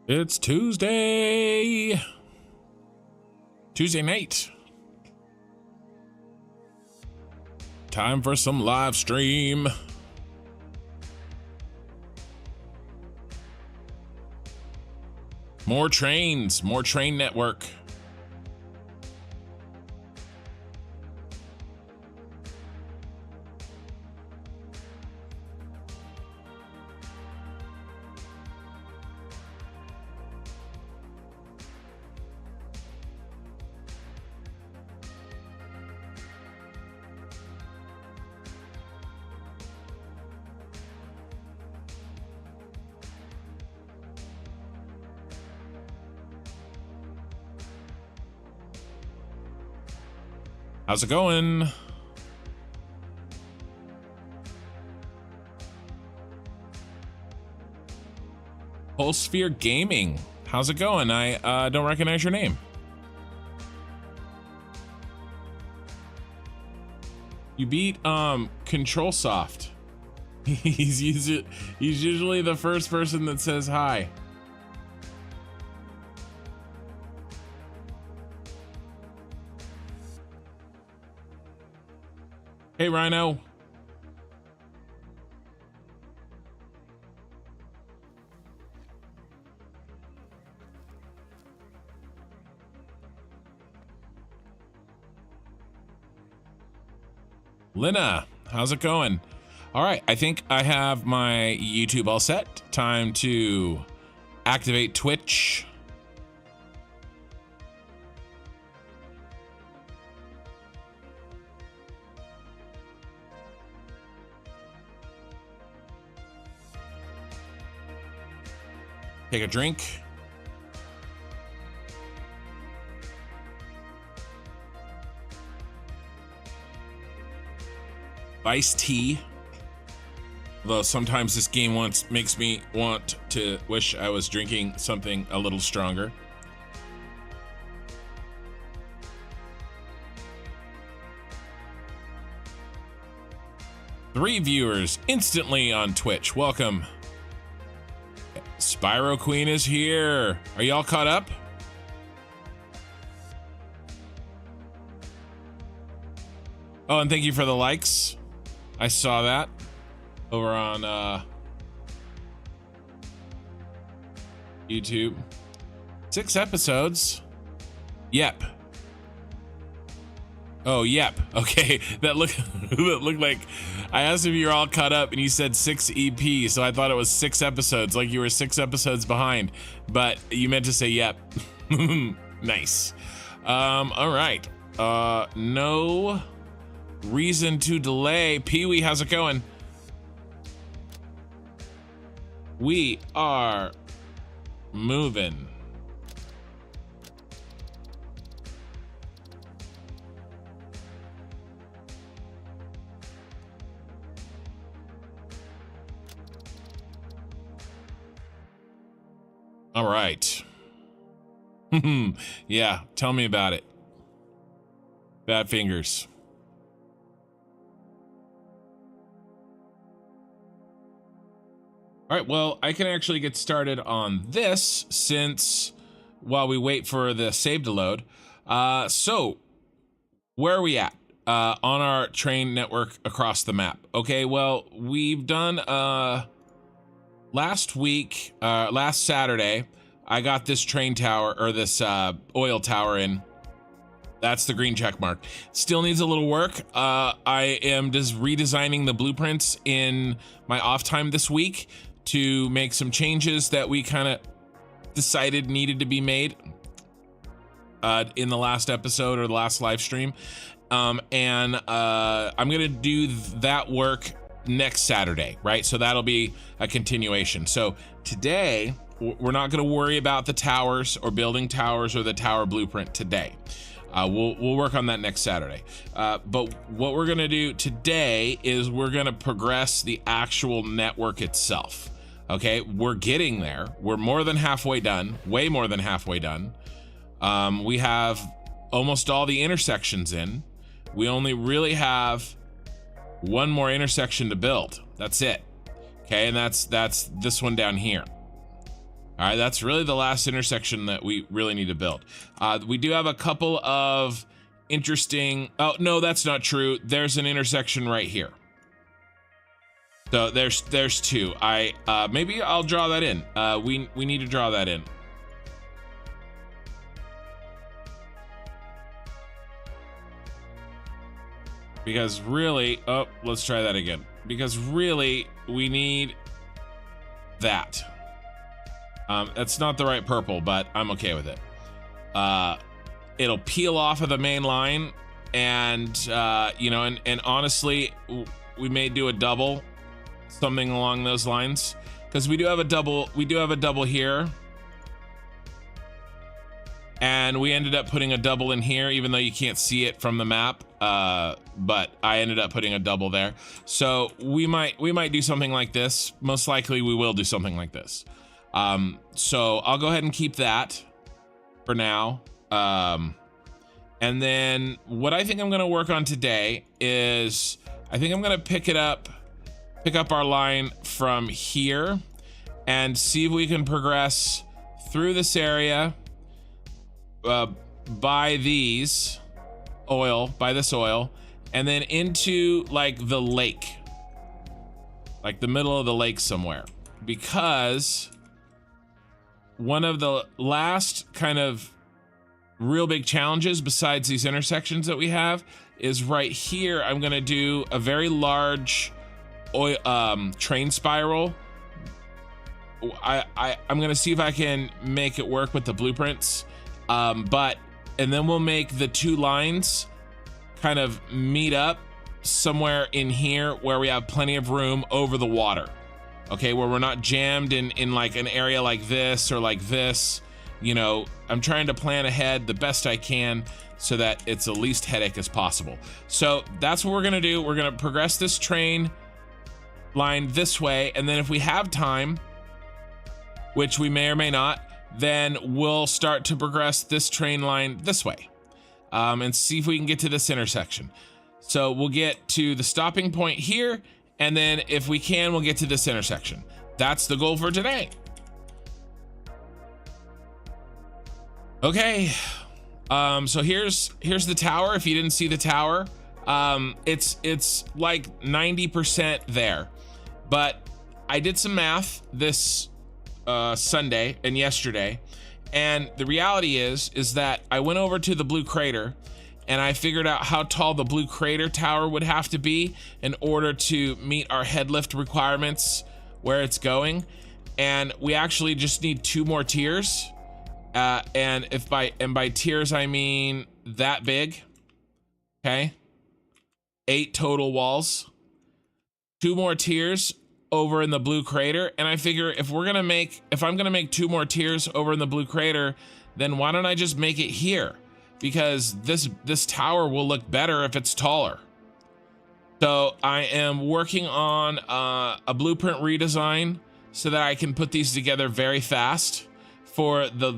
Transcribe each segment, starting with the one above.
It's Tuesday night. Time for some live stream. More trains, more train network. How's it going? Whole Sphere Gaming. How's it going? I don't recognize your name. You beat Control Soft. He's usually the first person that says hi. Hey, Rhino. Lina, how's it going? All right, I think I have my YouTube all set. Time to activate Twitch. Take a drink. Iced tea. Though sometimes this game makes me want to wish I was drinking something a little stronger. Three viewers instantly on Twitch. Welcome. Spyro Queen is here. Are y'all caught up? Oh, and thank you for the likes. I saw that over on YouTube. 6 episodes. Yep. Oh, yep. Okay, that looked like I asked if you're all caught up, and you said 6 EP, so I thought it was 6 episodes, like you were 6 episodes behind. But you meant to say yep. Nice. All right. No reason to delay. Pee-wee, how's it going? We are moving. All right. Yeah, tell me about it. Bad fingers. All right, well, I can actually get started on this since while we wait for the save to load. So where are we at on our train network across the map? Okay, well, we've done last week, last Saturday, I got this train tower or this oil tower in. That's the green check mark. Still needs a little work. I am just redesigning the blueprints in my off time this week to make some changes that we kind of decided needed to be made in the last episode or the last live stream. And I'm gonna do that work next Saturday, right? So that'll be a continuation. So today, we're not gonna worry about the towers or building towers or the tower blueprint today. We'll work on that next Saturday. But what we're gonna do today is we're gonna progress the actual network itself. Okay, we're getting there. We're more than halfway done, way more than halfway done. We have almost all the intersections in. We only really have one more intersection to build. That's it. Okay, and that's this one down here. All right, that's really the last intersection that we really need to build. We do have a couple of interesting, oh no, that's not true. There's an intersection right here. So there's two. Maybe I'll draw that in. We need to draw that in. Because really, oh, let's try that again. Because really, we need that. That's not the right purple, but I'm okay with it. It'll peel off of the main line, and you know, and honestly, we may do a double, something along those lines, because we do have a double. We do have a double here. And we ended up putting a double in here, even though you can't see it from the map. But I ended up putting a double there. So we might do something like this. Most likely we will do something like this. So I'll go ahead and keep that for now. And then what I think I'm gonna work on today is, I think I'm gonna pick up our line from here and see if we can progress through this area, by this oil, and then into like the lake, like the middle of the lake somewhere, because one of the last kind of real big challenges besides these intersections that we have is right here. I'm gonna do a very large oil, train spiral. I'm gonna see if I can make it work with the blueprints. And then we'll make the two lines kind of meet up somewhere in here where we have plenty of room over the water. Okay, where we're not jammed in like an area like this or like this. You know, I'm trying to plan ahead the best I can so that it's the least headache as possible. So that's what we're gonna do. We're gonna progress this train line this way, and then if we have time, which we may or may not, then we'll start to progress this train line this way, and see if we can get to this intersection. So we'll get to the stopping point here, and then if we can, we'll get to this intersection. That's the goal for today. Okay, so here's the tower. If you didn't see the tower, it's like 90% there, but I did some math this Sunday and yesterday, and the reality is that I went over to the blue crater and I figured out how tall the blue crater tower would have to be in order to meet our head lift requirements where it's going, and we actually just need 2 more tiers, and by tiers I mean that big. Okay, 8 total walls, 2 more tiers over in the blue crater, and I figure if I'm gonna make 2 more tiers over in the blue crater, then why don't I just make it here? Because this tower will look better if it's taller. So I am working on a blueprint redesign so that I can put these together very fast for the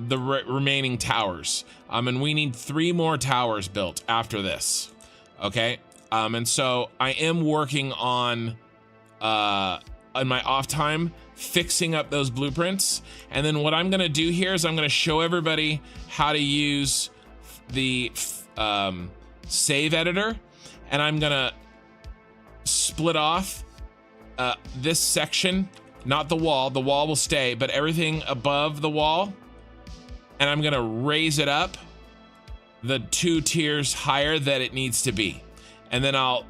remaining towers. And we need 3 more towers built after this. Okay, and so I am working on my off time fixing up those blueprints, and then what I'm gonna do here is I'm gonna show everybody how to use the save editor, and I'm gonna split off this section, not the wall will stay, but everything above the wall, and I'm gonna raise it up the 2 tiers higher that it needs to be, and then I'll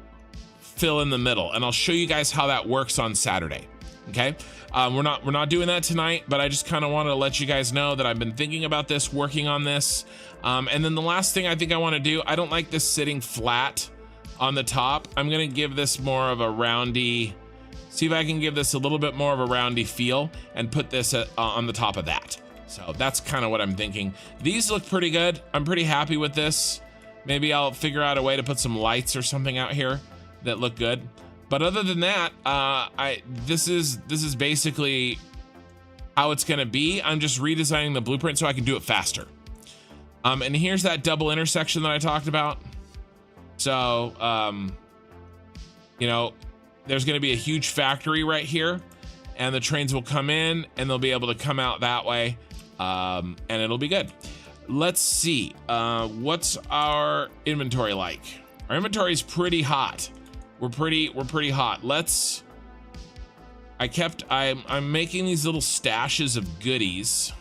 fill in the middle, and I'll show you guys how that works on Saturday. Okay, we're not doing that tonight, but I just kind of wanted to let you guys know that I've been thinking about this, working on this, and then the last thing I think I want to do, I don't like this sitting flat on the top. I'm gonna give this more of a roundy, see if I can give this a little bit more of a roundy feel and put this on the top of that. So that's kind of what I'm thinking. These look pretty good. I'm pretty happy with this. Maybe I'll figure out a way to put some lights or something out here that look good, but other than that, this is basically how it's gonna be. I'm just redesigning the blueprint so I can do it faster. And here's that double intersection that I talked about. So you know, there's gonna be a huge factory right here, and the trains will come in and they'll be able to come out that way, and it'll be good. Let's see, what's our inventory like? Our inventory is pretty hot. We're pretty hot. I'm making these little stashes of goodies.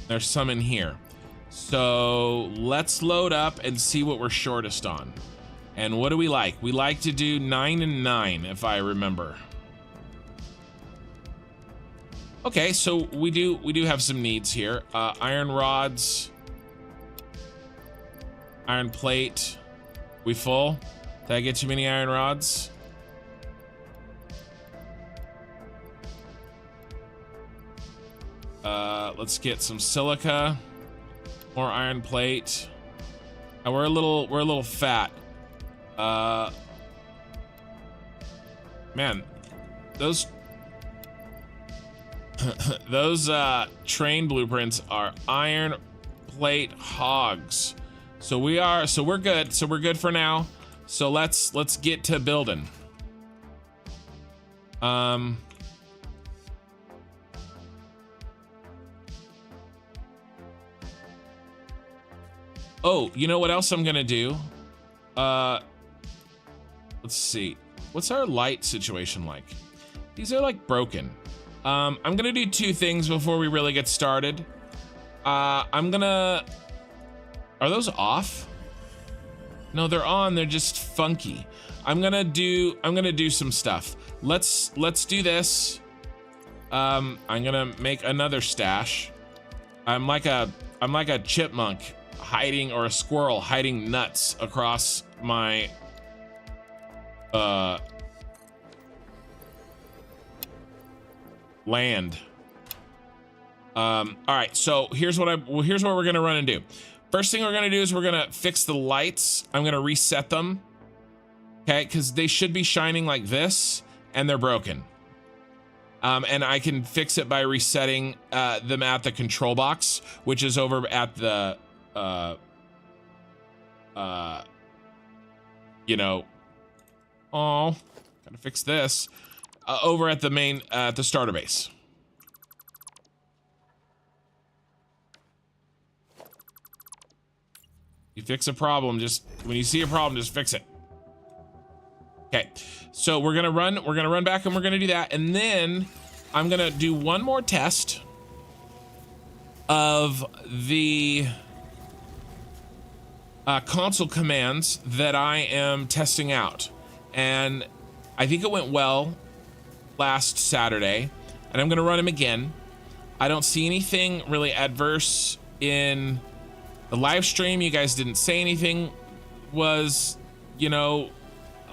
There's some in here. So let's load up and see what we're shortest on. And what do we like? We like to do 9 and 9, if I remember. Okay, so we do have some needs here. Iron rods, iron plate. We full? Did I get too many iron rods? Let's get some silica, more iron plate. We're a little fat. Man, those those train blueprints are iron plate hogs. So we're good. So we're good for now. So let's get to building. Oh, you know what else I'm gonna do? Let's see. What's our light situation like? These are like broken. I'm gonna do two things before we really get started. Are those off? No, they're on, they're just funky. I'm gonna do some stuff. Let's do this. I'm gonna make another stash. I'm like a chipmunk hiding, or a squirrel hiding nuts across my land. All right, so here's what we're gonna run and do. First thing we're gonna do is we're gonna fix the lights. I'm gonna reset them, okay, because they should be shining like this and they're broken. And I can fix it by resetting them at the control box, which is over at the you know, oh, gotta fix this, over at the main at the starter base. You fix a problem, when you see a problem, just fix it. Okay, so we're gonna run back and we're gonna do that, and then I'm gonna do one more test of the console commands that I am testing out. And I think it went well last Saturday, and I'm gonna run them again. I don't see anything really adverse in the live stream. You guys didn't say anything was, you know,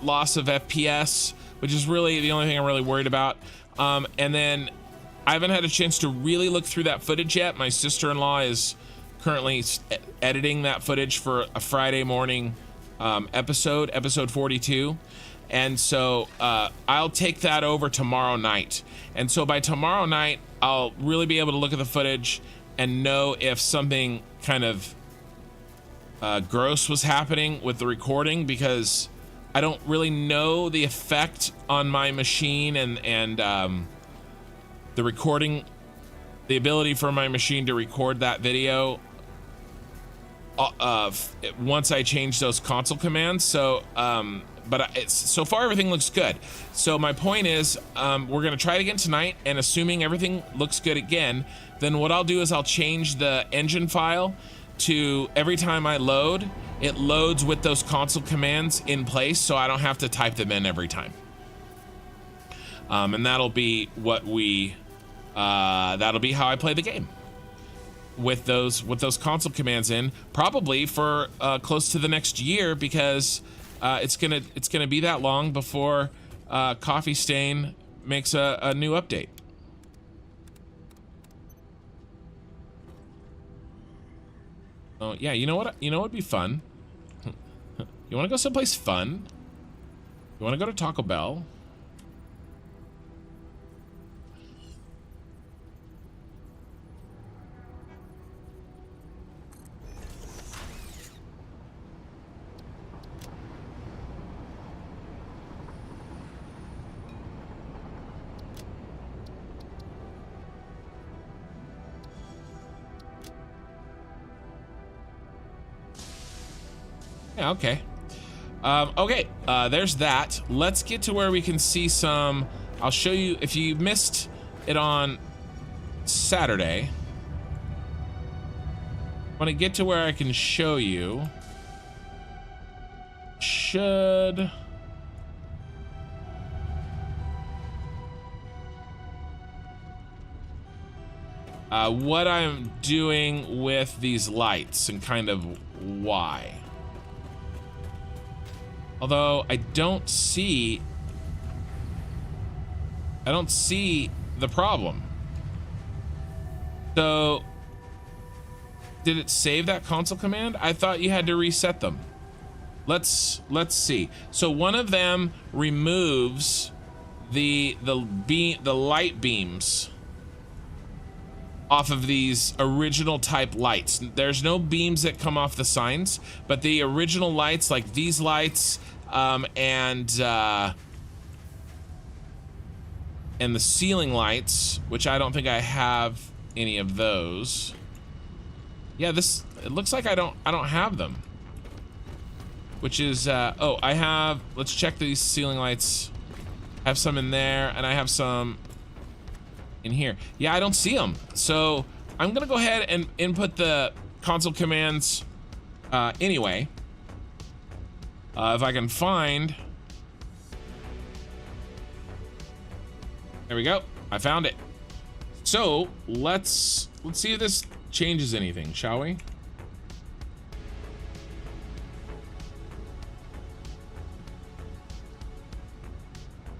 loss of FPS, which is really the only thing I'm really worried about. And then I haven't had a chance to really look through that footage yet. My sister-in-law is currently editing that footage for a Friday morning episode 42. And so I'll take that over tomorrow night. And so by tomorrow night, I'll really be able to look at the footage and know if something kind of gross was happening with the recording, because I don't really know the effect on my machine and the recording, the ability for my machine to record that video once I change those console commands. So but so far everything looks good. So my point is, we're gonna try it again tonight, and assuming everything looks good again, then what I'll do is I'll change the engine file to every time I load, it loads with those console commands in place, so I don't have to type them in every time. And that'll be what that'll be how I play the game, with those console commands in, probably for close to the next year, because it's gonna be that long before Coffee Stain makes a new update. Oh yeah, you know what would be fun? You want to go someplace fun? You want to go to Taco Bell? Yeah, okay. Okay, there's that. Let's get to where we can see some. I'll show you if you missed it on Saturday. When I get to where I can show you, should what I'm doing with these lights and kind of why. Although I don't see the problem. So did it save that console command? I thought you had to reset them. Let's see. So one of them removes the light beams off of these original type lights. There's no beams that come off the signs, but the original lights, like these lights, and the ceiling lights, which I don't think I have any of those. Yeah, it looks like I don't have them. Which is oh, I have, let's check these ceiling lights. I have some in there and I have some in here. Yeah, I don't see them. So I'm gonna go ahead and input the console commands anyway. If I can find, there we go. I found it. So let's see if this changes anything, shall we?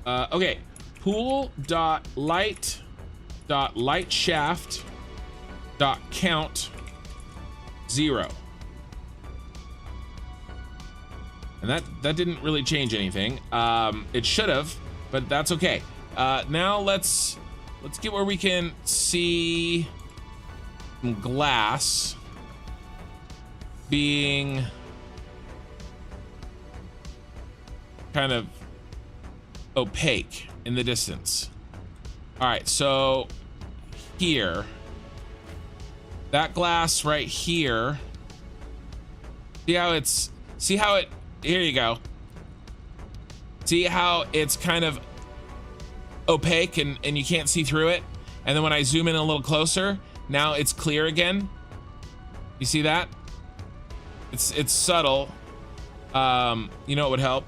Okay, pool.light.lightshaft.count 0. And that didn't really change anything. It should have, but that's okay. Now let's get where we can see some glass being kind of opaque in the distance. All right, so here, that glass right here, see how it, here you go. See how it's kind of opaque and you can't see through it? And then when I zoom in a little closer, now it's clear again. You see that? It's subtle. You know what would help?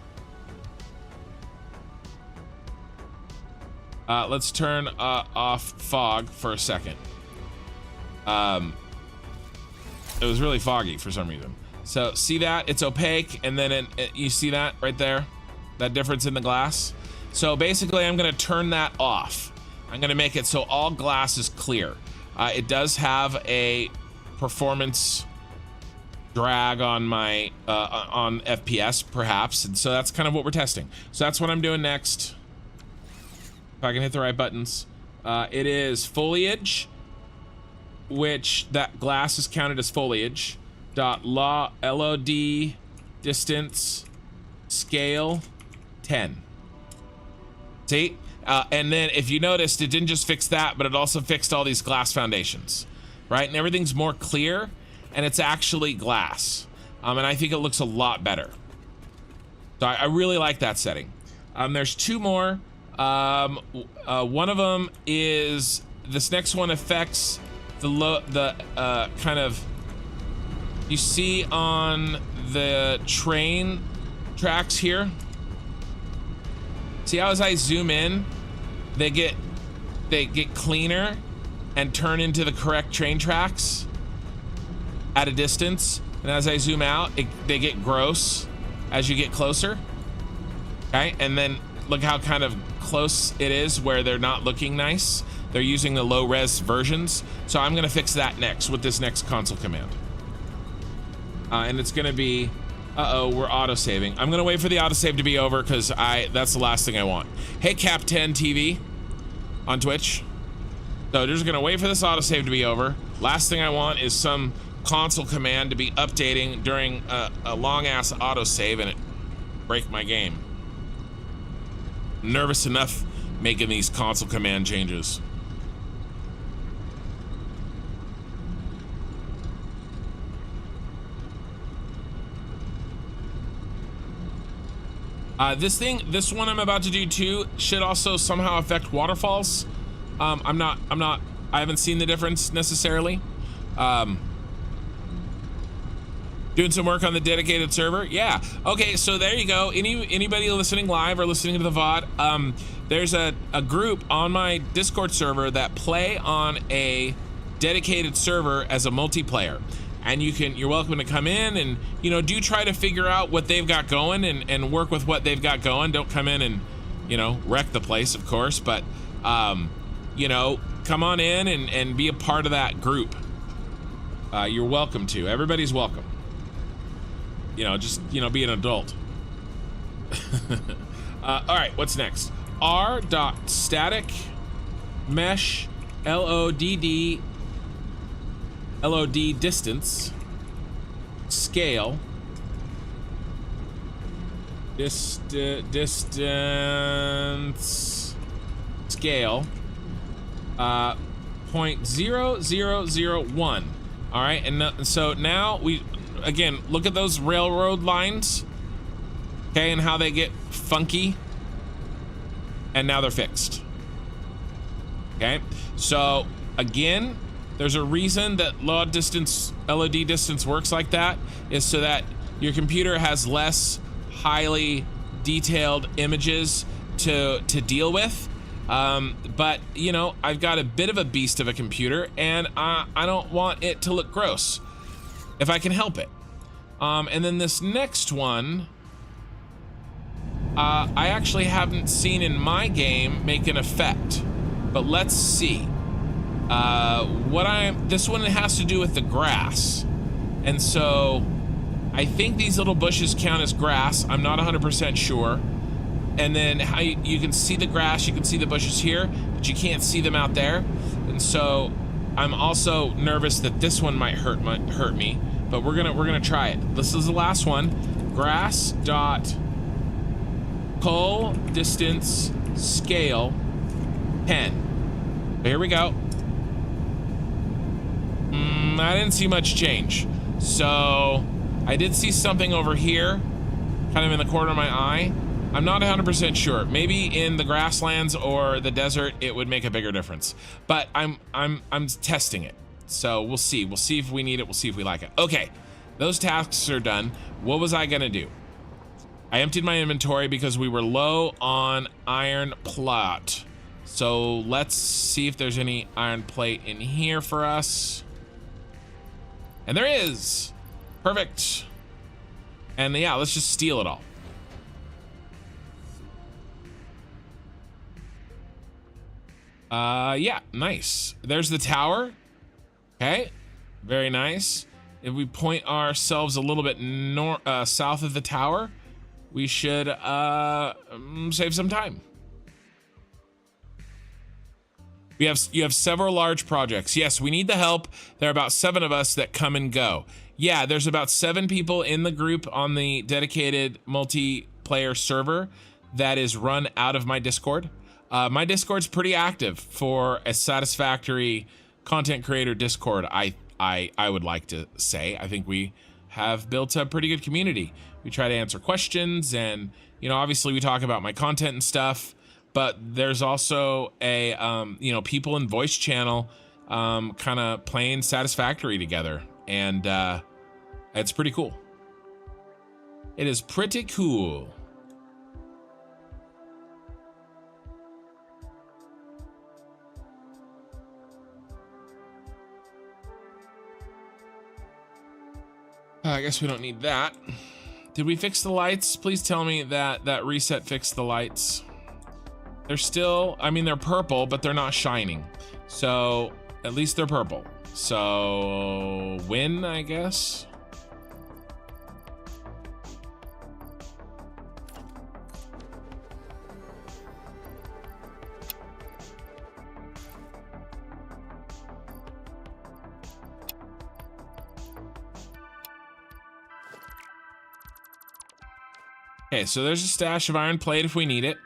Let's turn off fog for a second. It was really foggy for some reason. So see that? It's opaque, and then you see that right there? That difference in the glass? So basically I'm gonna turn that off. I'm gonna make it so all glass is clear. It does have a performance drag on my on FPS perhaps, and so that's kind of what we're testing. So that's what I'm doing next. If I can hit the right buttons. It is foliage, which that glass is counted as foliage. LOD distance scale 10. See? And then if you noticed, it didn't just fix that, but it also fixed all these glass foundations, right? And everything's more clear, and it's actually glass. And I think it looks a lot better. So I really like that setting. There's two more. One of them is, this next one affects the kind of, you see on the train tracks here, see how as I zoom in, they get cleaner and turn into the correct train tracks at a distance, and as I zoom out, they get gross as you get closer. Okay, and then look how kind of close it is where they're not looking nice. They're using the low res versions. So I'm gonna fix that next with this next console command. And it's gonna be, we're auto-saving. I'm gonna wait for the autosave to be over because that's the last thing I want. Hey, Cap10 TV on Twitch. So just gonna wait for this autosave to be over. Last thing I want is some console command to be updating during a long-ass autosave and it break my game. I'm nervous enough making these console command changes. This one I'm about to do too should also somehow affect waterfalls. I haven't seen the difference necessarily. Doing some work on the dedicated server. Yeah. Okay, so there you go. Anybody listening live or listening to the VOD, there's a group on my Discord server that play on a dedicated server as a multiplayer. And you're welcome to come in and, you know, do try to figure out what they've got going and work with what they've got going. Don't come in and, you know, wreck the place, of course, but, you know, come on in and be a part of that group. You're welcome to. Everybody's welcome. You know, just, you know, be an adult. All right, what's next? r.static mesh LOD distance scale distance scale 0.0001. All right, and so now we again look at those railroad lines, okay, and how they get funky, and now they're fixed. Okay, so again, there's a reason that LOD distance works like that, is so that your computer has less highly detailed images to deal with. But you know, I've got a bit of a beast of a computer, and I don't want it to look gross if I can help it. And then this next one, I actually haven't seen in my game make an effect, but let's see. This one has to do with the grass, and so I think these little bushes count as grass. I'm not 100% sure. And then how you can see the grass, you can see the bushes here, but you can't see them out there. And so I'm also nervous that this one might hurt me, but we're gonna try it. This is the last one. Grass dot cull distance scale 10. Here we go. I didn't see much change. So I did see something over here, kind of in the corner of my eye. I'm not 100% sure. Maybe in the grasslands or the desert, it would make a bigger difference. But I'm testing it. So we'll see. We'll see if we need it. We'll see if we like it. Okay, those tasks are done. What was I gonna do? I emptied my inventory because we were low on iron plate. So let's see if there's any iron plate in here for us. And there is. Perfect. And yeah, let's just steal it all. Yeah, nice. There's the tower. Okay, very nice. If we point ourselves a little bit south of the tower, we should save some time. You have several large projects. Yes, we need the help. There are about 7 of us that come and go. Yeah, there's about 7 people in the group on the dedicated multiplayer server that is run out of my Discord. My Discord's pretty active for a Satisfactory content creator Discord. I would like to say. I think we have built a pretty good community. We try to answer questions, and you know, obviously we talk about my content and stuff. But there's also a you know, people in voice channel kind of playing Satisfactory together, and it's pretty cool. It is pretty cool. I guess we don't need that. Did we fix the lights? Please tell me that that reset fixed the lights. They're still, I mean, they're purple, but they're not shining. So at least they're purple. So win, I guess. Okay, so there's a stash of iron plate if we need it.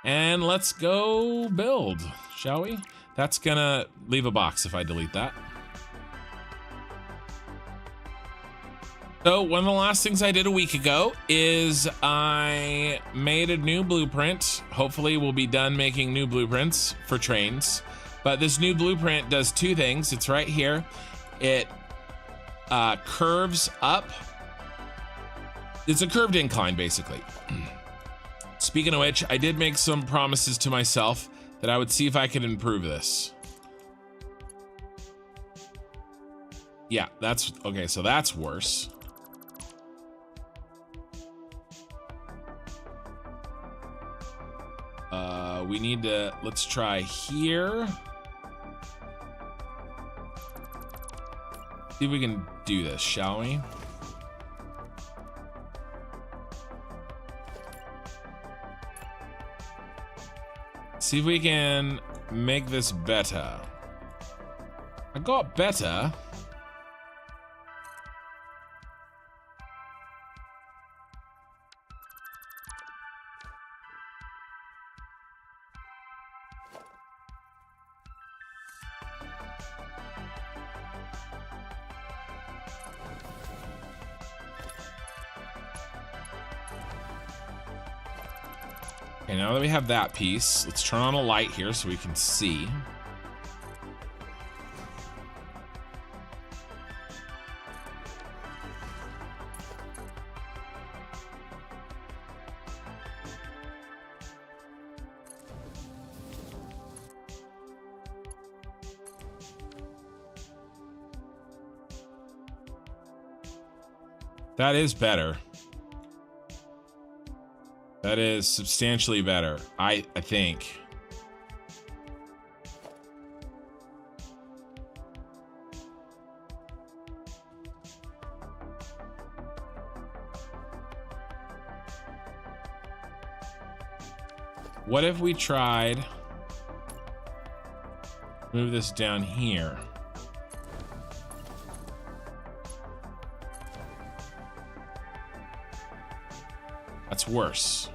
And let's go build, shall we? That's gonna leave a box if I delete that. So one of the last things I did a week ago is I made a new blueprint. Hopefully we'll be done making new blueprints for trains. But this new blueprint does two things. It's right here. It curves up. It's a curved incline, basically. Speaking of which, I did make some promises to myself that I would see if I could improve this. Yeah, that's okay. So that's worse. We need to, let's try here. See if we can do this, shall we? See if we can make this better. I got better. Okay, now that we have that piece, let's turn on a light here so we can see. That is better. That is substantially better, I think. What if we tried move this down here? That's worse.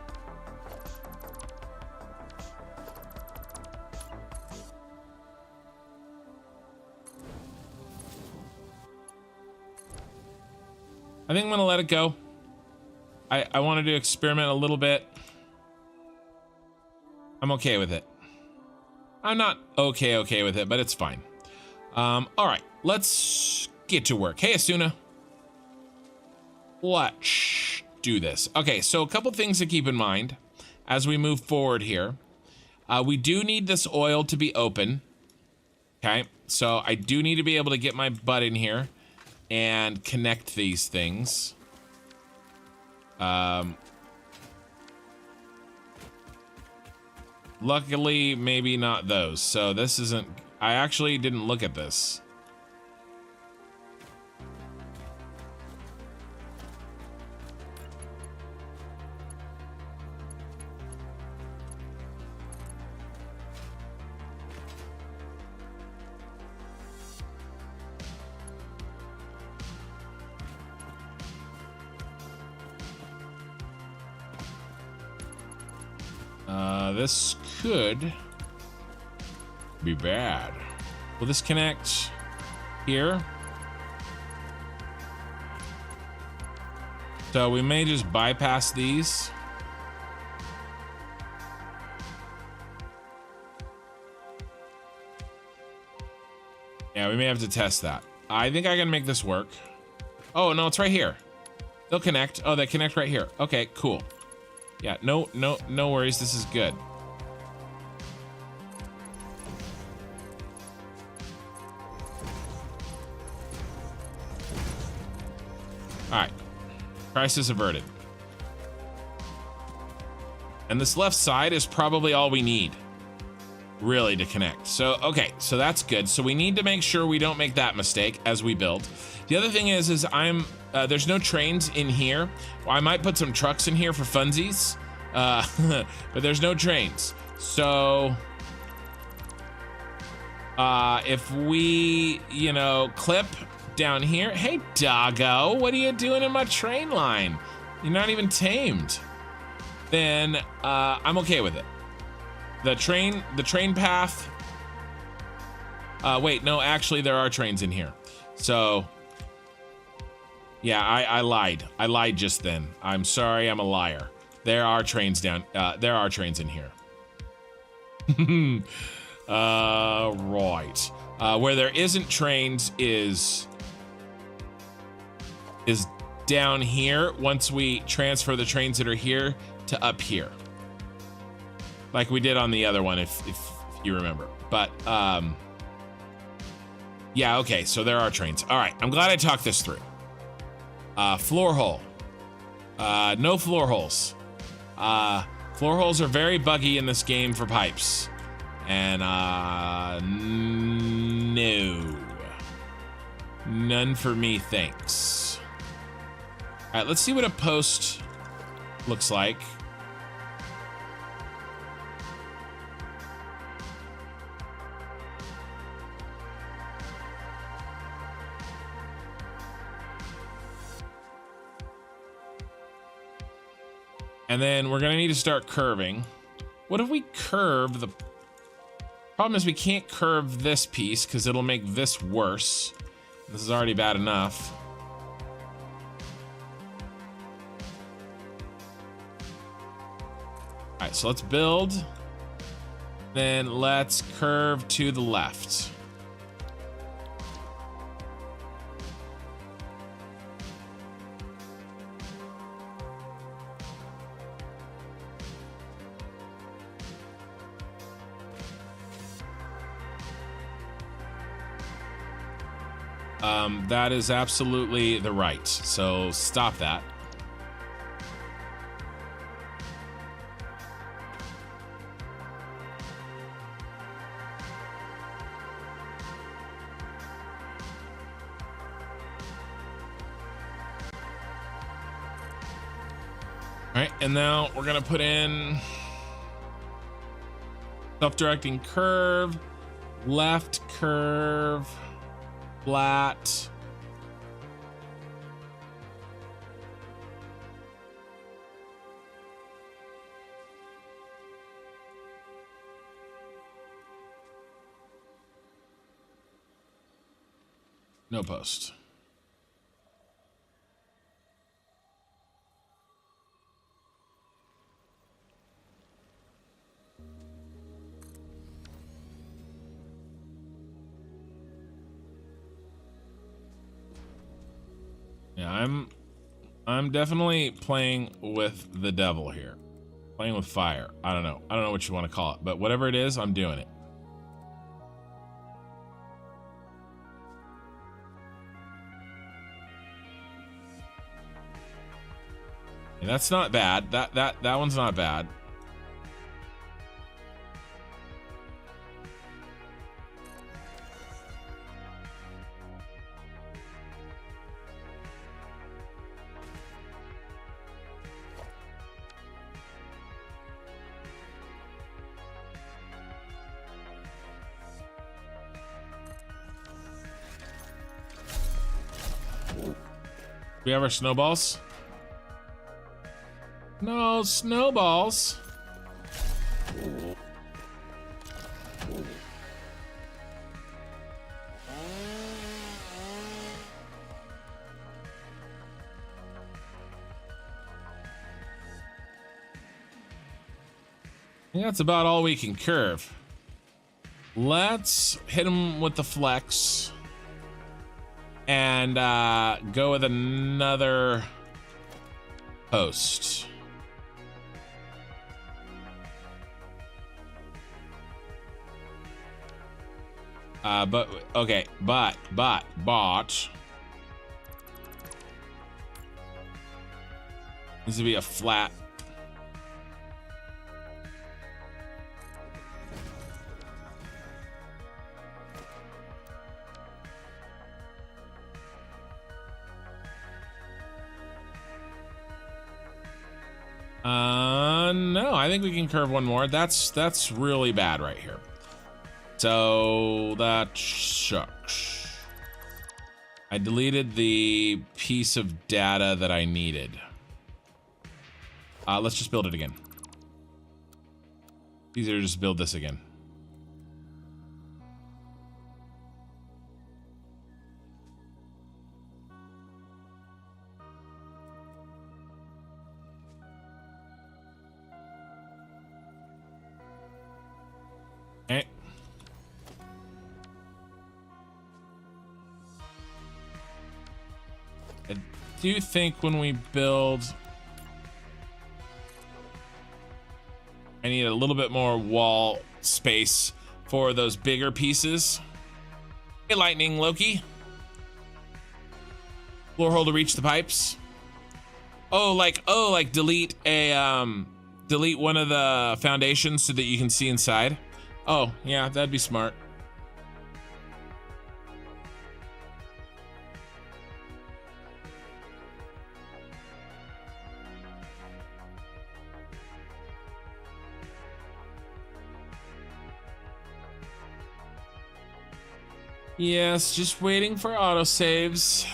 I think I'm gonna let it go. I wanted to experiment a little bit. I'm okay with it. I'm not okay with it, but it's fine. All right, let's get to work. Hey, Asuna. Let's do this. Okay, so a couple things to keep in mind as we move forward here. We do need this oil to be open. Okay, so I do need to be able to get my butt in here and connect these things. Luckily, maybe not those. So this isn't, I actually didn't look at this. This could be bad. Will this connect here? So we may just bypass these. Yeah, we may have to test that. I think I can make this work. Oh, no, it's right here. They'll connect. Oh, they connect right here. Okay, cool. Yeah, no worries. This is good. All right, crisis averted. And this left side is probably all we need, really, to connect. So, okay, so that's good. So we need to make sure we don't make that mistake as we build. The other thing is there's no trains in here. Well, I might put some trucks in here for funsies, but there's no trains. So if we, clip down here. Hey, doggo, what are you doing in my train line? You're not even tamed. Then I'm okay with it. The train path. Wait, no, actually there are trains in here. So Yeah, I lied. I lied just then. I'm sorry, I'm a liar. There are trains down, there are trains in here. Right. Where there isn't trains is down here once we transfer the trains that are here to up here. Like we did on the other one, if you remember. But, yeah, okay, so there are trains. All right, I'm glad I talked this through. Floor hole. No floor holes. Floor holes are very buggy in this game for pipes. And, no. None for me, thanks. All right, let's see what a post looks like. And then we're gonna need to start curving. What if we curve the... Problem is we can't curve this piece because it'll make this worse. This is already bad enough. All right, so let's build. Then let's curve to the left. That is absolutely the right. So stop that. All right, and now we're gonna put in self-directing curve, left curve, flat. No post. Yeah, I'm definitely playing with the devil here. Playing with fire. I don't know. I don't know what you want to call it, but whatever it is, I'm doing it. And that's not bad. That one's not bad. We have our snowballs. No snowballs. Yeah, that's about all we can curve. Let's hit him with the flex and go with another post. But okay, but needs to be a flat. No, I think we can curve one more. That's really bad right here. So that sucks. I deleted the piece of data that I needed. Let's just build it again. Easier to just build this again. I do think when we build, I need a little bit more wall space for those bigger pieces. Hey, lightning Loki. Floor hole to reach the pipes. Oh, like delete one of the foundations so that you can see inside. Oh, yeah, that'd be smart. Yes, just waiting for autosaves.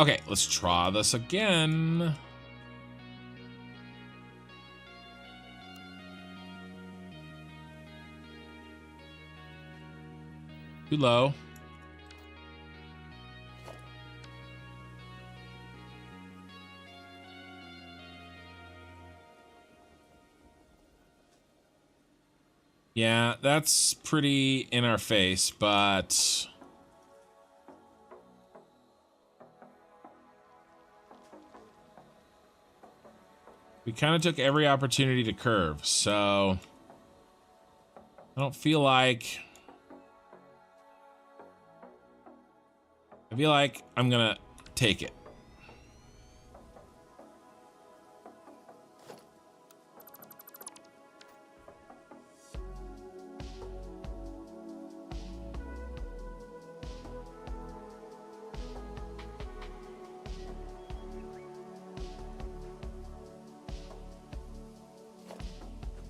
Okay, let's try this again. Too low. Yeah, that's pretty in our face, but we kind of took every opportunity to curve, so I don't feel like, I'm gonna take it.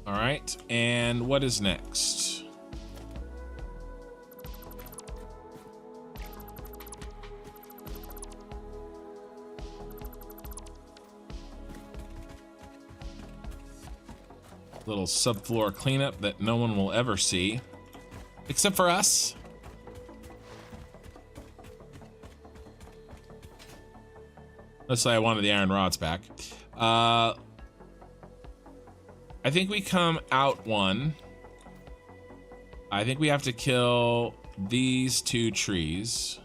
All right, and what is next? Little subfloor cleanup that no one will ever see, except for us. Let's say I wanted the iron rods back. I think we come out one. I think we have to kill these two trees.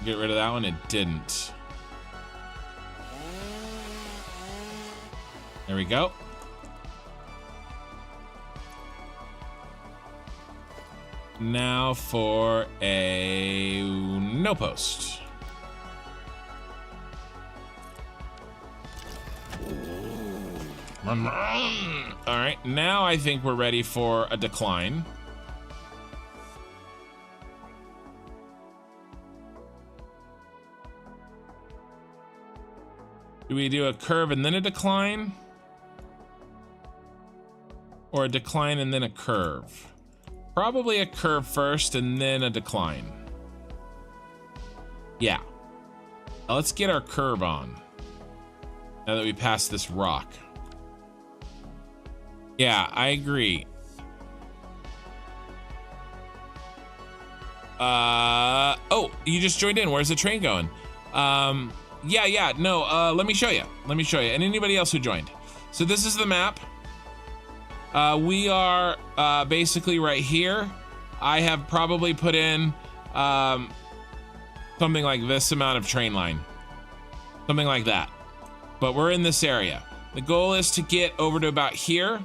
Get rid of that one, it didn't. There we go. Now for a no post. All right, now I think we're ready for a decline. Do we do a curve and then a decline? Or a decline and then a curve? Probably a curve first and then a decline. Yeah. Now let's get our curve on. Now that we passed this rock. Yeah, I agree. Oh, you just joined in. Where's the train going? Yeah, no, let me show you. And anybody else who joined. So this is the map. We are basically right here. I have probably put in something like this amount of train line. Something like that. But we're in this area. The goal is to get over to about here.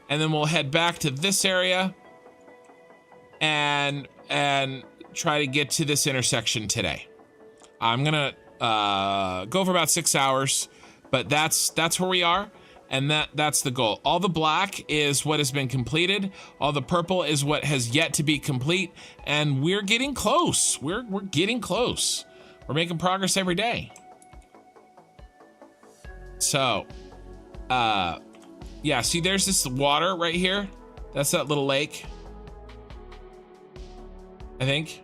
And then we'll head back to this area and try to get to this intersection today. I'm gonna go for about 6 hours, but that's where we are, and that's the goal. All the black is what has been completed. All the purple is what has yet to be complete, and we're getting close. We're getting close. We're making progress every day. So, yeah, see there's this water right here. That's that little lake, I think.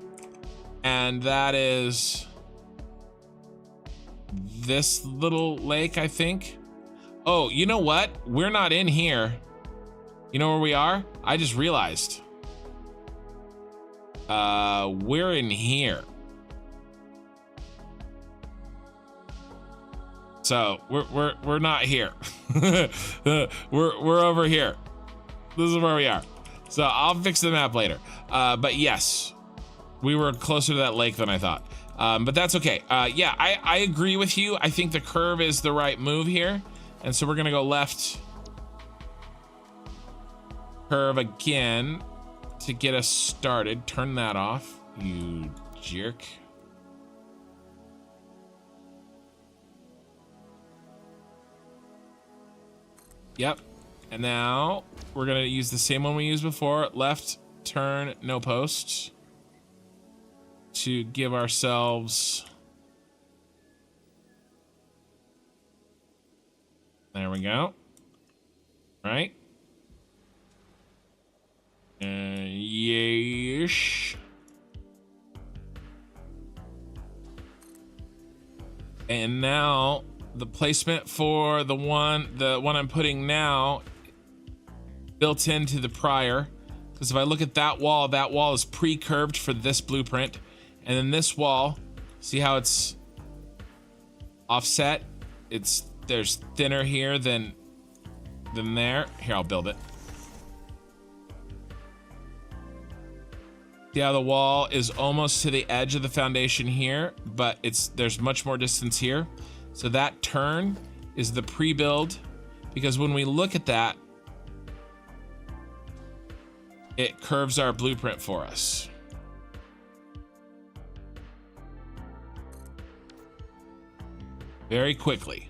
And that is this little lake, I think. Oh, you know what? We're not in here. You know where we are? I just realized. We're in here. So we're not here. We're over here. This is where we are. So I'll fix the map later. But yes, we were closer to that lake than I thought. But that's okay. Yeah, I agree with you. I think the curve is the right move here. And so we're gonna go left curve again to get us started. Turn that off, you jerk. Yep. And now we're gonna use the same one we used before. Left turn, no post, to give ourselves. There we go. Right. Yeesh. And now the placement for the one I'm putting now built into the prior, because if I look at that wall is pre-curved for this blueprint, and then this wall, see how it's offset? There's thinner here than there. Here, I'll build it. See how the wall is almost to the edge of the foundation here, but there's much more distance here. So that turn is the pre-build, because when we look at that, it curves our blueprint for us. Very quickly.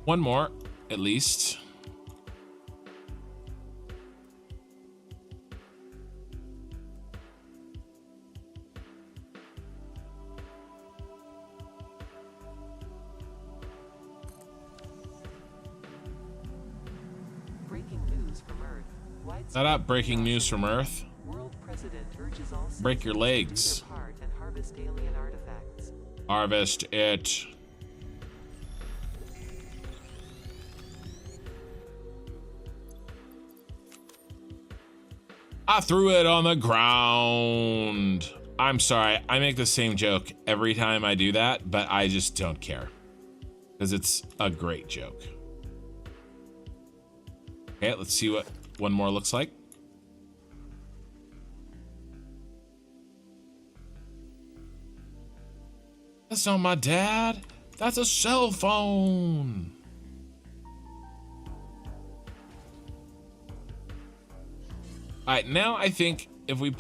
One more, at least. Shut up, breaking news from Earth. Break your legs. Harvest it. I threw it on the ground. I'm sorry, I make the same joke every time I do that, but I just don't care, because it's a great joke. Okay, let's see what one more looks like. That's not my dad. That's a cell phone. All right, now I think if we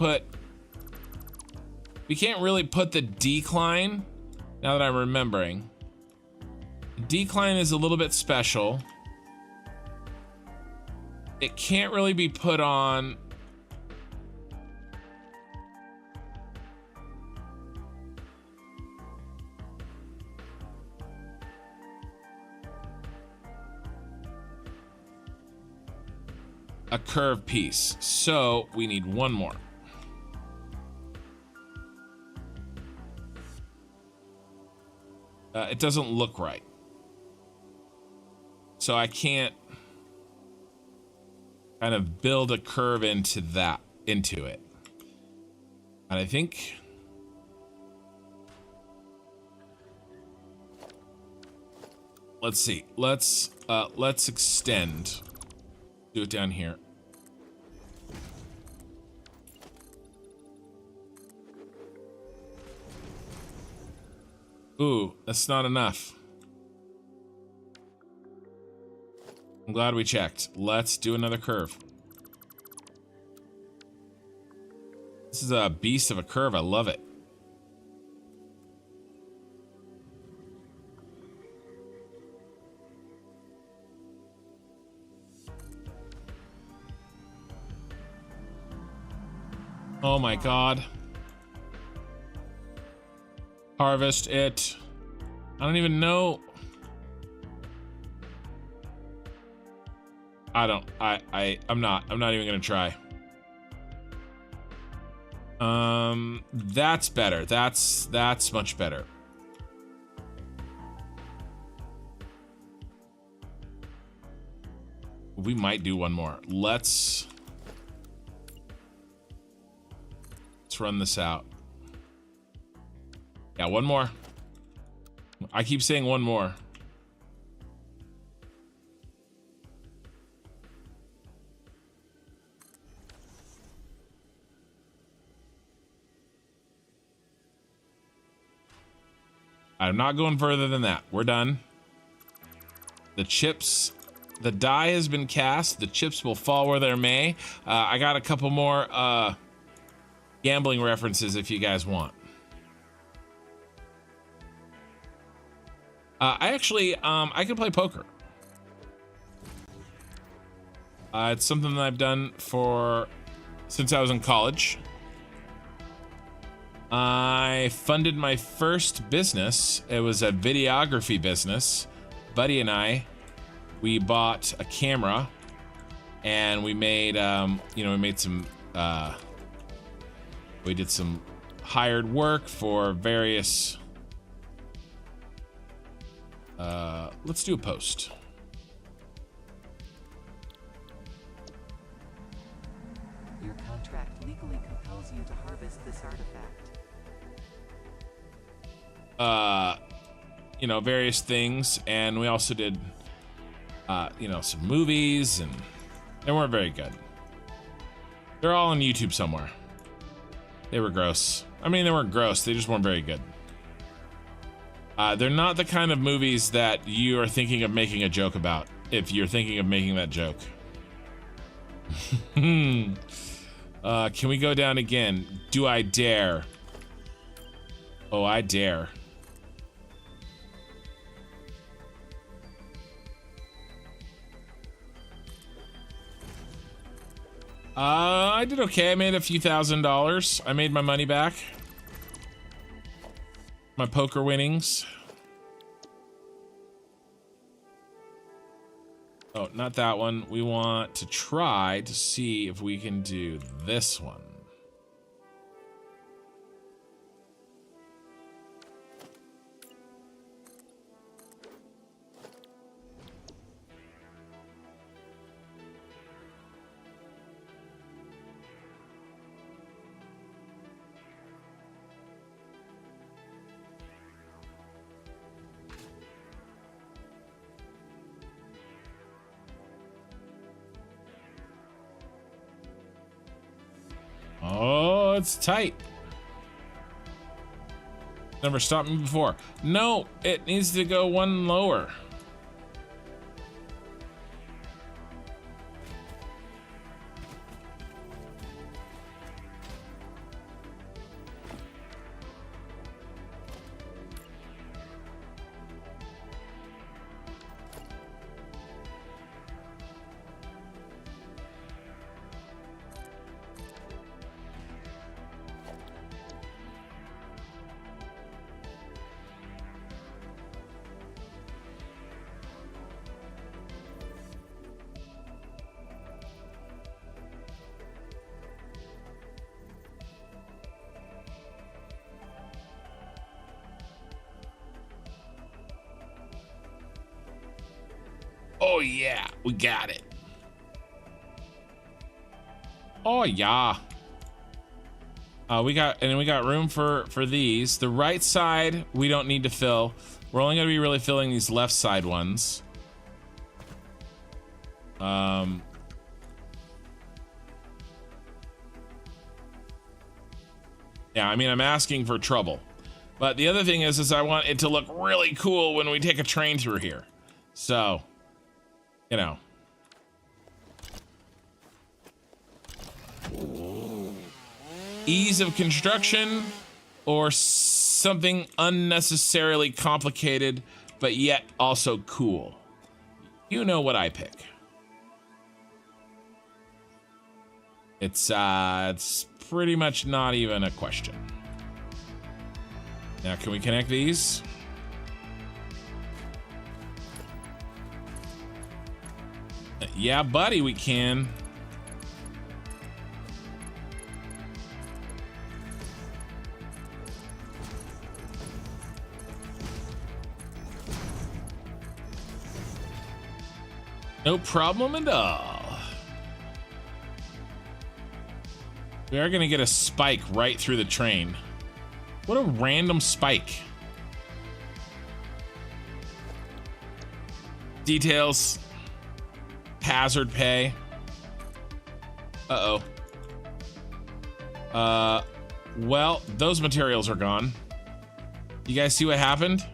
can't really put the decline, now that I'm remembering. Decline is a little bit special. It can't really be put on a curved piece. So we need one more. It doesn't look right. So I can't kind of build a curve into it. And I think let's see. Let's extend. Do it down here. Ooh, that's not enough. I'm glad we checked. Let's do another curve. This is a beast of a curve. I love it. Oh my God. Harvest it. I don't even know. I'm not even gonna try. That's better. That's much better. We might do one more. Let's run this out. Yeah, one more. I keep saying one more. I'm not going further than that. We're done. The chips, the die has been cast. The chips will fall where they may. I got a couple more gambling references if you guys want. I can play poker. It's something that I've done since I was in college. I funded my first business. It was a videography business. Buddy and we bought a camera, and we made, we did some hired work for various. Let's do a post. Your contract legally compels you to harvest this artifact. Various things, and we also did, some movies, and they weren't very good. They're all on YouTube somewhere. They were gross. I mean, they weren't gross, they just weren't very good. They're not the kind of movies that you are thinking of making a joke about, if you're thinking of making that joke. Can we go down again? Do I dare? Oh, I dare. I did okay. I made a few $1,000s. I made my money back. My poker winnings. Oh, not that one. We want to try to see if we can do this one. Oh, it's tight. Never stopped me before. No, it needs to go one lower. Oh yeah, we got it. Oh yeah. We got room for these. The right side we don't need to fill. We're only gonna be really filling these left side ones. Yeah, I mean, I'm asking for trouble. But the other thing is I want it to look really cool when we take a train through here. So, you know. Ease of construction or something unnecessarily complicated, but yet also cool. You know what I pick. It's pretty much not even a question. Now, can we connect these? Yeah, buddy, we can. No problem at all. We are gonna get a spike right through the train. What a random spike. Details. Hazard pay. Uh-oh. Well, those materials are gone. You guys see what happened?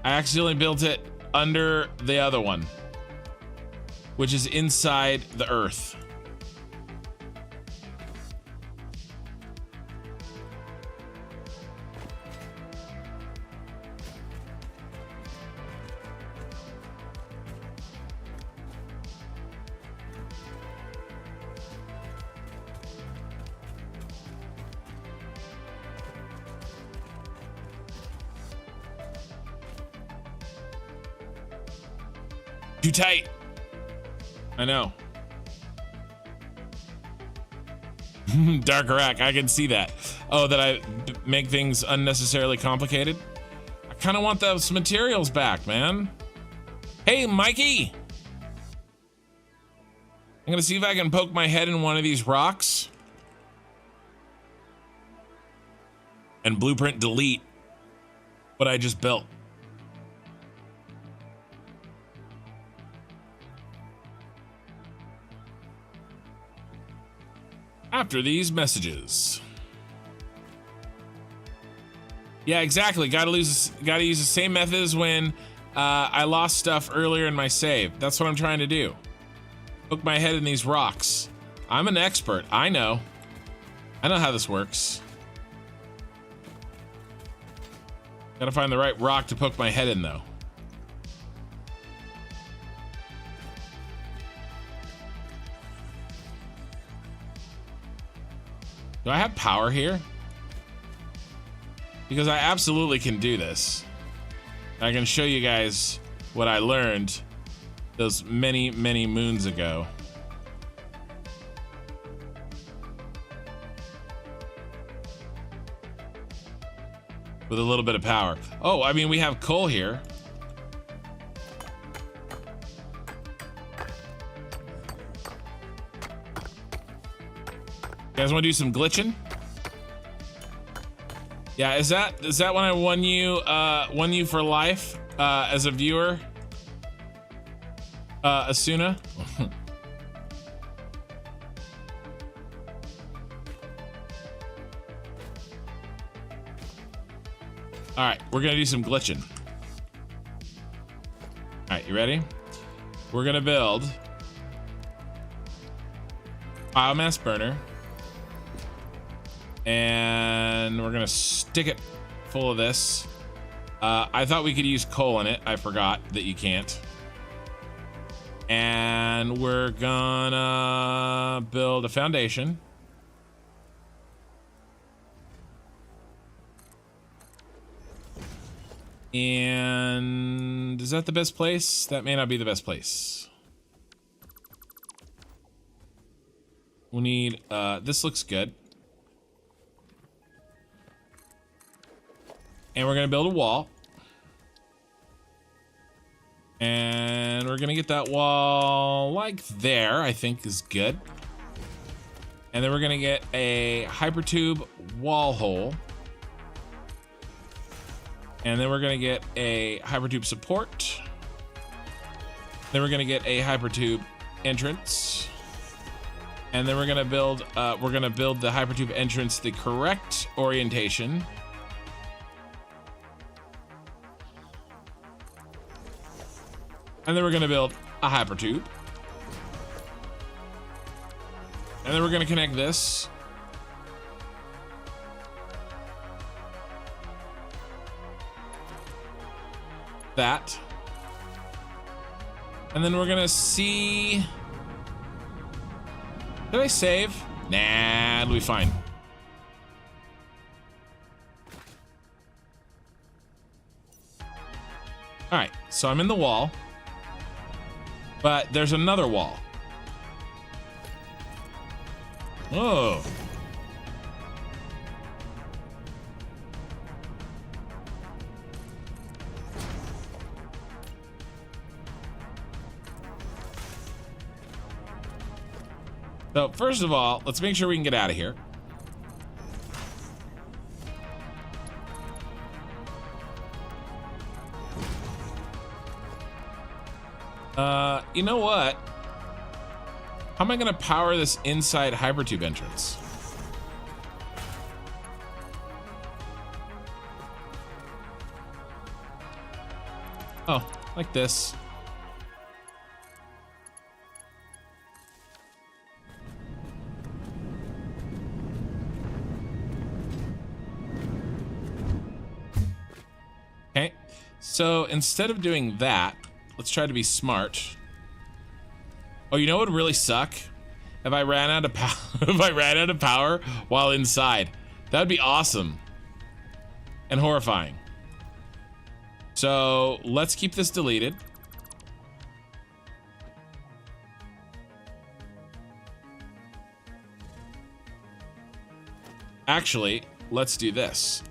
I accidentally built it under the other one, which is inside the earth. Too tight. I know. Dark rack, I can see that. Oh, that I make things unnecessarily complicated? I kind of want those materials back, man. Hey, Mikey! I'm gonna see if I can poke my head in one of these rocks. And blueprint delete what I just built. After these messages. Yeah, exactly. Gotta use the same method as when I lost stuff earlier in my save. That's what I'm trying to do. Poke my head in these rocks. I'm an expert. I know how this works. Gotta find the right rock to poke my head in, though. Do I have power here? Because I absolutely can do this. I can show you guys what I learned those many, many moons ago. With a little bit of power. Oh, I mean, we have coal here. You guys want to do some glitching? Yeah, is that when I won you for life as a viewer? Asuna? All right, we're gonna do some glitching. All right, you ready? We're gonna build biomass burner. And we're gonna stick it full of this. I thought we could use coal in it. I forgot that you can't. And we're gonna build a foundation. And is that the best place? That may not be the best place. We need, this looks good. And we're gonna build a wall. And we're gonna get that wall like there, I think is good. And then we're gonna get a hypertube wall hole. And then we're gonna get a hypertube support. Then we're gonna get a hypertube entrance. And then we're gonna build the hypertube entrance the correct orientation. And then we're gonna build a hypertube. And then we're gonna connect this. That. And then we're gonna see. Did I save? Nah, it'll be fine. All right, so I'm in the wall. But there's another wall. Oh. So first of all, let's make sure we can get out of here. You know what? How am I gonna power this inside hypertube entrance? Oh, like this. Okay, so instead of doing that, let's try to be smart. Oh, you know what would really suck? If I ran out of power, if I ran out of power while inside, that'd be awesome and horrifying. So let's keep this deleted. Actually, let's do this.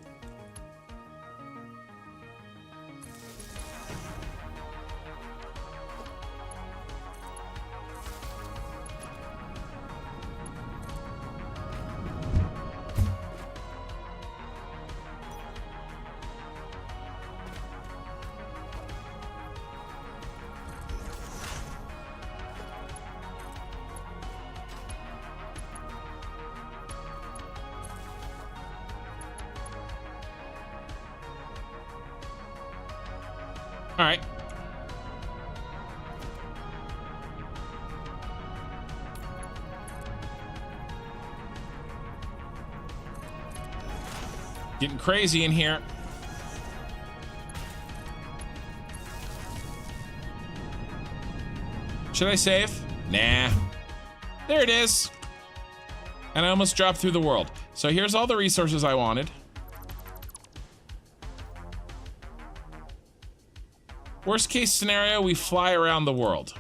All right. Getting crazy in here. Should I save? Nah. There it is. And I almost dropped through the world. So here's all the resources I wanted. Worst case scenario, we fly around the world.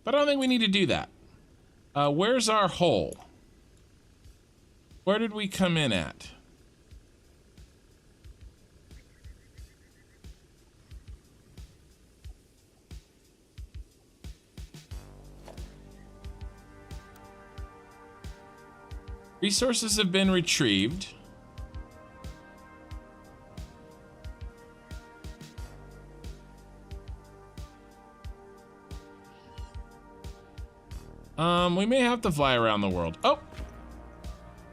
But I don't think we need to do that. Where's our hole? Where did we come in at? Resources have been retrieved. We may have to fly around the world. Oh,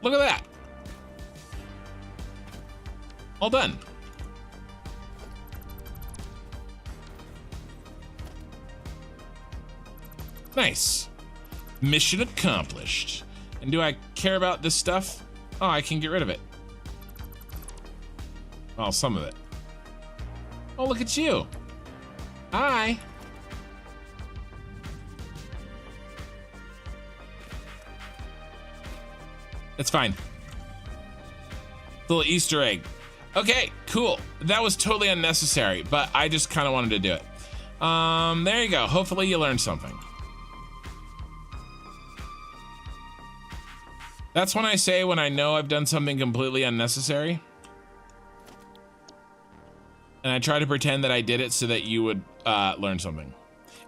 look at that. All done. Nice. Mission accomplished. And do I care about this stuff? Oh, I can get rid of it. Well, some of it. Oh, look at you. Hi. It's fine. Little Easter egg. Okay, cool. That was totally unnecessary, but I just kind of wanted to do it. There you go. Hopefully you learned something. That's when I say when I know I've done something completely unnecessary. And I try to pretend that I did it so that you would learn something.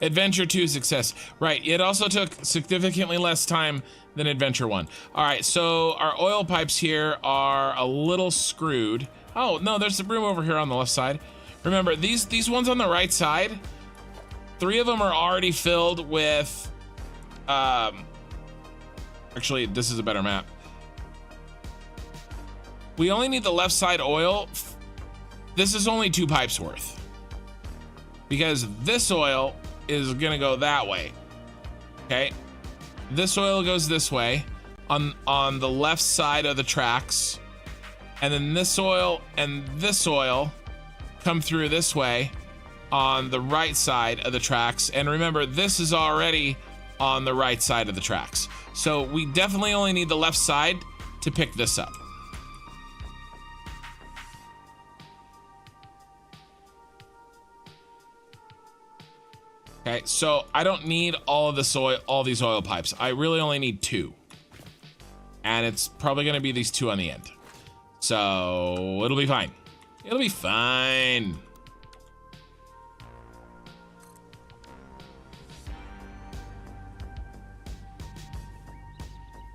Adventure 2 success. Right, it also took significantly less time than Adventure 1. All right, so our oil pipes here are a little screwed. Oh, no, there's some room over here on the left side. Remember, these ones on the right side, 3 of them are already filled with, actually, this is a better map. We only need the left side oil. This is only 2 pipes worth. Because this oil is gonna go that way. Okay, this oil goes this way on the left side of the tracks, and then this oil and this oil come through this way on the right side of the tracks. And remember, this is already on the right side of the tracks, so we definitely only need the left side to pick this up. Okay, so I don't need all of this oil, all these oil pipes. I really only need 2. And it's probably gonna be these 2 on the end. So it'll be fine. It'll be fine.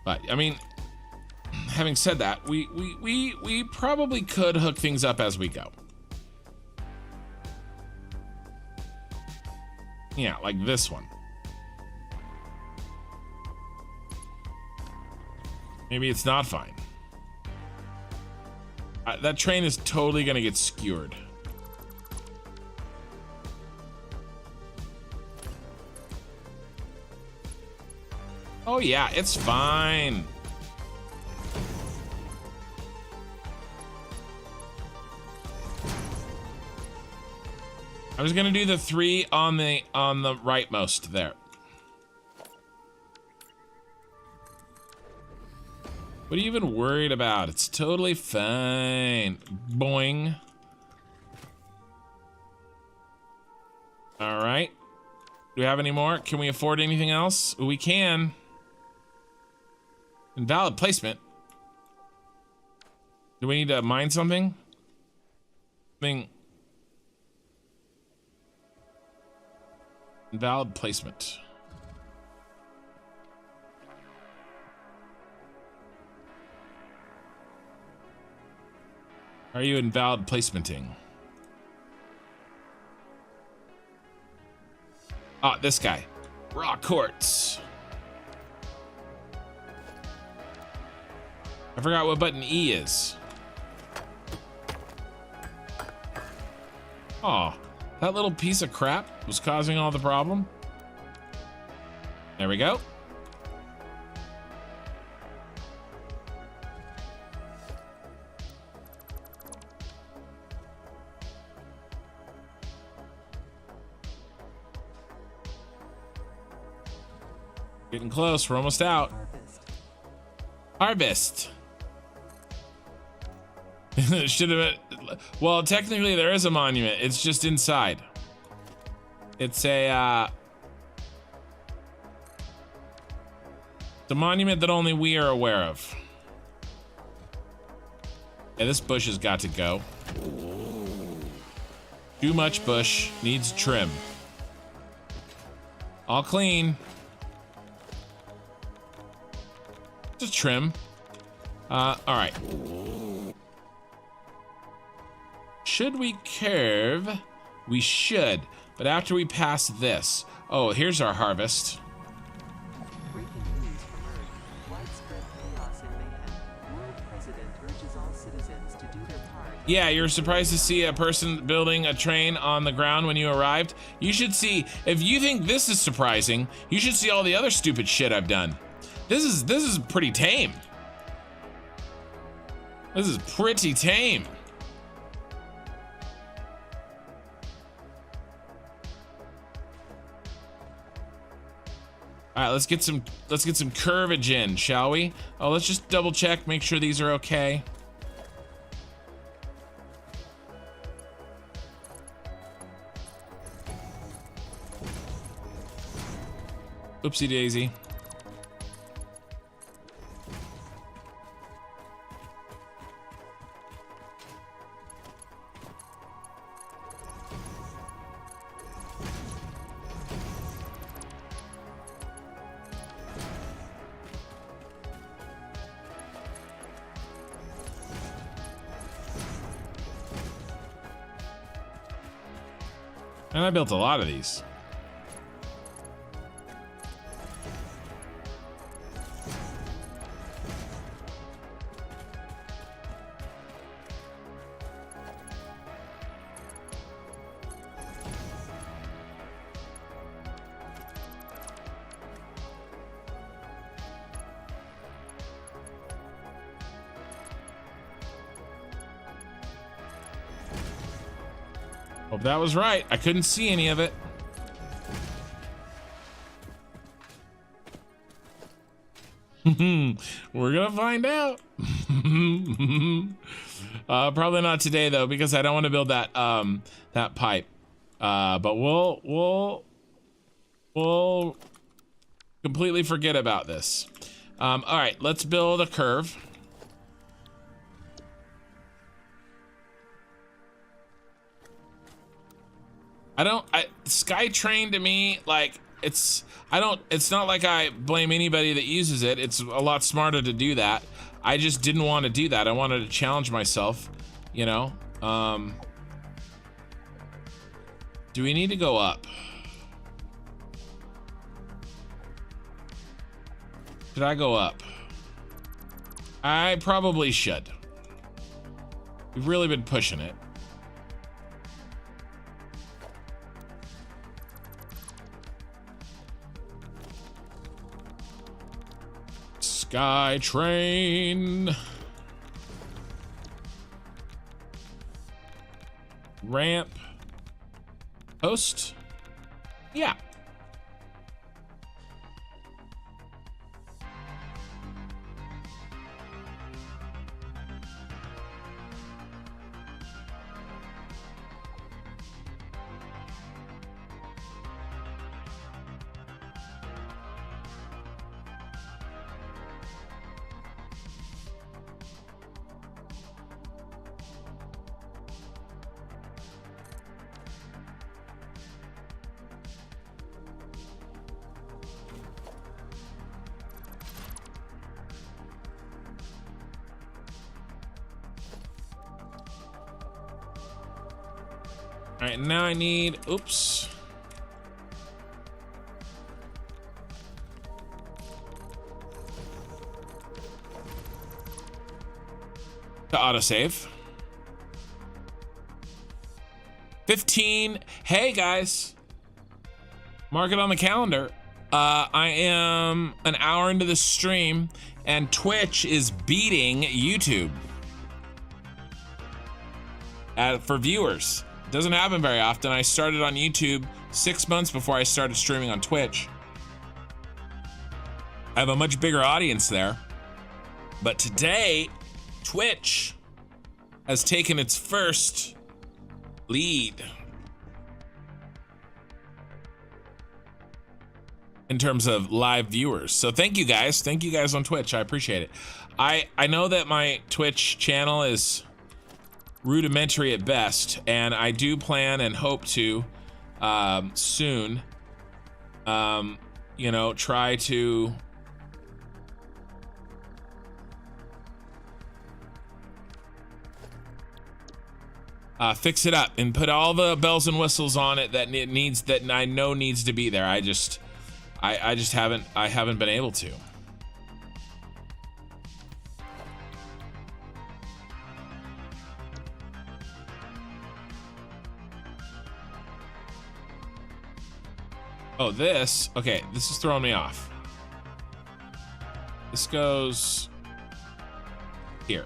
But I mean, having said that, we probably could hook things up as we go. Yeah, like this one. Maybe it's not fine. That train is totally gonna get skewered. Oh yeah, it's fine. I was gonna do the 3 on the rightmost there. What are you even worried about? It's totally fine. Boing. All right. Do we have any more? Can we afford anything else? We can. Invalid placement. Do we need to mine something? Invalid placement. Are you invalid placementing? Ah, this guy. Raw quartz. I forgot what button E is. Oh, that little piece of crap was causing all the problem. There we go. Getting close, we're almost out. Harvest. Should have been, well, technically there is a monument. It's just inside. It's a the monument that only we are aware of. Yeah, this bush has got to go. Too much bush, needs trim. All clean. Just trim. All right. Should we curve? We should, but after we pass this. Oh, here's our harvest. Breaking news from Earth. Widespread chaos and mayhem. World President urges all citizens to do their part. Yeah, you're surprised to see a person building a train on the ground when you arrived. You should see, if you think this is surprising, you should see all the other stupid shit I've done. This is pretty tame. This is pretty tame. All right, let's get some curvage in, shall we? Oh, let's just double check, make sure these are okay. Oopsie daisy. And I built a lot of these. Hope that was right. I couldn't see any of it. We're gonna find out. Probably not today though, because I don't want to build that that pipe. But we'll completely forget about this. All right, let's build a curve. SkyTrain to me, like, it's not like I blame anybody that uses it. It's a lot smarter to do that. I just didn't want to do that. I wanted to challenge myself, you know. Do we need to go up? Should I go up? I probably should. We've really been pushing it. Sky train. Ramp. Post. Yeah. All right, now I need, oops. To autosave. 15. Hey guys, mark it on the calendar. I am an hour into the stream and Twitch is beating YouTube for viewers. Doesn't happen very often. I started on YouTube 6 months before I started streaming on Twitch. I have a much bigger audience there. But today, Twitch has taken its first lead in terms of live viewers. So thank you guys. Thank you guys on Twitch. I appreciate it. I know that my Twitch channel is rudimentary at best, and I do plan and hope to soon you know, try to fix it up and put all the bells and whistles on it that it needs, that I know needs to be there. I just haven't been able to. Oh, this, okay, this is throwing me off. This goes here.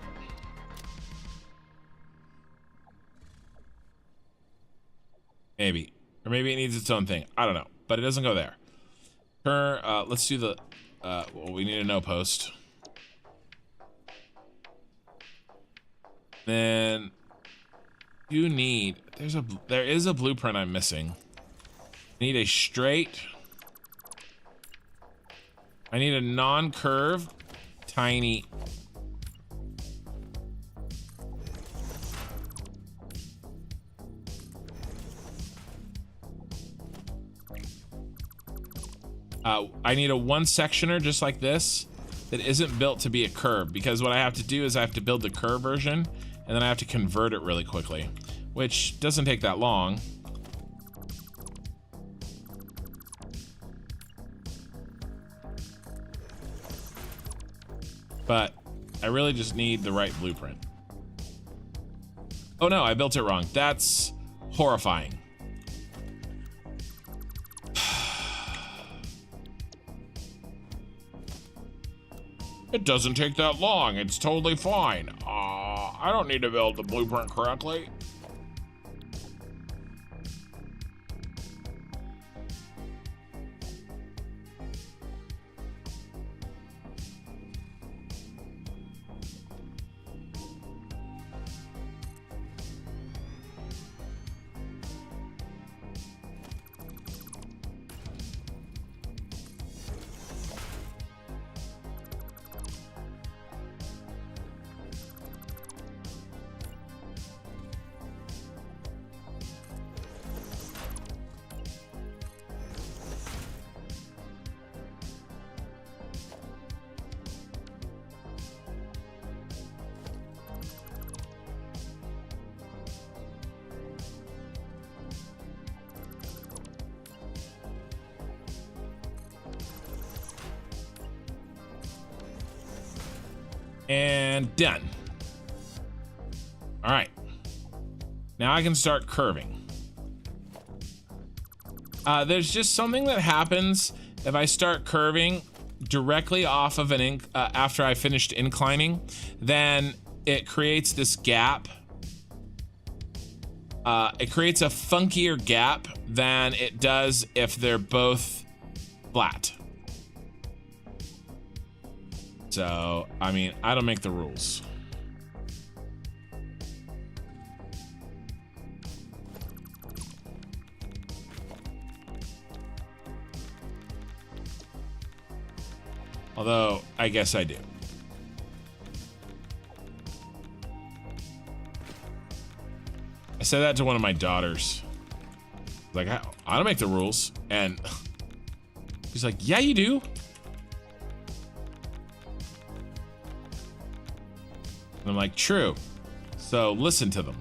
Maybe, or maybe it needs its own thing. I don't know, but it doesn't go there. Let's do the, well, we need a no post. Then you need, there is a blueprint I'm missing. I need a straight. I need a non-curve, tiny. I need a one sectioner just like this that isn't built to be a curve, because what I have to do is I have to build the curve version and then I have to convert it really quickly, which doesn't take that long. But I really just need the right blueprint. Oh no, I built it wrong. That's horrifying. It doesn't take that long. It's totally fine. I don't need to build the blueprint correctly. And done. All right. Now I can start curving. There's just something that happens if I start curving directly off of an after I finished inclining, then it creates this gap. It creates a funkier gap than it does if they're both flat. So, I mean, I don't make the rules. Although, I guess I do. I said that to one of my daughters. Like, I don't make the rules. And she's like, yeah, you do. And I'm like, true. So listen to them.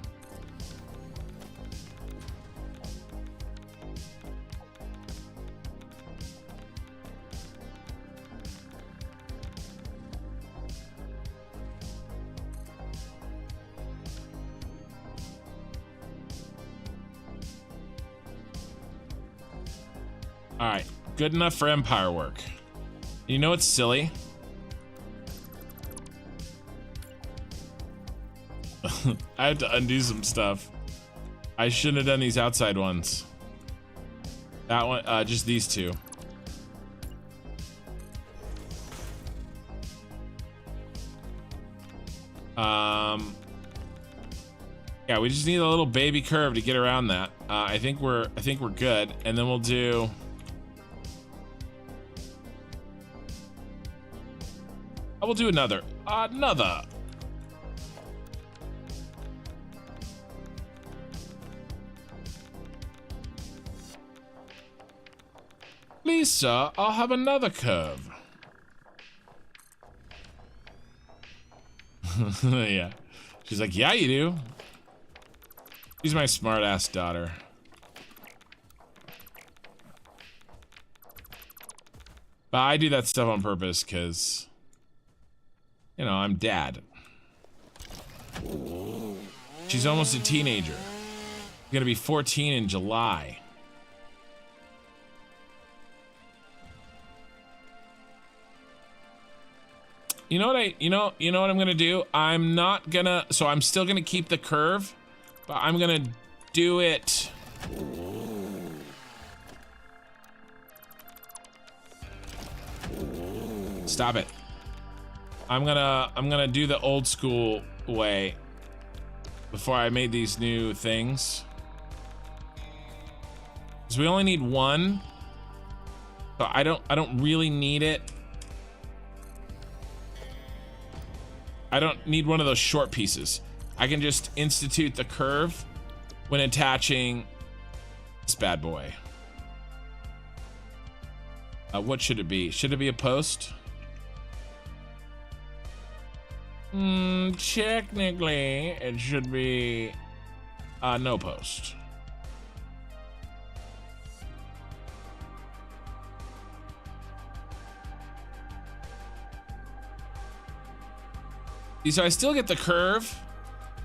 All right, good enough for Empire work. You know what's silly? I have to undo some stuff. I shouldn't have done these outside ones. That one, just these two. Yeah, we just need a little baby curve to get around that. I think we're good, and then we'll do. I will do another. Please, sir, I'll have another curve. Yeah. She's like, yeah, you do. She's my smart-ass daughter. But I do that stuff on purpose because, you know, I'm dad. She's almost a teenager. Gonna be 14 in July. You know what you know what I'm gonna do? I'm not gonna, so I'm still gonna keep the curve, but I'm gonna do it. Stop it. I'm gonna do the old school way before I made these new things. Because we only need one. So I don't really need it. I don't need one of those short pieces. I can just institute the curve when attaching this bad boy. What should it be? Should it be a post? Technically, it should be no post. So I still get the curve,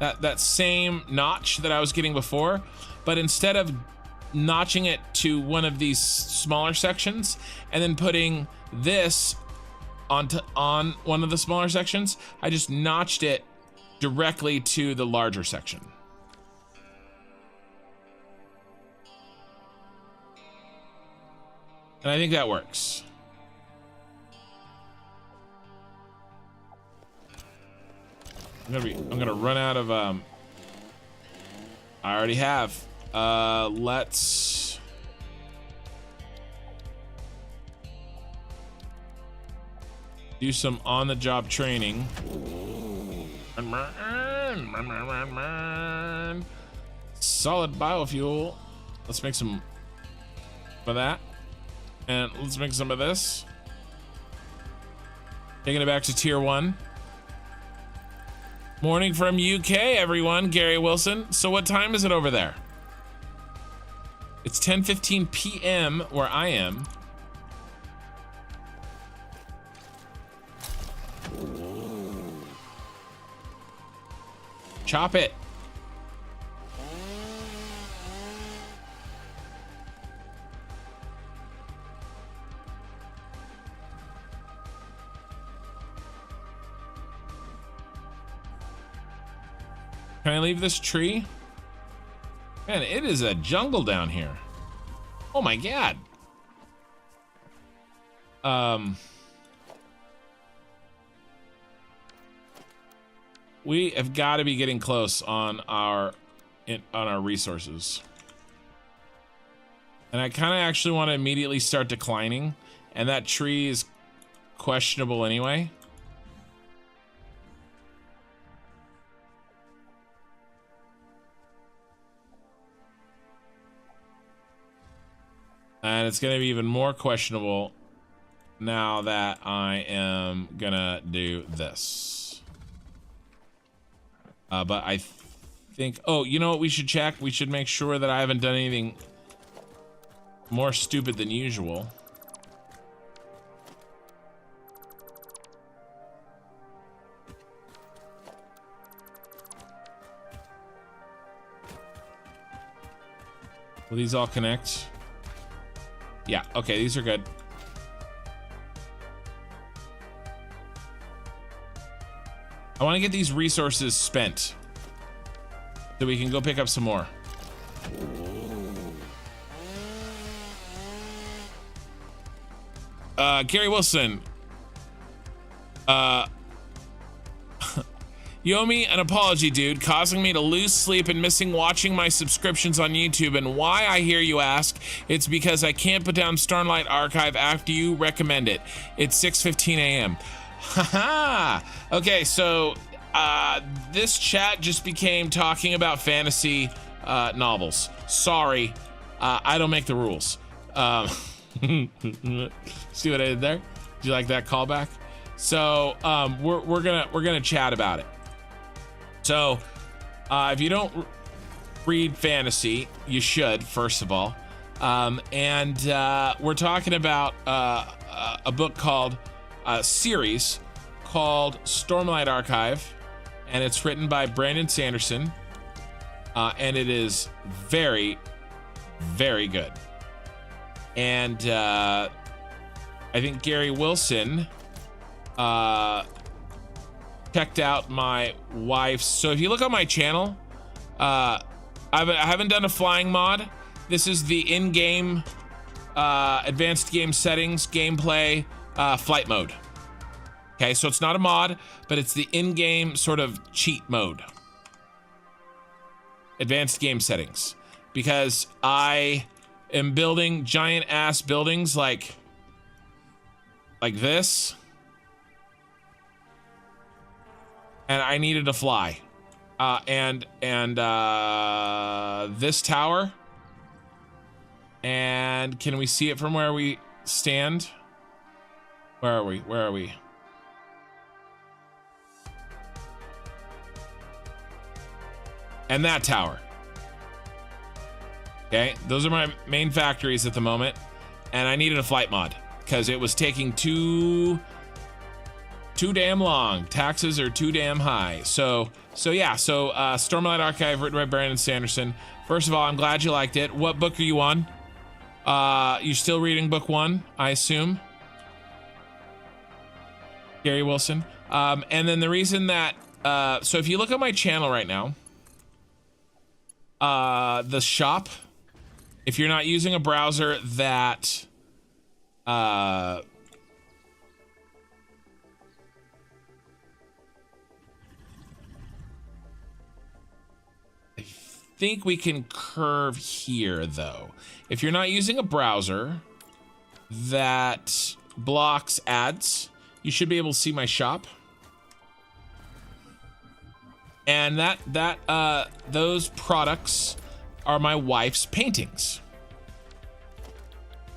that same notch that I was getting before, but instead of notching it to one of these smaller sections and then putting this on one of the smaller sections, I just notched it directly to the larger section. And I think that works. I'm gonna run out of I already have. Let's do some on-the-job training. Solid biofuel. Let's make some of that. And let's make some of this. Taking it back to tier 1. Morning from UK, everyone. Gary Wilson. So what time is it over there? It's 10:15 p.m. where I am. Chop it. Can I leave this tree? Man, it is a jungle down here. Oh my God. We have got to be getting close on our resources. And I kind of actually want to immediately start declining, and that tree is questionable anyway. And it's going to be even more questionable now that I am going to do this. But I think, oh, you know what we should check? We should make sure that I haven't done anything more stupid than usual. Will these all connect? Yeah, okay, these are good. I want to get these resources spent so we can go pick up some more. Gary Wilson. You owe me an apology, dude, causing me to lose sleep and missing watching my subscriptions on YouTube. And why, I hear you ask? It's because I can't put down Stormlight Archive after you recommend it. It's 6:15 a.m. Haha. Okay, so this chat just became talking about fantasy novels. Sorry, I don't make the rules. See what I did there? Do you like that callback? So we're gonna chat about it. So if you don't read fantasy, you should, first of all. And we're talking about a book called series called Stormlight Archive, and it's written by Brandon Sanderson, and it is very, very good. And I think Gary Wilson checked out my wife's. So if you look on my channel, I haven't done a flying mod. This is the in-game advanced game settings gameplay flight mode. Okay, so it's not a mod, but it's the in-game sort of cheat mode. Advanced game settings. Because I am building giant ass buildings like this. And I needed to fly. And this tower. And can we see it from where we stand? Where are we? Where are we? And that tower. Okay, those are my main factories at the moment. And I needed a flight mod because it was taking too damn long. Taxes are too damn high. So Stormlight Archive, written by Brandon Sanderson. First of all, I'm glad you liked it. What book are you on? You're still reading book 1, I assume. Gary Wilson. And then the reason that, so if you look at my channel right now, the shop, if you're not using a browser that, I think we can curve here though. If you're not using a browser that blocks ads, you should be able to see my shop. And those products are my wife's paintings.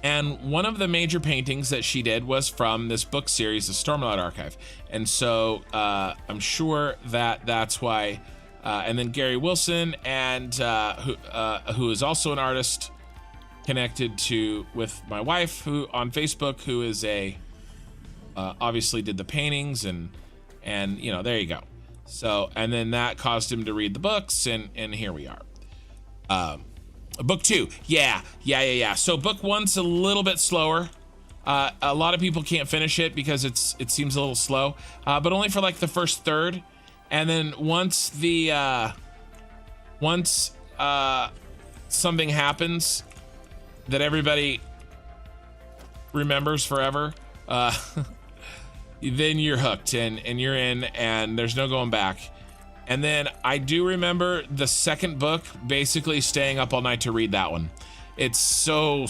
And one of the major paintings that she did was from this book series, the Stormlight Archive. And so I'm sure that that's why. And then Gary Wilson, and who is also an artist connected with my wife, who on Facebook, who is obviously did the paintings, and you know, there you go. So, and then that caused him to read the books, and here we are. Book 2, yeah. So book 1's a little bit slower. A lot of people can't finish it because it seems a little slow, but only for like the first third. And then once the once something happens that everybody remembers forever, then you're hooked and you're in, and there's no going back. And then I do remember the second book, basically staying up all night to read that one. It's so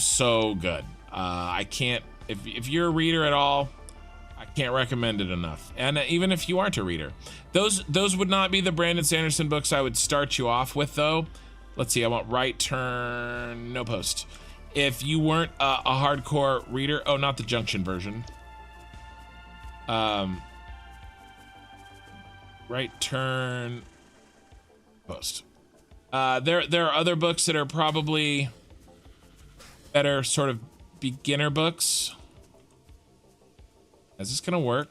good. I can't, if you're a reader at all, I can't recommend it enough. And even if you aren't a reader, those would not be the Brandon Sanderson books I would start you off with, though. Let's see, I want right turn, no post. If you weren't a hardcore reader, oh, not the Junction version. Right turn, post. There are other books that are probably better sort of beginner books. Is this gonna work?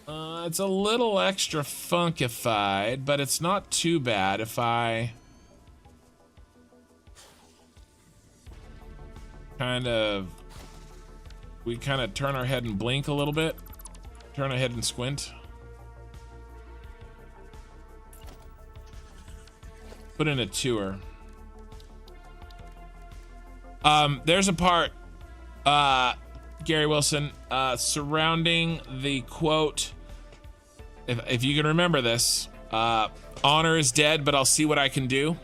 It's a little extra funkified, but it's not too bad if I we kind of turn our head and blink a little bit. Turn our head and squint. Put in a tour. There's a part, Gary Wilson, surrounding the quote, if you can remember this, honor is dead, but I'll see what I can do.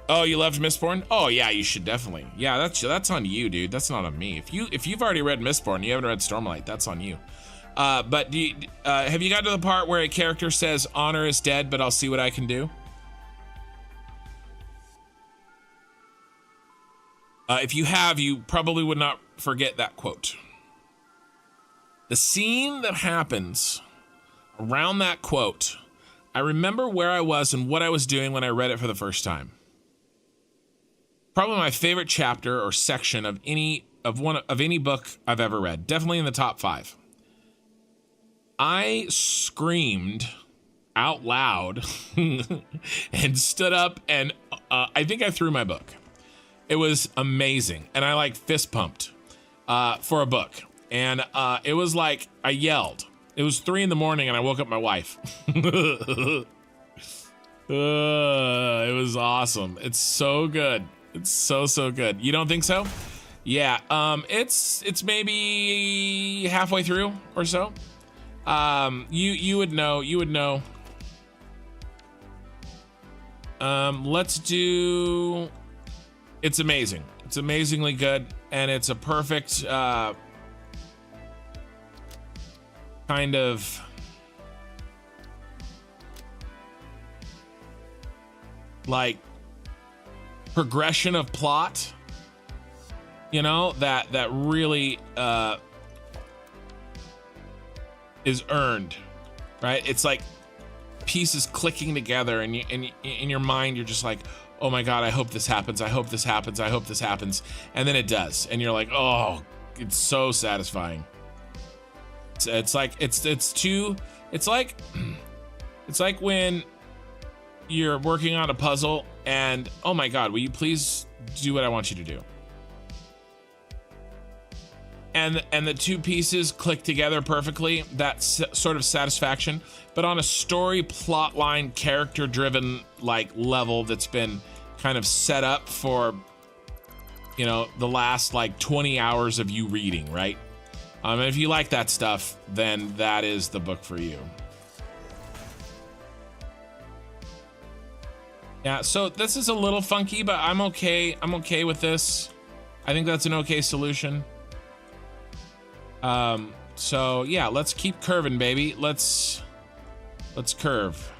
Oh, you loved Mistborn? Oh yeah, you should definitely. Yeah, that's on you, dude. That's not on me. If you've already read Mistborn, you haven't read Stormlight, that's on you. But have you got to the part where a character says, honor is dead, but I'll see what I can do? If you have, you probably would not forget that quote. The scene that happens around that quote, I remember where I was and what I was doing when I read it for the first time. Probably my favorite chapter or section of any book I've ever read. Definitely in the top 5. I screamed out loud and stood up, and I think I threw my book. It was amazing, and I like fist pumped for a book, and it was like I yelled. It was 3 a.m. and I woke up my wife. It was awesome. It's so good. It's so good. You don't think so? Yeah. It's maybe halfway through or so. You would know. You would know. Let's do. It's amazing. It's amazingly good, and it's a perfect kind of like progression of plot, you know, that really is earned, right? It's like pieces clicking together, and in your mind you're just like, oh my god, I hope this happens, I hope this happens, I hope this happens, and then it does, and you're like, oh, it's so satisfying. It's like when you're working on a puzzle and, oh my god, will you please do what I want you to do? And the two pieces click together perfectly, that sort of satisfaction, but on a story, plot line, character driven like level that's been kind of set up for, you know, the last like 20 hours of you reading, right? And if you like that stuff, then that is the book for you. Yeah, so this is a little funky, but I'm okay. I'm okay with this. I think that's an okay solution. So yeah, let's keep curving, baby. Let's curve.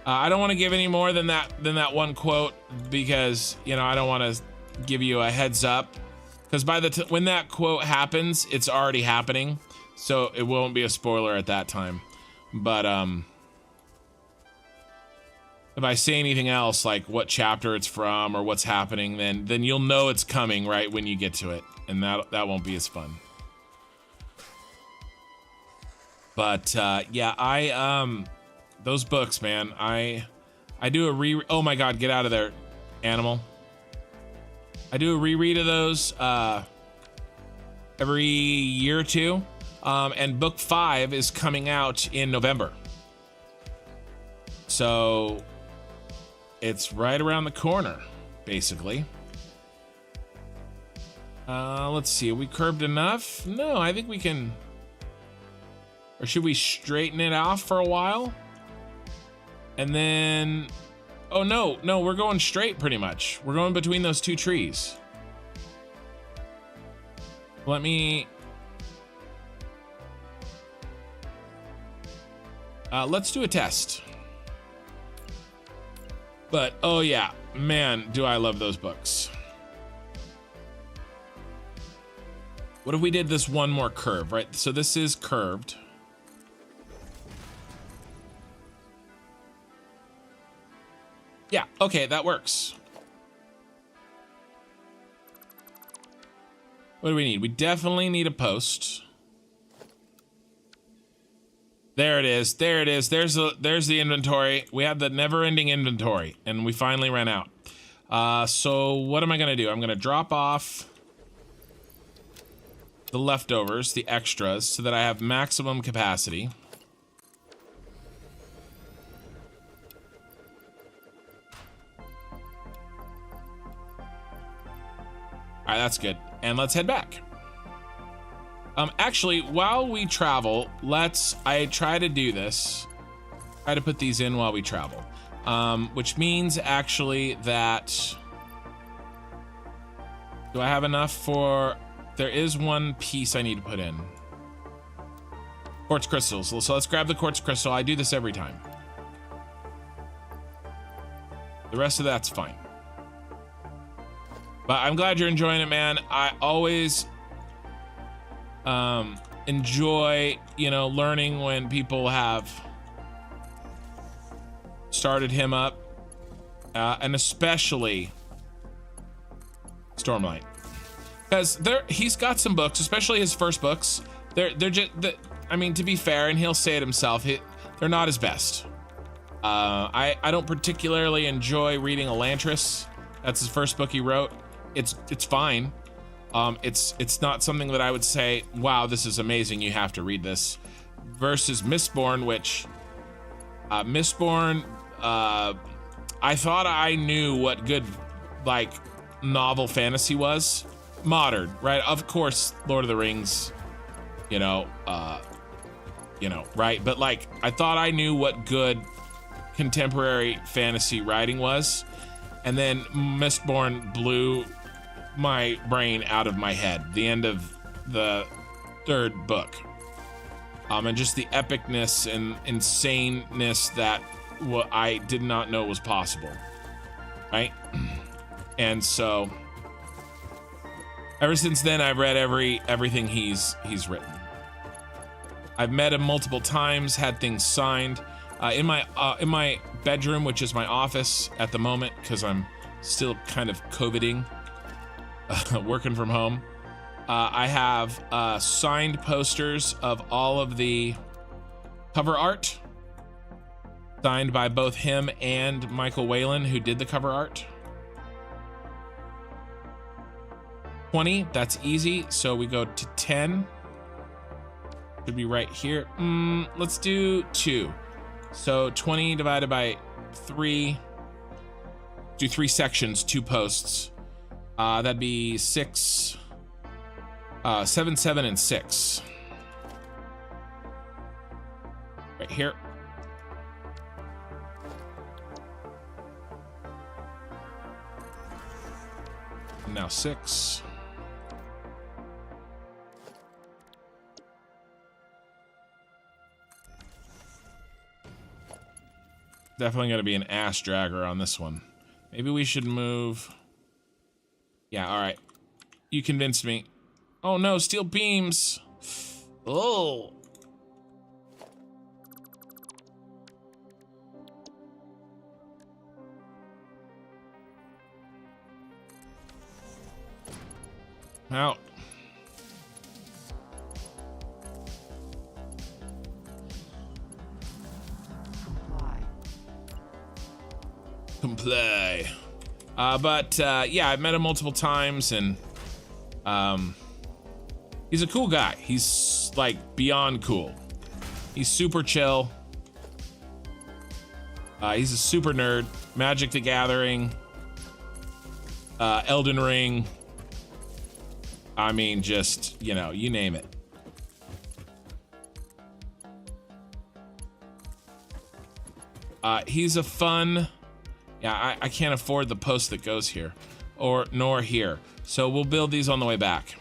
I don't want to give any more than that one quote, because, you know, I don't want to give you a heads up, because by when that quote happens, it's already happening, so it won't be a spoiler at that time. But if I say anything else, like what chapter it's from or what's happening, then you'll know it's coming right when you get to it, and that won't be as fun. But yeah, those books, man, I do a oh my god, get out of there, animal. I do a reread of those every year or two. And book 5 is coming out in November. So it's right around the corner, basically. Let's see, are we curved enough? No, I think we can. Or should we straighten it off for a while? And then, oh no, we're going straight pretty much. We're going between those two trees. Let me, let's do a test. But, oh yeah, man, do I love those books. What if we did this one more curve, right? So this is curved. Yeah, okay, that works. What do we need? We definitely need a post. There it is. There it is. There's the inventory. We had the never-ending inventory, and we finally ran out. So what am I gonna do? I'm gonna drop off the leftovers, the extras, so that I have maximum capacity. All right, that's good. And let's head back. Actually, while we travel, I try to do this. Try to put these in while we travel. Which means actually that, do I have enough for, there is one piece I need to put in. Quartz crystals. So let's grab the quartz crystal. I do this every time. The rest of that's fine. But I'm glad you're enjoying it, man. I always enjoy, you know, learning when people have started him up, and especially Stormlight, because he's got some books, especially his first books. They're just, I mean, to be fair, and he'll say it himself, they're not his best. I don't particularly enjoy reading Elantris. That's his first book he wrote. It's fine. It's not something that I would say, wow, this is amazing, you have to read this. Versus Mistborn, which Mistborn, I thought I knew what good, like, novel fantasy was. Modern, right? Of course, Lord of the Rings, you know, right? But like, I thought I knew what good contemporary fantasy writing was, and then Mistborn blew my brain out of my head. The end of the 3rd book, and just the epicness and insaneness that what I did not know was possible, right? And so ever since then, I've read everything he's written. I've met him multiple times, had things signed in my bedroom, which is my office at the moment, because I'm still kind of COVIDing, working from home. I have signed posters of all of the cover art, signed by both him and Michael Whalen, who did the cover art. 20, that's easy. So we go to 10. Should be right here. Let's do 2. So 20 divided by 3. Do 3 sections, 2 posts. That'd be 6, 7, 7, and 6. Right here. Now 6. Definitely going to be an ass dragger on this one. Maybe we should move. Yeah, all right. You convinced me. Oh no, steel beams. Oh. Out. Comply. But yeah, I've met him multiple times, and He's a cool guy. He's like beyond cool. He's super chill. He's a super nerd. Magic the Gathering, Elden Ring. I mean, just, you know, you name it. He's a fun, yeah, I can't afford the post that goes here, nor here. So we'll build these on the way back.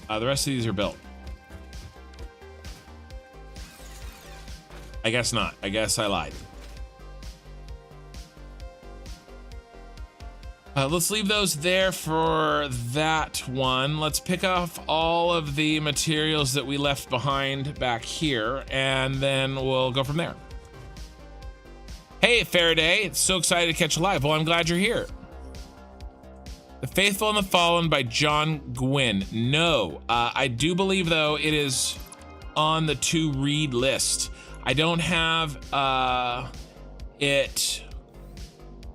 The rest of these are built. I guess not. I guess I lied. Let's leave those there for that one. Let's pick off all of the materials that we left behind back here, and then we'll go from there. Hey, Faraday. It's so excited to catch you live. Well, I'm glad you're here. The Faithful and the Fallen by John Gwynn. No, I do believe, though, it is on the to read list. I don't have it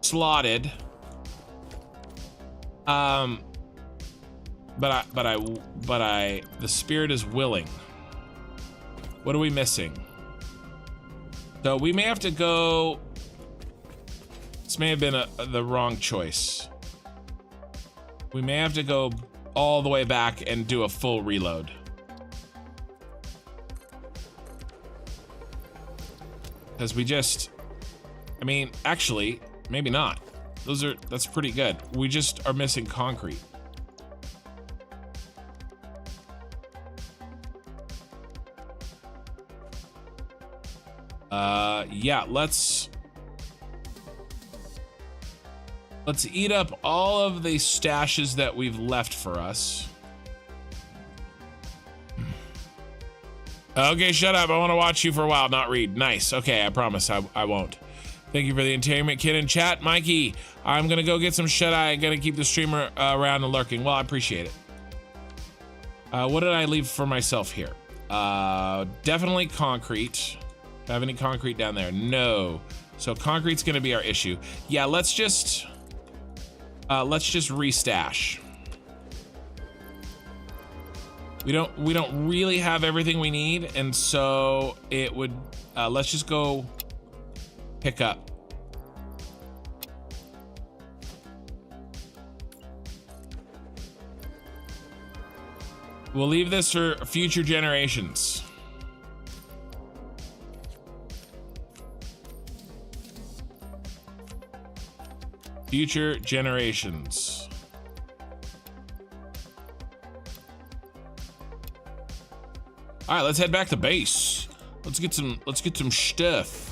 slotted. But the spirit is willing. What are we missing? So we may have to go. This may have been the wrong choice. We may have to go all the way back and do a full reload. Because we just, I mean, actually, maybe not. That's pretty good. We just are missing concrete. Yeah, let's eat up all of the stashes that we've left for us. Okay, shut up. I want to watch you for a while, not read. Nice. Okay, I promise I won't. Thank you for the entertainment kid in chat. Mikey, I'm going to go get some shut-eye. I'm going to keep the streamer around and lurking. Well, I appreciate it. What did I leave for myself here? Definitely concrete. Do I have any concrete down there? No. So concrete's going to be our issue. Yeah, let's just restash. We don't really have everything we need, and so it would let's just go pick up. We'll leave this for future generations. Future generations. All right, let's head back to base. Let's get some stuff.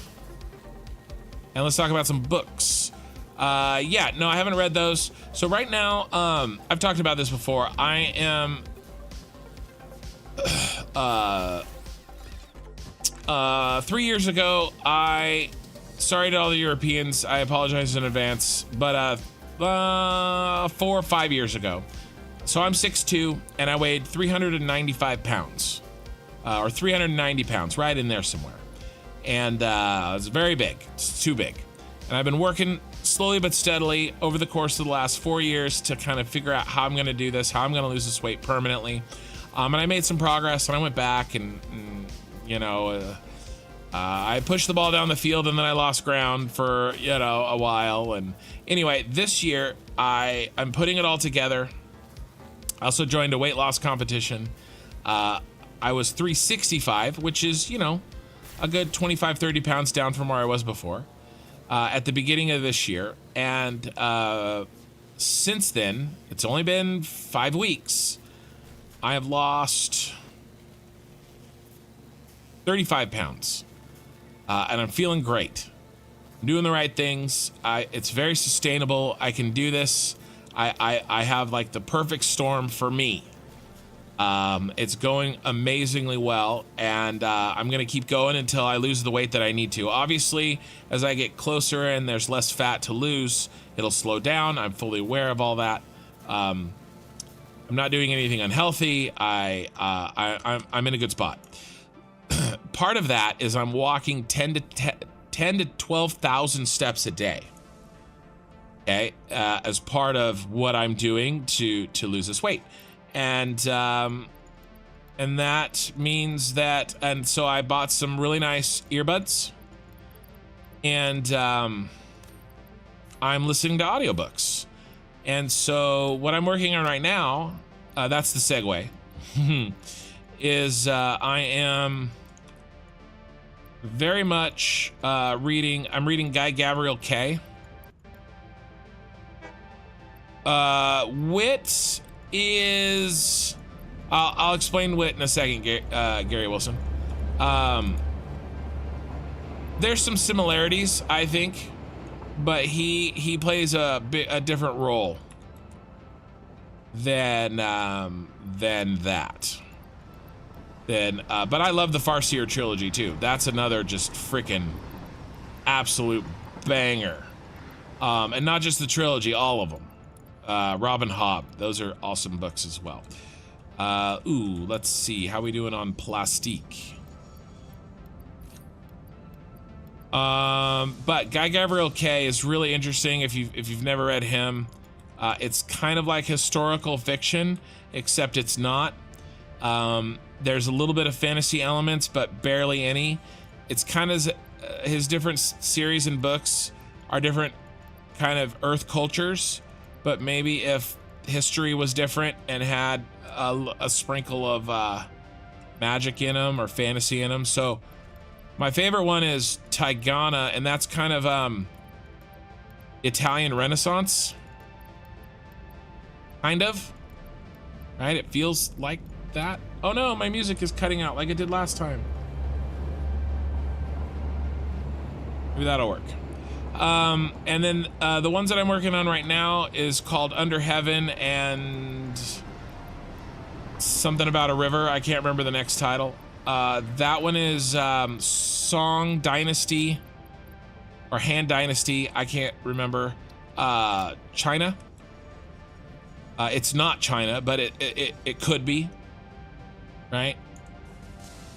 And let's talk about some books. Yeah, no, I haven't read those. So right now, I've talked about this before. I am 3 years ago, sorry to all the Europeans, I apologize in advance, but 4 or 5 years ago. So I'm 6'2", and I weighed 395 pounds. Or 390 pounds, right in there somewhere. And it's very big. It's too big. And I've been working slowly but steadily over the course of the last 4 years to kind of figure out how I'm going to do this, how I'm going to lose this weight permanently. And I made some progress, and I went back and you know, I pushed the ball down the field, and then I lost ground for, you know, a while. And anyway, this year I'm putting it all together. I also joined a weight loss competition. I was 365, which is, you know, a good 25, 30 pounds down from where I was before, at the beginning of this year. And since then, it's only been 5 weeks. I have lost 35 pounds, and I'm feeling great. I'm doing the right things. It's very sustainable. I can do this. I have like the perfect storm for me. It's going amazingly well, and I'm gonna keep going until I lose the weight that I need to. Obviously, as I get closer and there's less fat to lose, it'll slow down. I'm fully aware of all that. I'm not doing anything unhealthy. I'm in a good spot. Part of that is I'm walking 10 to 12,000 steps a day. Okay, as part of what I'm doing to lose this weight, and that means that, and so I bought some really nice earbuds, and I'm listening to audiobooks. And so what I'm working on right now, that's the segue, is I am very much I'm reading Guy Gavriel Kay. Wit is, I'll explain Wit in a second, Gary Wilson. There's some similarities, I think, but he plays a different role than that. But I love the Farseer trilogy too. That's another just freaking absolute banger. And not just the trilogy, all of them. Robin Hobb, those are awesome books as well. Ooh, let's see how we doing on Plastique. But Guy Gavriel Kay is really interesting if you've never read him. It's kind of like historical fiction, except it's not. There's a little bit of fantasy elements, but barely any. It's kind of his different series and books are different kind of Earth cultures, but maybe if history was different and had a sprinkle of magic in them or fantasy in them. So my favorite one is Tigana, and that's kind of Italian Renaissance, kind of, right? It feels like that. Oh no, my music is cutting out like it did last time. Maybe that'll work. And then the ones that I'm working on right now is called Under Heaven and something about a river. I can't remember the next title. That one is Song Dynasty or Han Dynasty. I can't remember. China. It's not China, but it could be, right?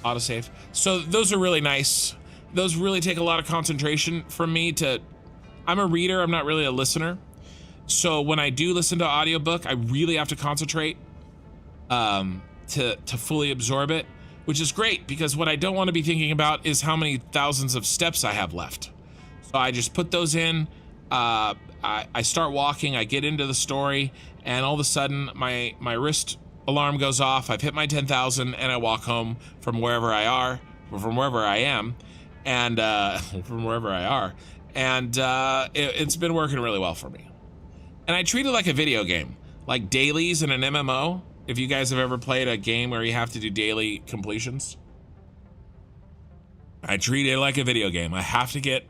Autosave. So those are really nice. Those really take a lot of concentration from me I'm a reader, I'm not really a listener. So when I do listen to audiobook, I really have to concentrate to fully absorb it, which is great because what I don't want to be thinking about is how many thousands of steps I have left. So I just put those in, I start walking, I get into the story, and all of a sudden my wrist alarm goes off, I've hit my 10,000, and I walk home from wherever I am, and from wherever I are, and it's been working really well for me. And I treat it like a video game, like dailies in an MMO. If you guys have ever played a game where you have to do daily completions, I treat it like a video game. I have to get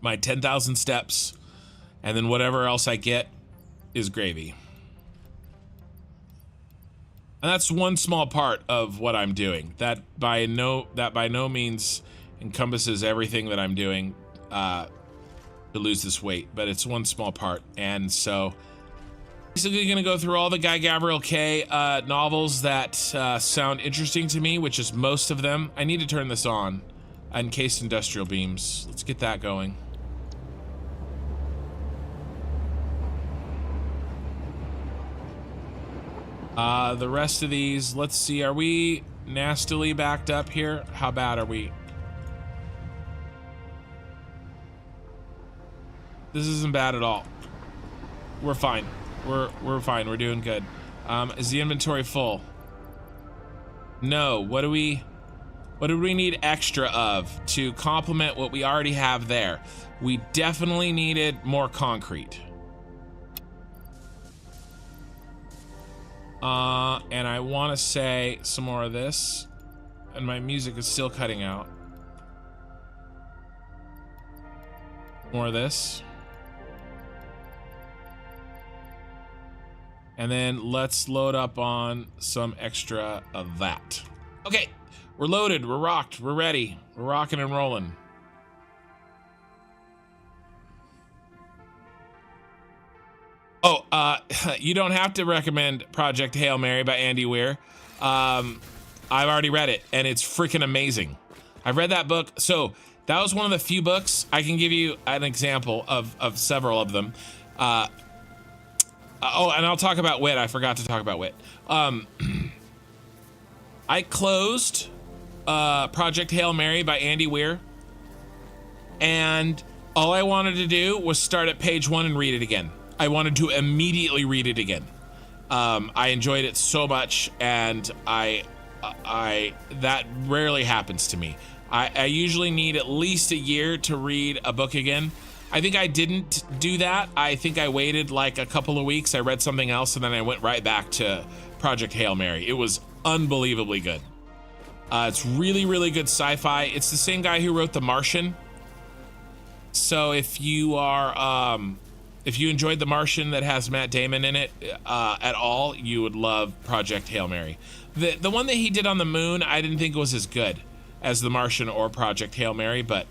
my 10,000 steps, and then whatever else I get is gravy. And that's one small part of what I'm doing. That by no means encompasses everything that I'm doing to lose this weight, but it's one small part. And so basically gonna go through all the Guy Gavriel Kay novels that sound interesting to me, which is most of them. I need to turn this on. Encased industrial beams. Let's get that going. The rest of these, let's see, are we nastily backed up here? How bad are we? This isn't bad at all. We're fine. We're fine. We're doing good. Is the inventory full? No. What do we need extra of to complement what we already have there? We definitely needed more concrete. And I want to say some more of this, and my music is still cutting out. More of this. And then let's load up on some extra of that. Okay, we're loaded, we're rocked, we're ready. We're rocking and rolling. Oh, you don't have to recommend Project Hail Mary by Andy Weir. I've already read it, and it's freaking amazing. I've read that book. So that was one of the few books. I can give you an example of several of them. Oh, and I'll talk about Wit. I forgot to talk about Wit. I closed Project Hail Mary by Andy Weir, and all I wanted to do was start at page 1 and read it again. I wanted to immediately read it again. I enjoyed it so much, and I that rarely happens to me. I usually need at least a year to read a book again. I think I didn't do that. I think I waited like a couple of weeks. I read something else, and then I went right back to Project Hail Mary. It was unbelievably good. It's really, really good sci-fi. It's the same guy who wrote The Martian. So if you are, if you enjoyed The Martian that has Matt Damon in it at all, you would love Project Hail Mary. The one that he did on the moon, I didn't think was as good as The Martian or Project Hail Mary, but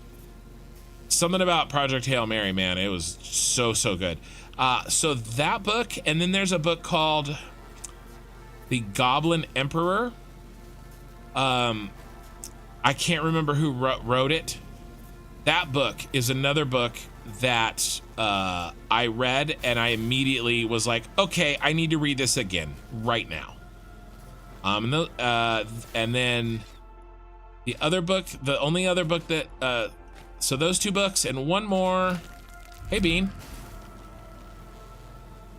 something about Project Hail Mary, man, it was so good. So that book, and then there's a book called The Goblin Emperor. I can't remember who wrote it. That book is another book that I read, and I immediately was like, okay, I need to read this again right now. And then the other book, the only other book that so those 2 books and one more. Hey, Bean.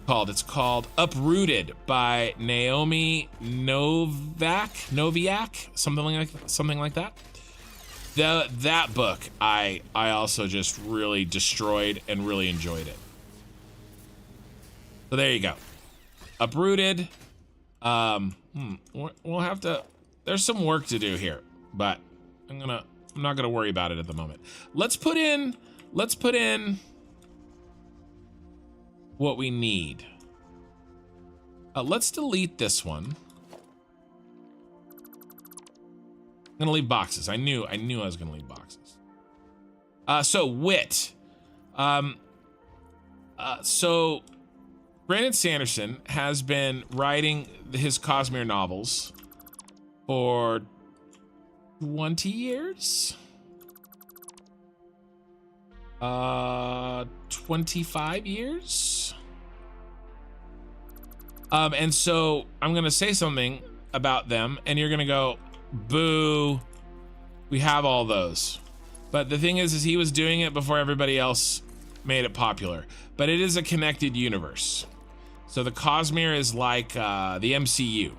It's called Uprooted by Naomi Noviak, something like that. That book I also just really destroyed and really enjoyed it. So there you go. Uprooted. We'll have to, there's some work to do here, but I'm not gonna worry about it at the moment. Let's put in what we need. Let's delete this one. I'm gonna leave boxes. I knew I was gonna leave boxes. So Wit. So Brandon Sanderson has been writing his Cosmere novels for 20 years? 25 years? And so I'm gonna say something about them, and you're gonna go, boo, we have all those. But the thing is he was doing it before everybody else made it popular. But it is a connected universe. So the Cosmere is like the MCU.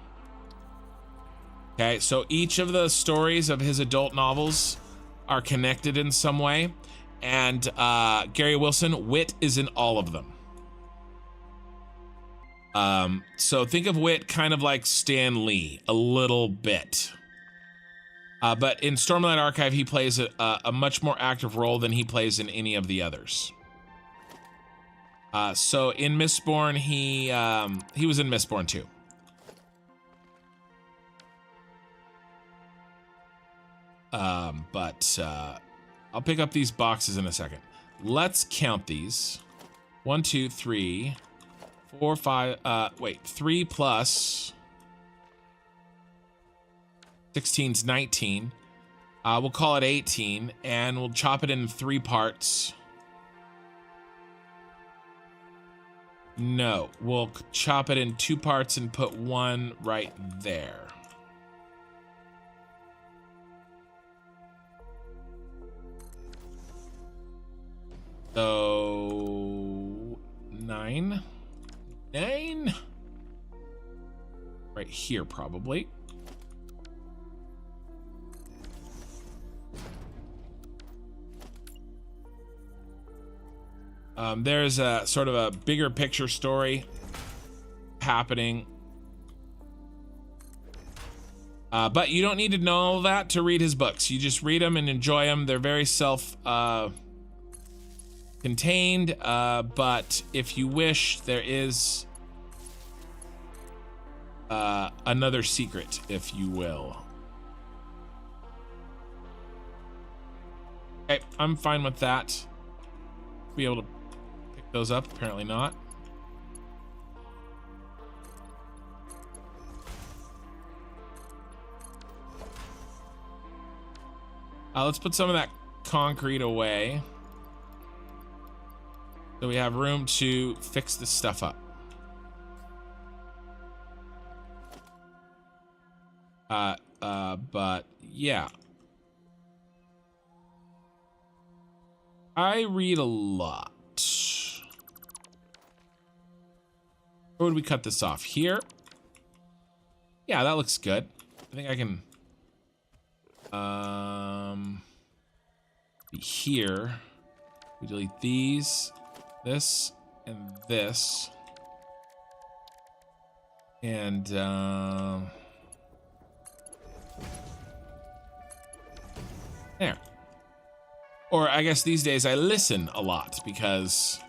Okay, so each of the stories of his adult novels are connected in some way. And Gary Wilson, Wit is in all of them. So think of Wit kind of like Stan Lee, a little bit. But in Stormlight Archive, he plays a much more active role than he plays in any of the others. So in Mistborn, he was in Mistborn too. But I'll pick up these boxes in a second. Let's count these. 1, 2, 3, 4, 5. 3 plus 16's 19. We'll call it 18, and we'll chop it in 3 parts. No, we'll chop it in 2 parts and put 1 right there. So 9 right here, probably. There's a sort of a bigger picture story happening. But you don't need to know all that to read his books. You just read them and enjoy them. They're very contained, but if you wish, there is another secret, if you will. Okay, I'm fine with that. Be able to pick those up, apparently not. Let's put some of that concrete away. So we have room to fix this stuff up. But yeah. I read a lot. Where would we cut this off? Here? Yeah, that looks good. I think I can here. We delete these, this, and this. And there. Or I guess these days I listen a lot because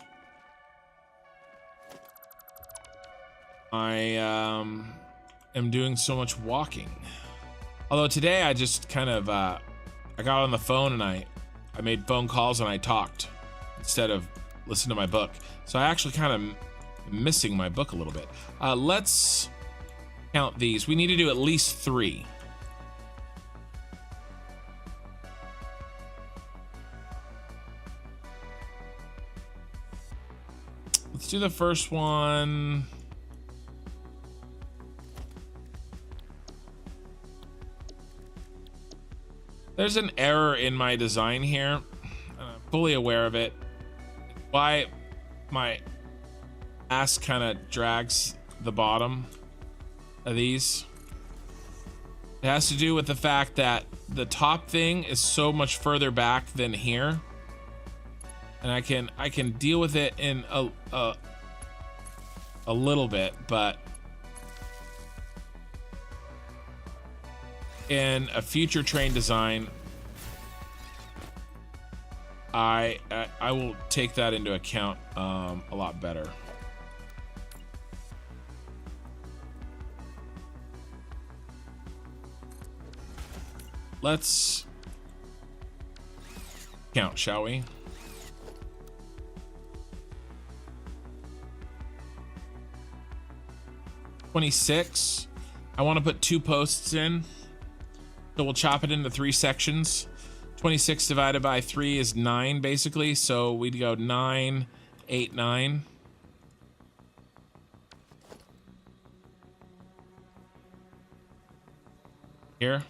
I am doing so much walking. Although today I just kind of I got on the phone and I made phone calls and I talked instead of listening to my book. So I actually kind of missing my book a little bit. Let's count these. We need to do at least 3. Let's do the first one. There's an error in my design here. I'm fully aware of it. Why my ass kind of drags the bottom of these. It has to do with the fact that the top thing is so much further back than here. And I can deal with it in a little bit, but in a future train design, I will take that into account a lot better. Let's count, shall we? $26. I want to put 2 posts in, so we'll chop it into 3 sections. 26 divided by 3 is 9, basically. So we'd go 9, 8, 9. Here.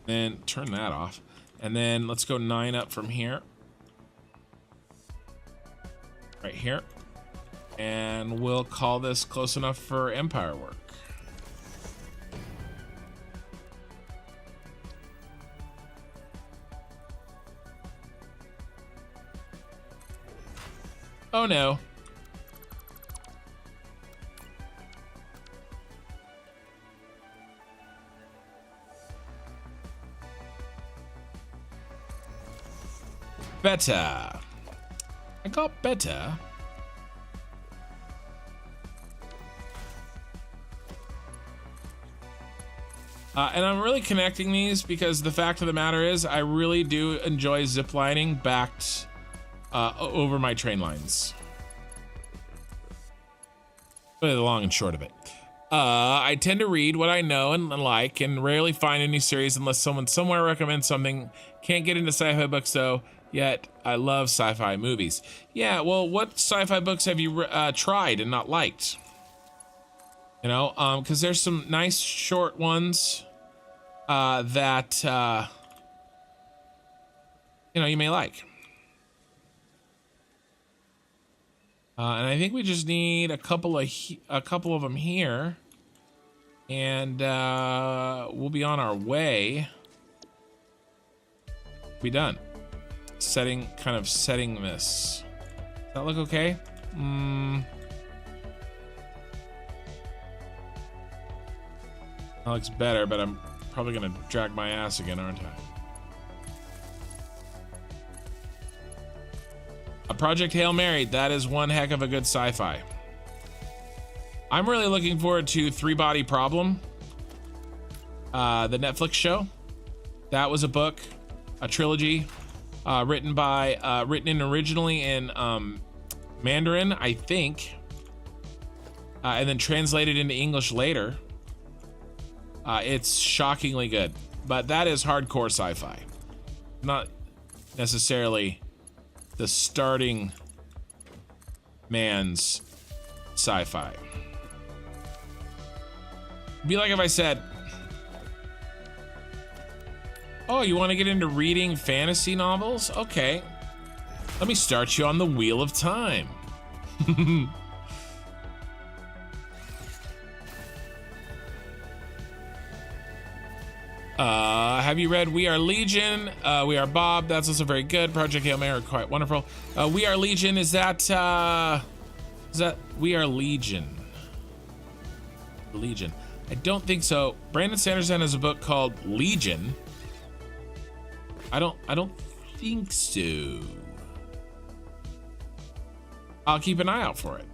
Then turn that off. And then let's go 9 up from here. Right here. And we'll call this close enough for Empire work. Oh no. Better. I got better. And I'm really connecting these because the fact of the matter is I really do enjoy ziplining backed over my train lines. Really the long and short of it. I tend to read what I know and like and rarely find any series unless someone somewhere recommends something. Can't get into sci-fi books though, yet I love sci-fi movies. Yeah, well, what sci-fi books have you tried and not liked? You know, because there's some nice short ones that you know, you may like. And I think we just need a couple of them here, and we'll be on our way. Be done. Setting this. Does that look okay? That looks better, but I'm probably gonna drag my ass again, aren't I? A Project Hail Mary, that is one heck of a good sci-fi. I'm really looking forward to 3 Body Problem, the Netflix show. That was a book, a trilogy, written originally in Mandarin, I think, and then translated into English later. It's shockingly good, but that is hardcore sci-fi, not necessarily the starting man's sci-fi. Be like if I said, oh, you want to get into reading fantasy novels? Okay, let me start you on the Wheel of Time. Have you read We Are Legion? We Are Bob. That's also very good. Project Hail Mary, quite wonderful. We Are Legion, is that We Are Legion? Legion. I don't think so. Brandon Sanderson has a book called Legion. I don't think so. I'll keep an eye out for it.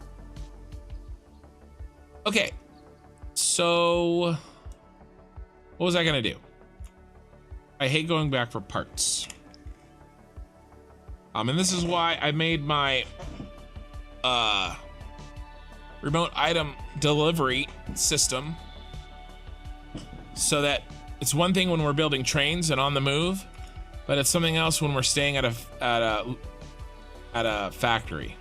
Okay. So what was I gonna do? I hate going back for parts. And this is why I made my remote item delivery system, so that it's one thing when we're building trains and on the move, but it's something else when we're staying at a factory.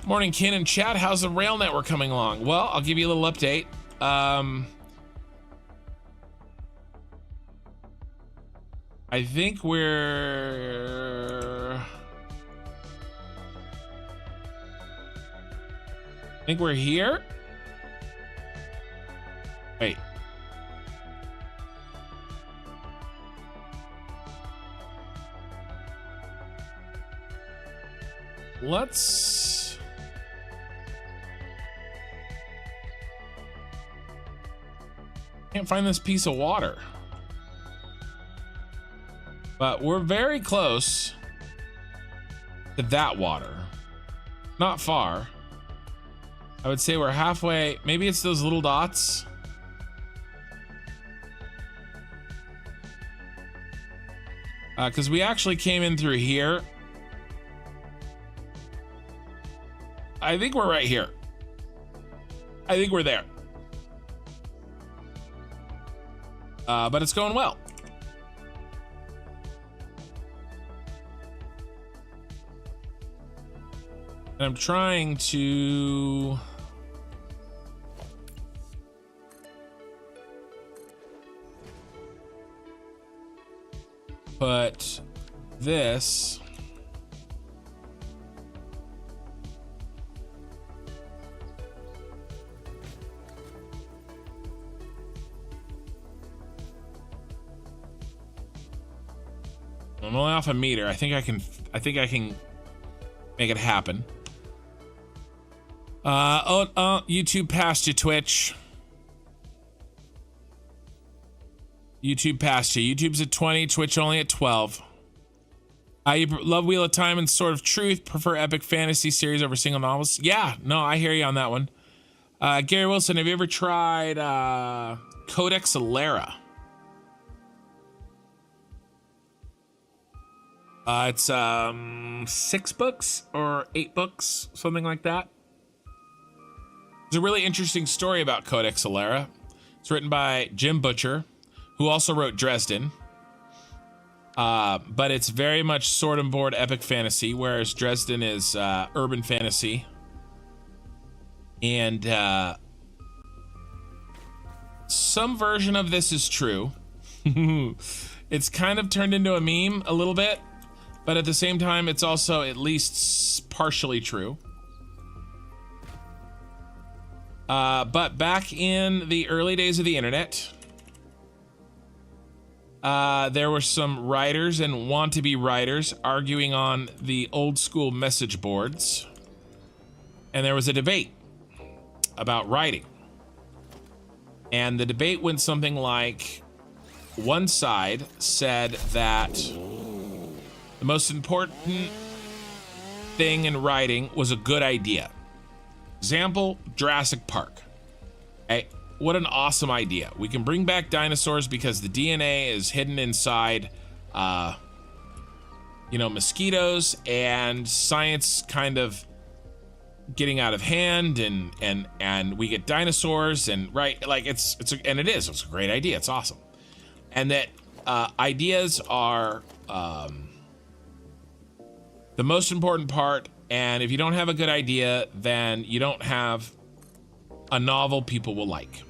Morning, Ken and chat. How's the rail network coming along? Well, I'll give you a little update. I think we're here. Wait. Let's can't find this piece of water. But we're very close to that water. Not far. I would say we're halfway. Maybe it's those little dots. Because we actually came in through here. I think we're right here. I think we're there. But it's going well. And I'm trying to put this I'm only off a meter. I think I can make it happen. YouTube passed you, Twitch. YouTube passed you. YouTube's at 20, Twitch only at 12. You love Wheel of Time and Sword of Truth, prefer epic fantasy series over single novels? Yeah, no, I hear you on that one. Gary Wilson, have you ever tried Codex Alera? It's 6 books or 8 books, something like that. There's a really interesting story about Codex Alera. It's written by Jim Butcher, who also wrote Dresden. But it's very much sword and board epic fantasy, whereas Dresden is urban fantasy. And some version of this is true. It's kind of turned into a meme a little bit, but at the same time, it's also at least partially true. But back in the early days of the internet, there were some writers and want-to-be writers arguing on the old school message boards. And there was a debate about writing. And the debate went something like, one side said that the most important thing in writing was a good idea. Example, Jurassic Park. Hey, what an awesome idea. We can bring back dinosaurs because the DNA is hidden inside, mosquitoes, and science kind of getting out of hand, and we get dinosaurs, and right, like it's a great idea. It's awesome, and that ideas are the most important part. And if you don't have a good idea, then you don't have a novel people will like,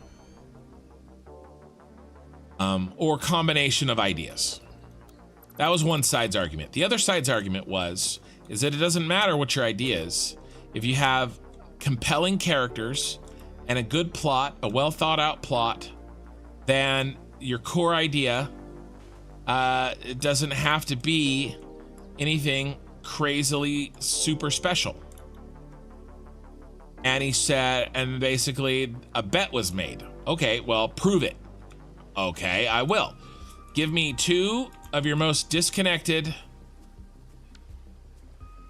or combination of ideas. That was one side's argument. The other side's argument is that it doesn't matter what your idea is. If you have compelling characters and a good plot, a well thought out plot, then your core idea, it doesn't have to be anything crazily super special. And he said, and basically a bet was made. Okay, well, prove it. Okay, I will. Give me 2 of your most disconnected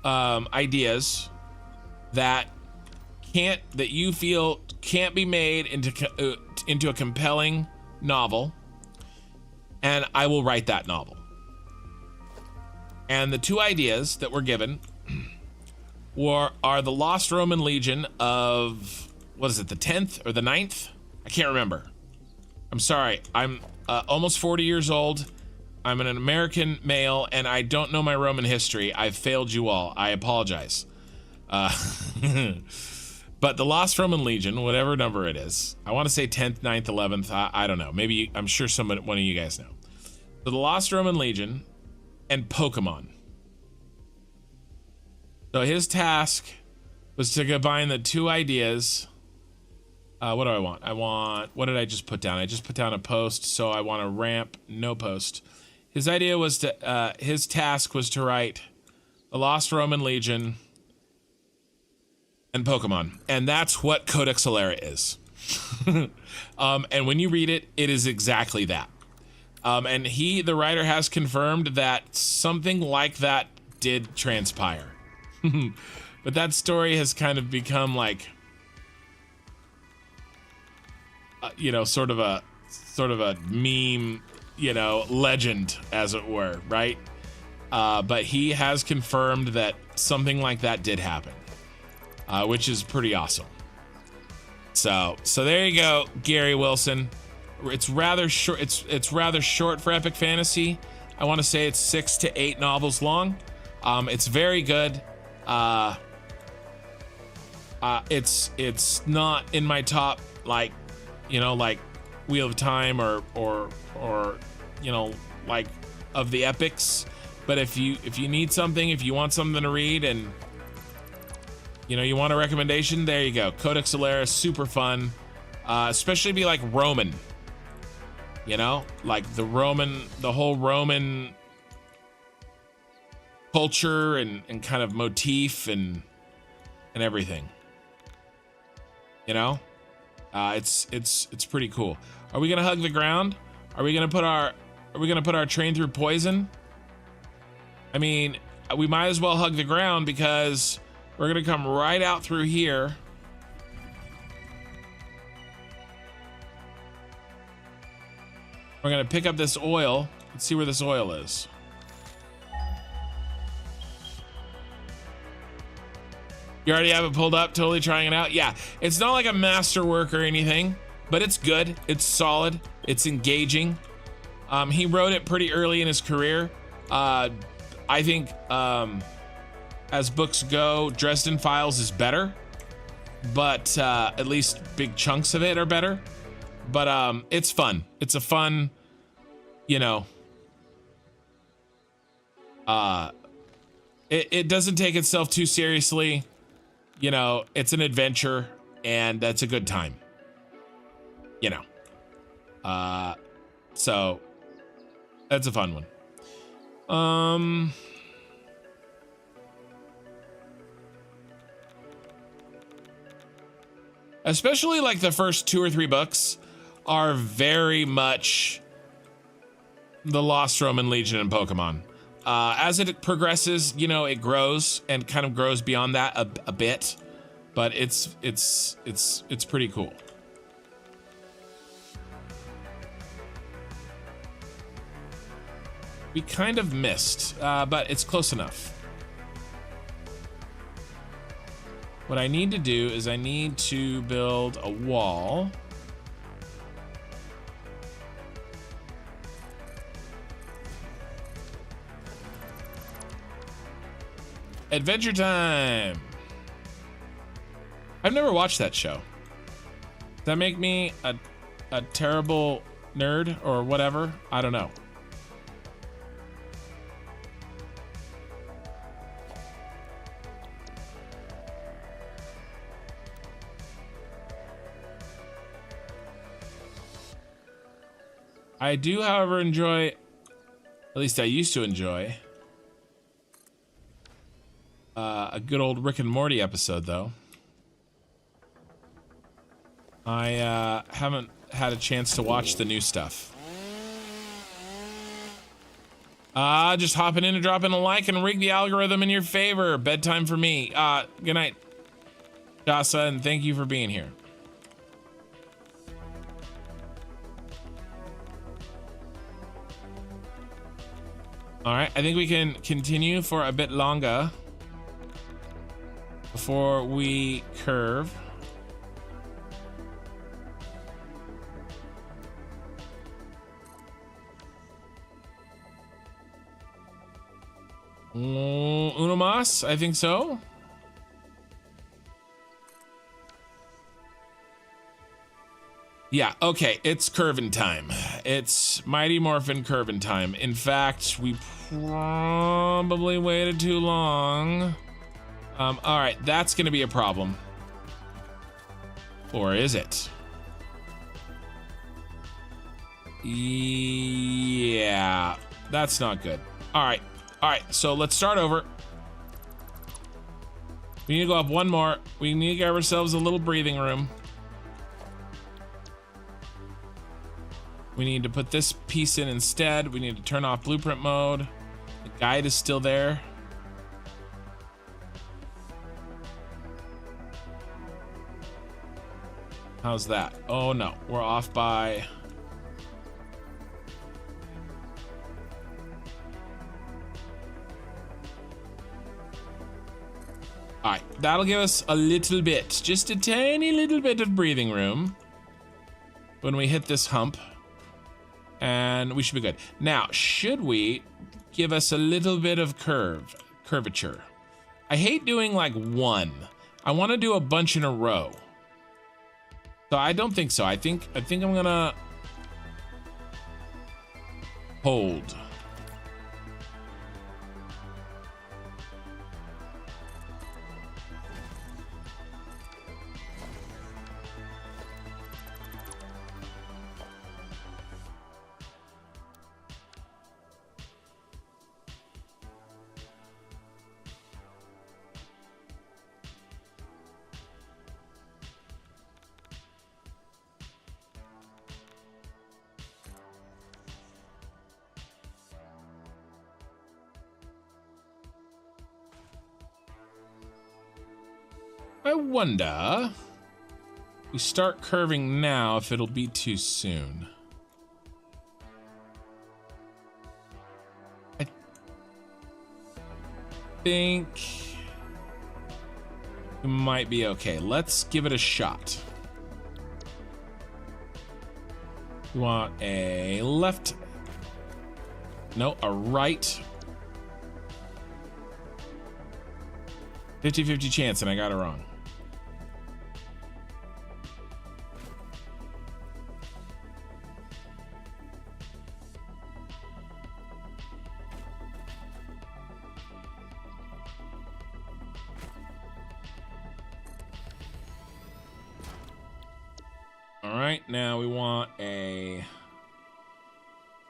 ideas that you feel can't be made into a compelling novel, and I will write that novel. And the 2 ideas that were given are the Lost Roman Legion of, what is it, the 10th or the 9th? I can't remember. I'm sorry. I'm almost 40 years old. I'm an American male, and I don't know my Roman history. I've failed you all. I apologize. But the Lost Roman Legion, whatever number it is, I want to say 10th, 9th, 11th. I don't know. Maybe, I'm sure one of you guys know. So the Lost Roman Legion and Pokemon. So his task was to combine the 2 ideas. What do I want? What did I just put down? I just put down a post, so I want a ramp, no post. His idea was his task was to write the Lost Roman Legion and Pokemon. And that's what Codex Alera is. And when you read it, it is exactly that. And the writer has confirmed that something like that did transpire. But that story has kind of become like, sort of a meme, legend, as it were, right? But he has confirmed that something like that did happen, which is pretty awesome. So there you go, Gary Wilson. It's rather short. It's rather short for epic fantasy. I want to say it's 6 to 8 novels long. It's very good. It's not in my top, like Wheel of Time or like of the epics. But if you need something, if you want something to read, and you want a recommendation, there you go. Codex Alera, super fun. Especially be like Roman. Like the whole Roman culture and kind of motif and everything. It's pretty cool. Are we gonna hug the ground? Are we gonna put our train through poison? I mean, we might as well hug the ground, because we're gonna come right out through here. We're gonna pick up this oil. Let's see where this oil is. You already have it pulled up, totally trying it out? Yeah, it's not like a masterwork or anything, but it's good, it's solid, it's engaging. He wrote it pretty early in his career. I think as books go, Dresden Files is better, but at least big chunks of it are better. But it's fun. It's a fun, it doesn't take itself too seriously. It's an adventure, and that's a good time. So that's a fun one. Especially like the first 2 or 3 books are very much the Lost Roman Legion and Pokemon. As it progresses, it grows and kind of grows beyond that a bit, but it's pretty cool. We kind of missed, but it's close enough. What I need to do is I need to build a wall. Adventure Time! I've never watched that show. Does that make me a terrible nerd or whatever? I don't know. I do, however, enjoy, at least I used to enjoy, a good old Rick and Morty episode, though. I haven't had a chance to watch the new stuff. Just hopping in and dropping a like and rig the algorithm in your favor. Bedtime for me. Good night, Jasa, and thank you for being here. All right, I think we can continue for a bit longer before we curve. Uno más, I think so. Yeah, okay, it's curving time. It's Mighty Morphin curving time. In fact, we probably waited too long. All right, that's gonna be a problem. Or is it? Yeah, that's not good. All right, so let's start over. We need to go up one more. We need to give ourselves a little breathing room. We need to put this piece in instead. We need to turn off blueprint mode. The guide is still there. How's that? Oh no, we're off by... All right, that'll give us a little bit, just a tiny little bit of breathing room when we hit this hump. And we should be good. Now, should we give us a little bit of curvature? I hate doing like one. I want to do a bunch in a row. So I don't think so. I think I'm gonna hold. I wonder, we start curving now if it'll be too soon. I think it might be okay. Let's give it a shot. We want a left, no, a right. 50-50 chance, and I got it wrong. All right, now we want a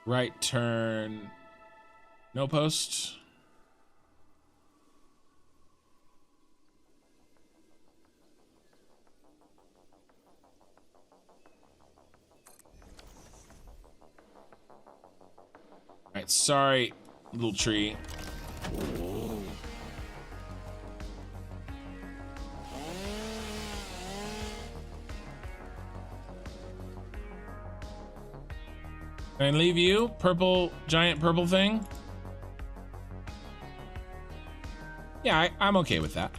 right turn, no post. All right, sorry, little tree. Can I leave you? Purple, giant purple thing? Yeah, I'm okay with that.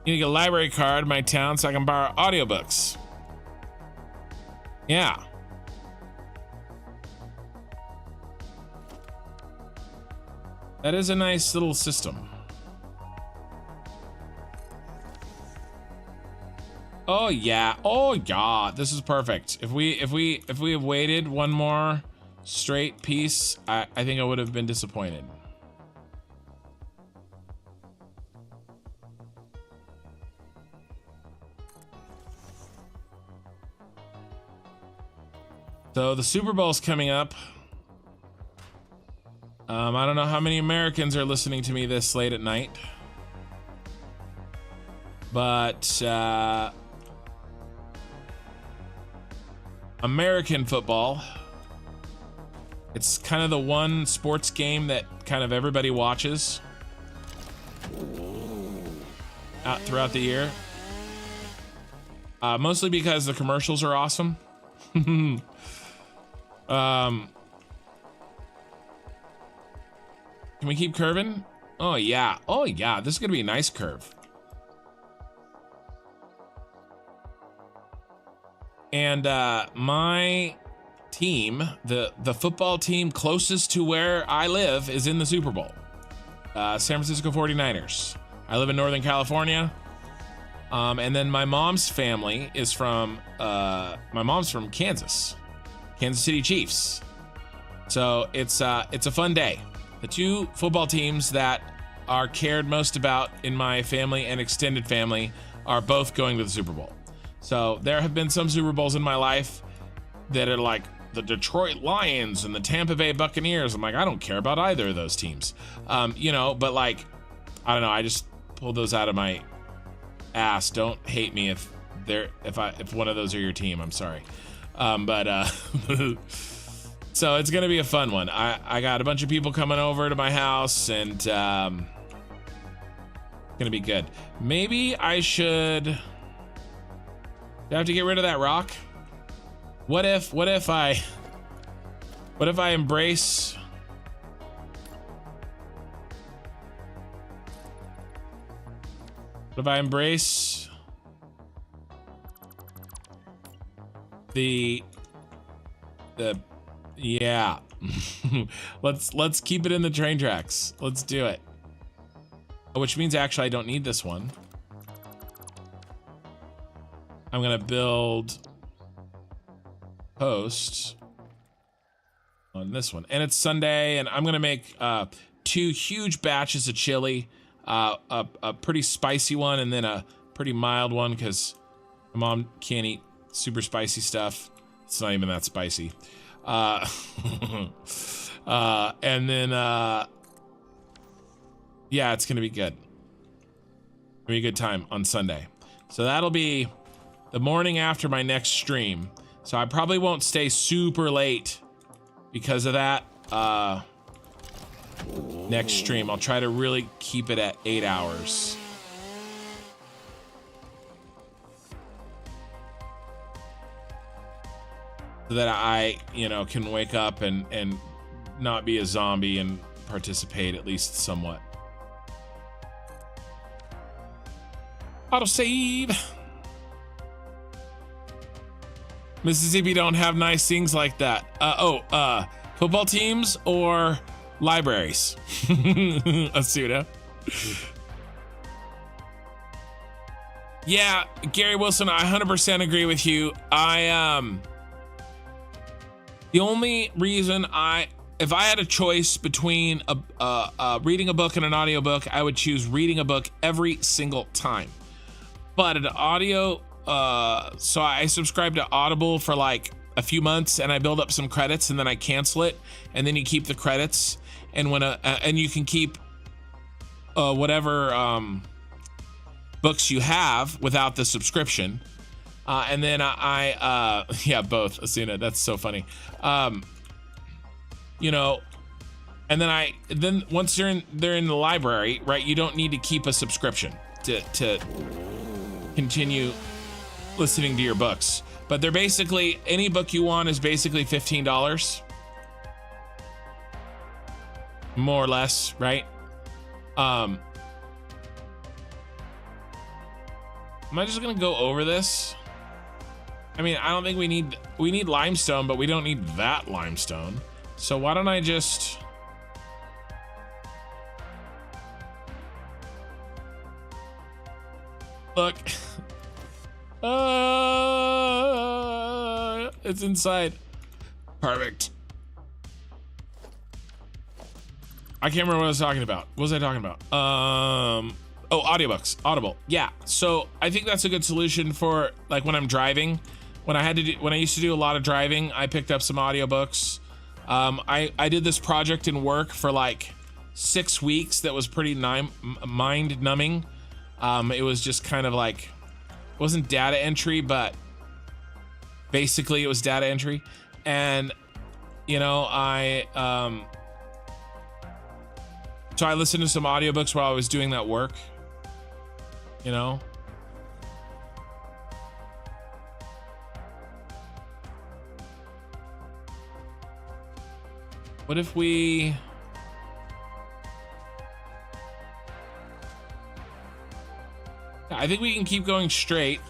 Need to get a library card in my town so I can borrow audiobooks. Yeah. That is a nice little system. Oh yeah. Oh yeah. This is perfect. If we have waited one more straight piece, I think I would have been disappointed. So the Super Bowl's coming up. I don't know how many Americans are listening to me this late at night, but American football, it's kind of the one sports game that kind of everybody watches out throughout the year, mostly because the commercials are awesome. Can we keep curving? Oh yeah. Oh yeah. This is gonna be a nice curve. And my team, the football team closest to where I live, is in the Super Bowl. San Francisco 49ers. I live in Northern California. And then my mom's family is from Kansas City Chiefs. So it's a fun day. The two football teams that are cared most about in my family and extended family are both going to the Super Bowl. So there have been some Super Bowls in my life that are like the Detroit Lions and the Tampa Bay Buccaneers. I'm like, I don't care about either of those teams. You know, but like, I don't know, I just pulled those out of my ass. Don't hate me if one of those are your team. I'm sorry. So it's gonna be a fun one. I got a bunch of people coming over to my house, and gonna be good. Maybe I should. Do I have to get rid of that rock? What if I embrace? What if I embrace the yeah. let's keep it in the train tracks. Let's do it. Which means actually I don't need this one. I'm gonna build post on this one, and it's Sunday, and I'm gonna make 2 huge batches of chili, a pretty spicy one and then a pretty mild one, because my mom can't eat super spicy stuff. It's not even that spicy. And then yeah, it's gonna be good. It'll be a good time on Sunday. So that'll be the morning after my next stream. So I probably won't stay super late because of that. Next stream, I'll try to really keep it at 8 hours. So that I, can wake up and not be a zombie and participate at least somewhat. Autosave. Mississippi don't have nice things like that. Football teams or libraries? Asuda. Yeah, Gary Wilson, I 100% agree with you. The only reason if I had a choice between reading a book and an audiobook, I would choose reading a book every single time. But an audio, so I subscribe to Audible for like a few months, and I build up some credits, and then I cancel it, and then you keep the credits, and and you can keep whatever books you have without the subscription. And then yeah, both, Asuna, that's so funny. And then once they're in the library, right, you don't need to keep a subscription to continue listening to your books. But they're basically, any book you want is basically $15, more or less, right? Am I just gonna go over this? I mean, I don't think we need limestone, but we don't need that limestone. So why don't I just... Look. It's inside. Perfect. I can't remember what I was talking about. What was I talking about? Oh, audiobooks, Audible. Yeah. So I think that's a good solution for like when I'm driving. When I used to do a lot of driving, I picked up some audiobooks. I did this project in work for like 6 weeks that was pretty mind numbing. It was just kind of like, it wasn't data entry, but basically it was data entry. And, you know, so I listened to some audiobooks while I was doing that work, you know. What if we... I think we can keep going straight.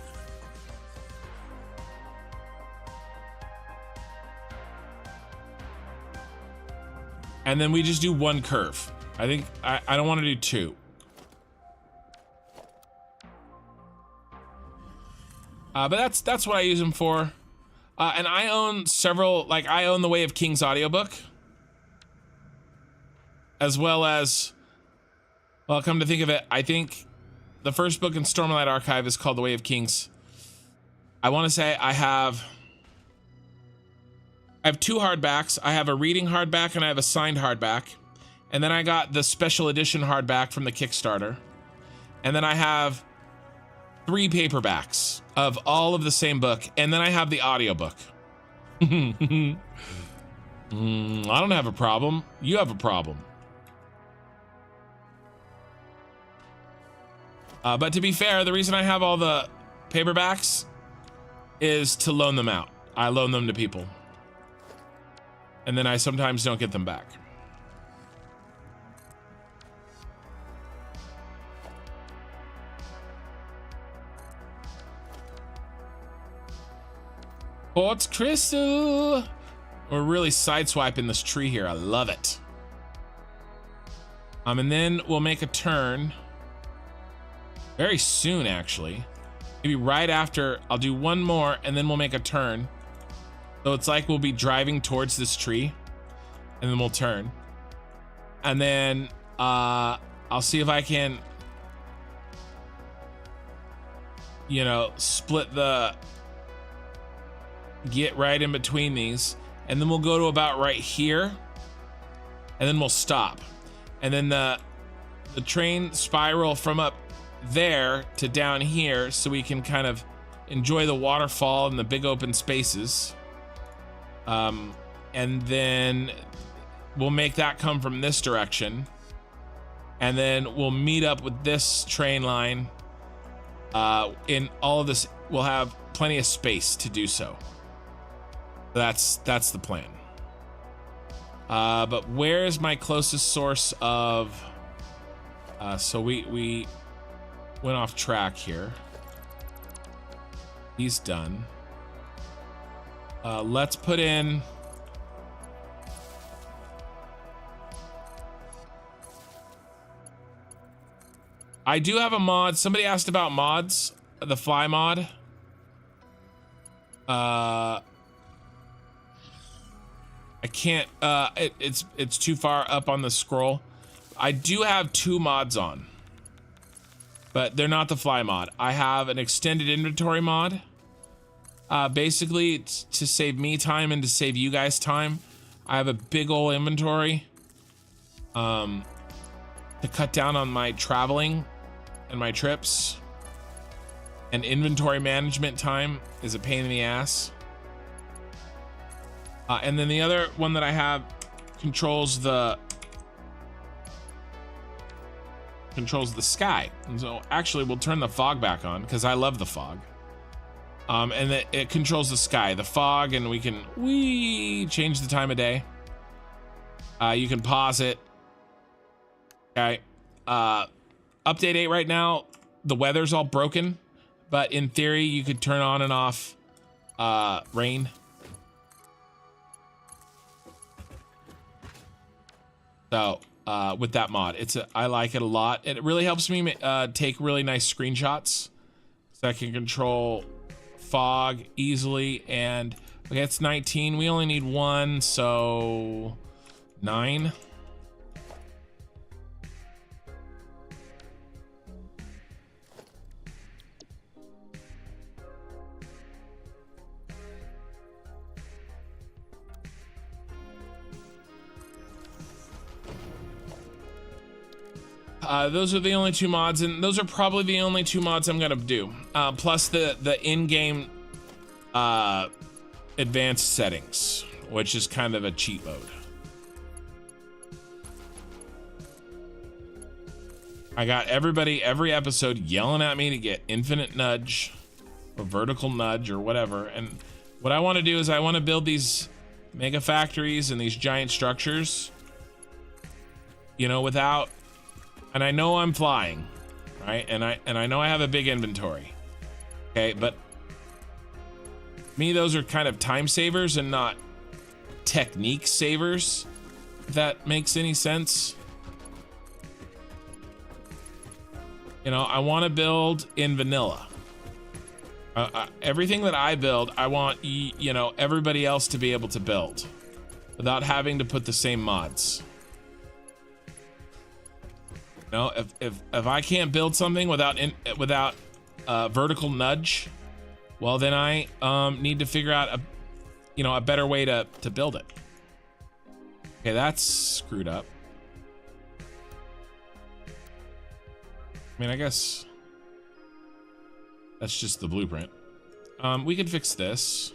And then we just do one curve. I think I don't want to do two. But that's what I use them for. And I own several, like I own the Way of Kings audiobook. As well as, well, come to think of it, I think the first book in Stormlight Archive is called The Way of Kings. I want to say I have 2 hardbacks. I have a reading hardback and I have a signed hardback. And then I got the special edition hardback from the Kickstarter. And then I have 3 paperbacks of all of the same book. And then I have the audiobook. I don't have a problem. You have a problem. But to be fair, the reason I have all the paperbacks is to loan them out. I loan them to people. And then I sometimes don't get them back. Quartz crystal! We're really sideswiping this tree here. I love it. And then we'll make a turn. Very soon, actually. Maybe right after, I'll do one more and then we'll make a turn. So it's like we'll be driving towards this tree and then we'll turn. And then I'll see if I can, you know, get right in between these. And then we'll go to about right here and then we'll stop. And then the train spiral from up there to down here so we can kind of enjoy the waterfall and the big open spaces. And then we'll make that come from this direction. And then we'll meet up with this train line. In all of this, we'll have plenty of space to do so. That's the plan. But where is my closest source of... so we went off track here. He's done. Let's put in... I do have a mod. Somebody asked about mods. The fly mod. I can't, it's too far up on the scroll. I do have 2 mods on, but they're not the fly mod. I have an extended inventory mod. Basically it's to save me time and to save you guys time. I have a big old inventory, to cut down on my traveling and my trips, and inventory management time is a pain in the ass. And then the other one that I have controls the sky. And so actually we'll turn the fog back on because I love the fog. And it controls the sky, the fog, and we can change the time of day. You can pause it. Okay. Update 8 right now, the weather's all broken. but in theory, you could turn on and off rain. So with that mod, I like it a lot. It really helps me take really nice screenshots, so I can control fog easily. And okay, it's 19. We only need one, so 9. Those are the only 2 mods, and those are probably the only 2 mods I'm gonna do. Plus the in-game advanced settings, which is kind of a cheat mode. I got everybody every episode yelling at me to get infinite nudge or vertical nudge or whatever. And what I want to do is I want to build these mega factories and these giant structures, you know, without, and I know I'm flying, right? And I know I have a big inventory. Okay, but me, those are kind of time savers and not technique savers, if that makes any sense. You know, I want to build in vanilla. Everything that I build, I want, you know, everybody else to be able to build without having to put the same mods. You know, if I can't build something without vertical nudge, well, then I need to figure out a better way to build it. Okay, that's screwed up. I mean, I guess that's just the blueprint. We could fix this.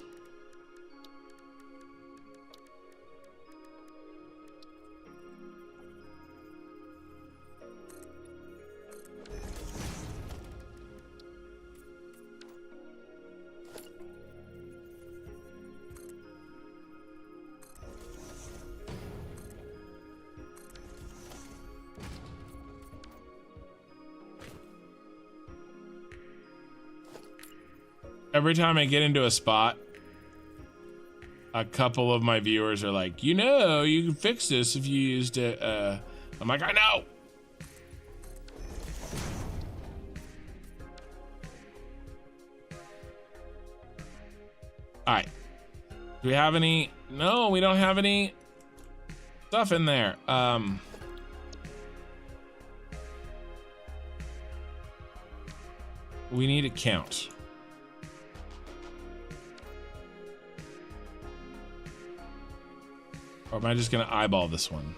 Every time I get into a spot, a couple of my viewers are like, you know, you can fix this if you used it. I'm like, I know. All right. Do we have any? No, we don't have any stuff in there. We need a count. Or am I just gonna eyeball this one?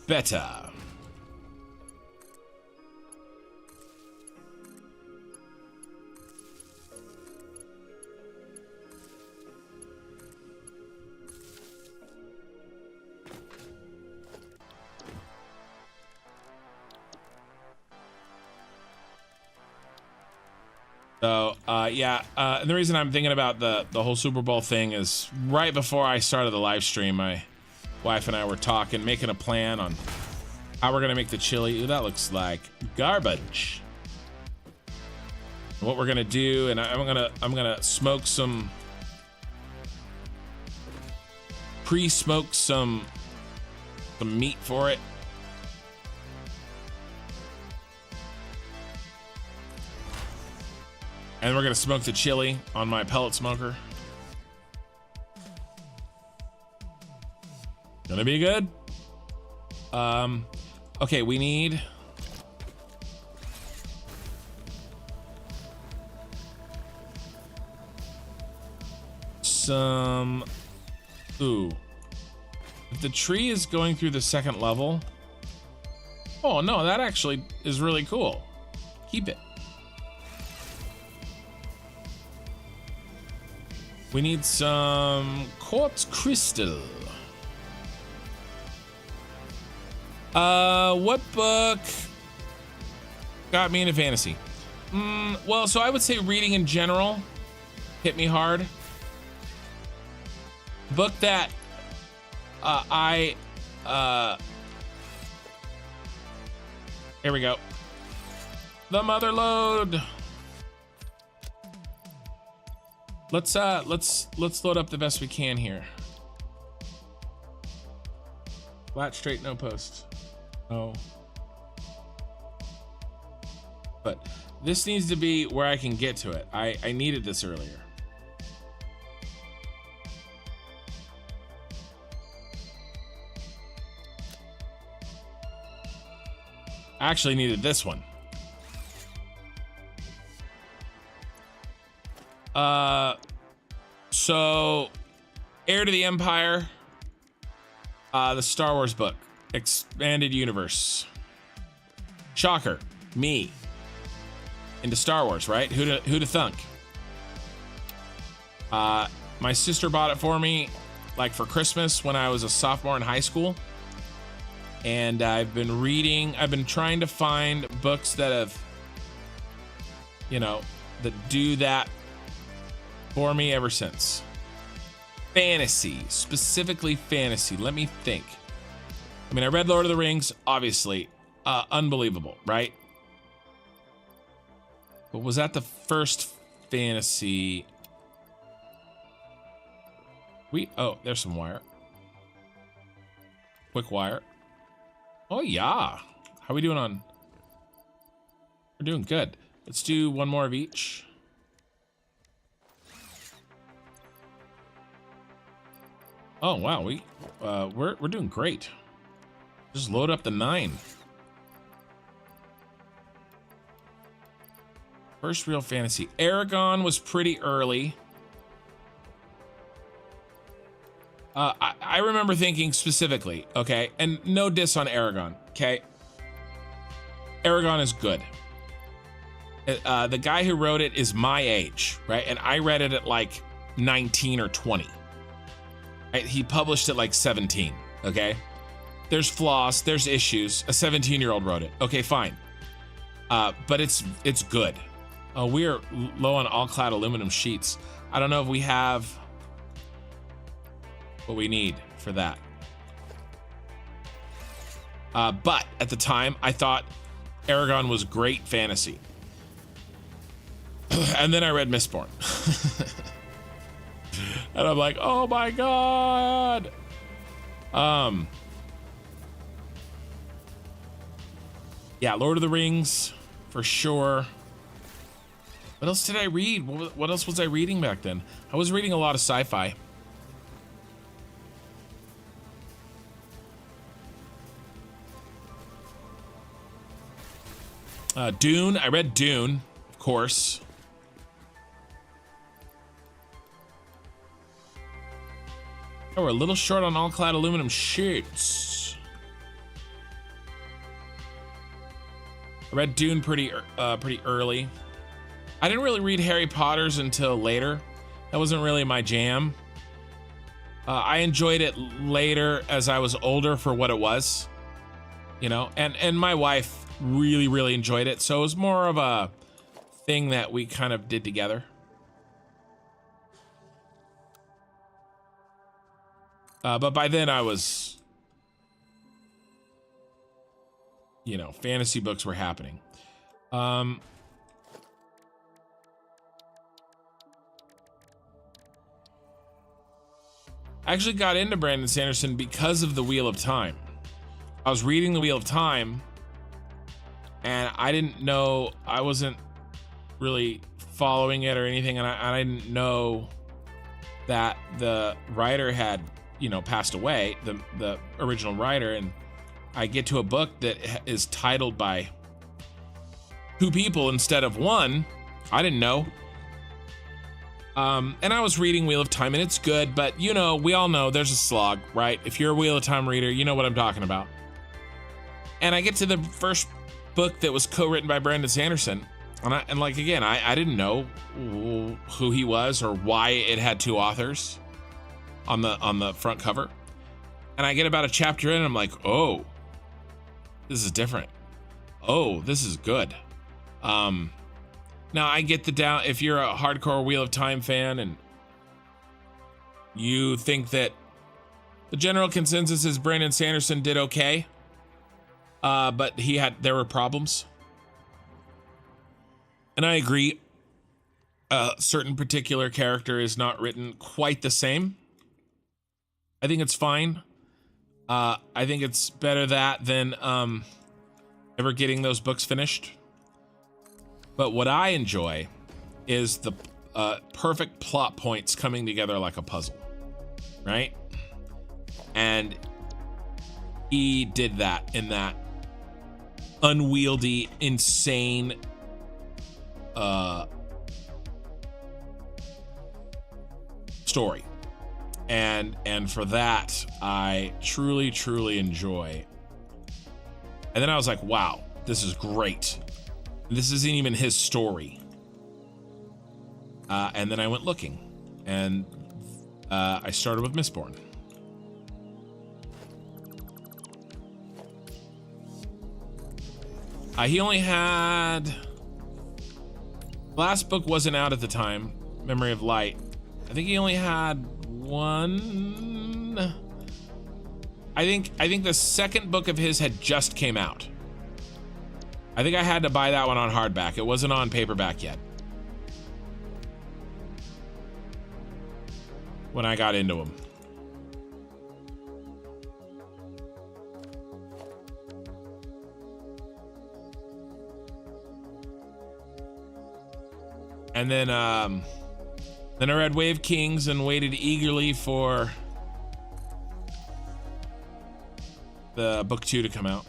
Better. So, yeah, and the reason I'm thinking about the whole Super Bowl thing is right before I started the live stream, my wife and I were talking, making a plan on how we're gonna make the chili. Ooh, that looks like garbage. What we're gonna do, and I'm gonna smoke some, pre-smoke some meat for it. And we're gonna smoke the chili on my pellet smoker. Gonna be good. Okay, we need some. Ooh, if the tree is going through the second level. Oh no, that actually is really cool. Keep it. We need some quartz crystal. What book got me into fantasy? Well, so I would say reading in general hit me hard. Book that here we go. The mother lode. Let's load up the best we can here. Flat, straight, no post. Oh. But this needs to be where I can get to it. I needed this earlier. I actually needed this one. So Heir to the Empire, the Star Wars book, expanded universe. Shocker, me into Star Wars, right? Who'da thunk? My sister bought it for me, like for Christmas when I was a sophomore in high school. And I've been trying to find books that have, that do that for me ever since. Fantasy, specifically fantasy. Let me think. I mean, I read Lord of the Rings, obviously. Unbelievable, right? But was that the first fantasy? Oh, there's some wire. Quick wire. Oh, yeah. How are we doing on? We're doing good. Let's do one more of each. Oh, wow. We're doing great. Just load up the 9. First real fantasy. Aragon was pretty early. I remember thinking specifically, okay, and no diss on Aragon, okay? Aragon is good. The guy who wrote it is my age, right? And I read it at like 19 or 20. Right? He published it like 17, okay? There's flaws, there's issues. A 17-year-old wrote it. Okay, fine. But it's good. We're low on all-clad aluminum sheets. I don't know if we have what we need for that. But at the time, I thought Aragon was great fantasy. And then I read Mistborn. And I'm like, oh my God. Yeah, Lord of the Rings, for sure. What else did I read? What else was I reading back then? I was reading a lot of sci-fi. Dune. I read Dune, of course. Oh, we're a little short on all-clad aluminum sheets. I read Dune pretty early. I didn't really read Harry Potter's until later. That wasn't really my jam. I enjoyed it later as I was older for what it was, and my wife really enjoyed it, so it was more of a thing that we kind of did together. But by then I was, fantasy books were happening. I actually got into Brandon Sanderson because of the Wheel of Time. I was reading the Wheel of Time, and I didn't know, I wasn't really following it or anything, and I didn't know that the writer had, passed away, the original writer, and I get to a book that is titled by 2 people instead of 1. I didn't know. And I was reading Wheel of Time, and it's good, but we all know there's a slog, right? If you're a Wheel of Time reader, you know what I'm talking about. And I get to the first book that was co-written by Brandon Sanderson, and I didn't know who he was or why it had 2 authors on the front cover. And I get about a chapter in, and I'm like, oh, this is different. Oh, this is good. Now I get the down. If you're a hardcore Wheel of Time fan and you think that the general consensus is Brandon Sanderson did okay, but there were problems, and I agree. A certain particular character is not written quite the same. I think it's fine. I think it's better that than ever getting those books finished. But what I enjoy is the perfect plot points coming together like a puzzle, right? And he did that in that unwieldy, insane story. And for that, I truly enjoy. And then I was like, wow, this is great. This isn't even his story. And then I went looking, and I started with Mistborn. He only had... Last book wasn't out at the time, Memory of Light. I think he only had one. I think the second book of his had just came out. I think I had to buy that one on hardback. It wasn't on paperback yet when I got into him. And then I read Wave Kings and waited eagerly for the book 2 to come out.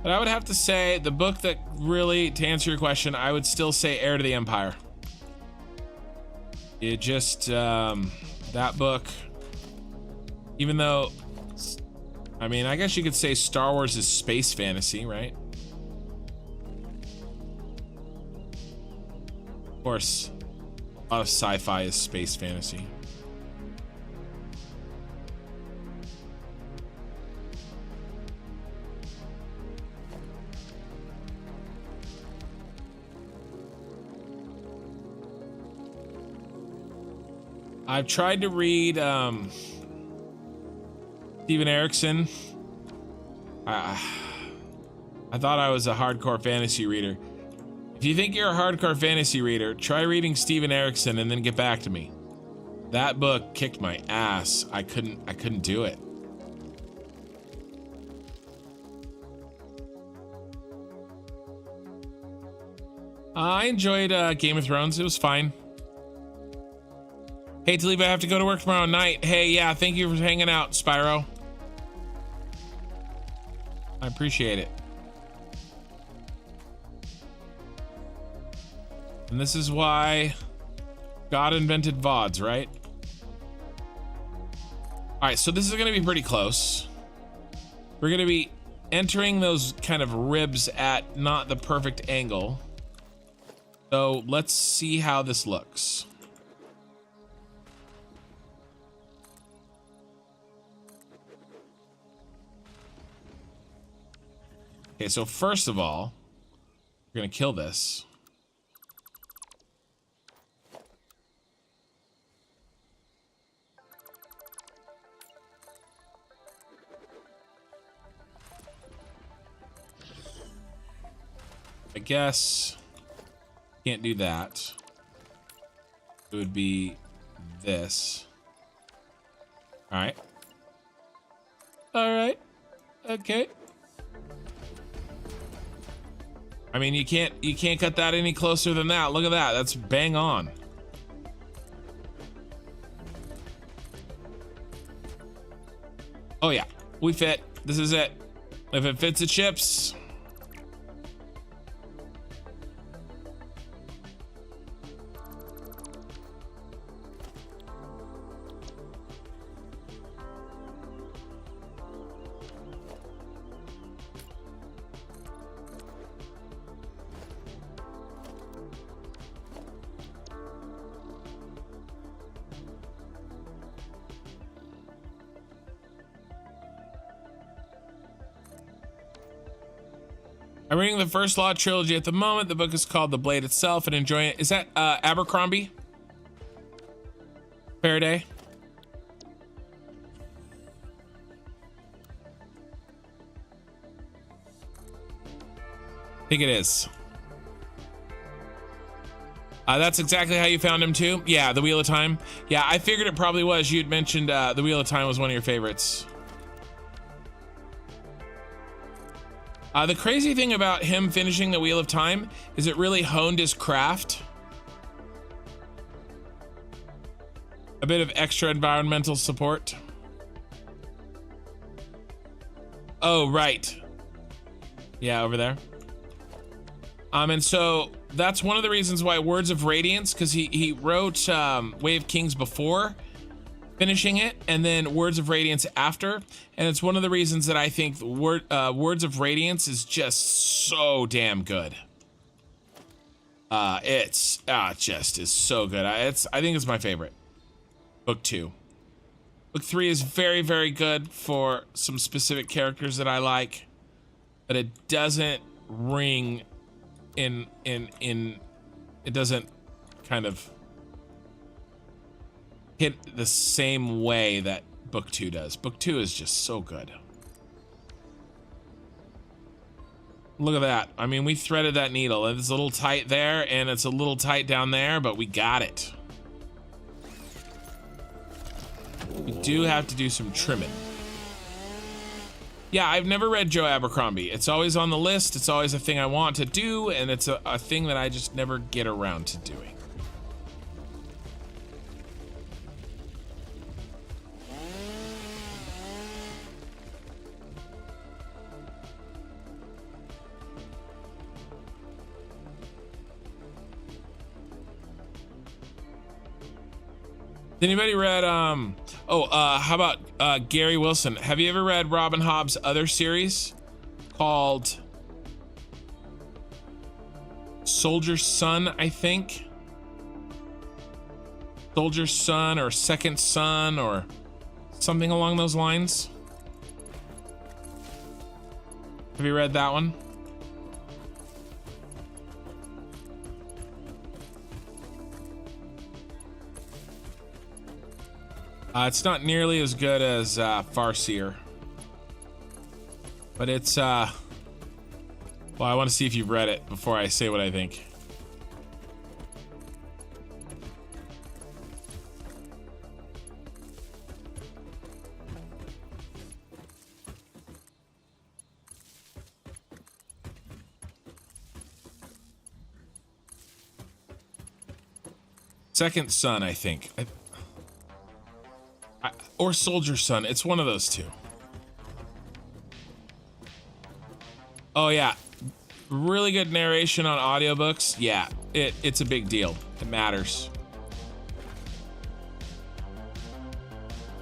But I would have to say the book that really, to answer your question, I would still say Heir to the Empire. It just, that book, even though, I mean, I guess you could say Star Wars is space fantasy, right? Of course, a lot of sci-fi is space fantasy. I've tried to read Steven Erikson. I thought I was a hardcore fantasy reader. If you think you're a hardcore fantasy reader, try reading Steven Erikson and then get back to me. That book kicked my ass. I couldn't do it. I enjoyed Game of Thrones. It was fine. Hate to leave, I have to go to work tomorrow night. Hey, yeah, thank you for hanging out, Spyro. I appreciate it. And this is why God invented VODs, right? All right, so this is gonna be pretty close. We're gonna be entering those kind of ribs at not the perfect angle. So let's see how this looks. Okay, so first of all, we're gonna kill this. I guess can't do that. It would be this. All right. All right. Okay. I mean, you can't cut that any closer than that. Look at that. That's bang on. Oh yeah, we fit. This is it. If it fits the chips. I'm reading the first Law trilogy at the moment. The book is called The Blade Itself and enjoying it. Is that Abercrombie? Faraday? I think it is. That's exactly how you found him too? Yeah, The Wheel of Time. Yeah, I figured it probably was. You'd mentioned The Wheel of Time was one of your favorites. The crazy thing about him finishing The Wheel of Time is it really honed his craft. A bit of extra environmental support. Oh, right. Yeah, over there. And so that's one of the reasons why Words of Radiance, because he wrote Way of Kings before finishing it, and then Words of Radiance after, and it's one of the reasons that I think Words of Radiance is just so damn good. It just is so good. I think it's my favorite. Book 2. Book 3 is very, very good for some specific characters that I like, but it doesn't ring in it doesn't kind of hit the same way that book 2 does. Book 2 is just so good. Look at that. I mean, we threaded that needle. It's a little tight there and it's a little tight down there, but we got it. We do have to do some trimming. Yeah, I've never read Joe Abercrombie. It's always on the list. It's always a thing I want to do, and it's a thing that I just never get around to doing. Anybody read how about Gary Wilson? Have you ever read Robin Hobb's other series called Soldier's Son, I think? Soldier's Son or Second Son or something along those lines? Have you read that one? It's not nearly as good as Farseer, but it's well, I want to see if you've read it before I say what I think. Second Son, I think. Or Soldier's Son. It's one of those two. Oh yeah, really good narration on audiobooks. Yeah, it's a big deal. It matters.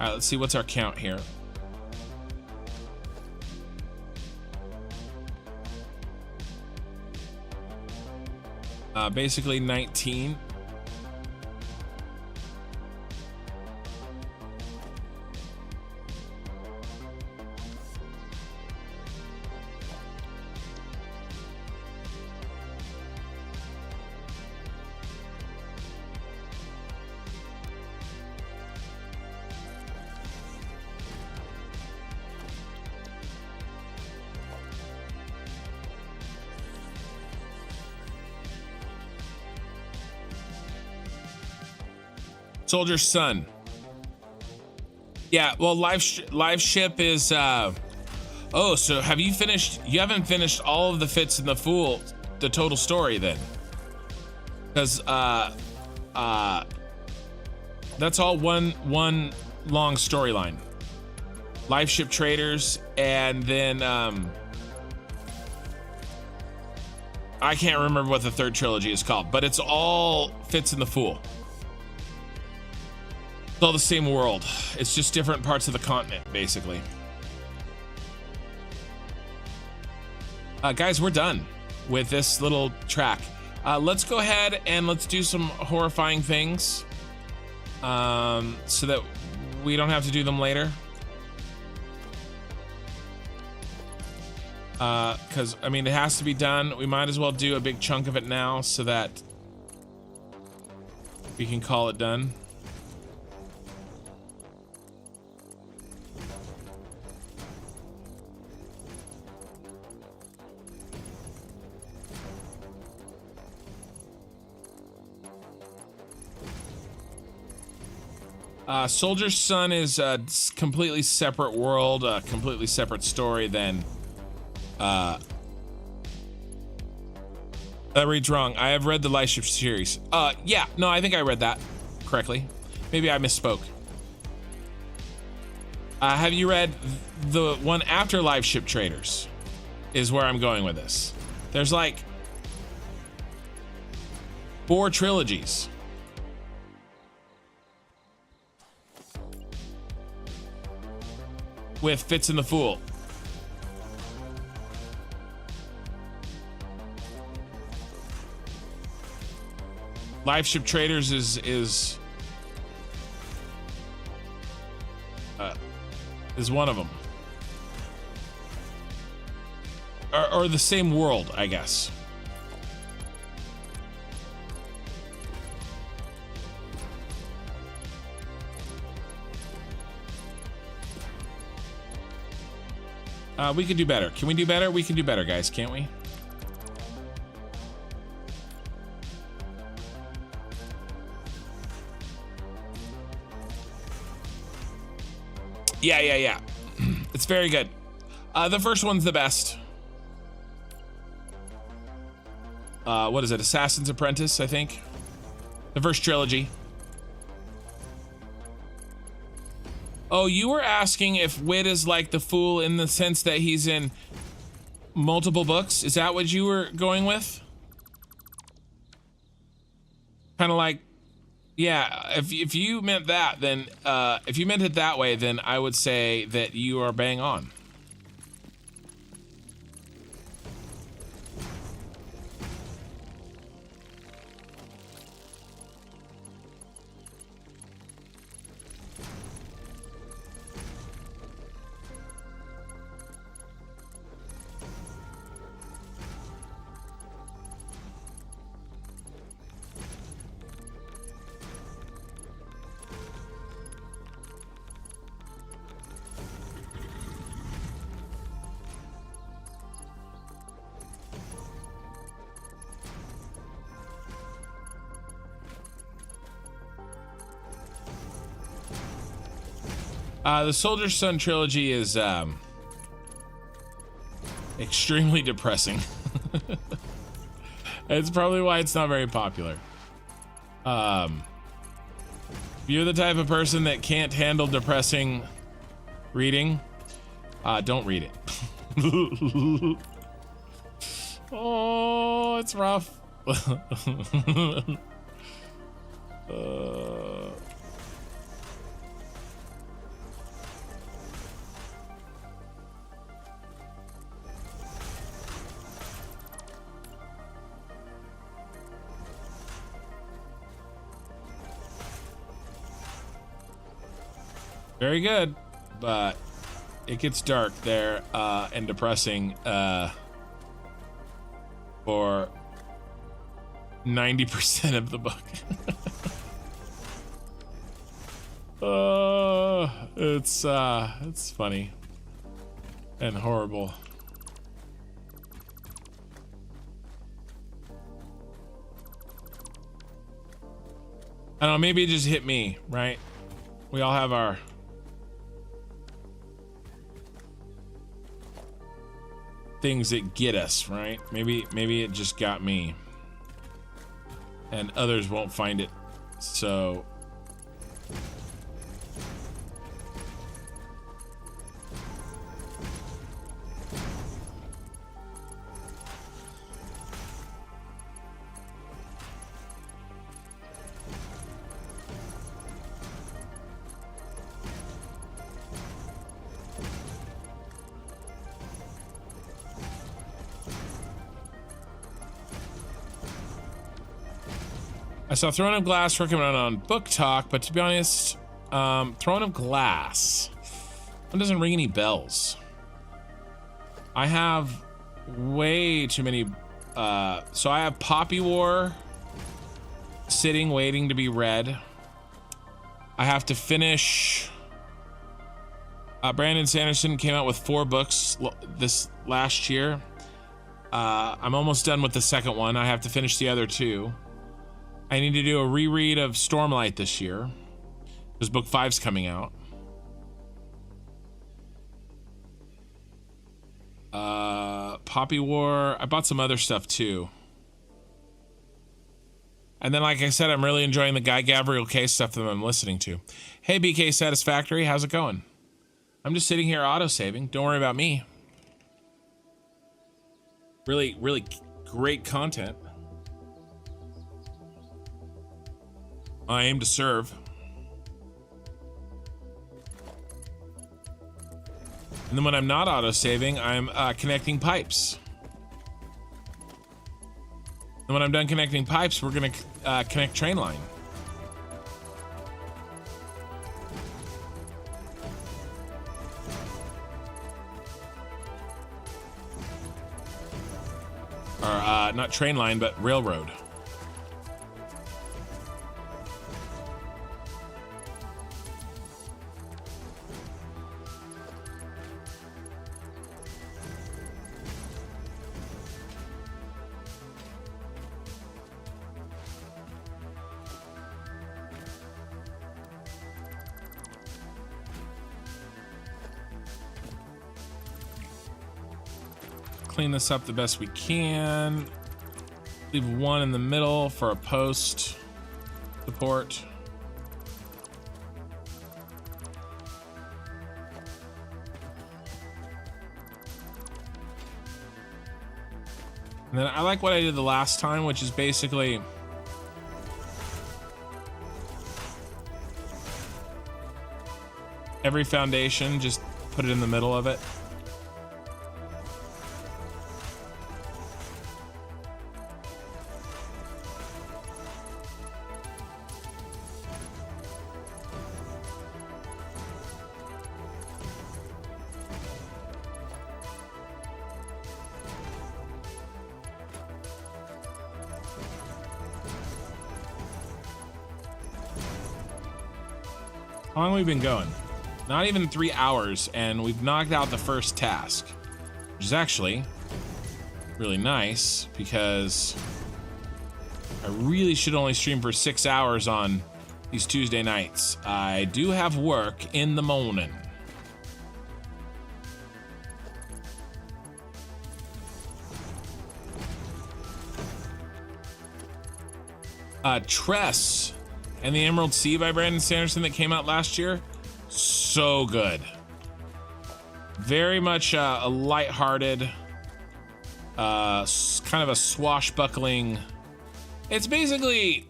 All right, let's see what's our count here. Basically 19. Soldier's Son. Yeah, well, live ship is oh, so have you finished? You haven't finished all of the Fits in the Fool, the total story then, because that's all one long storyline. Live ship traders, and then I can't remember what the third trilogy is called, but it's all Fits in the Fool. It's all the same world. It's just different parts of the continent, basically. Guys, we're done with this little track. Let's go ahead and let's do some horrifying things so that we don't have to do them later. Because, I mean, it has to be done. We might as well do a big chunk of it now so that we can call it done. Soldier's Son is a completely separate world, a completely separate story than, that reads wrong. I have read the Livestream series. Yeah, no, I think I read that correctly. Maybe I misspoke. Have you read the one after Live Ship Traders? Is where I'm going with this. There's like 4 trilogies. With Fitz and the Fool. Live Ship Traders is one of them, or the same world, I guess. We could do better. Can we do better? We can do better, guys, can't we? Yeah. It's very good. The first one's the best. What is it? Assassin's Apprentice, I think. The first trilogy. Oh, you were asking if Wit is like the Fool in the sense that he's in multiple books? Is that what you were going with? Kind of like, yeah, if you meant that, then if you meant it that way, then I would say that you are bang on. The Soldier's Son trilogy is extremely depressing. It's probably why it's not very popular. If you're the type of person that can't handle depressing reading, don't read it. Oh, it's rough. Very good, but it gets dark there and depressing for 90% of the book. It's funny and horrible. I don't know, maybe it just hit me, right? We all have our things that get us, right? Maybe it just got me and others won't find it so I saw Throne of Glass recommended on Book Talk, but to be honest, Throne of Glass, that doesn't ring any bells. I have way too many. So I have Poppy War sitting, waiting to be read. I have to finish. Brandon Sanderson came out with 4 books this last year. I'm almost done with the second one. I have to finish the other 2. I need to do a reread of Stormlight this year because book 5's coming out. Poppy War. I bought some other stuff too. And then, like I said, I'm really enjoying the Guy Gavriel Case stuff that I'm listening to. Hey, BK Satisfactory, how's it going? I'm just sitting here auto-saving. Don't worry about me. Really, really great content. I aim to serve. And then when I'm not auto-saving, I'm connecting pipes. And when I'm done connecting pipes, we're gonna connect train line. Or not train line, but railroad. Clean this up the best we can. Leave 1 in the middle for a post support. And then I like what I did the last time, which is basically every foundation, just put it in the middle of it. How long have we been going? Not even 3 hours, and we've knocked out the first task, which is actually really nice because I really should only stream for 6 hours on these Tuesday nights. I do have work in the morning. Tress and the Emerald Sea by Brandon Sanderson that came out last year. So good. Very much a lighthearted, kind of a swashbuckling. It's basically,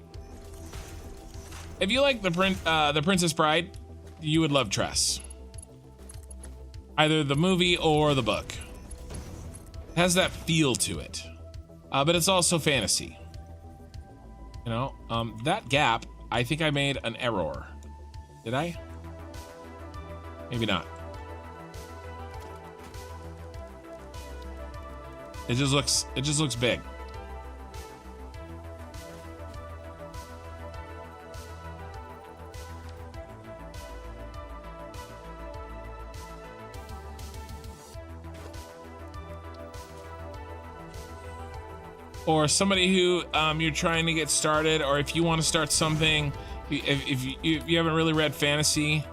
if you like the Princess Bride, you would love Tress. Either the movie or the book. It has that feel to it, but it's also fantasy. You know, that gap, I think I made an error. Did I? Maybe not. It just looks big. Or somebody who you're trying to get started, or if you want to start something, if you haven't really read fantasy,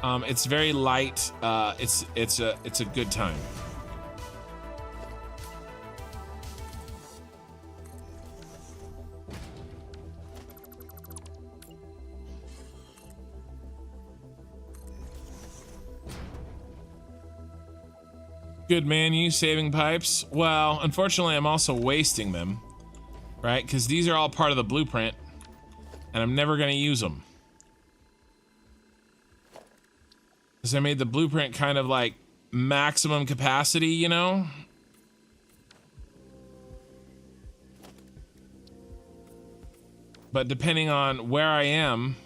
it's very light. It's a good time. Good man, you saving pipes? Well, unfortunately, I'm also wasting them, right? Because these are all part of the blueprint, and I'm never going to use them. Because I made the blueprint kind of like maximum capacity, you know? But depending on where I am,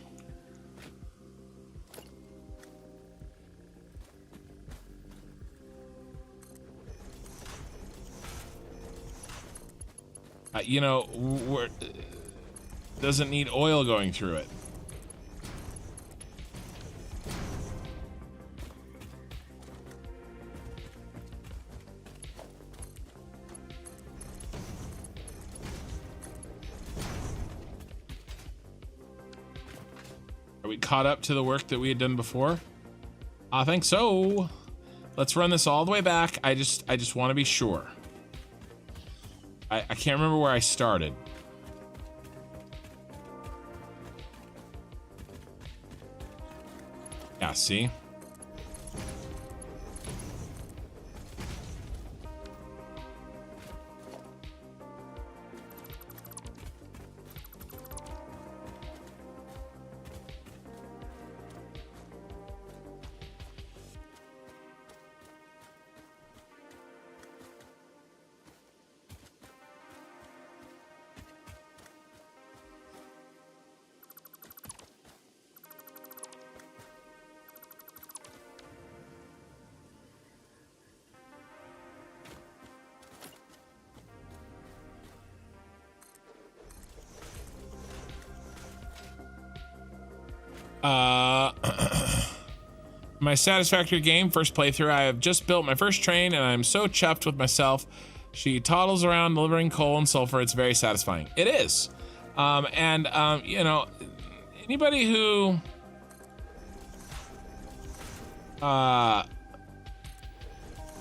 You know, doesn't need oil going through it. Are we caught up to the work that we had done before? I think so. Let's run this all the way back. I just want to be sure. I can't remember where I started. Yeah, see? My Satisfactory game, first playthrough. I have just built my first train and I'm so chuffed with myself. She toddles around delivering coal and sulfur. It's very satisfying. It is. You know, anybody who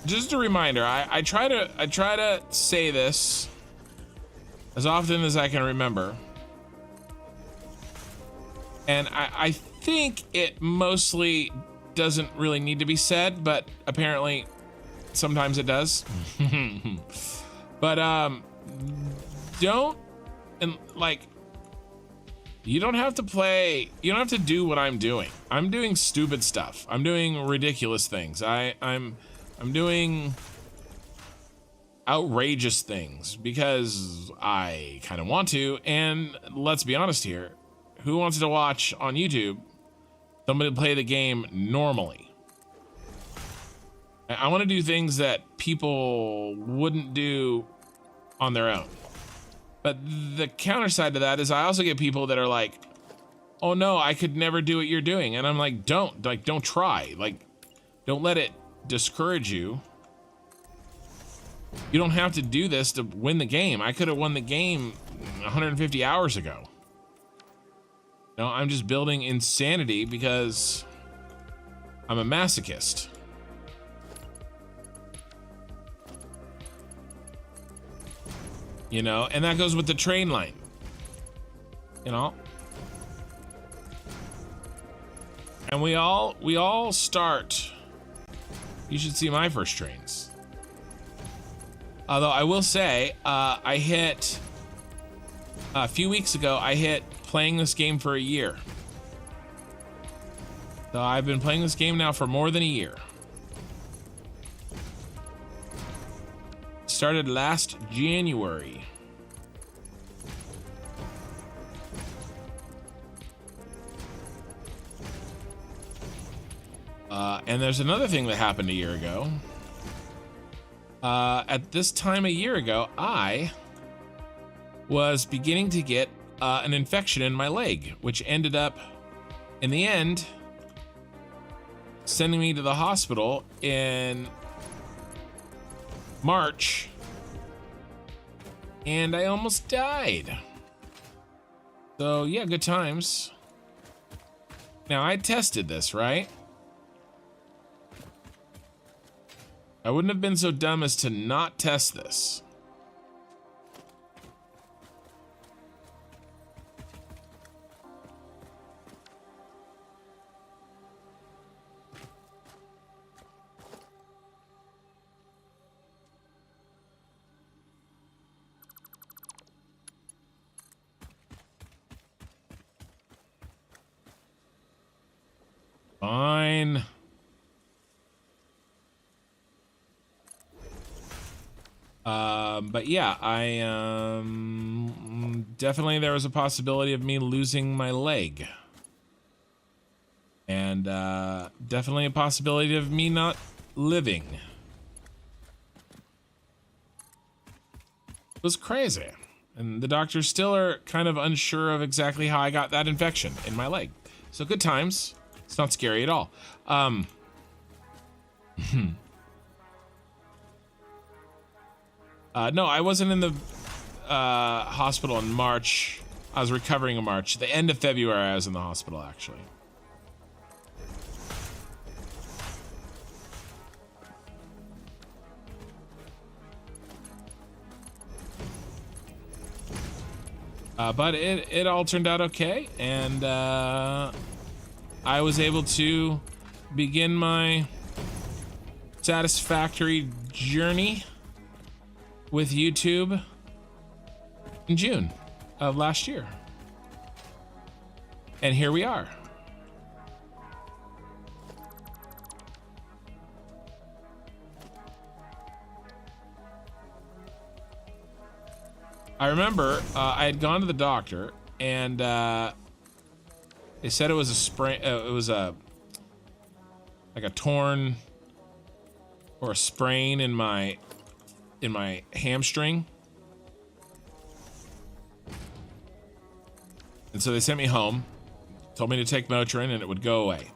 just a reminder, I try to say this as often as I can remember. And I think it mostly doesn't really need to be said, but apparently sometimes it does. But don't, and like, you don't have to play, you don't have to do what I'm doing. I'm doing stupid stuff. I'm doing ridiculous things. I'm doing outrageous things because I kind of want to. And let's be honest here, who wants to watch on YouTube somebody play the game normally? I want to do things that people wouldn't do on their own. But the counter side to that is I also get people that are like, oh no, I could never do what you're doing. And I'm like, don't try. Like, don't let it discourage you. You don't have to do this to win the game. I could have won the game 150 hours ago. No, I'm just building insanity because I'm a masochist. You know, and that goes with the train line. You know? And we all start. You should see my first trains. Although I will say, I hit a few weeks ago, I hit playing this game for a year. So I've been playing this game now for more than a year. Started last January. And there's another thing that happened a year ago. At this time a year ago, I was beginning to get an infection in my leg, which ended up, in the end, sending me to the hospital in March, and I almost died. So yeah, good times. Now I tested this, right? I wouldn't have been so dumb as to not test this. Fine. But yeah, I definitely there was a possibility of me losing my leg. And definitely a possibility of me not living. It was crazy. And the doctors still are kind of unsure of exactly how I got that infection in my leg. So good times. It's not scary at all. No, I wasn't in the hospital in March. I was recovering in March. The end of February, I was in the hospital, actually. But it all turned out okay, and I was able to begin my Satisfactory journey with YouTube in June of last year. And here we are. I remember I had gone to the doctor, and they said it was a sprain. It was like a torn or a sprain in my hamstring, and so they sent me home, told me to take Motrin, and it would go away.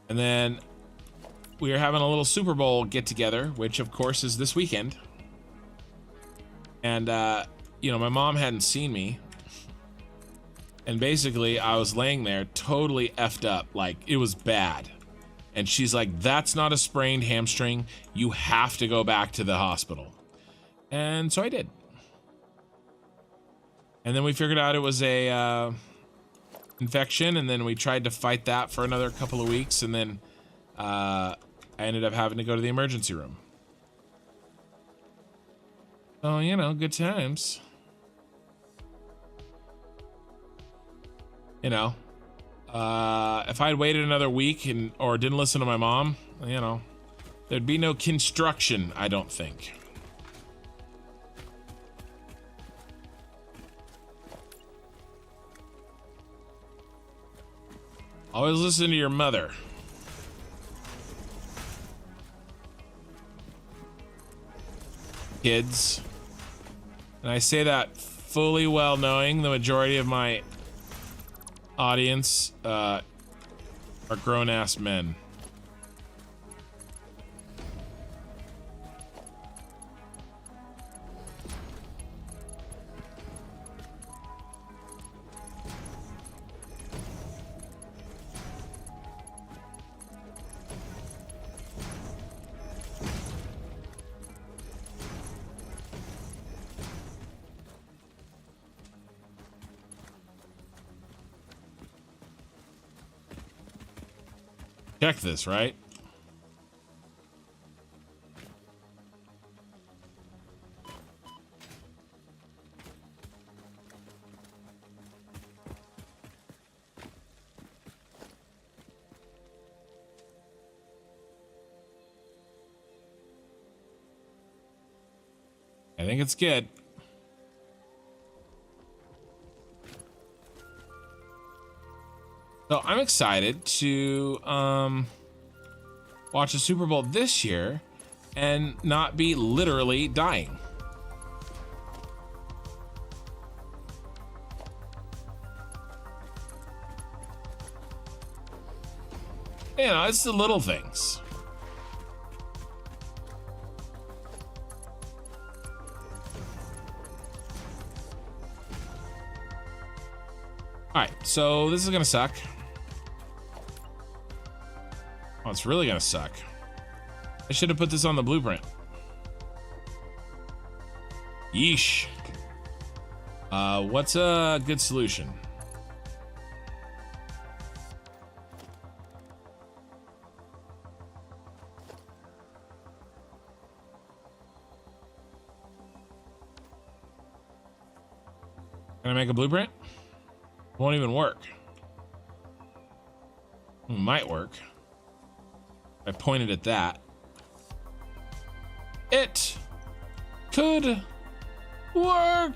And then we were having a little Super Bowl get together, which of course is this weekend, and you know, my mom hadn't seen me, and basically I was laying there totally effed up, like it was bad. And she's like, that's not a sprained hamstring. You have to go back to the hospital. And so I did. And then we figured out it was a infection, and then we tried to fight that for another couple of weeks, and then I ended up having to go to the emergency room. Oh, you know, good times. You know, if I had waited another week or didn't listen to my mom, you know, there'd be no construction, I don't think. Always listen to your mother. Kids. And I say that fully well knowing the majority of my audience are grown-ass men. Check this, right? I think it's good. So I'm excited to watch the Super Bowl this year and not be literally dying. You know, it's the little things. All right, so this is gonna suck. Oh, it's really gonna suck. I should have put this on the blueprint. Yeesh. What's a good solution? Can I make a blueprint? Won't even work. It might work. I pointed at that. It could work.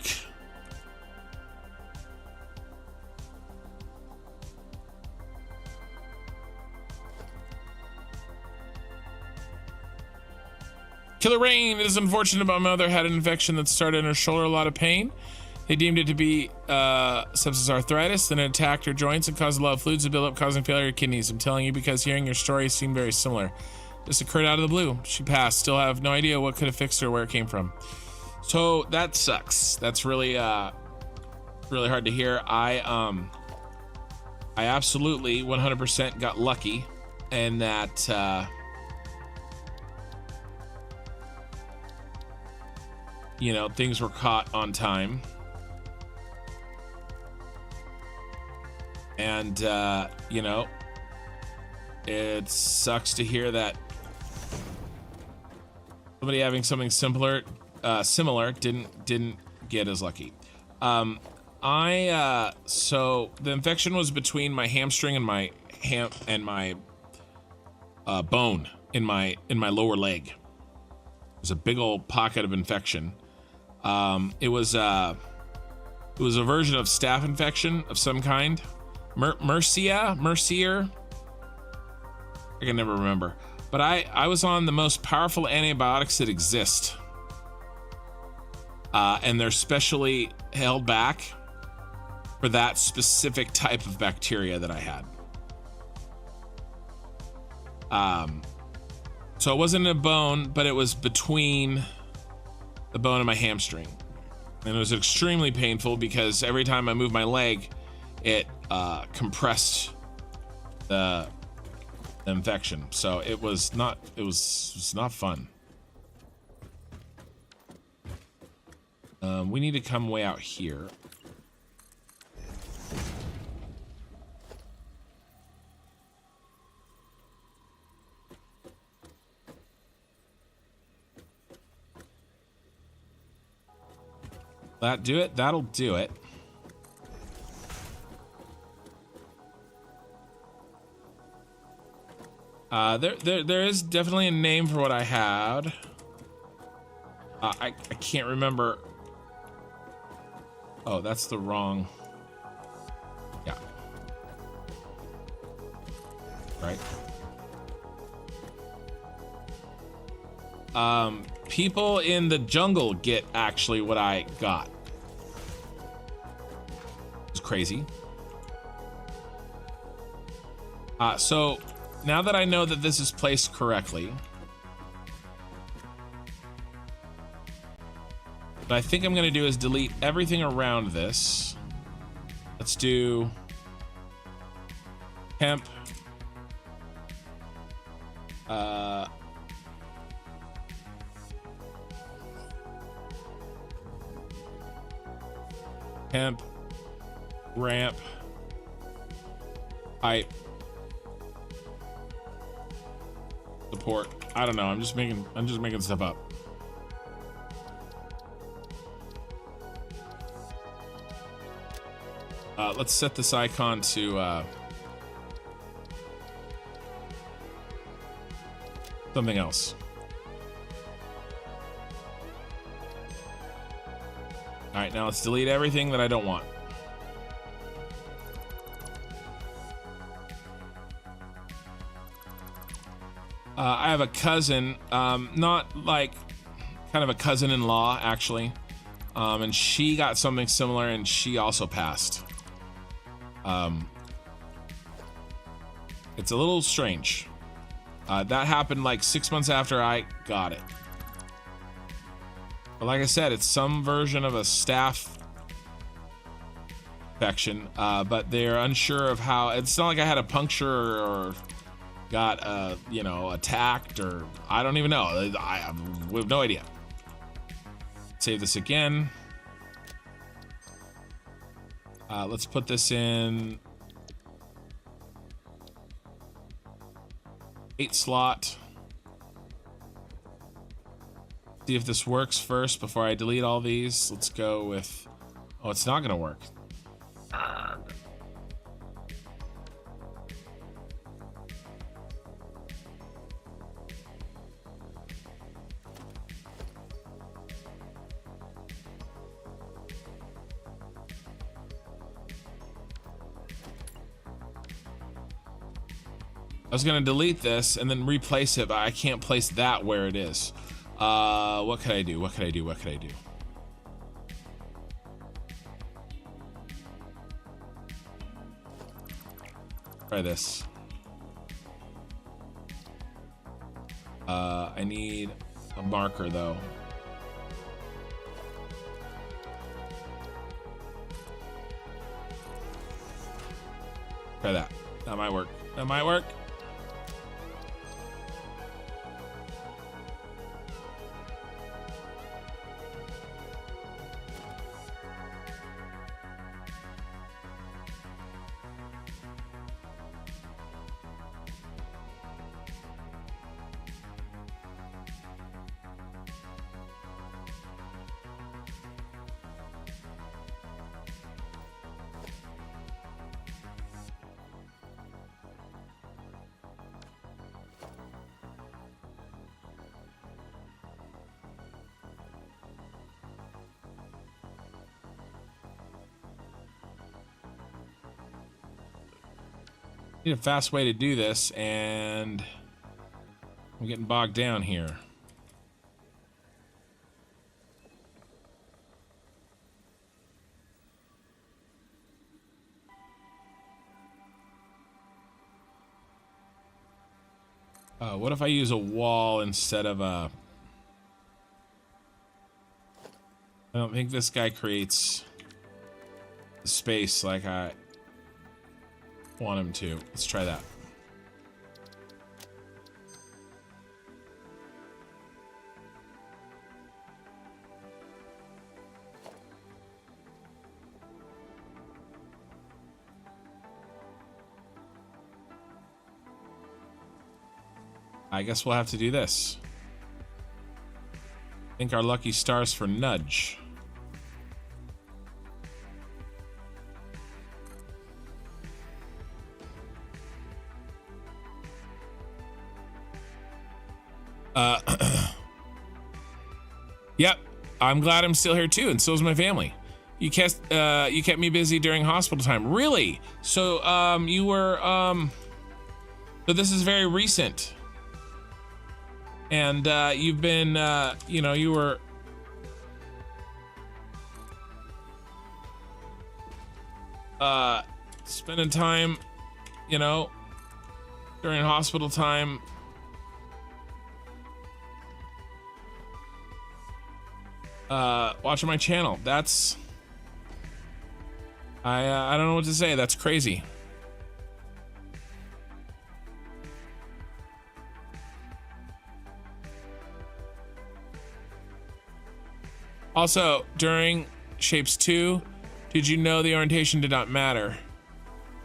Killer Rain, it is unfortunate my mother had an infection that started in her shoulder, a lot of pain. They deemed it to be sepsis arthritis, then it attacked her joints and caused a lot of fluids to build up, causing failure of kidneys. I'm telling you because hearing your story seemed very similar. This occurred out of the blue. She passed. Still have no idea what could have fixed her, where it came from. So that sucks. That's really really hard to hear. I absolutely 100% got lucky, and that you know, things were caught on time. And you know, it sucks to hear that somebody having something similar didn't get as lucky. So the infection was between my hamstring and my bone in my lower leg. It was a big old pocket of infection. It was a version of staph infection of some kind. Mercier. I can never remember. But I was on the most powerful antibiotics that exist. And they're specially held back for that specific type of bacteria that I had. So it wasn't a bone, but it was between the bone and my hamstring. And it was extremely painful because every time I moved my leg, it compressed the infection. So it was not fun. We need to come way out here. That do it? That'll do it. There is definitely a name for what I had. I can't remember. Oh, that's the wrong. Yeah. Right. People in the jungle get actually what I got. It's crazy. So now that I know that this is placed correctly, what I think I'm gonna do is delete everything around this. Let's do temp. Temp, ramp, pipe, support. I don't know. I'm just making stuff up. Let's set this icon to something else. All right, now let's delete everything that I don't want. I have a cousin, not like kind of a cousin-in-law actually, and she got something similar and she also passed. It's a little strange. That happened like 6 months after I got it. But like I said, it's some version of a staph infection, but they're unsure of how. It's not like I had a puncture or got you know, attacked, or I don't even know. We have no idea. Save this again. Let's put this in 8 slot. See if this works first before I delete all these. Let's go with, oh, it's not gonna work. I was gonna delete this and then replace it, but I can't place that where it is. What could I do? What could I do? What could I do? Try this. I need a marker though. Try that. That might work. That might work. Need a fast way to do this, and I'm getting bogged down here. What if I use a wall instead of a... I don't think this guy creates space like I want him to. Let's try that. I guess we'll have to do this. I think our lucky stars for nudge. Yep, I'm glad I'm still here too, and so is my family. You kept me busy during hospital time. Really? So you were so this is very recent, and you've been you know, you were spending time, you know, during hospital time. Watching my channel. That's I don't know what to say. That's crazy. Also, during Shapes 2, did you know the orientation did not matter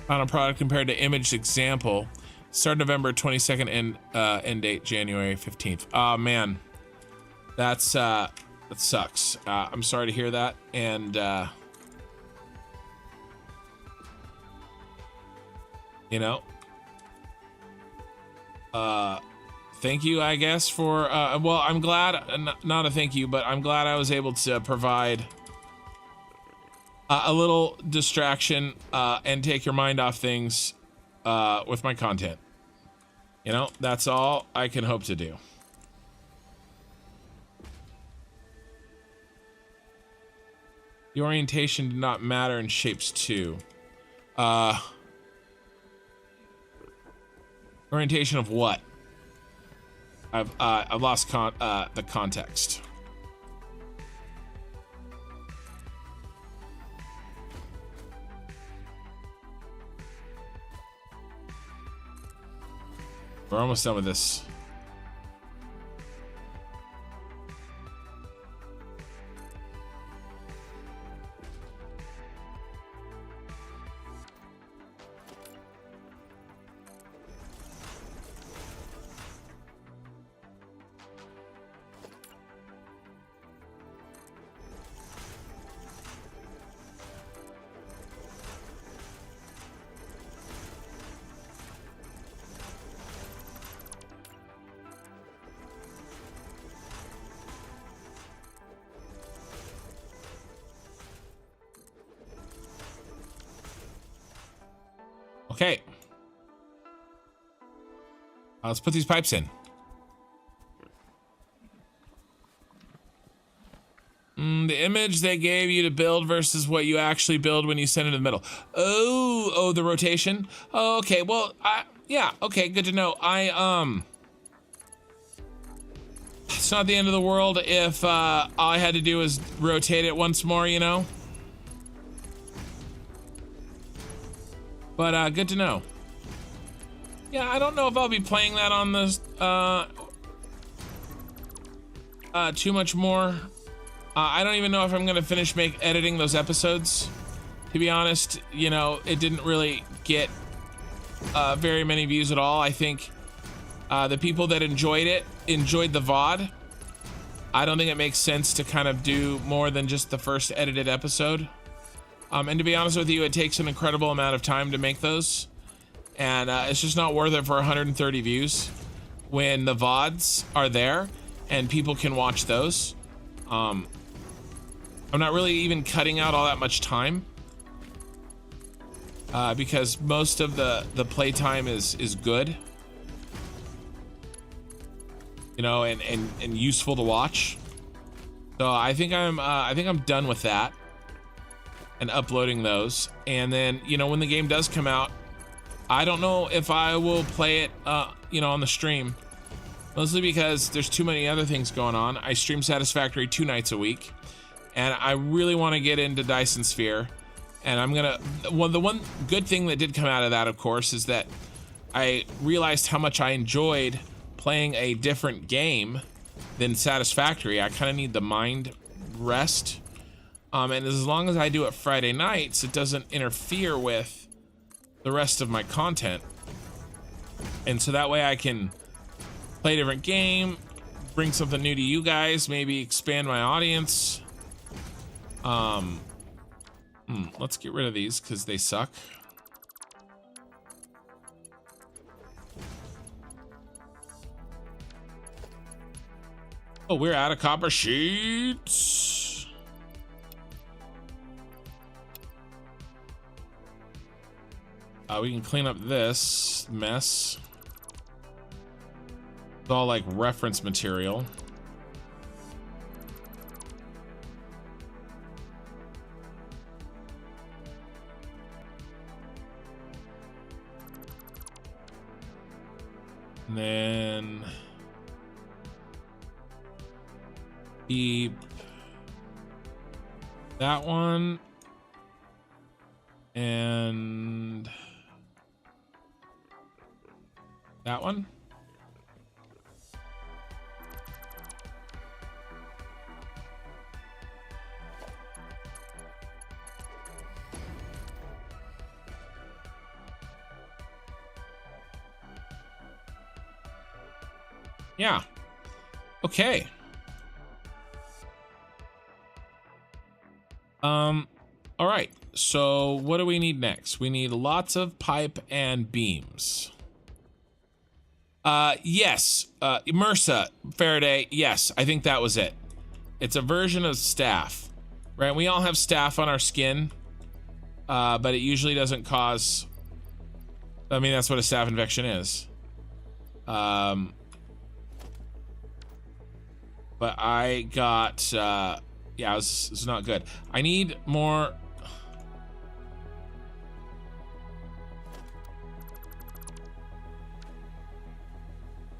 on a product compared to image example? Start November 22nd and end date January 15th. Oh man, that's that sucks. I'm sorry to hear that, and you know, thank you, I guess, for well, I'm glad, not a thank you, but I'm glad I was able to provide a little distraction and take your mind off things with my content. You know, that's all I can hope to do. The orientation did not matter in Shapes 2. Orientation of what? I've lost the context. We're almost done with this. Okay. Let's put these pipes in. The image they gave you to build versus what you actually build when you send it in the middle. Oh, the rotation. Oh, okay, well, yeah, okay, good to know. It's not the end of the world if all I had to do was rotate it once more, you know? But good to know. Yeah, I don't know if I'll be playing that on this too much more. I don't even know if I'm gonna finish editing those episodes. To be honest, you know, it didn't really get very many views at all. I think the people that enjoyed it enjoyed the VOD. I don't think it makes sense to kind of do more than just the first edited episode. And to be honest with you, it takes an incredible amount of time to make those. And it's just not worth it for 130 views when the VODs are there and people can watch those. I'm not really even cutting out all that much time because most of the playtime is good, you know, and useful to watch. So I think I'm done with that and uploading those. And then, you know, when the game does come out, I don't know if I will play it, you know, on the stream, mostly because there's too many other things going on. I stream Satisfactory 2 nights a week, and I really want to get into Dyson Sphere. And I'm gonna, well, the one good thing that did come out of that, of course, is that I realized how much I enjoyed playing a different game than Satisfactory. I kind of need the mind rest. And as long as I do it Friday nights, it doesn't interfere with the rest of my content. And so that way I can play a different game, bring something new to you guys, maybe expand my audience. Let's get rid of these because they suck. Oh, we're out of copper sheets. We can clean up this mess. It's all like reference material. And then keep that one and that one. Yeah. Okay. All right. So what do we need next? We need lots of pipe and beams. Yes. MRSA, Faraday. Yes, I think that was it. It's a version of staph, right? We all have staph on our skin, but it usually doesn't cause, I mean, that's what a staph infection is. But I got, yeah, it's not good. I need more.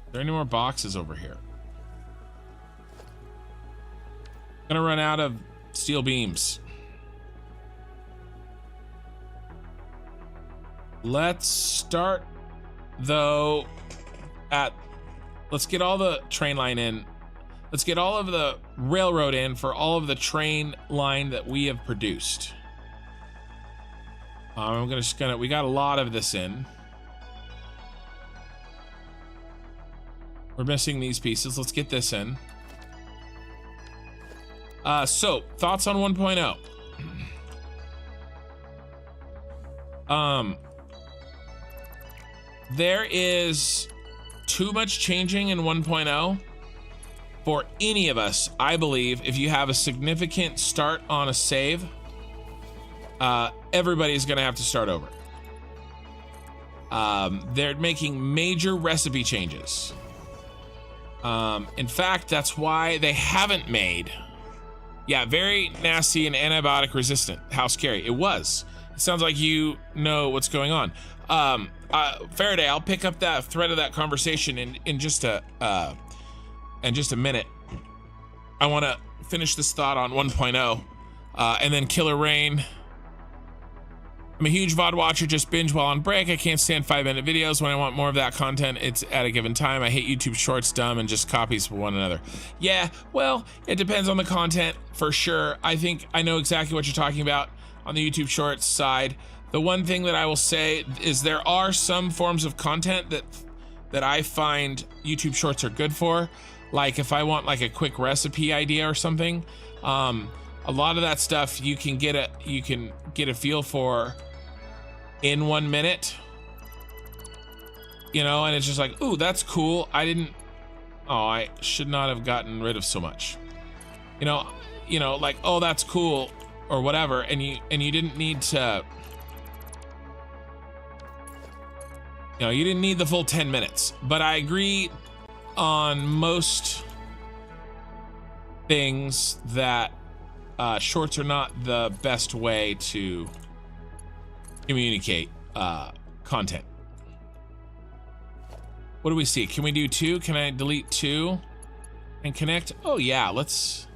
Are there any more boxes over here? I'm gonna run out of steel beams. Let's start though at, let's get all the train line in. Let's get all of the railroad in for all of the train line that we have produced. We got a lot of this in. We're missing these pieces. Let's get this in. So thoughts on 1.0. There is too much changing in 1.0 for any of us. I believe if you have a significant start on a save, everybody's gonna have to start over. They're making major recipe changes. In fact, that's why they haven't made Yeah, very nasty and antibiotic resistant. How scary. It was. It sounds like you know what's going on. Faraday, I'll pick up that thread of that conversation in just a minute. I want to finish this thought on 1.0, and then Killer Rain. I'm a huge VOD watcher, just binge while on break. I can't stand 5-minute videos. When I want more of that content, it's at a given time. I hate YouTube shorts, dumb, and just copies from one another. Yeah, well, it depends on the content for sure. I think I know exactly what you're talking about on the YouTube shorts side. The one thing that I will say is there are some forms of content that I find YouTube shorts are good for. Like if I want like a quick recipe idea or something, a lot of that stuff you can get a feel for in 1 minute, you know, and it's just like, ooh, that's cool. I should not have gotten rid of so much, you know, like, oh, that's cool or whatever. And you didn't need to, you didn't need the full 10 minutes, but I agree on most things that shorts are not the best way to communicate content. What do we see? Can we do 2? Can I delete 2 and connect? Oh yeah, let's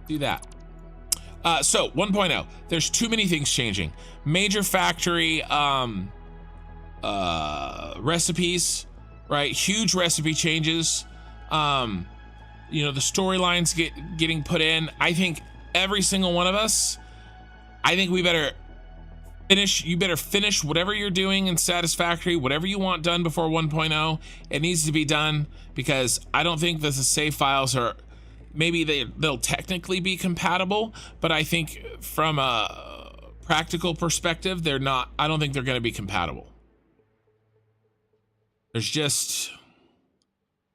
do that. So 1.0, there's too many things changing. Major factory recipes, right? Huge recipe changes. The storylines getting put in. I think every single one of us, I think we better finish whatever you're doing in Satisfactory, whatever you want done before 1.0. It needs to be done, because I don't think that the save files are, maybe they'll technically be compatible, but I think from a practical perspective, they're not. I don't think they're going to be compatible. There's just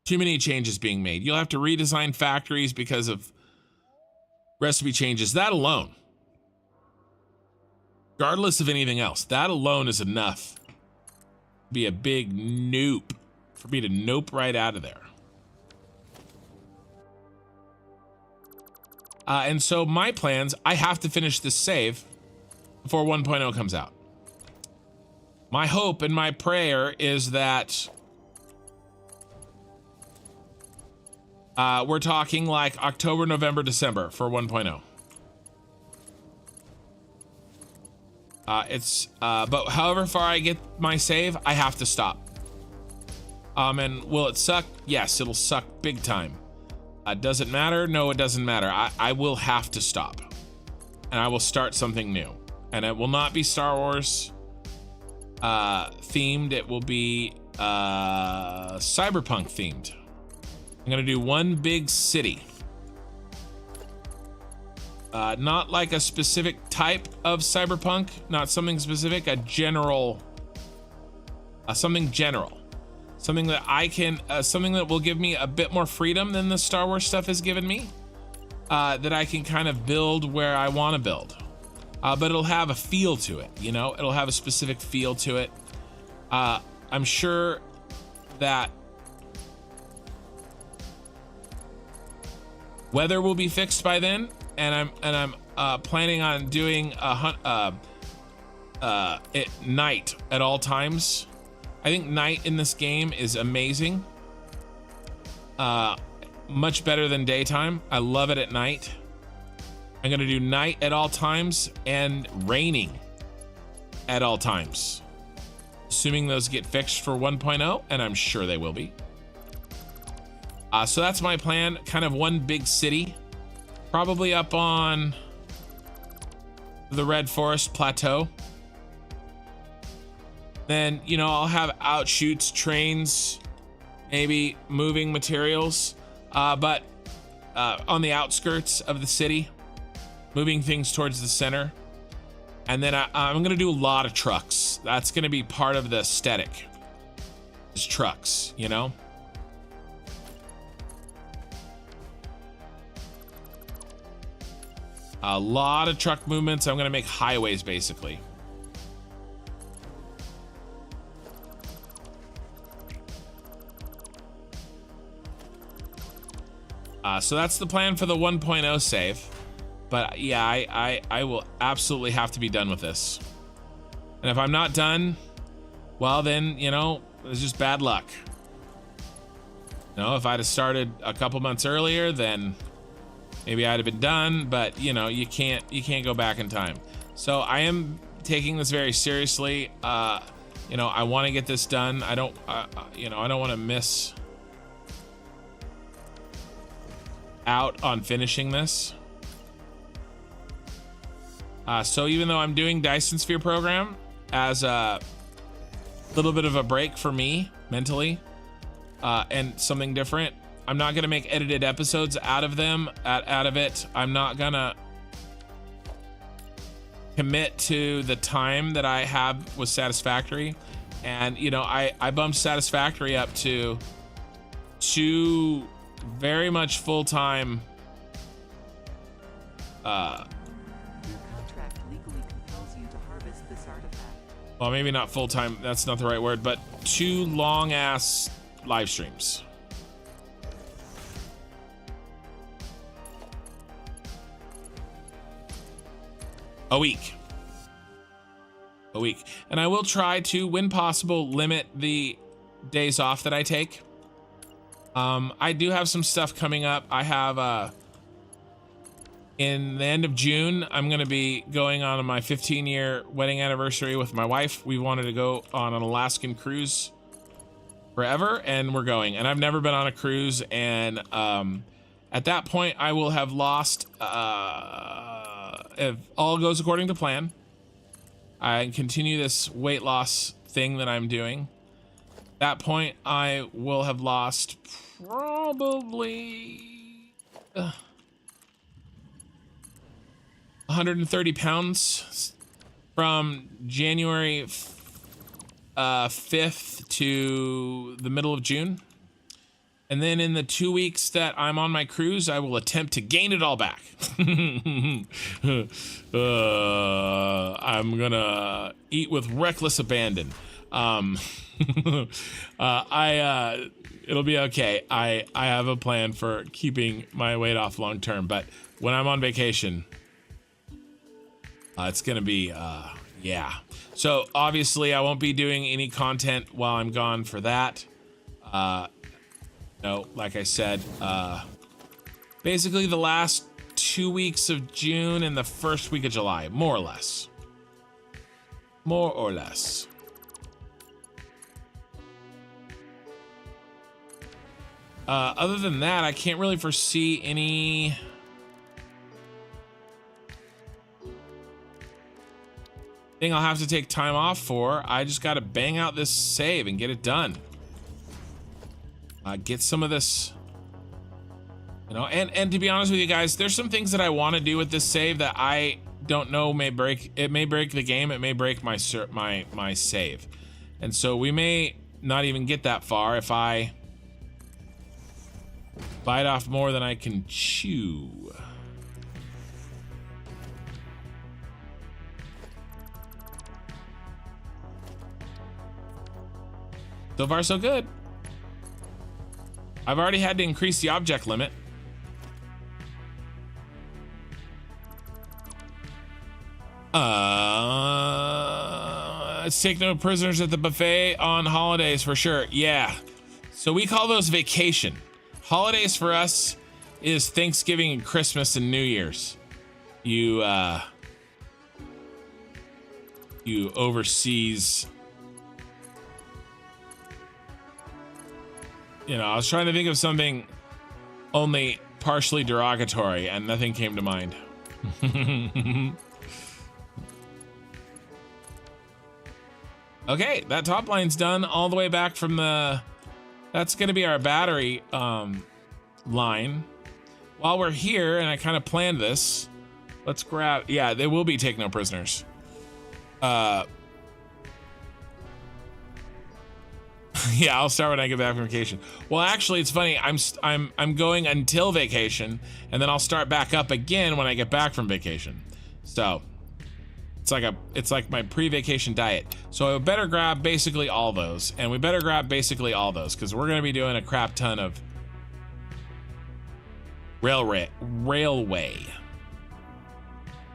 too many changes being made. You'll have to redesign factories because of recipe changes. That alone, regardless of anything else, that alone is enough to be a big nope for me to nope right out of there. And so my plans, I have to finish this save before 1.0 comes out. My hope and my prayer is that we're talking like October, November, December for 1.0. But however far I get my save, I have to stop. And will it suck? Yes, it'll suck big time. Does it matter? No, it doesn't matter. I will have to stop, and I will start something new, and it will not be Star Wars themed. It will be cyberpunk themed. I'm gonna do one big city, not like a specific type of cyberpunk, not something specific, a general, something general, something that I can, something that will give me a bit more freedom than the Star Wars stuff has given me, that I can kind of build where I want to build, but it'll have a feel to it, it'll have a specific feel to it. I'm sure that weather will be fixed by then, and I'm planning on doing a hunt at night at all times. I think night in this game is amazing. Much better than daytime. I love it at night. I'm gonna do night at all times and raining at all times, assuming those get fixed for 1.0, and I'm sure they will be. So that's my plan, kind of one big city, probably up on the Red Forest Plateau. Then, I'll have outshoots, trains, maybe moving materials, but on the outskirts of the city, moving things towards the center. And then I'm going to do a lot of trucks. That's going to be part of the aesthetic, is trucks, A lot of truck movements. I'm going to make highways, basically. So that's the plan for the 1.0 save. But yeah, I will absolutely have to be done with this. And if I'm not done, well then, you know, it's just bad luck. You know, if I'd have started a couple months earlier, then maybe I'd have been done, but you know, you can't go back in time. So I am taking this very seriously. You know, I want to get this done. I don't, you know, I don't want to miss out on finishing this. So even though I'm doing Dyson Sphere program as a little bit of a break for me mentally, and something different, I'm not gonna make edited episodes out of them, out of it. I'm not gonna commit to the time that I have with Satisfactory. And you know, I bumped Satisfactory up to 2 very much full-time Your contract legally compels you to harvest this artifact. well, maybe not full-time, that's not the right word, but 2 long-ass live streams. A week. And I will try to, when possible, limit the days off that I take. I do have some stuff coming up. I have in the end of June, I'm gonna be going on my 15-year wedding anniversary with my wife. We wanted to go on an Alaskan cruise forever, and we're going. And I've never been on a cruise, and at that point I will have lost, if all goes according to plan, I continue this weight loss thing that I'm doing. At that point I will have lost probably 130 pounds from January 5th to the middle of June. And then in the 2 weeks that I'm on my cruise, I will attempt to gain it all back. I'm gonna eat with reckless abandon. It'll be okay. I have a plan for keeping my weight off long term, but when I'm on vacation, it's gonna be, yeah. So obviously I won't be doing any content while I'm gone for that. No, like I said, basically the last 2 weeks of June and the first week of July, more or less. More or less. Other than that, I can't really foresee any thing I'll have to take time off for. I just gotta bang out this save and get it done. Get some of this, you know, and to be honest with you guys, there's some things that I want to do with this save that I don't know may break the game. It may break my save, and so we may not even get that far if I bite off more than I can chew. So far, so good. I've already had to increase the object limit. Let's take no prisoners at the buffet on holidays for sure. Yeah. So we call those vacation. Holidays for us is Thanksgiving and Christmas and New Year's. You overseas. You know, I was trying to think of something only partially derogatory and nothing came to mind. Okay, that top line's done all the way back from the... That's going to be our battery line. While we're here, and I kind of planned this, let's grab... Yeah, they will be take no prisoners. Yeah, I'll start when I get back from vacation. Well, actually, it's funny. I'm going until vacation, and then I'll start back up again when I get back from vacation. So it's like my pre-vacation diet. So I better grab basically all those, and we better grab basically all those because we're gonna be doing a crap ton of Railway.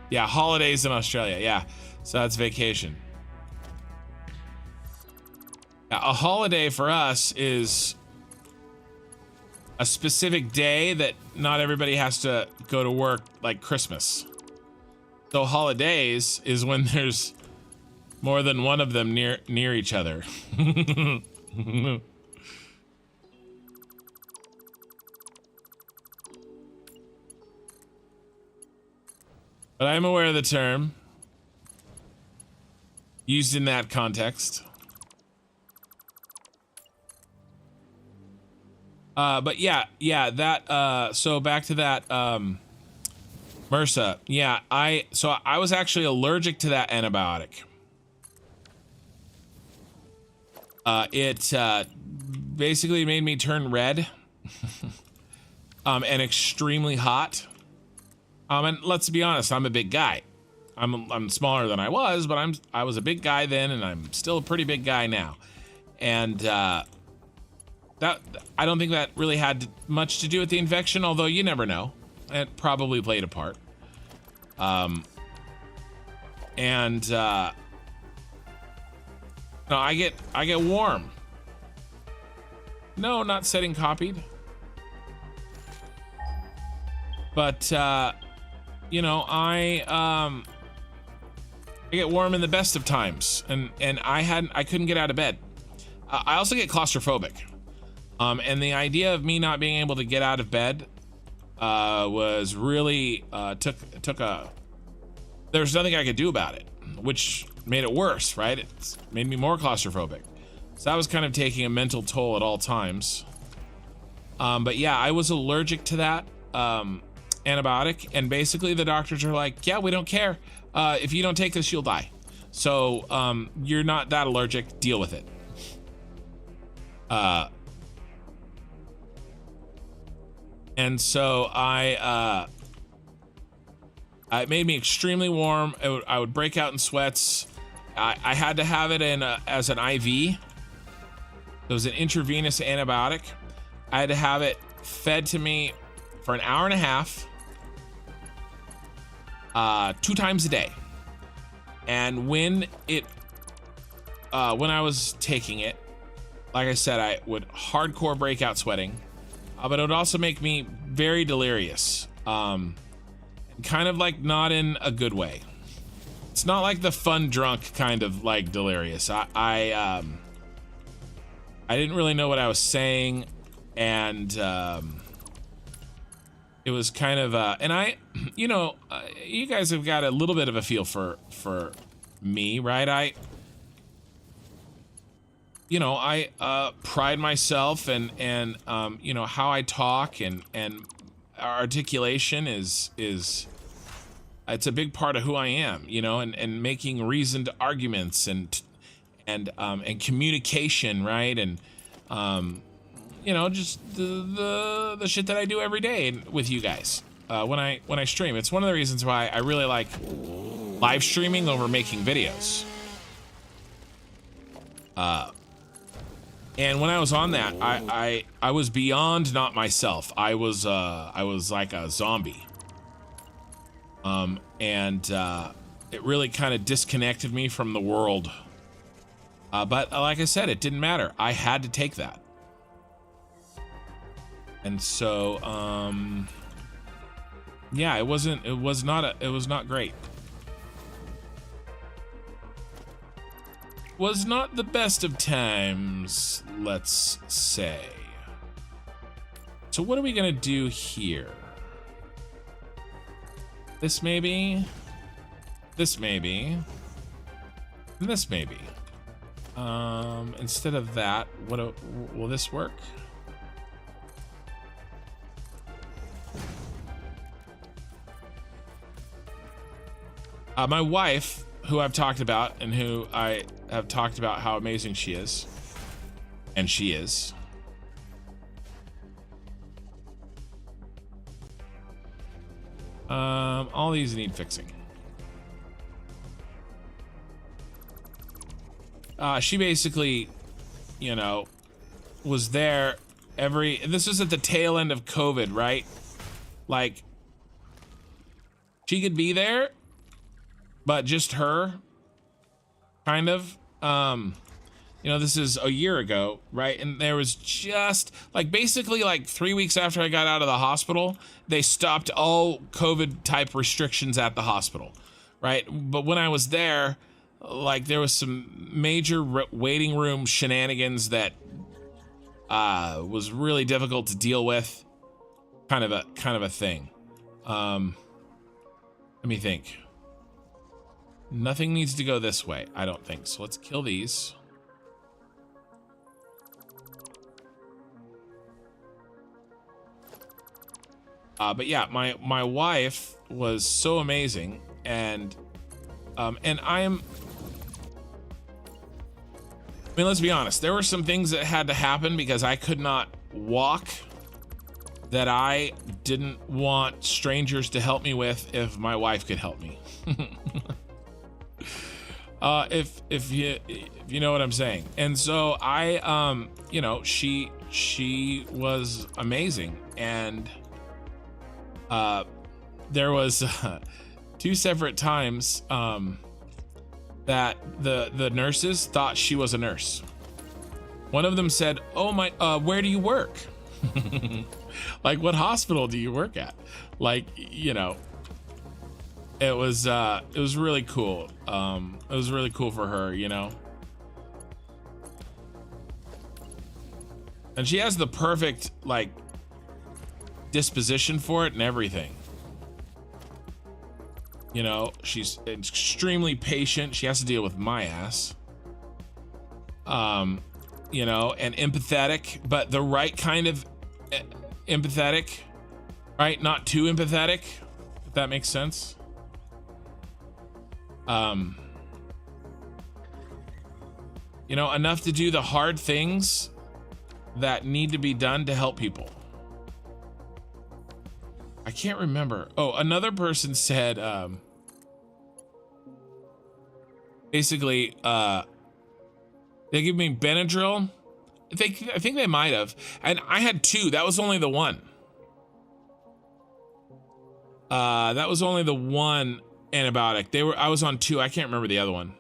Yeah, holidays in Australia. Yeah, so that's vacation. A holiday for us is a specific day that not everybody has to go to work, like Christmas. So holidays is when there's more than one of them near each other. But I'm aware of the term used in that context. But yeah, that, so back to that, MRSA. Yeah, I was actually allergic to that antibiotic. It basically made me turn red, and extremely hot. And let's be honest, I'm a big guy. I'm smaller than I was, but I was a big guy then, and I'm still a pretty big guy now. And that I don't think that really had much to do with the infection, although you never know. It probably played a part. No, I get warm. No, not setting copied. But you know, I get warm in the best of times, and I couldn't get out of bed. I also get claustrophobic. And the idea of me not being able to get out of bed was really there's nothing I could do about it, which made it worse, right? It made me more claustrophobic. So that was kind of taking a mental toll at all times. But yeah, I was allergic to that antibiotic, and basically the doctors are like, yeah, we don't care. If you don't take this, you'll die. So you're not that allergic, deal with it. And so it made me extremely warm. I would break out in sweats. I had to have it in as an IV. It was an intravenous antibiotic. I had to have it fed to me for an hour and a half, 2 times a day. And when I was taking it, like I said, I would hardcore break out sweating, but it would also make me very delirious, kind of like not in a good way. It's not like the fun drunk kind of like delirious. I didn't really know what I was saying, and it was kind of and you know, you guys have got a little bit of a feel for me, right? I pride myself and you know, how I talk and articulation is it's a big part of who I am, you know, and making reasoned arguments and communication, right? And you know, just the shit that I do every day with you guys when I stream. It's one of the reasons why I really like live streaming over making videos. And when I was on that, I was beyond not myself. I was like a zombie. And it really kind of disconnected me from the world. But like I said, it didn't matter. I had to take that. And so, yeah, it was not great. Was not the best of times, let's say. So what are we gonna do here? This maybe, this maybe, and this maybe. Instead of that, will this work? My wife, who I've talked about and who I have talked about how amazing she is, and she is. All these need fixing. She basically, you know, was there this was at the tail end of COVID, right? Like, she could be there, but just her, kind of. You know, this is a year ago, right? And there was just like basically like 3 weeks after I got out of the hospital, they stopped all COVID type restrictions at the hospital, right? But when I was there, like there was some major waiting room shenanigans that was really difficult to deal with. Kind of a thing. Let me think. Nothing needs to go this way, I don't think. So let's kill these. But yeah, my wife was so amazing, and I mean, let's be honest. There were some things that had to happen because I could not walk that I didn't want strangers to help me with if my wife could help me. If you know what I'm saying. And so I you know, she was amazing, and there was 2 separate times that the nurses thought she was a nurse. One of them said, "Oh my, where do you work?" Like, what hospital do you work at? Like, you know, it was really cool. It was really cool for her, you know. And she has the perfect like disposition for it and everything. You know, she's extremely patient. She has to deal with my ass. You know, and empathetic, but the right kind of empathetic, right? Not too empathetic, if that makes sense. You know, enough to do the hard things that need to be done to help people. I can't remember. Oh, another person said, basically, they give me Benadryl. I think they might have, and I had 2. That was only the one. That was only the one antibiotic. I was on 2. I can't remember the other one.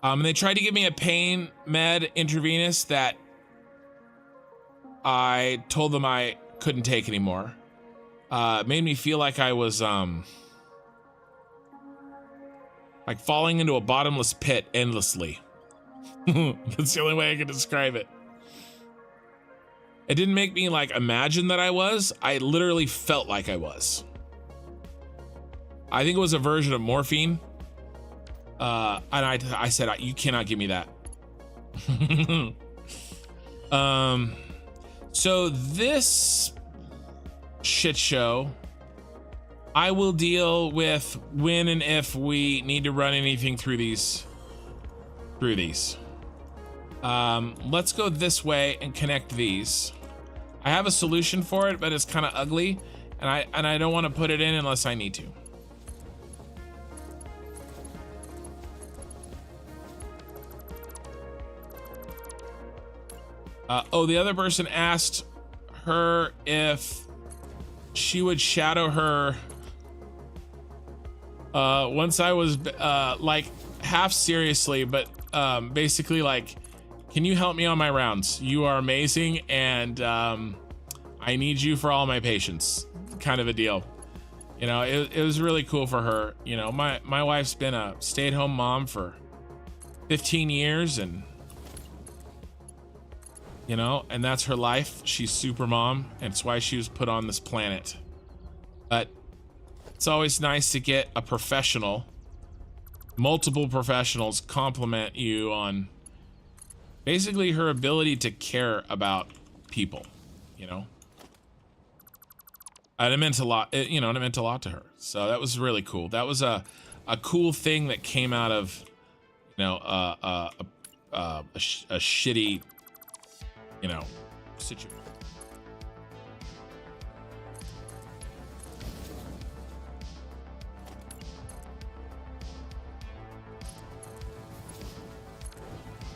And they tried to give me a pain med intravenous that I told them I couldn't take anymore. It made me feel like I was like falling into a bottomless pit endlessly. That's the only way I can describe it. It didn't make me like imagine that I was. I literally felt like I was. I think it was a version of morphine. And I said, you cannot give me that. So this shit show, I will deal with when and if we need to run anything through these. Let's go this way and connect these. I have a solution for it, but it's kind of ugly, and I don't want to put it in unless I need to. Oh, the other person asked her if she would shadow her. Once I was like half seriously, but basically like, can you help me on my rounds? You are amazing, and I need you for all my patients, kind of a deal. You know, it was really cool for her. You know, my wife's been a stay-at-home mom for 15 years, and you know, and that's her life. She's super mom, and it's why she was put on this planet. But it's always nice to get a professional, multiple professionals compliment you on basically her ability to care about people, you know. And it meant a lot, you know, and it meant a lot to her. So that was really cool. That was a cool thing that came out of, you know, a shitty, you know, situation.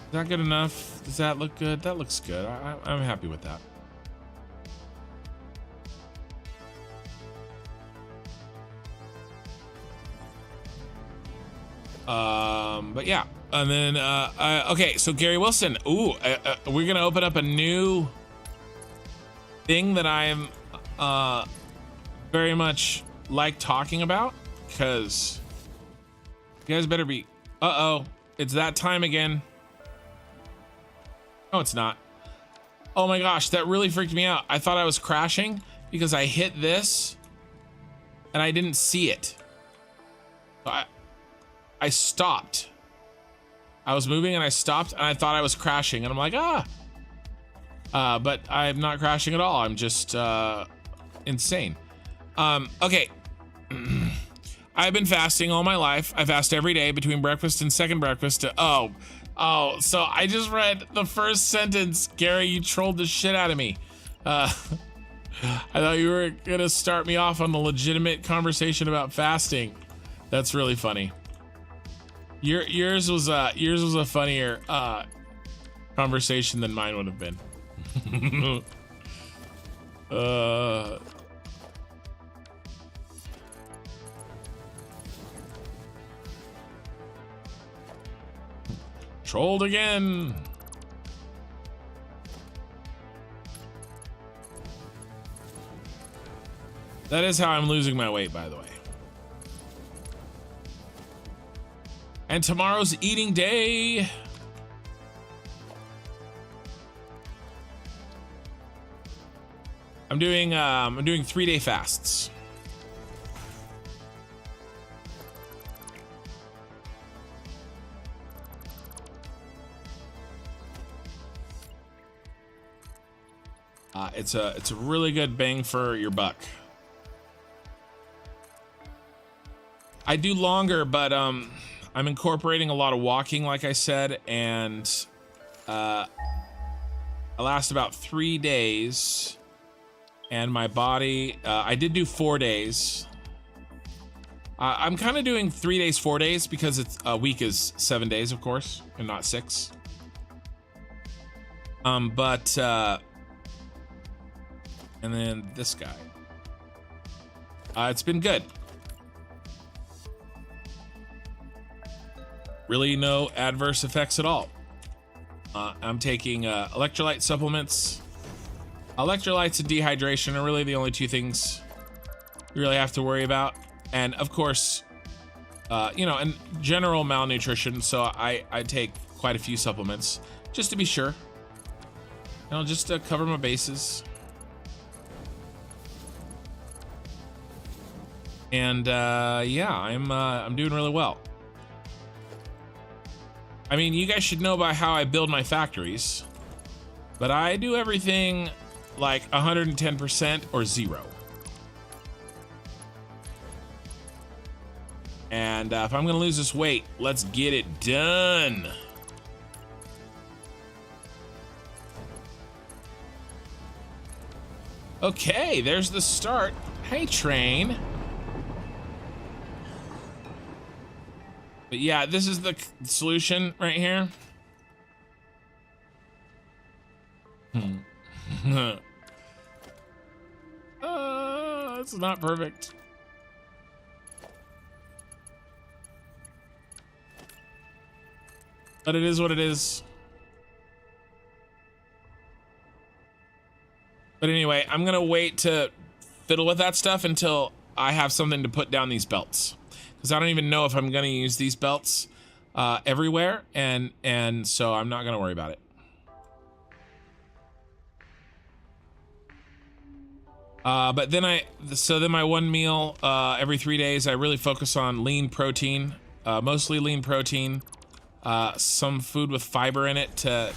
Is that good enough? Does that look good? That looks good. I'm happy with that. But yeah, and then okay, so Gary Wilson. Ooh, we're gonna open up a new thing that I'm very much like talking about, because you guys better be. Uh-oh, it's that time again. No, it's not. Oh my gosh, that really freaked me out. I thought I was crashing because I hit this and I didn't see it. I stopped. I was moving and I stopped and I thought I was crashing and I'm like, but I'm not crashing at all. I'm just insane. Okay. I've been fasting all my life. I fast every day between breakfast and second breakfast. So I just read the first sentence. Gary, you trolled the shit out of me. I thought you were gonna start me off on the legitimate conversation about fasting. That's really funny. Yours was a funnier conversation than mine would have been. Trolled again. That is how I'm losing my weight, by the way. And tomorrow's eating day. I'm doing 3-day fasts. It's a really good bang for your buck. I do longer, but I'm incorporating a lot of walking, like I said, and I last about 3 days, and my body, I did do 4 days. I'm kind of doing 3 days, 4 days, because it's a week is 7 days, of course, and not 6. And then this guy. It's been good. Really no adverse effects at all. I'm taking electrolyte supplements. Electrolytes and dehydration are really the only two things you really have to worry about. And of course, and general malnutrition. So I take quite a few supplements just to be sure. Just to cover my bases. And yeah, I'm doing really well. I mean, you guys should know by how I build my factories, but I do everything like 110% or 0. And if I'm gonna lose this weight, let's get it done. Okay, there's the start. Hey, train. But yeah, this is the solution right here. It's not perfect. But it is what it is. But anyway, I'm gonna wait to fiddle with that stuff until I have something to put down these belts. Because I don't even know if I'm gonna use these belts everywhere, and so I'm not gonna worry about it. But then my one meal every 3 days, I really focus on lean protein, mostly lean protein, some food with fiber in it to,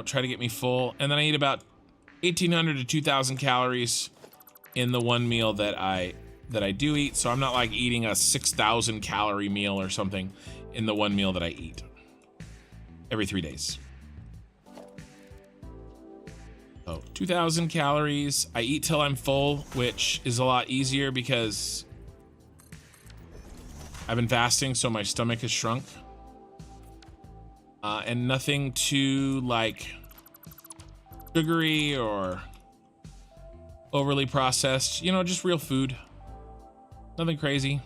try to get me full, and then I eat about 1,800 to 2,000 calories in the one meal that I do eat. So I'm not like eating a 6,000 calorie meal or something in the one meal that I eat every 3 days. Oh, 2,000 calories. I eat till I'm full, which is a lot easier because I've been fasting, so my stomach has shrunk. And nothing too like sugary or overly processed, just real food. Nothing crazy.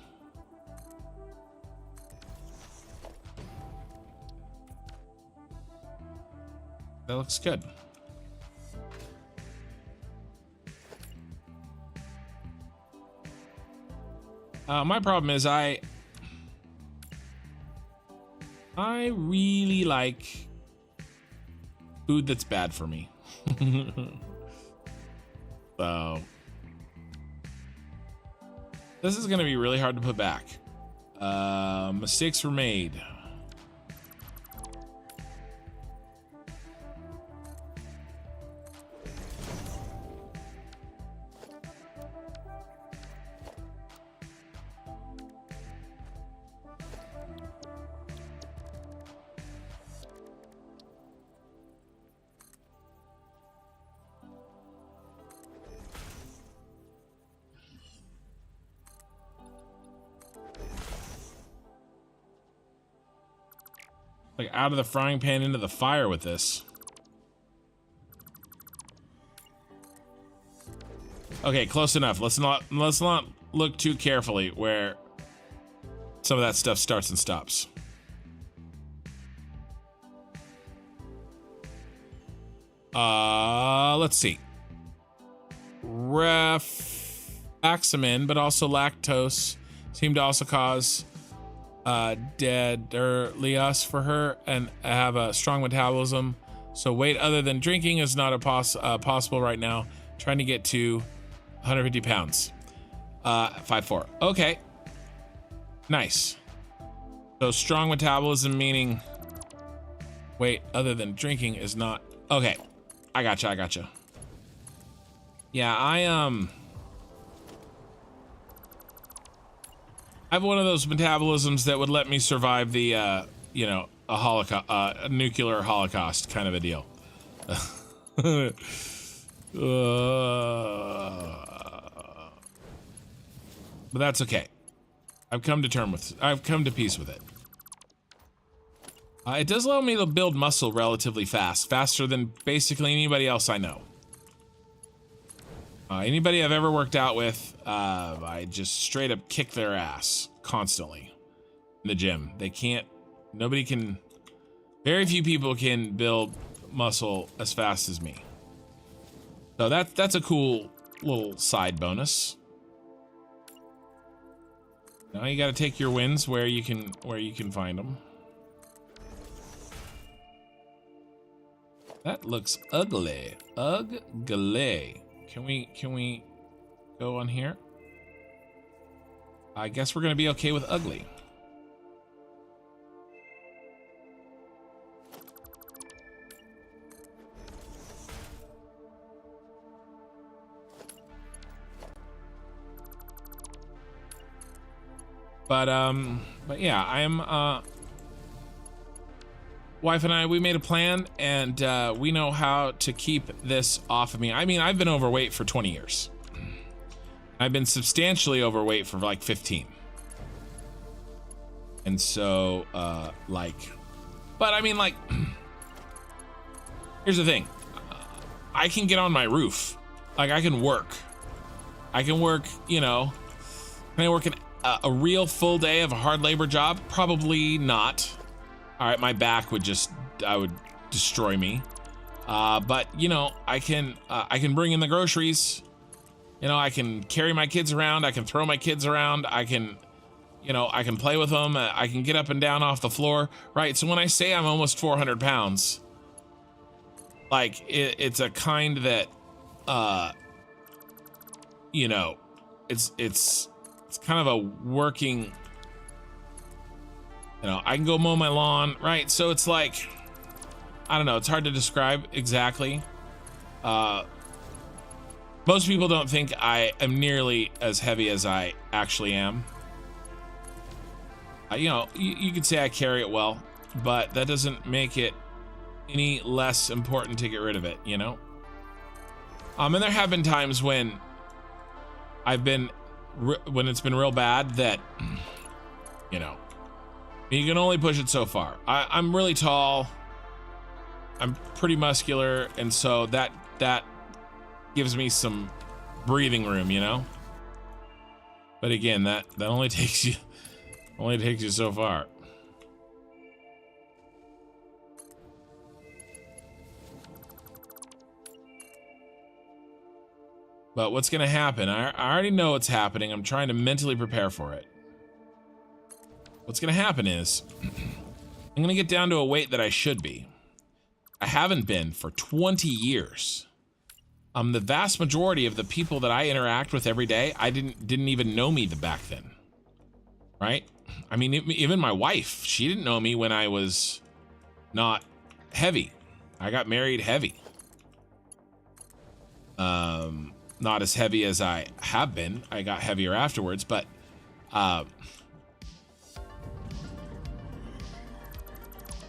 That looks good. My problem is I really like food that's bad for me. So this is going to be really hard to put back. Mistakes were made. Like out of the frying pan into the fire with this. Okay, close enough. Let's not look too carefully where some of that stuff starts and stops. Let's see. Rifaximin, but also lactose seem to also cause deadlius for her and have a strong metabolism. So weight other than drinking is not a possible right now. Trying to get to 150 pounds. 5'4". Okay. Nice. So strong metabolism meaning weight other than drinking is not. Okay. I gotcha. Yeah, I have one of those metabolisms that would let me survive the, you know, a holocaust, a nuclear holocaust kind of a deal. But that's okay. I've come to peace with it. It does allow me to build muscle relatively fast, faster than basically anybody else I know. Anybody I've ever worked out with, I just straight up kick their ass constantly in the gym. They can't, nobody can, very few people can build muscle as fast as me. So that's a cool little side bonus. Now you got to take your wins where you can find them. That looks ugly. Ugly. Can we go on here? I guess we're gonna be okay with ugly. But yeah, I am wife and I, we made a plan, and we know how to keep this off of me. I mean, I've been overweight for 20 years. I've been substantially overweight for like 15. And so, but I mean, like, here's the thing. I can get on my roof. Like, I can work. You know, can I work a real full day of a hard labor job? Probably not. All right, my back would would destroy me. But you know, I can bring in the groceries. You know, I can carry my kids around. I can throw my kids around. I can play with them. I can get up and down off the floor. Right. So when I say I'm almost 400 pounds, like it's a kind that, you know, it's kind of a working. You know, I can go mow my lawn, right? So it's like, I don't know, it's hard to describe exactly. Most people don't think I am nearly as heavy as I actually am. You know, you could say I carry it well, but that doesn't make it any less important to get rid of it, you know? And there have been times when when it's been real bad that, you know, you can only push it so far. I'm really tall. I'm pretty muscular, and so that gives me some breathing room, you know. But again, that only takes you so far. But what's going to happen? I already know what's happening. I'm trying to mentally prepare for it. What's going to happen is I'm going to get down to a weight that I should be. I haven't been for 20 years. The vast majority of the people that I interact with every day, I didn't even know me back then. Right? I mean, even my wife, she didn't know me when I was not heavy. I got married heavy. Not as heavy as I have been. I got heavier afterwards, but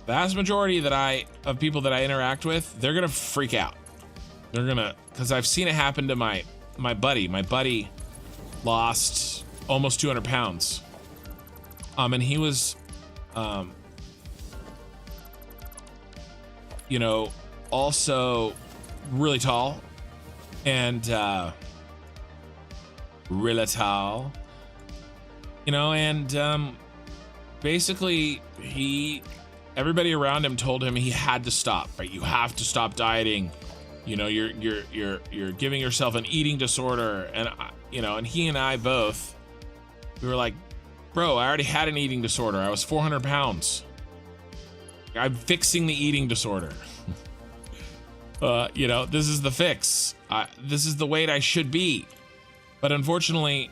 vast majority of people that I interact with, they're gonna freak out. They're gonna, because I've seen it happen to my buddy. My buddy lost almost 200 pounds. And he was, you know, also really tall and really tall, you know, and basically everybody around him told him he had to stop, right? You have to stop dieting. You know, you're giving yourself an eating disorder. And you know, and he and I both, we were like, bro, I already had an eating disorder. I was 400 pounds. I'm fixing the eating disorder. You know, this is the fix. This is the weight I should be. But unfortunately,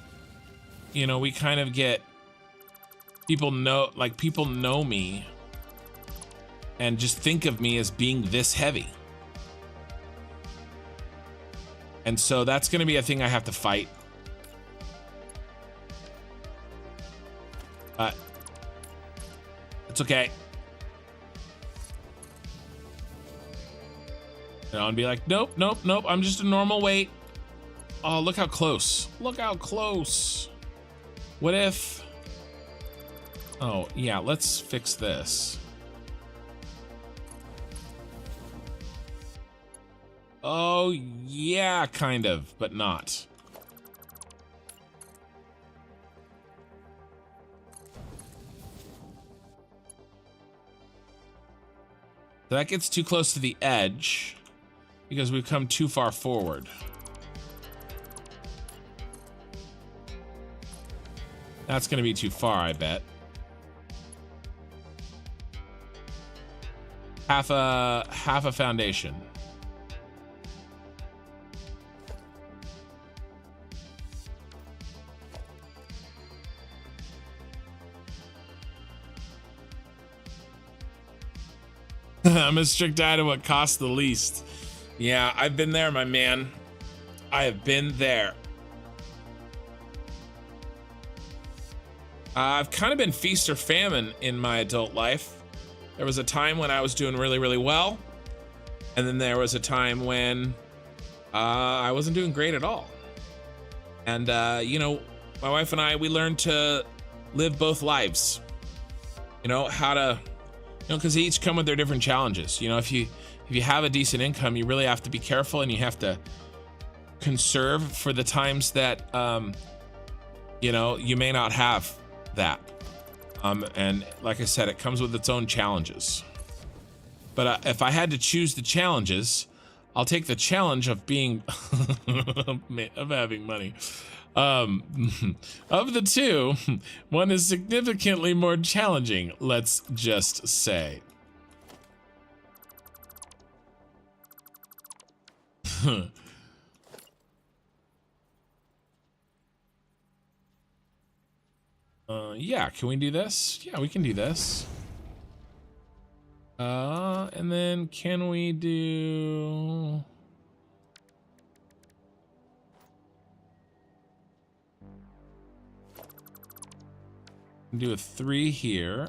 you know, we kind of get people know me and just think of me as being this heavy. And so that's going to be a thing I have to fight. But it's okay. You know, and be like, nope, nope, nope. I'm just a normal weight. Oh, look how close. Look how close. What if... Oh, yeah, let's fix this. Oh, yeah, kind of, but not. So that gets too close to the edge because we've come too far forward. That's going to be too far, I bet. Half a foundation. I'm a strict diet of what costs the least. Yeah, I've been there, my man. I have been there. I've kind of been feast or famine in my adult life. There was a time when I was doing really, really well. And then there was a time when I wasn't doing great at all. And, you know, my wife and I, we learned to live both lives. You know, how to... You know, because they each come with their different challenges. You know, if you have a decent income, you really have to be careful and you have to conserve for the times that, you know, you may not have that. And like I said, it comes with its own challenges. But if I had to choose the challenges, I'll take the challenge of being, of having money. Of the two, one is significantly more challenging, let's just say. Yeah, can we do this? Yeah, we can do this. And then can we do... Do a 3 here.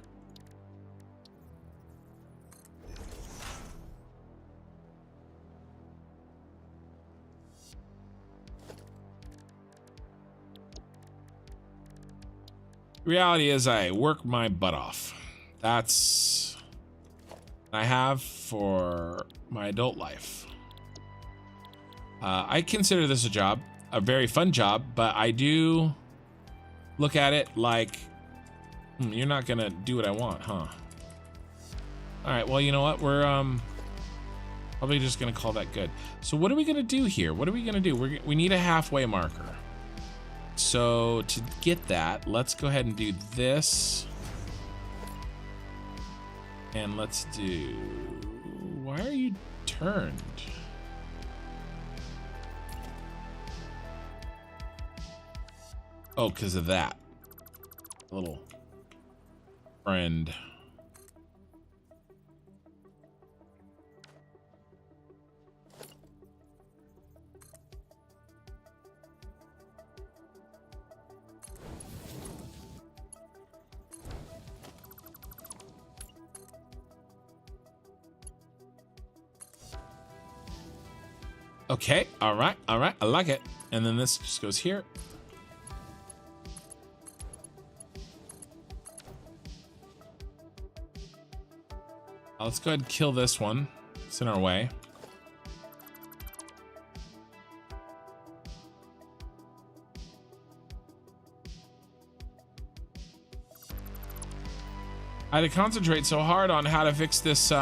Reality is I work my butt off. That's what I have for my adult life. I consider this a job, a very fun job, but I do look at it like, you're not gonna do what I want, huh? All right, well, you know what? Probably just gonna call that good. So what are we gonna do here? What are we gonna do? We need a halfway marker. So to get that, let's go ahead and do this. And let's do, why are you turned? Oh, because of that. Little friend. Okay, all right, I like it. And then this just goes here. Let's go ahead and kill this one. It's in our way. I had to concentrate so hard on how to fix this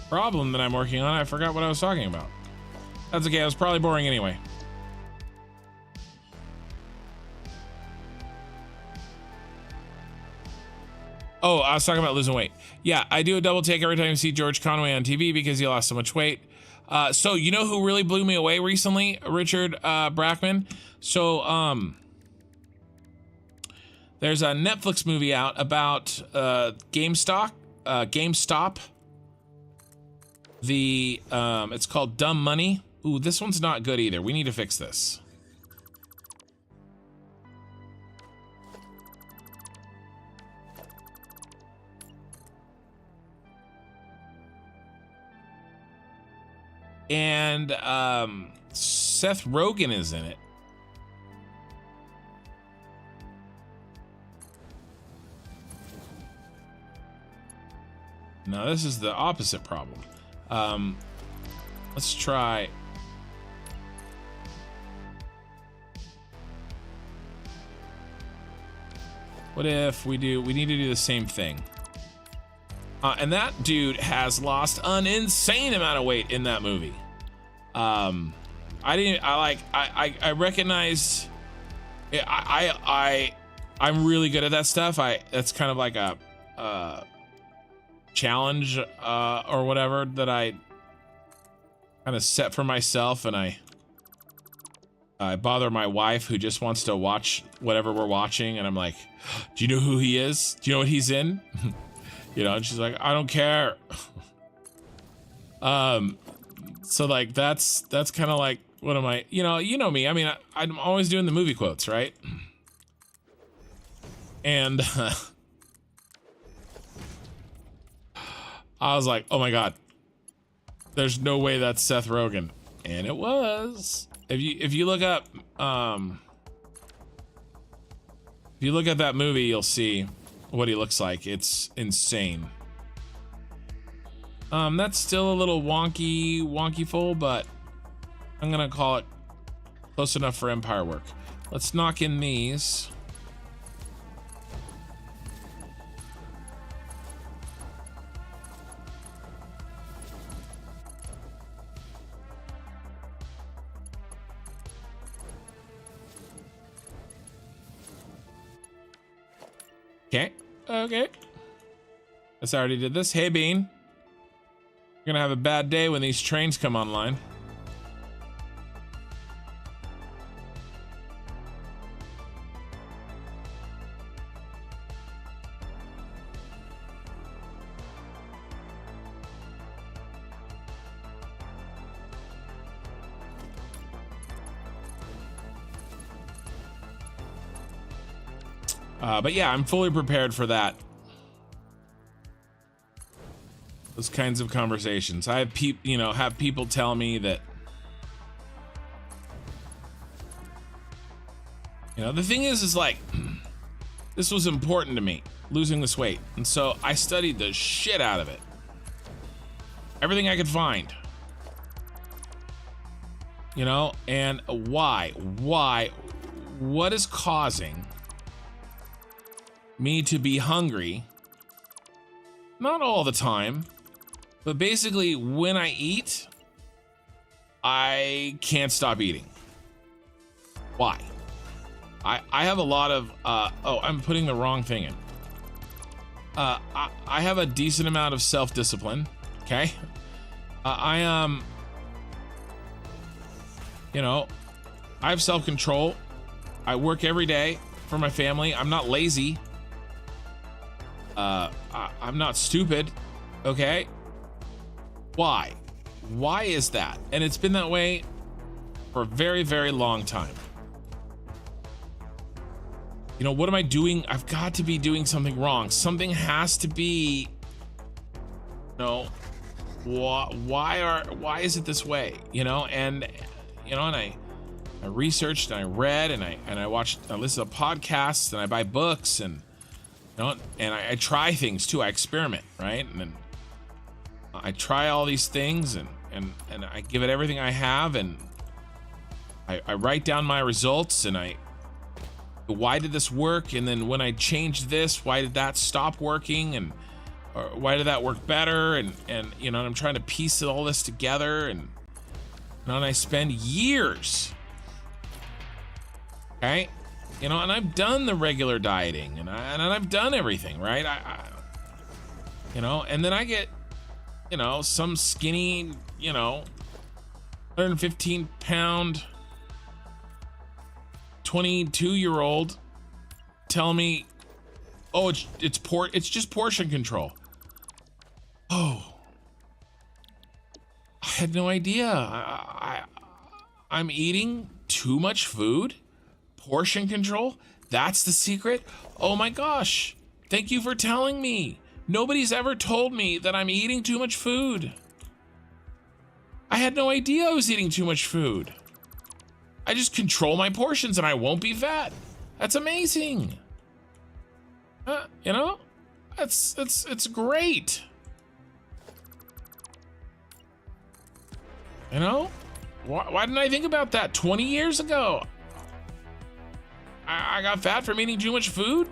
problem that I'm working on. I forgot what I was talking about. That's okay, I was probably boring anyway. Oh, I was talking about losing weight. Yeah, I do a double take every time I see George Conway on TV because he lost so much weight. So you know who really blew me away recently? Richard Brackman. So there's a Netflix movie out about GameStop. It's called Dumb Money. Ooh, this one's not good either. We need to fix this. And Seth Rogen is in it. Now this is the opposite problem. Let's try. What if we need to do the same thing? And that dude has lost an insane amount of weight in that movie. I recognized. I'm really good at that stuff. That's kind of like a challenge or whatever that I kind of set for myself, and I bother my wife who just wants to watch whatever we're watching, and I'm like, do you know who he is? Do you know what he's in? You know, and she's like, I don't care. So like that's kind of like, what am I, you know me. I mean, I'm always doing the movie quotes, right? And I was like, oh my God, there's no way that's Seth Rogen. And it was. If you look up that movie, you'll see what he looks like. It's insane. That's still a little wonky full, but I'm gonna call it close enough for Empire work. Let's knock in these. Okay. Guess I already did this. Hey, Bean. You're gonna have a bad day when these trains come online. But yeah, I'm fully prepared for that. Those kinds of conversations. I have people tell me that, the thing is like, this was important to me, losing this weight. And so I studied the shit out of it. Everything I could find. And why? What is causing me to be hungry. Not all the time, but basically when I eat, I can't stop eating. Why? I have a lot of, oh, I'm putting the wrong thing in. I have a decent amount of self-discipline, okay? You know, I have self-control. I work every day for my family. I'm not lazy. I'm not stupid, okay? Why? Why is that? And it's been that way for a very, very long time. You know, what am I doing? I've got to be doing something wrong. Something has to be, you know, why is it this way? You know, and you know, and I researched and I read and I watched, I listened to podcasts and I buy books and you know, and I try things too. I experiment, right? And then I try all these things and I give it everything I have and I write down my results and why did this work? And then when I changed this, why did that stop working? And or why did that work better? And you know, and I'm trying to piece all this together and you know, and I spend years, okay? You know, and I've done the regular dieting and I've done everything, right? You know, and then I get, you know, some skinny, you know, 115 pound 22-year-old tell me, oh, it's just portion control. Oh, I had no idea. I'm eating too much food. Portion control. That's the secret. Oh my gosh. Thank you for telling me. Nobody's ever told me that I'm eating too much food. I had no idea I was eating too much food. I just control my portions and I won't be fat. That's amazing. You know, it's great. You know, why didn't I think about that 20 years ago? I got fat from eating too much food.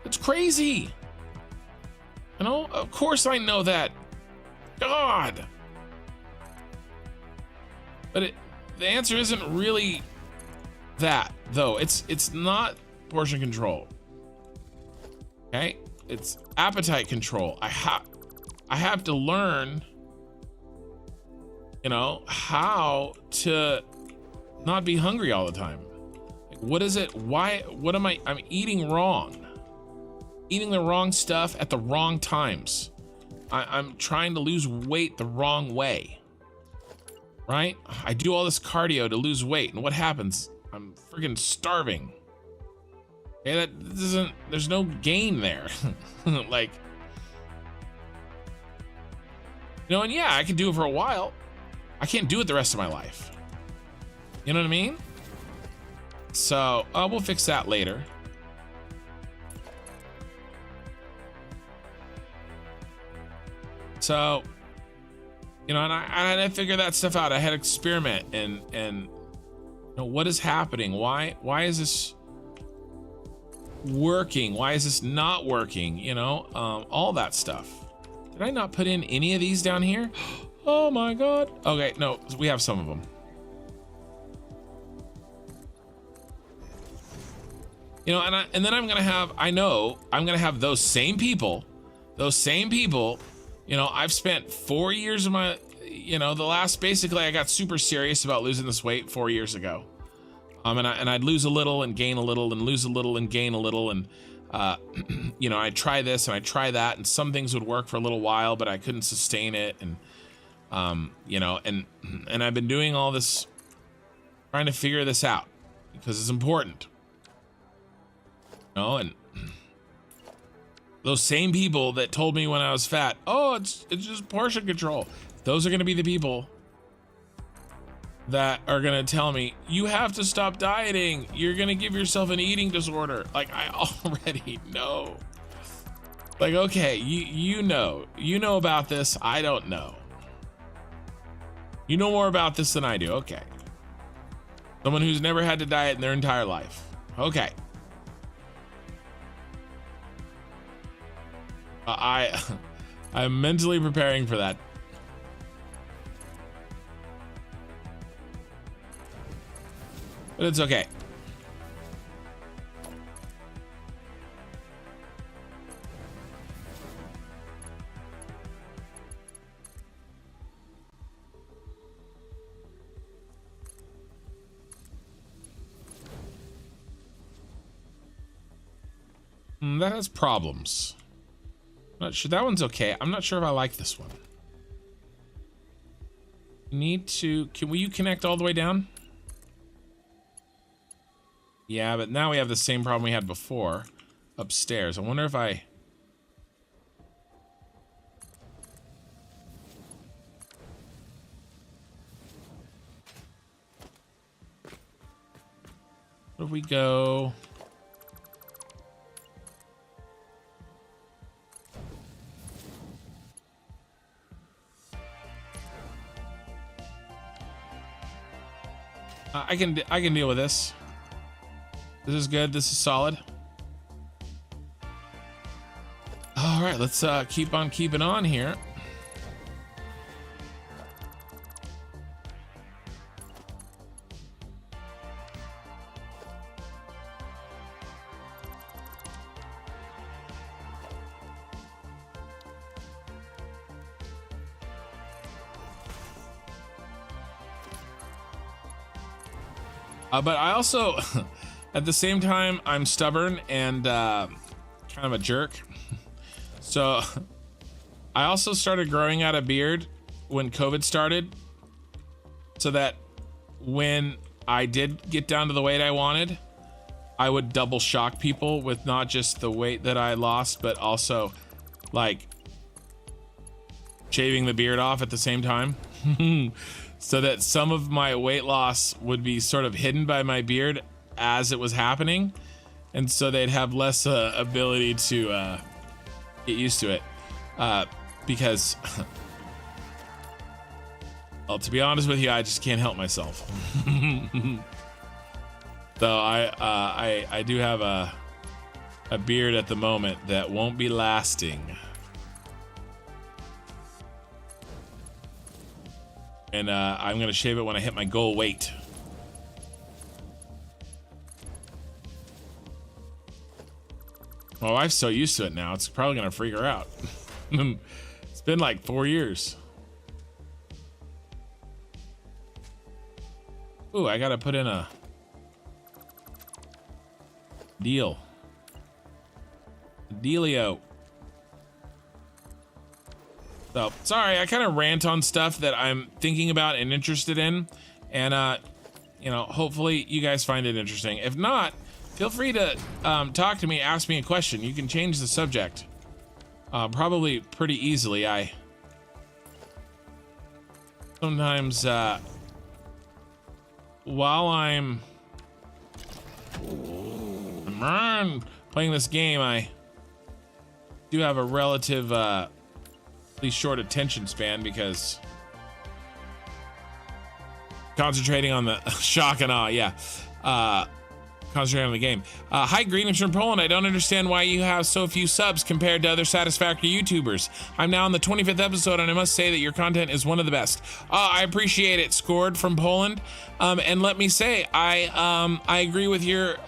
It's crazy. You know, of course I know that. God. But the answer isn't really that, though. It's not portion control. Okay? It's appetite control. I have to learn, you know, how to not be hungry all the time. Like, what is it? What am I'm eating wrong. Eating the wrong stuff at the wrong times. I'm trying to lose weight the wrong way. Right? I do all this cardio to lose weight, and what happens? I'm friggin' starving. Okay, that doesn't, there's no gain there. Like, you know, and yeah, I can do it for a while. I can't do it the rest of my life. You know what I mean? So, we'll fix that later. So, you know, and I had to figure that stuff out. I had to experiment and you know, what is happening? Why is this working? Why is this not working? You know, all that stuff. Did I not put in any of these down here? Oh my God. Okay, no, we have some of them. You know, and then I'm gonna have those same people, you know, I've spent 4 years of my, you know, basically I got super serious about losing this weight 4 years ago. And I'd lose a little and gain a little and lose a little and gain a little. And, you know, I'd try this and I'd try that and some things would work for a little while, but I couldn't sustain it. And, you know, and I've been doing all this, trying to figure this out because it's important. You know, and those same people that told me when I was fat, oh, it's just portion control. Those are going to be the people that are going to tell me, you have to stop dieting. You're going to give yourself an eating disorder. Like, I already know. Like, okay, you know about this. I don't know. You know more about this than I do. Okay. Someone who's never had to diet in their entire life. Okay. I'm mentally preparing for that. But it's okay. That has problems. Not sure that one's okay. I'm not sure if I like this one. Need to, will you connect all the way down? Yeah, but now we have the same problem we had before upstairs. I wonder if I... What if we go... I can deal with this. This is good. This is solid. All right, let's keep on keeping on here. But I also, at the same time, I'm stubborn and kind of a jerk. So I also started growing out a beard when COVID started, so that when I did get down to the weight I wanted, I would double shock people with not just the weight that I lost, but also like shaving the beard off at the same time. So that some of my weight loss would be sort of hidden by my beard as it was happening, and so they'd have less ability to get used to it, because well, to be honest with you, I just can't help myself. So I do have a beard at the moment that won't be lasting. And I'm gonna shave it when I hit my goal weight. My wife's so used to it now, it's probably gonna freak her out. It's been like 4 years. Ooh, I gotta put in a deal. Dealio. So, sorry, I kind of rant on stuff that I'm thinking about and interested in, and you know, hopefully you guys find it interesting. If not, feel free to talk to me, ask me a question. You can change the subject probably pretty easily. I sometimes while I'm playing this game, I do have a relative short attention span because concentrating on the shock and awe. Yeah, concentrating on the game. Hi, greetings from Poland. I don't understand why you have so few subs compared to other Satisfactory YouTubers. I'm now on the 25th episode, and I must say that your content is one of the best. I appreciate it. Scored from Poland. And let me say, I agree with your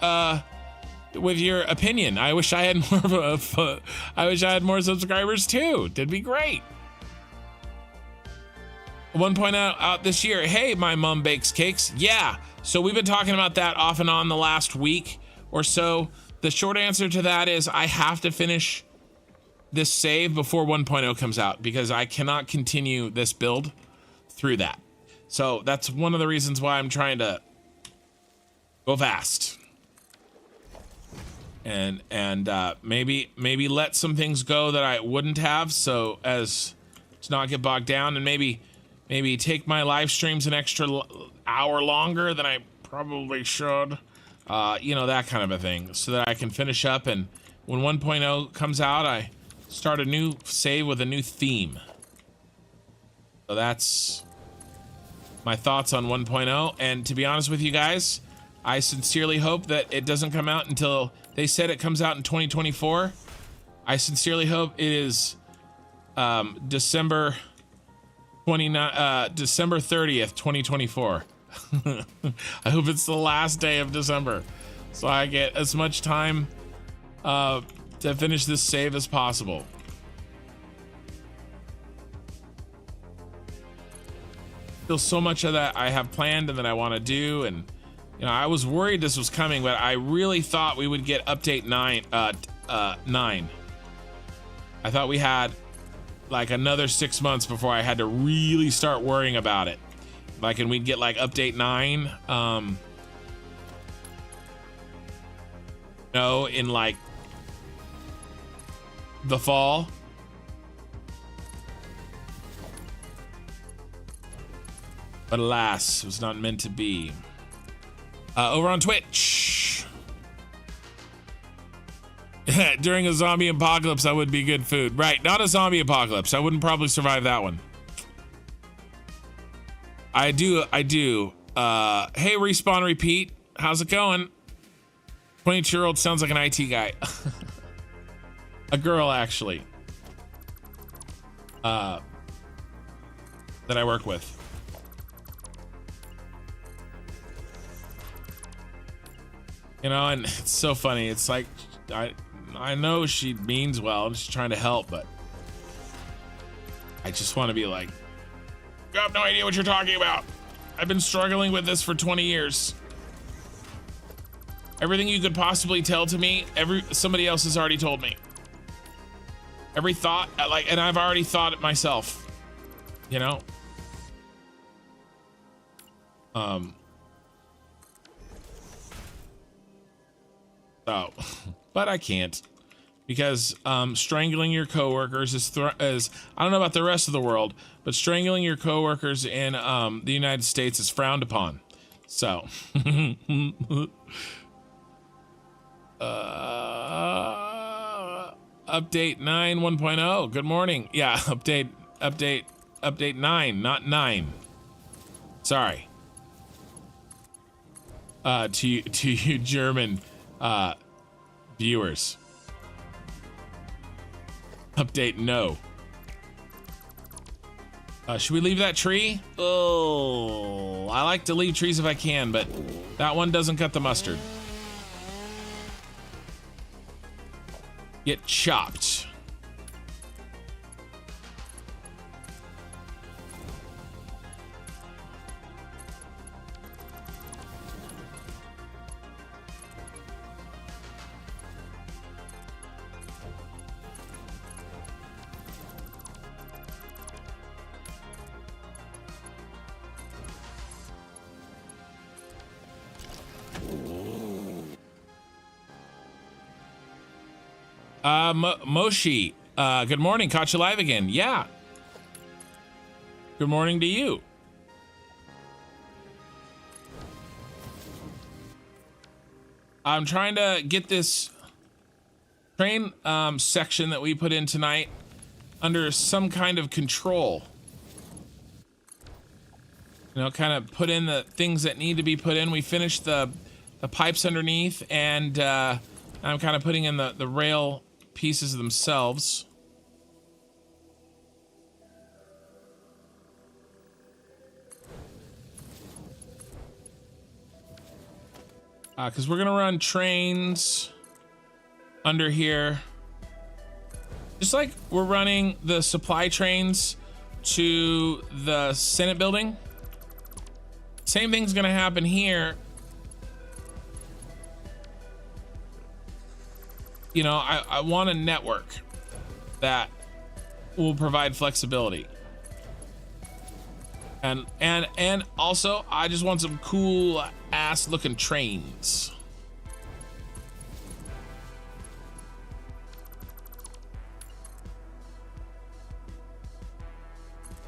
opinion. I wish I had more of I wish I had more subscribers too. It'd be great. 1.0 out this year. Hey, my mom bakes cakes. Yeah. So we've been talking about that off and on the last week or so. The short answer to that is I have to finish this save before 1.0 comes out because I cannot continue this build through that. So that's one of the reasons why I'm trying to go fast. And maybe let some things go that I wouldn't have, so as to not get bogged down, and maybe take my live streams an extra hour longer than I probably should, you know, that kind of a thing, so that I can finish up, and when 1.0 comes out, I start a new save with a new theme. So that's my thoughts on 1.0, and to be honest with you guys, I sincerely hope that it doesn't come out until... They said it comes out in 2024. I sincerely hope it is December 30th, 2024. I hope it's the last day of December, so I get as much time to finish this save as possible. Still so much of that I have planned and that I want to do, and you know, I was worried this was coming, but I really thought we would get update 9. I thought we had like another 6 months before I had to really start worrying about it. Like, and we'd get like update 9, no, in like the fall. But alas, it was not meant to be. Over on Twitch. During a zombie apocalypse, that would be good food. Right, not a zombie apocalypse. I wouldn't probably survive that one. I do. Hey, Respawn Repeat. How's it going? 22-year-old sounds like an IT guy. A girl, actually. That I work with. You know, and it's so funny. It's like, I know she means well and she's trying to help, but I just want to be like, you have no idea what you're talking about. I've been struggling with this for 20 years. Everything you could possibly tell to me, somebody else has already told me. Every thought, like, and I've already thought it myself, you know? Oh, but I can't, because strangling your coworkers is I don't know about the rest of the world, but strangling your coworkers in the United States is frowned upon. So, update 9 1.0. Good morning. Yeah, update 9, not 9. Sorry. To you German viewers. Update no. Should we leave that tree? Oh, I like to leave trees if I can, but that one doesn't cut the mustard. Get chopped. Moshi, good morning. Caught you live again. Yeah. Good morning to you. I'm trying to get this train section that we put in tonight under some kind of control. You know, kind of put in the things that need to be put in. We finished the pipes underneath, and I'm kind of putting in the rail pieces themselves. Because we're gonna run trains under here, just like we're running the supply trains to the Senate building. Same thing's gonna happen here. You know, I want a network that will provide flexibility. And also, I just want some cool ass looking trains.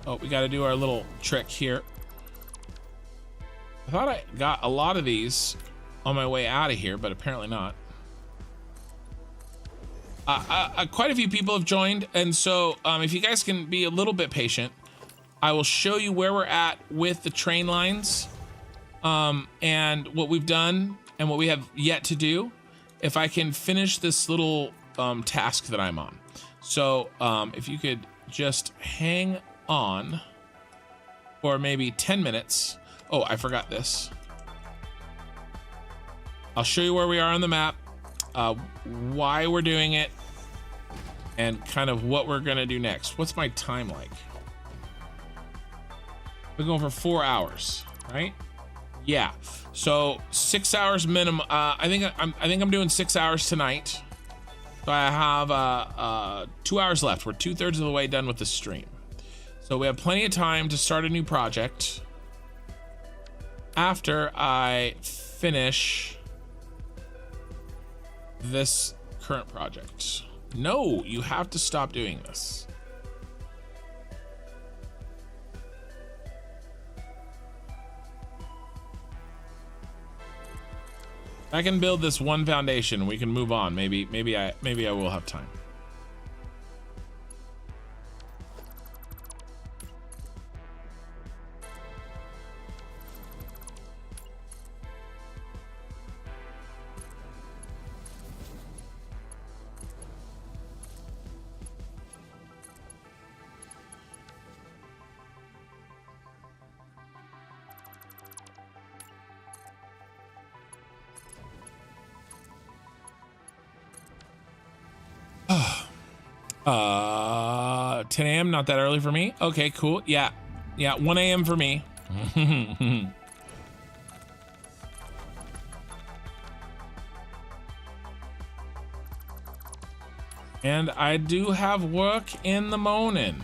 Oh, we got to do our little trick here. I thought I got a lot of these on my way out of here, but apparently not. Quite a few people have joined, and so if you guys can be a little bit patient, I will show you where we're at with the train lines, and what we've done and what we have yet to do. If I can finish this little task that I'm on. So if you could just hang on for maybe 10 minutes. Oh, I forgot this. I'll show you where we are on the map, why we're doing it, and kind of what we're gonna do next. What's my time like? We're going for 4 hours, right? Yeah. So 6 hours minimum. I think I'm doing 6 hours tonight. So I have 2 hours left. We're 2/3 of the way done with the stream. So we have plenty of time to start a new project after I finish this current project. No, you have to stop doing this. I can build this one foundation. We can move on. Maybe I will have time. Uh, 10 a.m. not that early for me. Okay, cool. Yeah, 1 a.m. for me. And I do have work in the morning.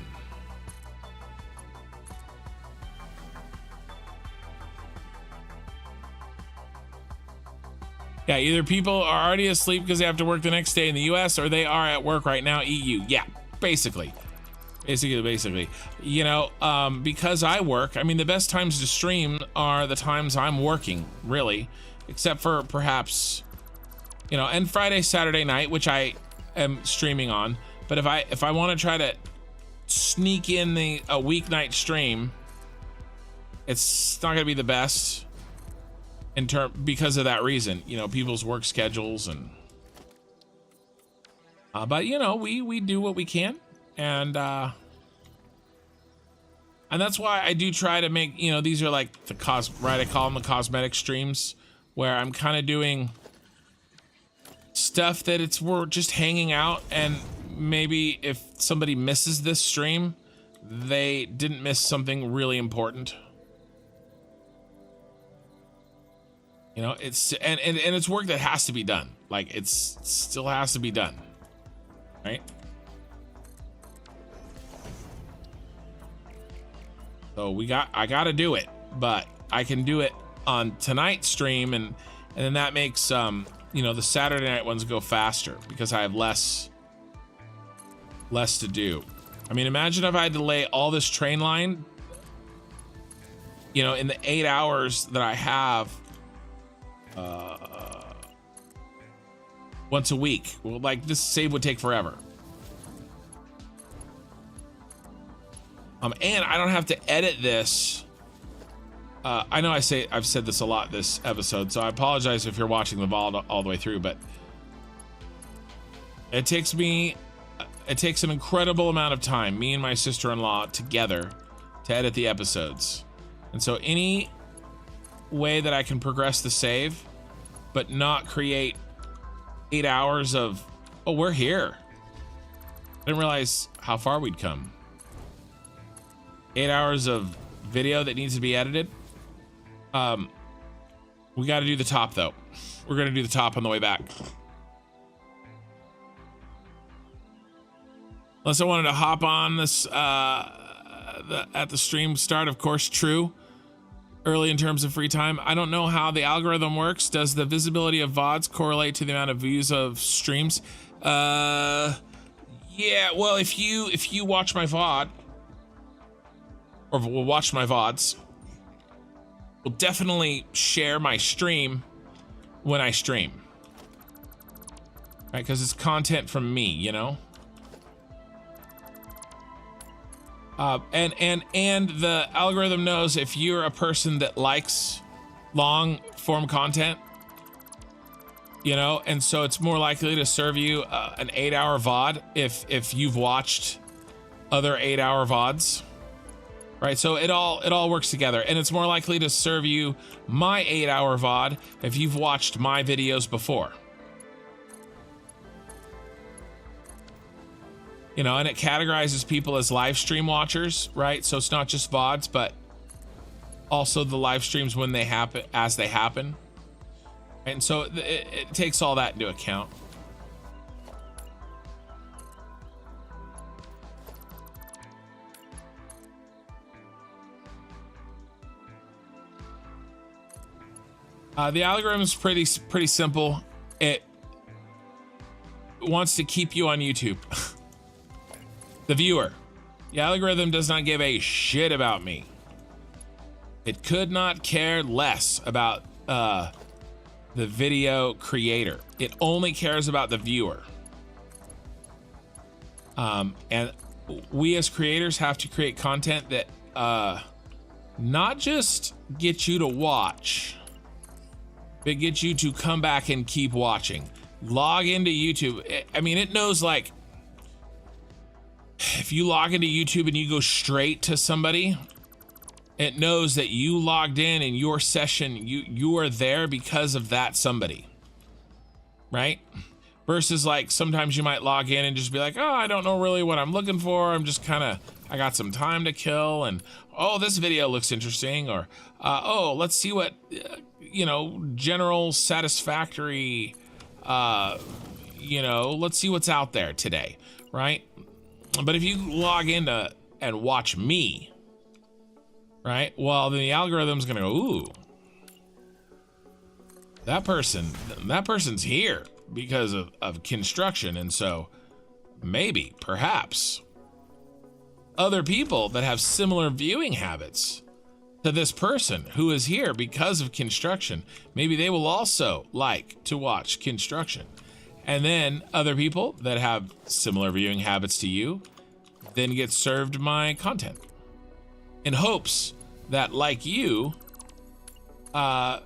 Yeah, either people are already asleep because they have to work the next day in the US, or they are at work right now, EU. Yeah, basically. You know, because I work, I mean, the best times to stream are the times I'm working, really. Except for perhaps, you know, and Friday, Saturday night, which I am streaming on. But if I want to try to sneak in a weeknight stream, it's not going to be the best. Because of that reason, you know, people's work schedules and but you know, we do what we can, and that's why I do try to make, you know, these are like I call them the cosmetic streams, where I'm kind of doing stuff that we're just hanging out, and maybe if somebody misses this stream, they didn't miss something really important. You know, it's and it's work that has to be done. Like, it still has to be done, right? So I gotta do it, but I can do it on tonight's stream, and then that makes you know, the Saturday night ones go faster because I have less to do. I mean, imagine if I had to lay all this train line, you know, in the 8 hours that I have. Once a week. Well, like, this save would take forever. And I don't have to edit this. I know I've said this a lot this episode, so I apologize if you're watching the VOD all the way through, but it takes an incredible amount of time, me and my sister-in-law together, to edit the episodes. And so any way that I can progress the save but not create 8 hours of, oh, we're here, I didn't realize how far we'd come. 8 hours of video that needs to be edited. We got to do the top, though. We're gonna do the top on the way back, unless I wanted to hop on this at the stream start. Of course, true. Early in terms of free time. I don't know how the algorithm works. Does the visibility of VODs correlate to the amount of views of streams? Yeah, well, if you watch my VOD, or will watch my VODs, will definitely share my stream when I stream. Right, because it's content from me, you know? And the algorithm knows if you're a person that likes long form content, you know, and so it's more likely to serve you an 8-hour VOD if you've watched other 8-hour VODs, right? So it all works together, and it's more likely to serve you my 8-hour VOD if you've watched my videos before. You know, and it categorizes people as live stream watchers, right? So it's not just VODs, but also the live streams when they happen, as they happen. And so it takes all that into account. The algorithm is pretty simple. It wants to keep you on YouTube. The viewer. The algorithm does not give a shit about me. It could not care less about the video creator. It only cares about the viewer. And we as creators have to create content that not just get you to watch, but get you to come back and keep watching. Log into YouTube. I mean, it knows, like, if you log into YouTube and you go straight to somebody, it knows that you logged in your session, you are there because of that somebody, right? Versus, like, sometimes you might log in and just be like, oh, I don't know really what I'm looking for. I'm just kind of, I got some time to kill, and oh, this video looks interesting, or oh, let's see what, you know, general satisfactory, you know, let's see what's out there today, right? But if you log in and watch me, right? Well, then the algorithm's gonna go, ooh, that person's here because of construction, and so maybe, perhaps, other people that have similar viewing habits to this person who is here because of construction, maybe they will also like to watch construction. And then other people that have similar viewing habits to you then get served my content in hopes that, like you, that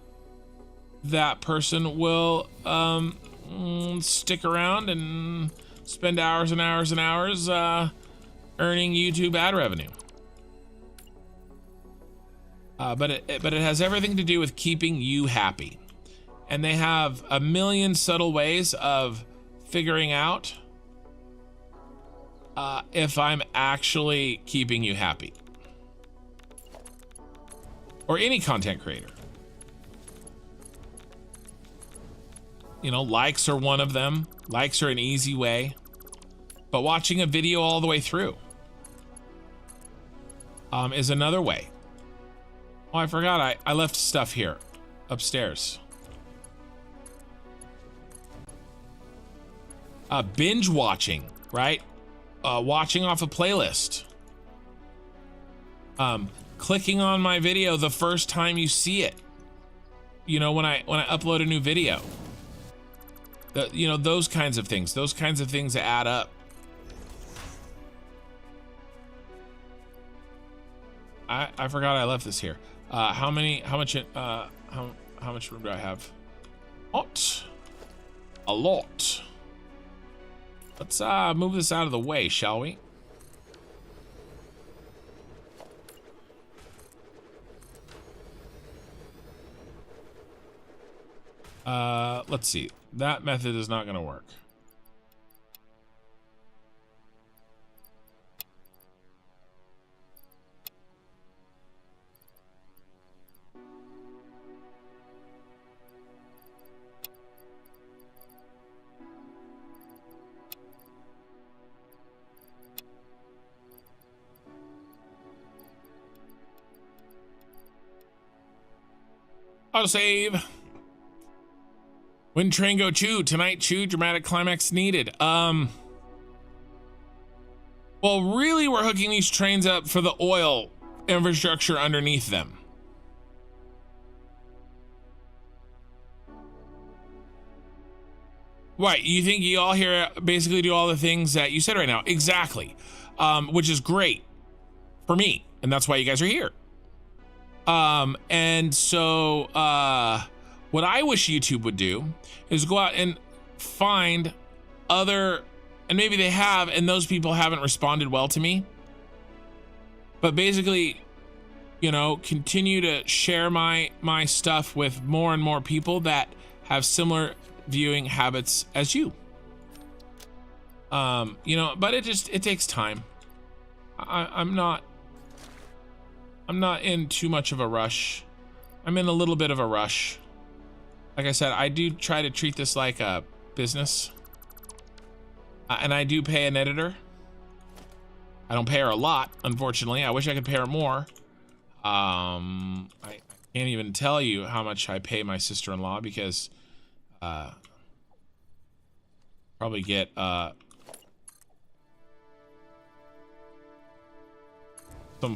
person will stick around and spend hours and hours and hours earning YouTube ad revenue. But it has everything to do with keeping you happy. And they have a million subtle ways of figuring out if I'm actually keeping you happy. Or any content creator. You know, likes are one of them. Likes are an easy way. But watching a video all the way through is another way. Oh, I forgot I left stuff here upstairs. Binge watching, right? Watching off a playlist. Clicking on my video the first time you see it. You know, when I upload a new video. You know, those kinds of things. Those kinds of things add up. I forgot I left this here. How much room do I have? A lot. Let's move this out of the way, shall we? Let's see. That method is not gonna work. Auto save. When train go chew, tonight chew, dramatic climax needed. Well, really, we're hooking these trains up for the oil infrastructure underneath them. Right, you think you all here basically do all the things that you said right now? Exactly. Which is great for me, and that's why you guys are here. And so, What I wish YouTube would do is go out and find other, and maybe they have, and those people haven't responded well to me, but basically, you know, continue to share my stuff with more and more people that have similar viewing habits as you. You know, but it takes time. I'm not in too much of a rush. I'm in a little bit of a rush. Like I said, I do try to treat this like a business. And I do pay an editor. I don't pay her a lot, unfortunately. I wish I could pay her more. I can't even tell you how much I pay my sister-in-law because probably get some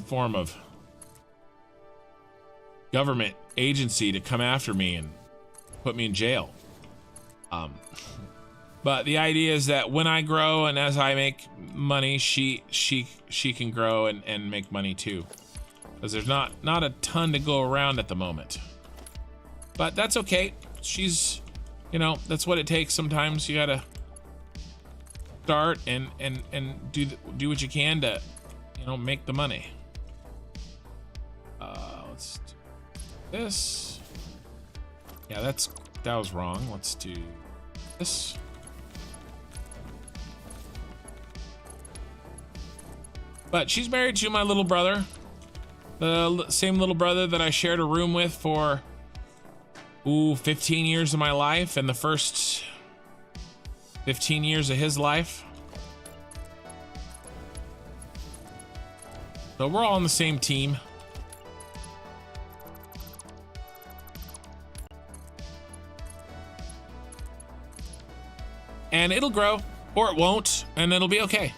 form of government agency to come after me and put me in jail. But the idea is that when I grow and as I make money, she can grow and make money too, because there's not a ton to go around at the moment. But that's okay. She's, you know, that's what it takes. Sometimes you gotta start and do what you can to, you know, make the money. Let's do this. Yeah, that was wrong. Let's do this. But she's married to my little brother, the same little brother that I shared a room with for 15 years of my life, and the first 15 years of his life. So we're all on the same team. And it'll grow, or it won't, and it'll be okay.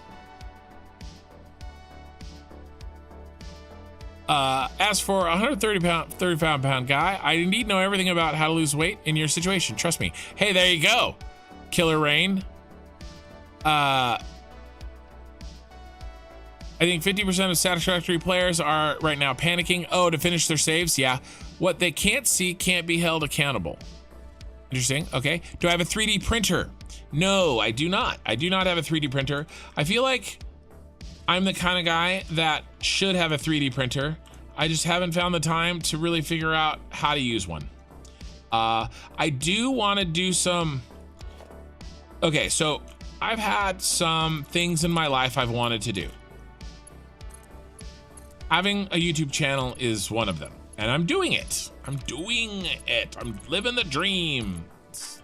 As for a 35-pound guy, I need to know everything about how to lose weight in your situation. Trust me. Hey, there you go, Killer Rain. I think 50% of Satisfactory players are right now panicking. Oh, to finish their saves? Yeah. What they can't see can't be held accountable. Interesting. Okay. Do I have a 3D printer? No, I do not. I do not have a 3D printer. I feel like I'm the kind of guy that should have a 3D printer. I just haven't found the time to really figure out how to use one. I do want to do some... Okay, so I've had some things in my life I've wanted to do. Having a YouTube channel is one of them, and I'm doing it. I'm doing it. I'm living the dream. It's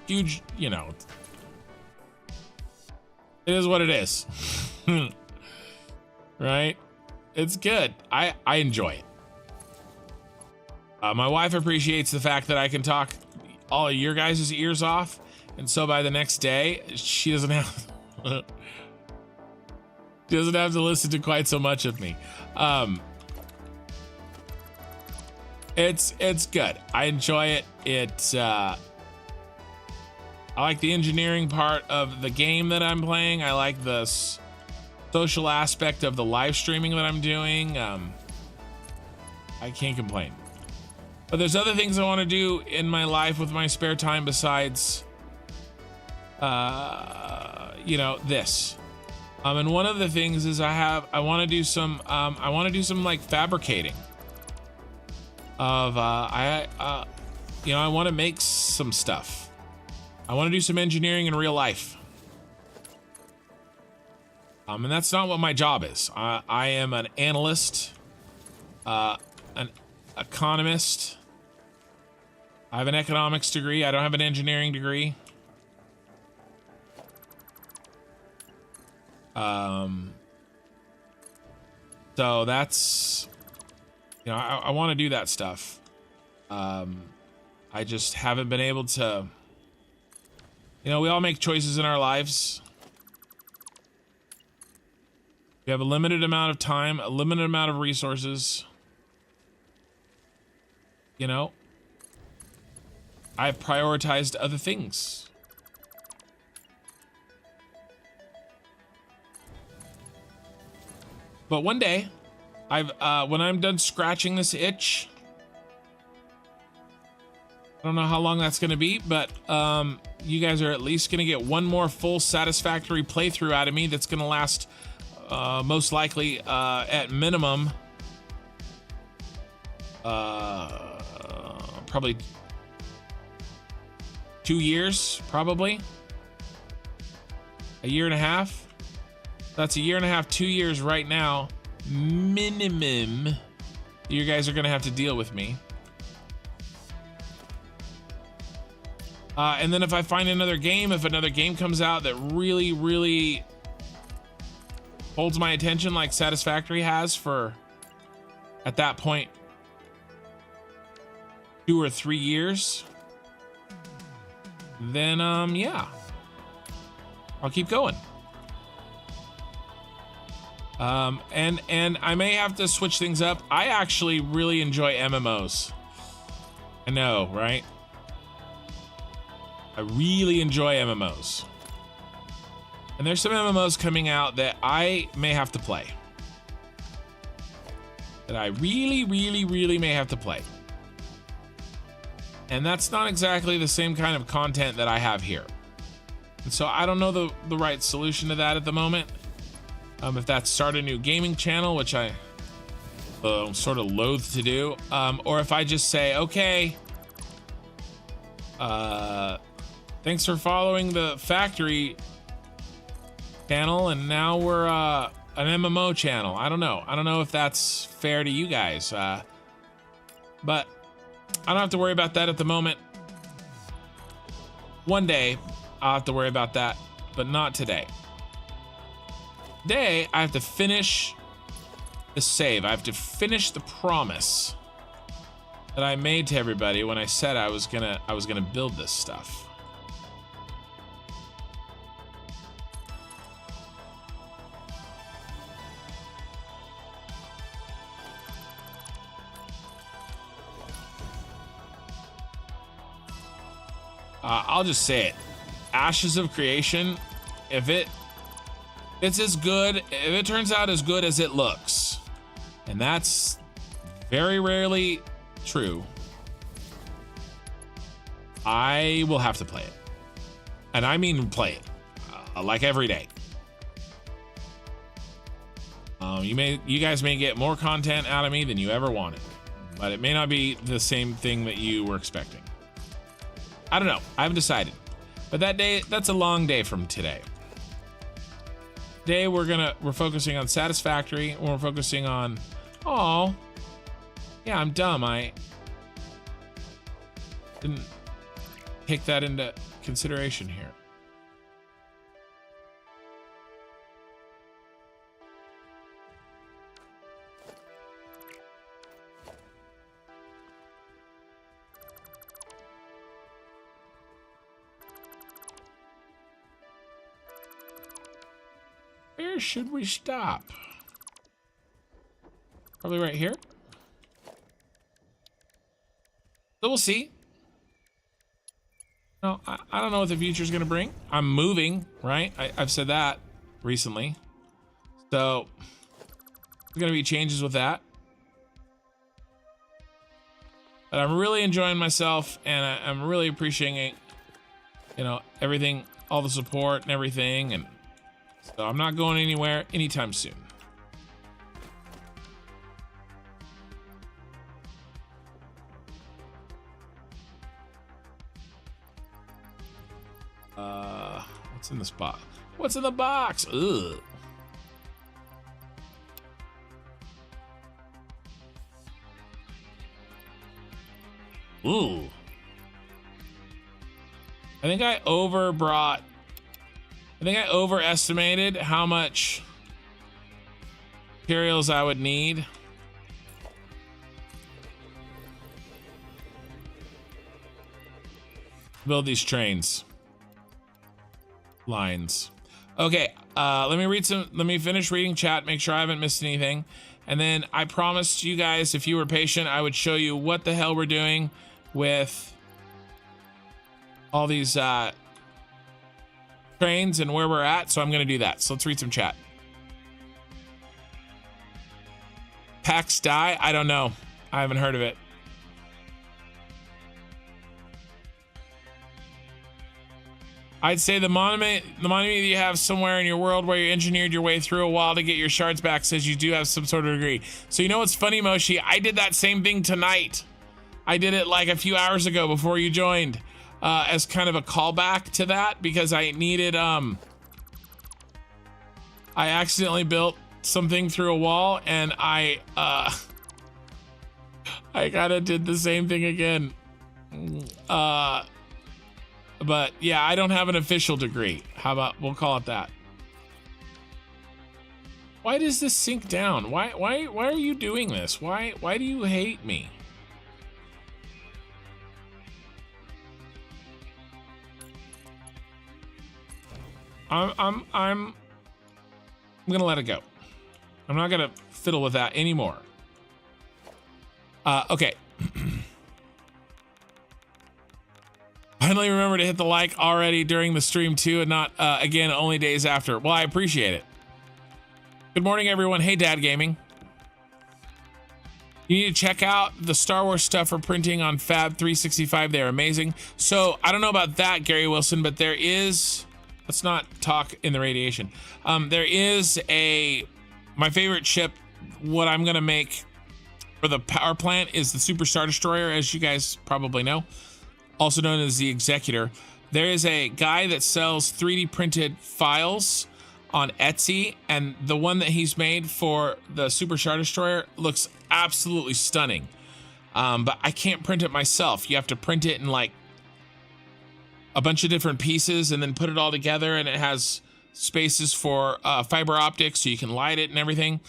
huge, you know. It is what it is. Right? It's good. I enjoy it. My wife appreciates the fact that I can talk all of your guys' ears off, and so by the next day, she doesn't have she doesn't have to listen to quite so much of me. It's good. I enjoy it. I like the engineering part of the game that I'm playing. I like the social aspect of the live streaming that I'm doing. I can't complain. But there's other things I want to do in my life with my spare time besides, you know, this. And one of the things is I want to do some like fabricating of, you know, I want to make some stuff. I want to do some engineering in real life. And that's not what my job is. I am an analyst, an economist. I have an economics degree. I don't have an engineering degree. So that's, you know, I want to do that stuff. I just haven't been able to, you know, we all make choices in our lives. We have a limited amount of time, a limited amount of resources. You know, I've prioritized other things. But one day, when I'm done scratching this itch, I don't know how long that's going to be, but you guys are at least going to get one more full Satisfactory playthrough out of me that's going to last most likely at minimum probably 2 years, probably a year and a half. That's a year and a half, 2 years right now minimum. You guys are going to have to deal with me. And then if I find another game, if another game comes out that really, really holds my attention like Satisfactory has for, at that point, 2 or 3 years, then, yeah, I'll keep going. And I may have to switch things up. I actually really enjoy MMOs. I know, right? I really enjoy MMOs. And there's some MMOs coming out that I may have to play. That I really, really, really may have to play. And that's not exactly the same kind of content that I have here. And so I don't know the right solution to that at the moment. If that's start a new gaming channel, which I sort of loath to do. Or if I just say, okay, thanks for following the factory channel, and now we're an MMO channel. I don't know. I don't know if that's fair to you guys. But I don't have to worry about that at the moment. One day I'll have to worry about that, but not today. Today I have to finish the save. I have to finish the promise that I made to everybody when I said I was gonna build this stuff. I'll just say it. Ashes of Creation, if it's as good, if it turns out as good as it looks, and that's very rarely true, I will have to play it. And I mean play it, like every day. You guys may get more content out of me than you ever wanted, but it may not be the same thing that you were expecting. I don't know. I haven't decided. But that's a long day from today. Today we're focusing on Satisfactory, and we're focusing on, oh, yeah, I'm dumb. I didn't take that into consideration here. Where should we stop? Probably right here. So we'll see. No, I don't know what the future's gonna bring. I'm moving, right? I've said that recently. So there's gonna be changes with that. But I'm really enjoying myself, and I'm really appreciating, everything, all the support and everything, and so I'm not going anywhere anytime soon. What's in this box? What's in the box? Ugh. Ooh. I think I overestimated how much materials I would need. Build these trains. Lines. Okay, let me finish reading chat, make sure I haven't missed anything. And then I promised you guys, if you were patient, I would show you what the hell we're doing with all these trains and where we're at. So I'm gonna do that. So let's read some chat. Pax Die? I don't know. I haven't heard of it. I'd say the monument that you have somewhere in your world where you engineered your way through a wall to get your shards back says you do have some sort of degree. So you know what's funny, Moshi? I did that same thing tonight. I did it like a few hours ago before you joined, as kind of a callback to that, because I needed, I accidentally built something through a wall, and I kind of did the same thing again. But yeah, I don't have an official degree. How about we'll call it that. Why does this sink down? Why are you doing this? Why do you hate me? I'm gonna let it go. I'm not gonna fiddle with that anymore. Okay. Finally remember to hit the like already during the stream too, and not again only days after. Well, I appreciate it. Good morning, everyone. Hey, Dad Gaming. You need to check out the Star Wars stuff for printing on Fab 365. They're amazing. So I don't know about that, Gary Wilson, but there is. Let's not talk in the radiation. There is my favorite ship. What I'm gonna make for the power plant is the Super Star Destroyer, as you guys probably know, also known as the Executor. There is a guy that sells 3D printed files on Etsy, and the one that he's made for the Super Star Destroyer looks absolutely stunning. But I can't print it myself. You have to print it in like a bunch of different pieces and then put it all together, and it has spaces for fiber optics so you can light it and everything.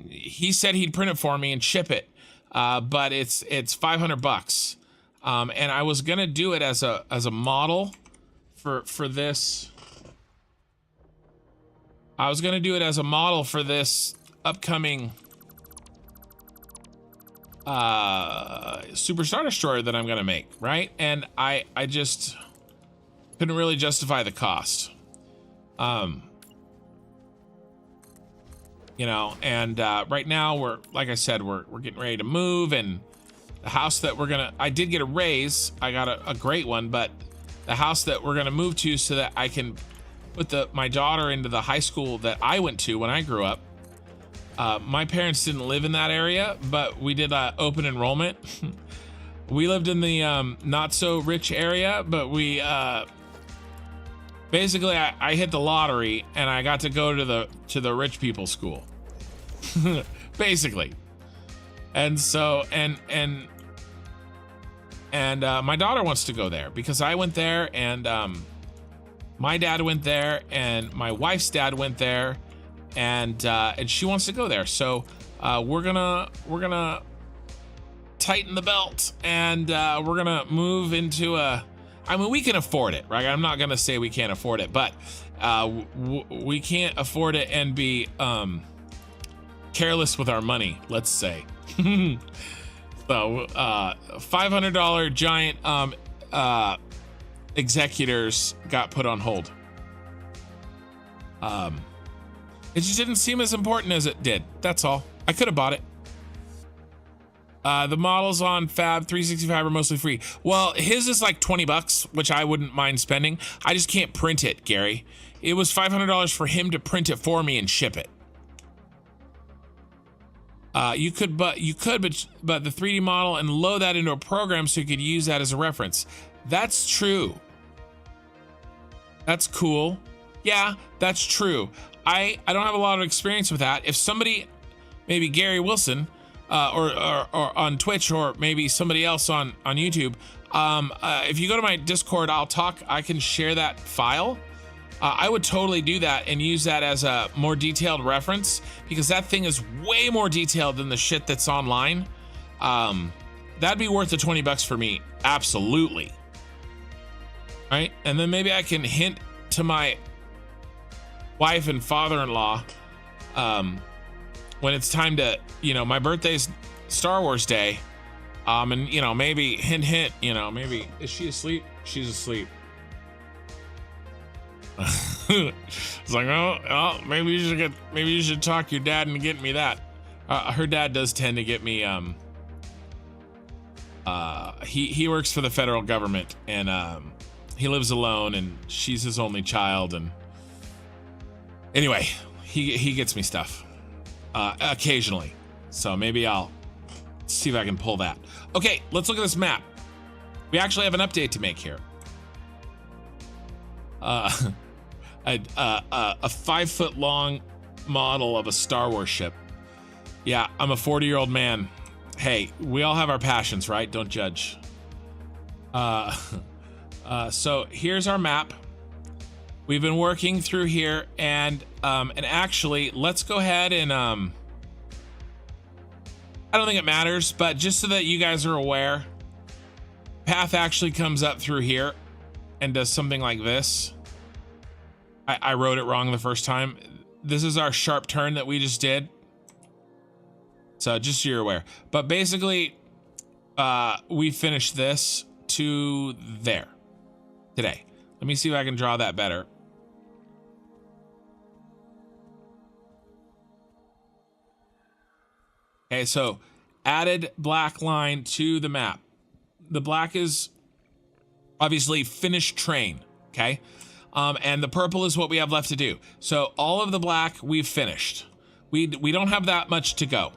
He said he'd print it for me and ship it, but it's $500. And I was gonna do it as a model for this. I was gonna do it as a model for this upcoming Super Star Destroyer that I'm gonna make, right? And I just couldn't really justify the cost. You know, and right now we're, like I said, we're getting ready to move, and the house that I did get a raise. I got a great one, but the house that we're gonna move to so that I can put my daughter into the high school that I went to when I grew up. My parents didn't live in that area, but we did open enrollment. We lived in the not so rich area, but we basically I hit the lottery and I got to go to the rich people school. Basically. And so and my daughter wants to go there because I went there, and my dad went there, and my wife's dad went there, and she wants to go there. So we're gonna tighten the belt, and we're gonna move into I mean, we can afford it, right? I'm not gonna say we can't afford it, but we can't afford it and be careless with our money, let's say. So $500 giant executors got put on hold. It just didn't seem as important as it did. That's all. I could have bought it. The models on Fab 365 are mostly free. Well, his is like $20, which I wouldn't mind spending. I just can't print it, Gary. It was $500 for him to print it for me and ship it. You could, but the 3D model and load that into a program so you could use that as a reference. That's true. That's cool. Yeah, that's true. I don't have a lot of experience with that. If somebody, maybe Gary Wilson, or on Twitch, or maybe somebody else on YouTube, if you go to my Discord, I can share that file. I would totally do that and use that as a more detailed reference, because that thing is way more detailed than the shit that's online. That'd be worth the $20 for me. Absolutely. Right? And then maybe I can hint to my wife and father-in-law, when it's time to, my birthday's Star Wars Day. And maybe hint, maybe, is she asleep? She's asleep. It's like, oh, maybe you should talk your dad into getting me that. Her dad does tend to get me, he works for the federal government, and he lives alone and she's his only child. And anyway, he gets me stuff occasionally. So maybe I'll see if I can pull that. Okay, let's look at this map. We actually have an update to make here. A 5-foot long model of a Star Wars ship. Yeah, I'm a 40-year-old man. Hey, we all have our passions, right? Don't judge. So here's our map. We've been working through here, and actually, let's go ahead and I don't think it matters, but just so that you guys are aware, path actually comes up through here and does something like this. I wrote it wrong the first time. This is our sharp turn that we just did. So just so you're aware. But basically, we finished this to there today. Let me see if I can draw that better. Okay, so added black line to the map. The black is obviously finished train, okay? And the purple is what we have left to do. So all of the black we've finished. We don't have that much to go.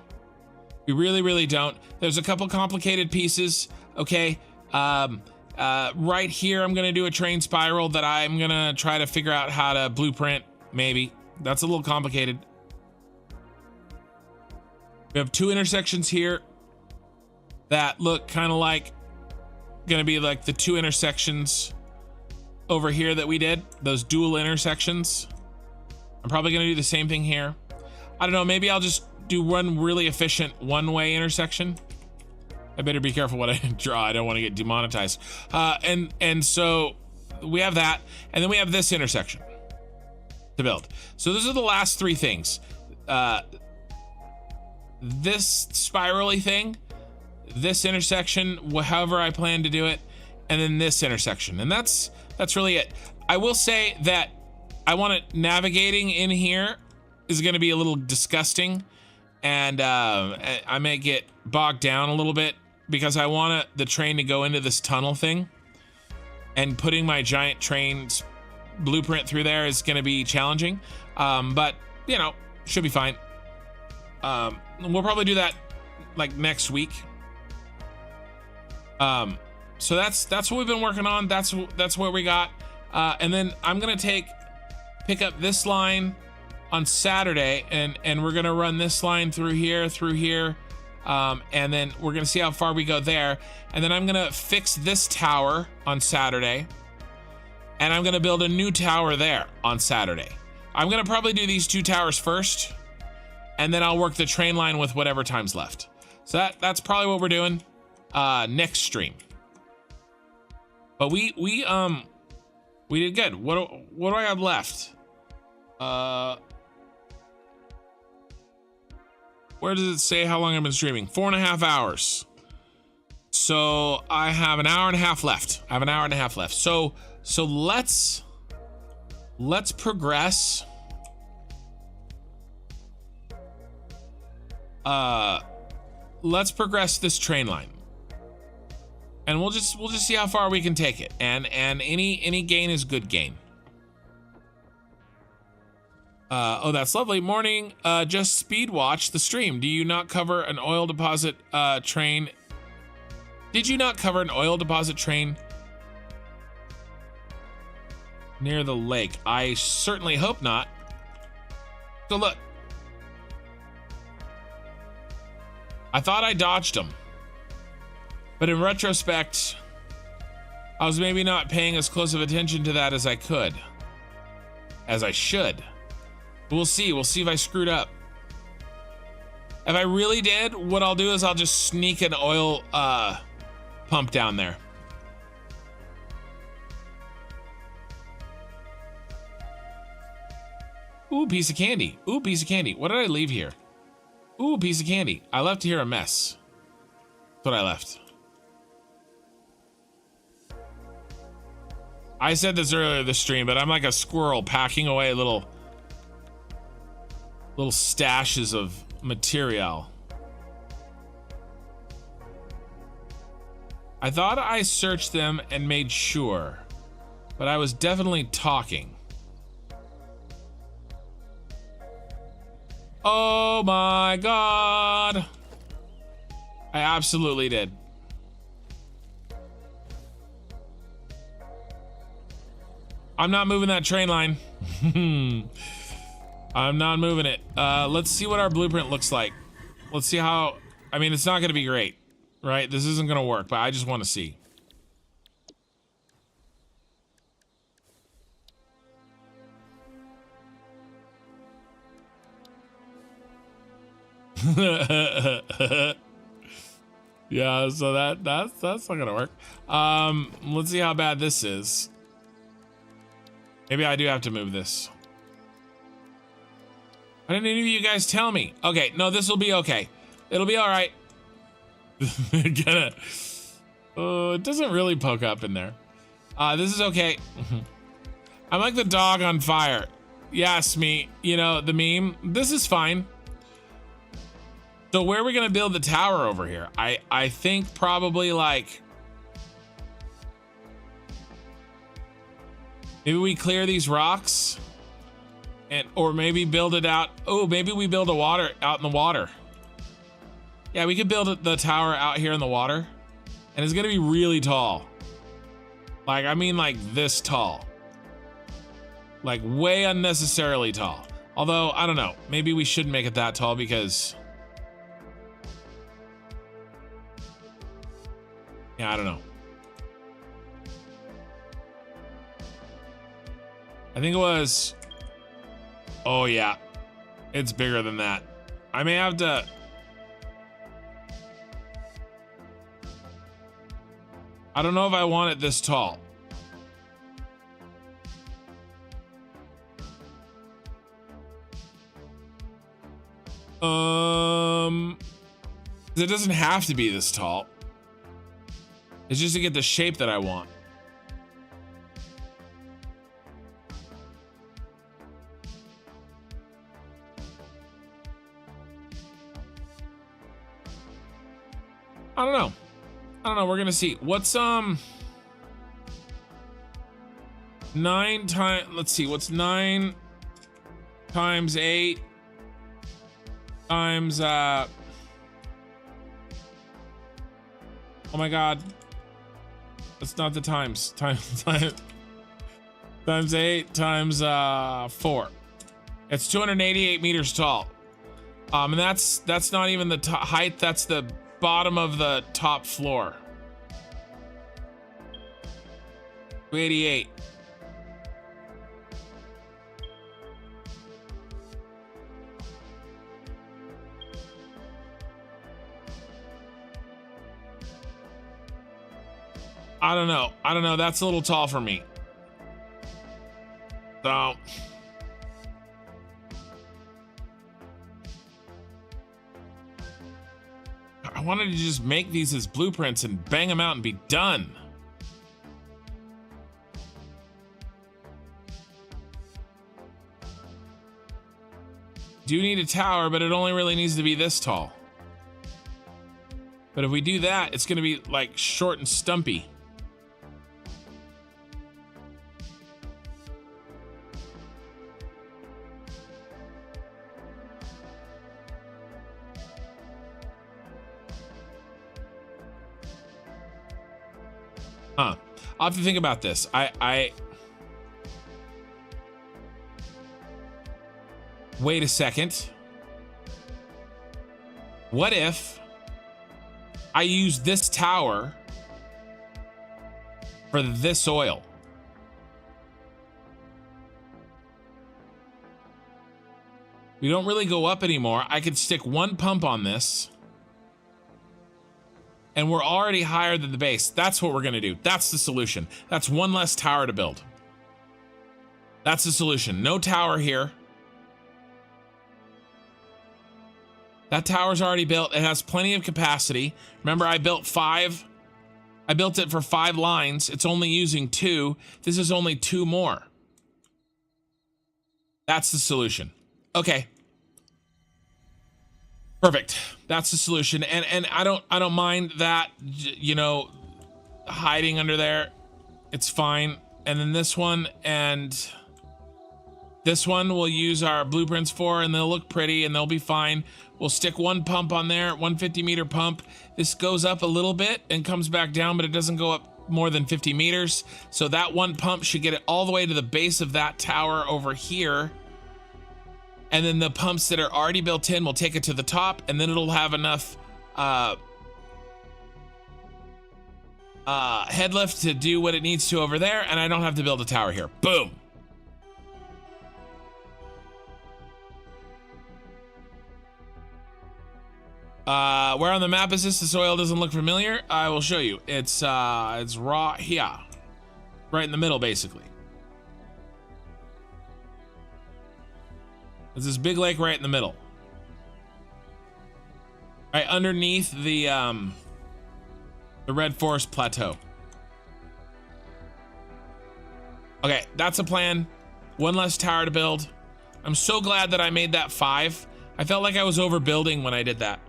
We really don't. There's a couple complicated pieces, okay? Right here, I'm gonna do a train spiral that I'm gonna try to figure out how to blueprint, maybe. That's a little complicated. We have two intersections here that look kind of like gonna be like the two intersections over here that we did, those dual intersections. I'm probably gonna do the same thing here. I don't know, maybe I'll just do one really efficient one-way intersection. I better be careful what I draw. I don't want to get demonetized. And so we have that, and then we have this intersection to build. So those are the last three things. This spirally thing, this intersection, however I plan to do it, and then this intersection. And that's really it. I will say that I want it navigating in here is going to be a little disgusting, and I may get bogged down a little bit because I want the train to go into this tunnel thing, and putting my giant train's blueprint through there is going to be challenging, but you know, should be fine. We'll probably do that like next week. So that's what we've been working on. That's what we got. And then I'm gonna pick up this line on Saturday, and we're gonna run this line through here, and then we're gonna see how far we go there. And then I'm gonna fix this tower on Saturday, and I'm gonna build a new tower there on Saturday. I'm gonna probably do these two towers first, and then I'll work the train line with whatever time's left. So that's probably what we're doing next stream. But we did good. What do I have left? Where does it say how long I've been streaming? 4.5 hours. So I have an hour and a half left. So let's progress. Let's progress this train line, and we'll just see how far we can take it. And any gain is good gain. Oh, that's lovely. Morning. Just speed watch the stream. Do you not cover an oil deposit train? Did you not cover an oil deposit train near the lake? I certainly hope not. So look, I thought I dodged them, but in retrospect, I was maybe not paying as close of attention to that as I could, as I should. But we'll see if I screwed up. If I really did, what I'll do is I'll just sneak an oil pump down there. Ooh, piece of candy. What did I leave here? Ooh, piece of candy. I left here a mess. That's what I left. I said this earlier this stream, but I'm like a squirrel packing away little stashes of material. I thought I searched them and made sure. but I was definitely talking. Oh my God. I absolutely did. I'm not moving that train line. I'm not moving it. Let's see what our blueprint looks like. Let's see how, I mean, it's not gonna be great, right? This isn't gonna work, but I just want to see. Yeah, so that's not gonna work. Let's see how bad this is. Maybe I do have to move this. Why didn't any of you guys tell me? Okay, no, this will be okay. It'll be all right. It doesn't really poke up in there. This is okay. I'm like the dog on fire. Yes, me. You know, the meme. This is fine. So where are we gonna build the tower over here? I think probably like, maybe we clear these rocks and, or maybe build it out. Oh, maybe we build out in the water. Yeah, we could build the tower out here in the water, and it's gonna be really tall. Like, I mean like this tall. Like way unnecessarily tall. Although, I don't know, maybe we shouldn't make it that tall because, yeah, I don't know. I think it was, oh yeah, it's bigger than that. I may have to, I don't know if I want it this tall. It doesn't have to be this tall. It's just to get the shape that I want. I don't know. I don't know. We're gonna see. What's 9 times? Let's see. What's 9 times 8 times oh my God. That's not the times. Times 8 times 4. It's 288 meters tall. And that's not even the height. That's the bottom of the top floor. 288. I don't know. I don't know. That's a little tall for me. So I wanted to just make these as blueprints and bang them out and be done. Do need a tower, but it only really needs to be this tall. But if we do that, it's gonna be like short and stumpy. Huh. I'll have to think about this. Wait a second. What if I use this tower for this oil? We don't really go up anymore. I could stick one pump on this, and we're already higher than the base. That's what we're gonna do. That's the solution. That's one less tower to build. That's the solution. No tower here. That tower's already built. It has plenty of capacity. Remember, I built it for 5 lines. It's only using 2. This is only 2 more. That's the solution. Okay. Perfect. That's the solution. And I don't mind that, you know, hiding under there. It's fine. and then this one and this one we'll use our blueprints for, and they'll look pretty and they'll be fine. We'll stick one pump on there, 150 meter pump. This goes up a little bit and comes back down, but it doesn't go up more than 50 meters. So that one pump should get it all the way to the base of that tower over here. And then the pumps that are already built in will take it to the top, and then it'll have enough head lift to do what it needs to over there, and I don't have to build a tower here. Boom. Where on the map is this? The soil doesn't look familiar. I will show you. It's raw here, right in the middle, basically. There's this big lake right in the middle, right underneath the Red Forest Plateau. Okay, that's a plan. One less tower to build. I'm so glad that I made that 5. I felt like I was overbuilding when I did that.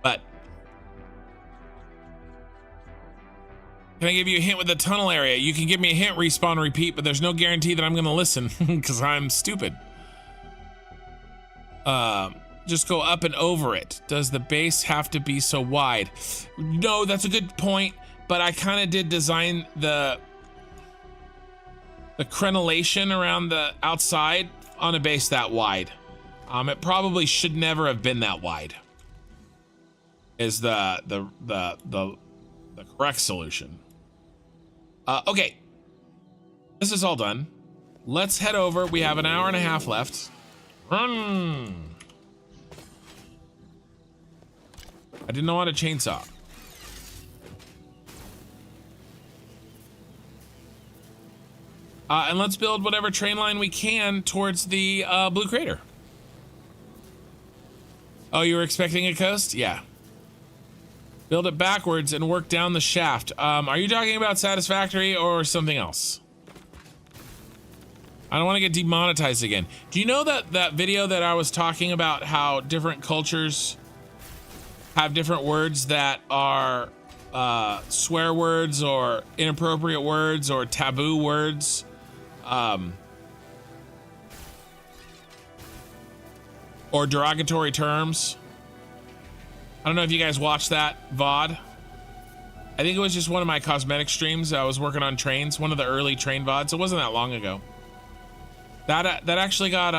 But can I give you a hint with the tunnel area? You can give me a hint, respawn, repeat, but there's no guarantee that I'm gonna listen because I'm stupid. Just go up and over it. Does the base have to be so wide? No, that's a good point, but I kind of did design the crenellation around the outside on a base that wide. It probably should never have been that wide. Is the correct solution. Okay, this is all done. Let's head over. We have an hour and a half left. Run. I didn't know how to chainsaw. And let's build whatever train line we can towards the blue crater. Oh, you were expecting a coast? Yeah. Build it backwards and work down the shaft. Are you talking about Satisfactory or something else? I don't want to get demonetized again. Do you know that video that I was talking about how different cultures have different words that are swear words or inappropriate words or taboo words? Or derogatory terms? I don't know if you guys watched that VOD. I think it was just one of my Cosmetic streams. I was working on trains, one of the early train VODs. It wasn't that long ago. That actually got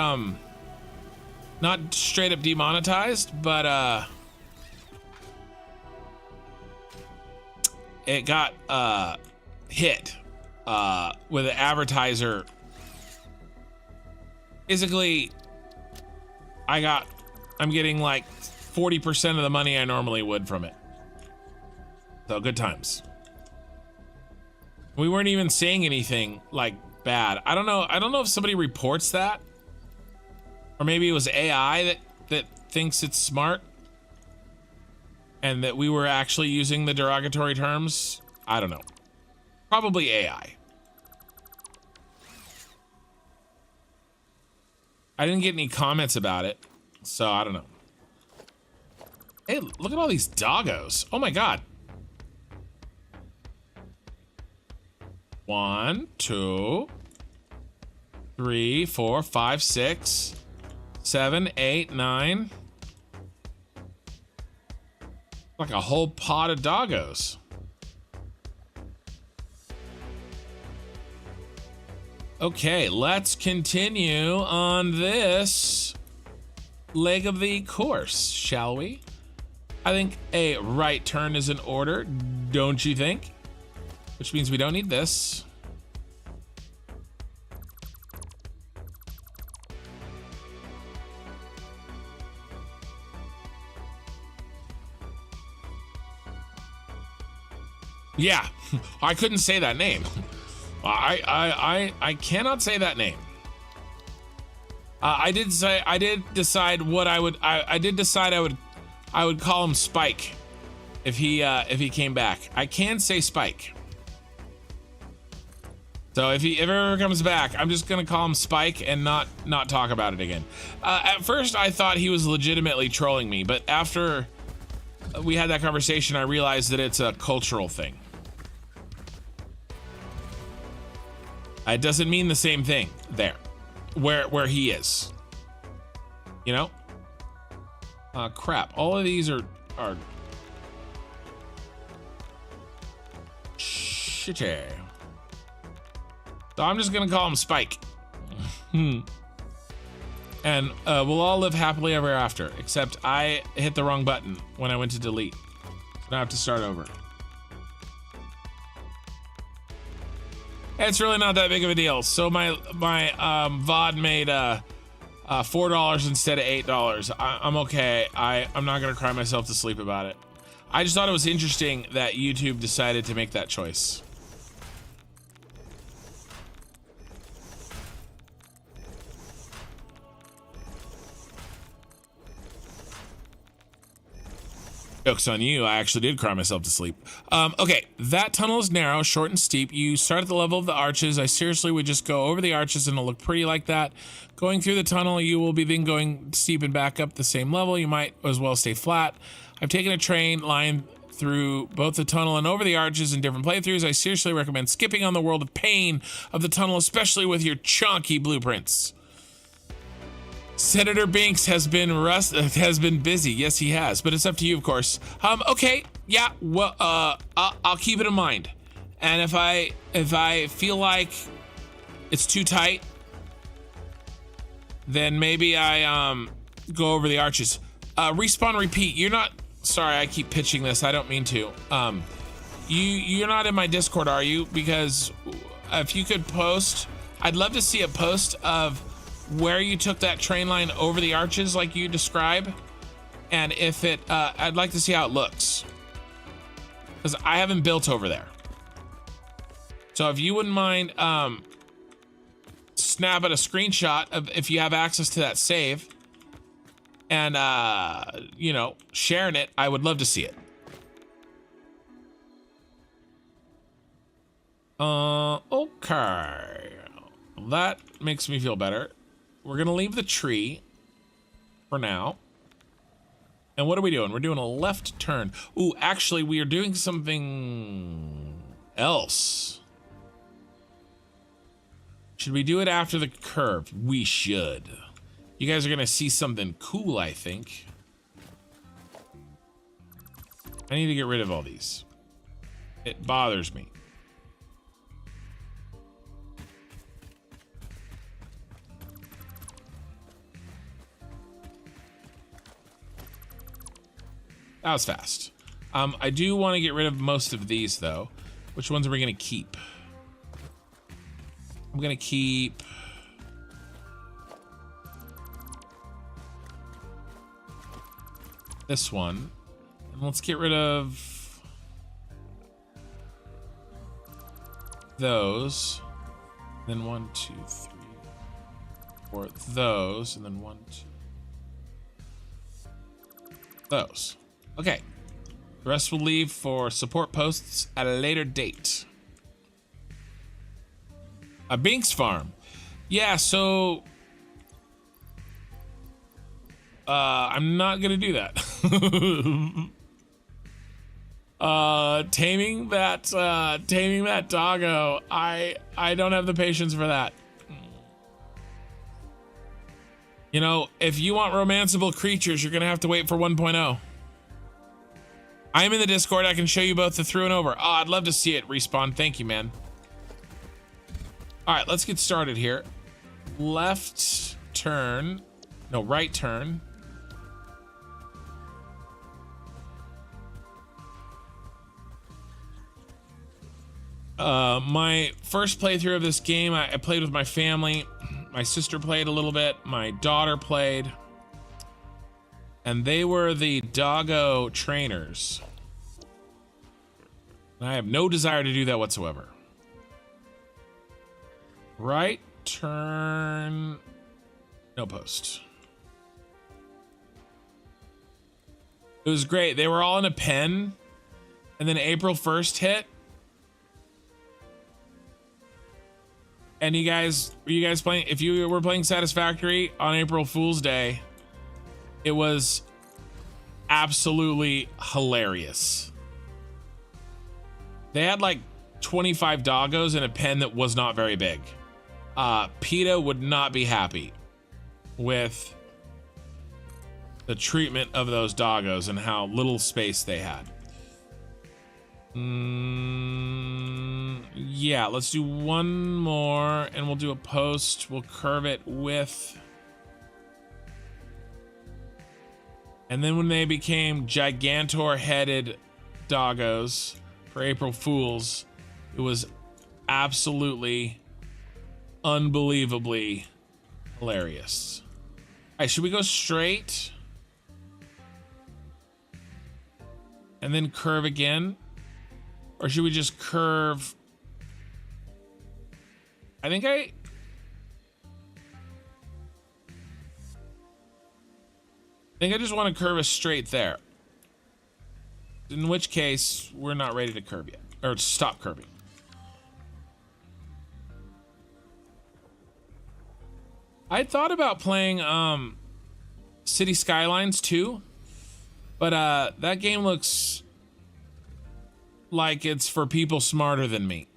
not straight up demonetized, but it got hit with an advertiser. Basically, I'm getting like 40% of the money I normally would from it. So good times. We weren't even saying anything like bad. I don't know if somebody reports that, or maybe it was AI that thinks it's smart and that we were actually using the derogatory terms. I don't know. Probably AI. I didn't get any comments about it, so I don't know. Hey, look at all these doggos. Oh my god. 1, 2, 3, 4, 5, 6, 7, 8, 9. Like a whole pod of doggos. Okay, let's continue on this leg of the course, shall we? I think a right turn is in order, don't you think? Which means we don't need this. Yeah, I couldn't say that name. I cannot say that name. I did decide I would call him Spike if he came back. I can say Spike. So if he ever comes back, I'm just gonna call him Spike and not talk about it again. At first I thought he was legitimately trolling me, but after we had that conversation, I realized that it's a cultural thing. It doesn't mean the same thing there, where he is. You know? Crap. All of these are shitty. So I'm just gonna call him Spike. And we'll all live happily ever after, except I hit the wrong button when I went to delete. So now I have to start over. It's really not that big of a deal. So my VOD made $4 instead of $8. I'm okay. I'm not gonna cry myself to sleep about it. I just thought it was interesting that YouTube decided to make that choice. Joke's on you, I actually did cry myself to sleep. Okay, that tunnel is narrow, short and steep. You start at the level of the arches. I seriously would just go over the arches and it'll look pretty like that. Going through the tunnel, you will be then going steep and back up the same level. You might as well stay flat. I've taken a train line through both the tunnel and over the arches in different playthroughs. I seriously recommend skipping on the world of pain of the tunnel, especially with your chunky blueprints. Senator Binks has been busy. Yes, he has, but it's up to you, of course. Okay, yeah, well, I'll keep it in mind. And if I feel like it's too tight, then maybe I go over the arches. Respawn repeat. You're not. Sorry, I keep pitching this. I don't mean to. You're not in my Discord, are you? Because if you could post, I'd love to see a post of where you took that train line over the arches like you describe, and if it I'd like to see how it looks, because I haven't built over there. So if you wouldn't mind snapping a screenshot of if you have access to that save and you know, sharing it, I would love to see it. Okay, that makes me feel better. We're gonna leave the tree for now. And what are we doing? We're doing a left turn. Ooh, actually, we are doing something else. Should we do it after the curve? We should. You guys are gonna see something cool, I think. I need to get rid of all these. It bothers me. That was fast. I do want to get rid of most of these though. Which ones are we gonna keep? I'm gonna keep this one. And let's get rid of those. Then 1, 2, 3, 4 those, and then 1, 2 those. Okay, the rest will leave for support posts at a later date. A Binks farm. Yeah, so I'm not gonna do that. Taming that doggo, I don't have the patience for that. You know, if you want romanceable creatures, you're gonna have to wait for 1.0. I'm in the Discord. I can show you both the through and over. Oh, I'd love to see it. Respawn. Thank you, man. All right, let's get started here. Left turn. No, right turn. My first playthrough of this game, I played with my family. My sister played a little bit. My daughter played. And they were the doggo trainers. And I have no desire to do that whatsoever. Right turn. No post. It was great. They were all in a pen. And then April 1st hit. And were you guys playing? If you were playing Satisfactory on April Fool's Day, it was absolutely hilarious. They had like 25 doggos in a pen that was not very big. PETA would not be happy with the treatment of those doggos and how little space they had. Yeah, let's do one more and we'll do a post. We'll curve it with. And then when they became gigantor-headed doggos for April Fools, it was absolutely, unbelievably hilarious. All right, should we go straight? And then curve again? Or should we just curve? I think I just want to curve a straight there. In which case, we're not ready to curve yet. Or stop curving. I thought about playing City Skylines 2. But that game looks like it's for people smarter than me.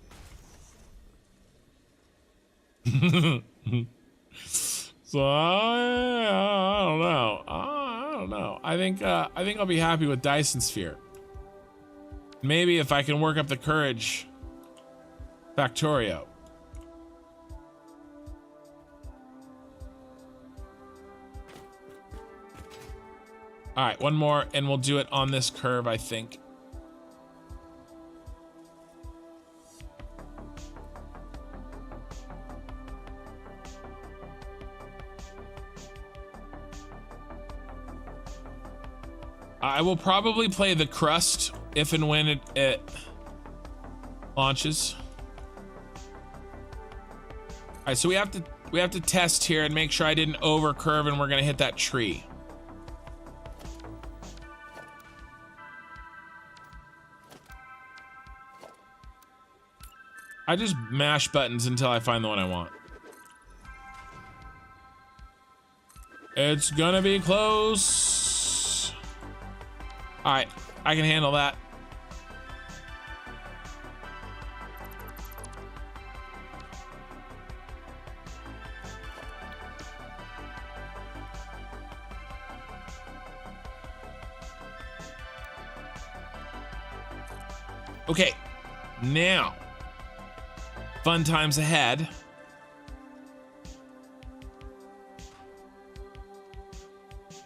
So I don't know. I don't know. I think I'll be happy with Dyson Sphere. Maybe if I can work up the courage, Factorio. All right, one more, and we'll do it on this curve, I think. I will probably play the crust if and when it launches. All right, so we have to test here and make sure I didn't over curve, and we're gonna hit that tree. I just mash buttons until I find the one I want. It's gonna be close. All right, I can handle that. Okay, now, fun times ahead.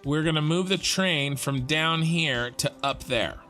We're gonna move the train from down here to up there.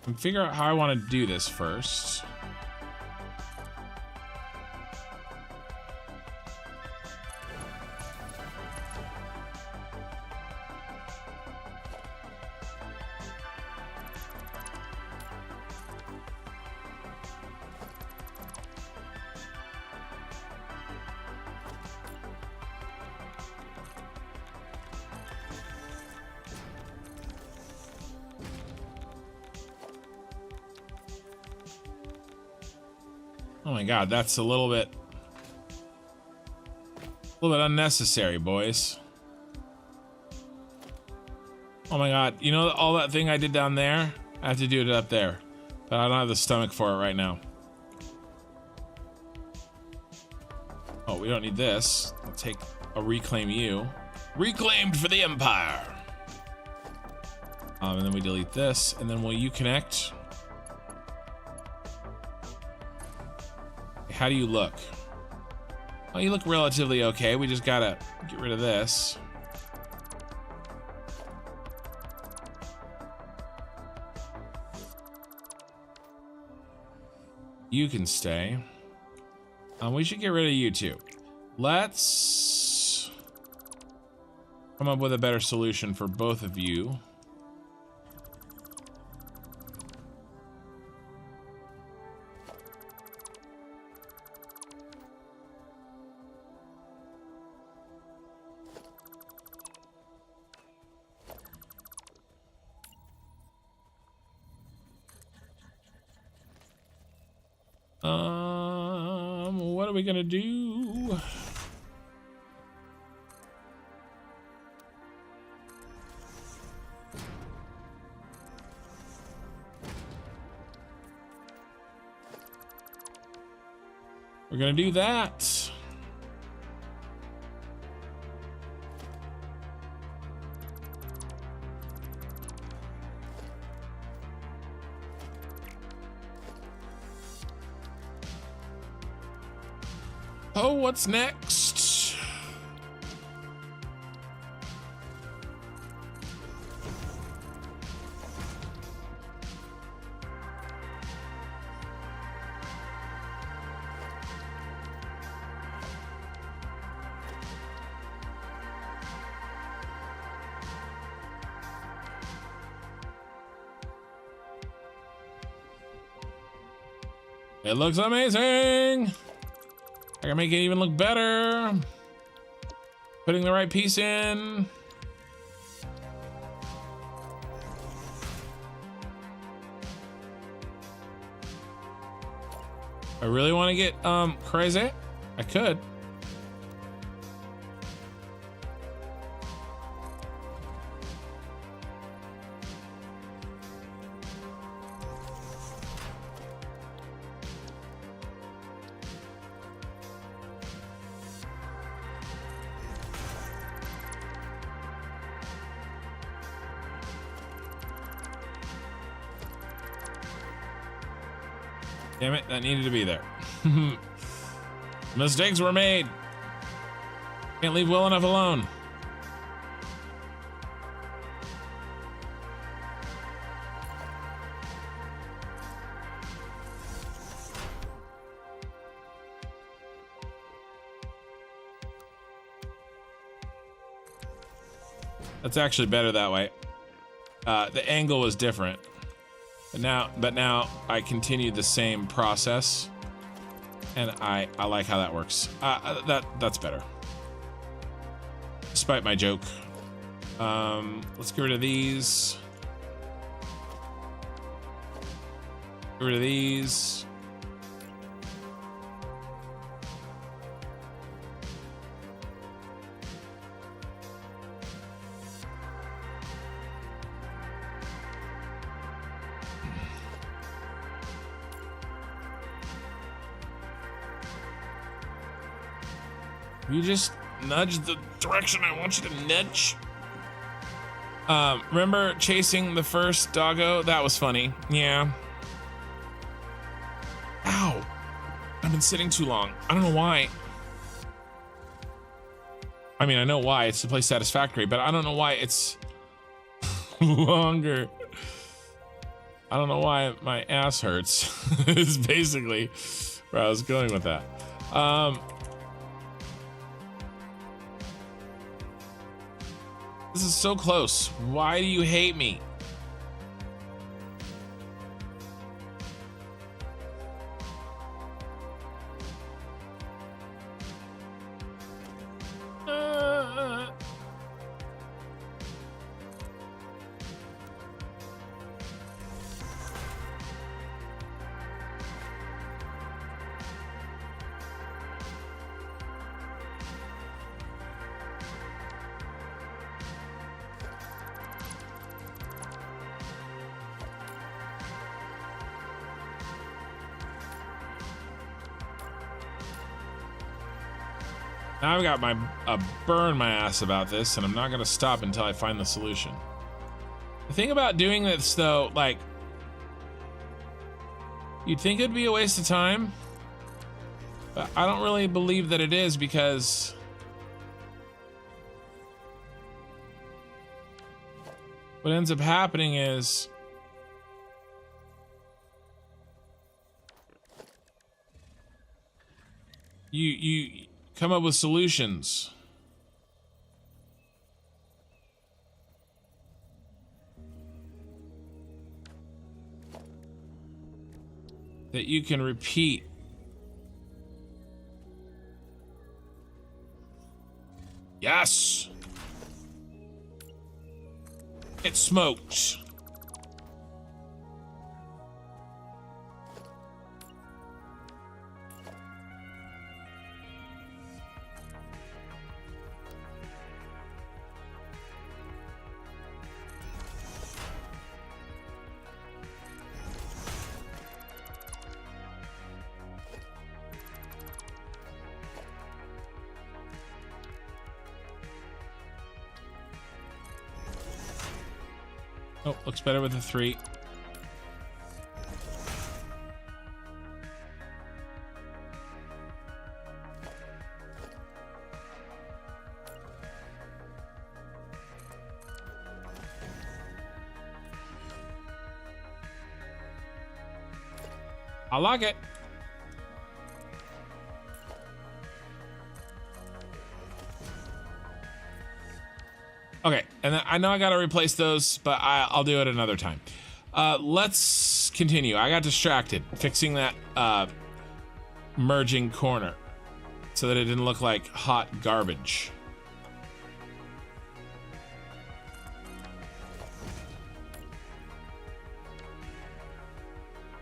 And figure out how I want to do this first. Oh my god, that's a little bit unnecessary, boys. Oh my god, you know all that thing I did down there? I have to do it up there, but I don't have the stomach for it right now. Oh, we don't need this. I'll take a reclaim you. Reclaimed for the Empire. And then we delete this, and then will you connect? How do you look? Oh, you look relatively okay. We just gotta get rid of this. You can stay. We should get rid of you too. Let's come up with a better solution for both of you. What are we gonna do? We're gonna do that. Oh, what's next? It looks amazing. I can make it even look better. Putting the right piece in. I really want to get crazy. I could. Damn it, that needed to be there. Mistakes were made. Can't leave well enough alone. That's actually better that way. The angle was different. But now I continue the same process, and I like how that works. That's better. Despite my joke. Let's get rid of these. Get rid of these. You just nudge the direction I want you to nudge. Remember chasing the first doggo? That was funny. Yeah. Ow. I've been sitting too long. I don't know why. I mean, I know why. It's to play Satisfactory, but I don't know why it's longer. I don't know why my ass hurts. Is basically where I was going with that. This is so close. Why do you hate me? Now I've got burn my ass about this, and I'm not gonna stop until I find the solution. The thing about doing this, though, like, you'd think it'd be a waste of time, but I don't really believe that it is, because what ends up happening is you come up with solutions. That you can repeat. Yes! It smoked. Oh, looks better with a 3. I like it. Okay, and I know I gotta replace those, but I'll do it another time. Let's continue. I got distracted fixing that merging corner so that it didn't look like hot garbage.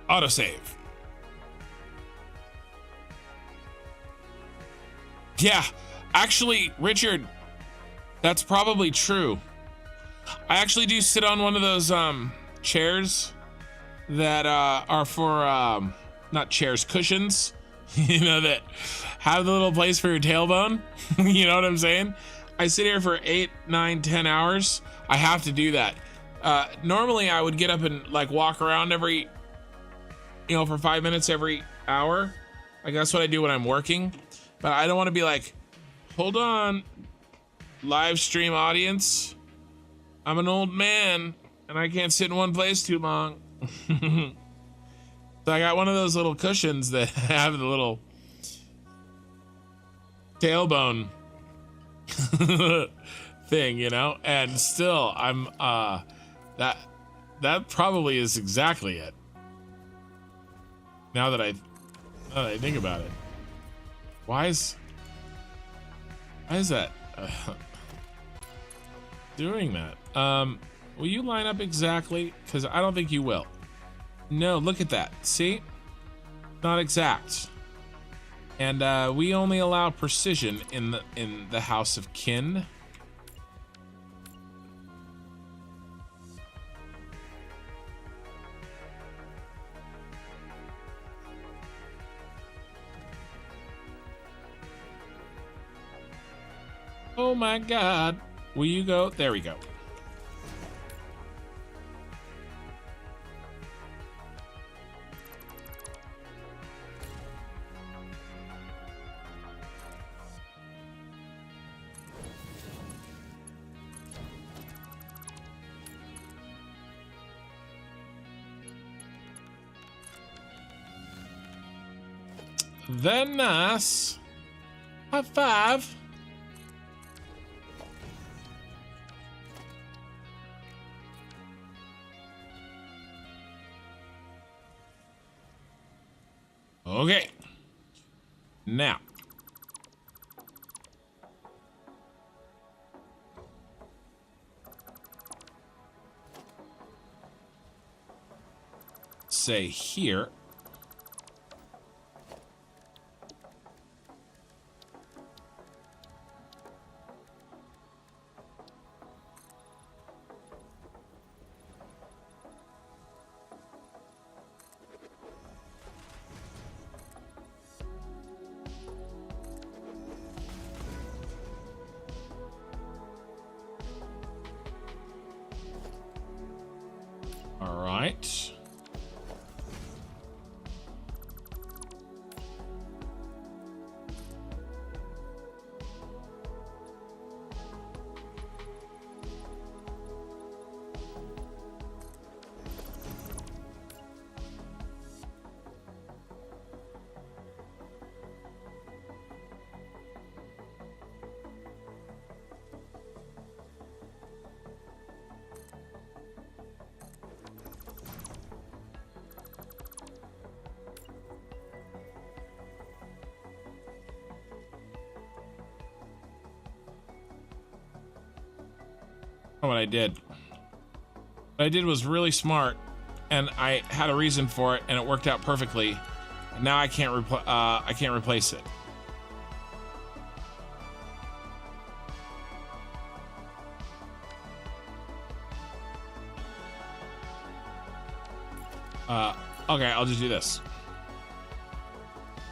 Autosave. Yeah, actually, Richard, that's probably true. I actually do sit on one of those chairs that are for not chairs, cushions, you know, that have the little place for your tailbone. You know what I'm saying? I sit here for 8, 9, 10 hours. I have to do that. Normally I would get up and like walk around every, you know, for 5 minutes every hour. Like that's what I do when I'm working. But I don't want to be like, hold on, live stream audience. I'm an old man and I can't sit in one place too long. So I got one of those little cushions that have the little tailbone thing, you know, and still I'm that probably is exactly it. Now that I think about it. Why is that doing that? Will you line up exactly? Because I don't think you will. No, look at that. See? Not exact. And we only allow precision in the House of Kin. Oh my God. Will you go? There we go. Very nice. High five. Okay. Now. Say here. All right. What I did. What I did was really smart, and I had a reason for it, and it worked out perfectly. And now I can't replace it. Okay, I'll just do this.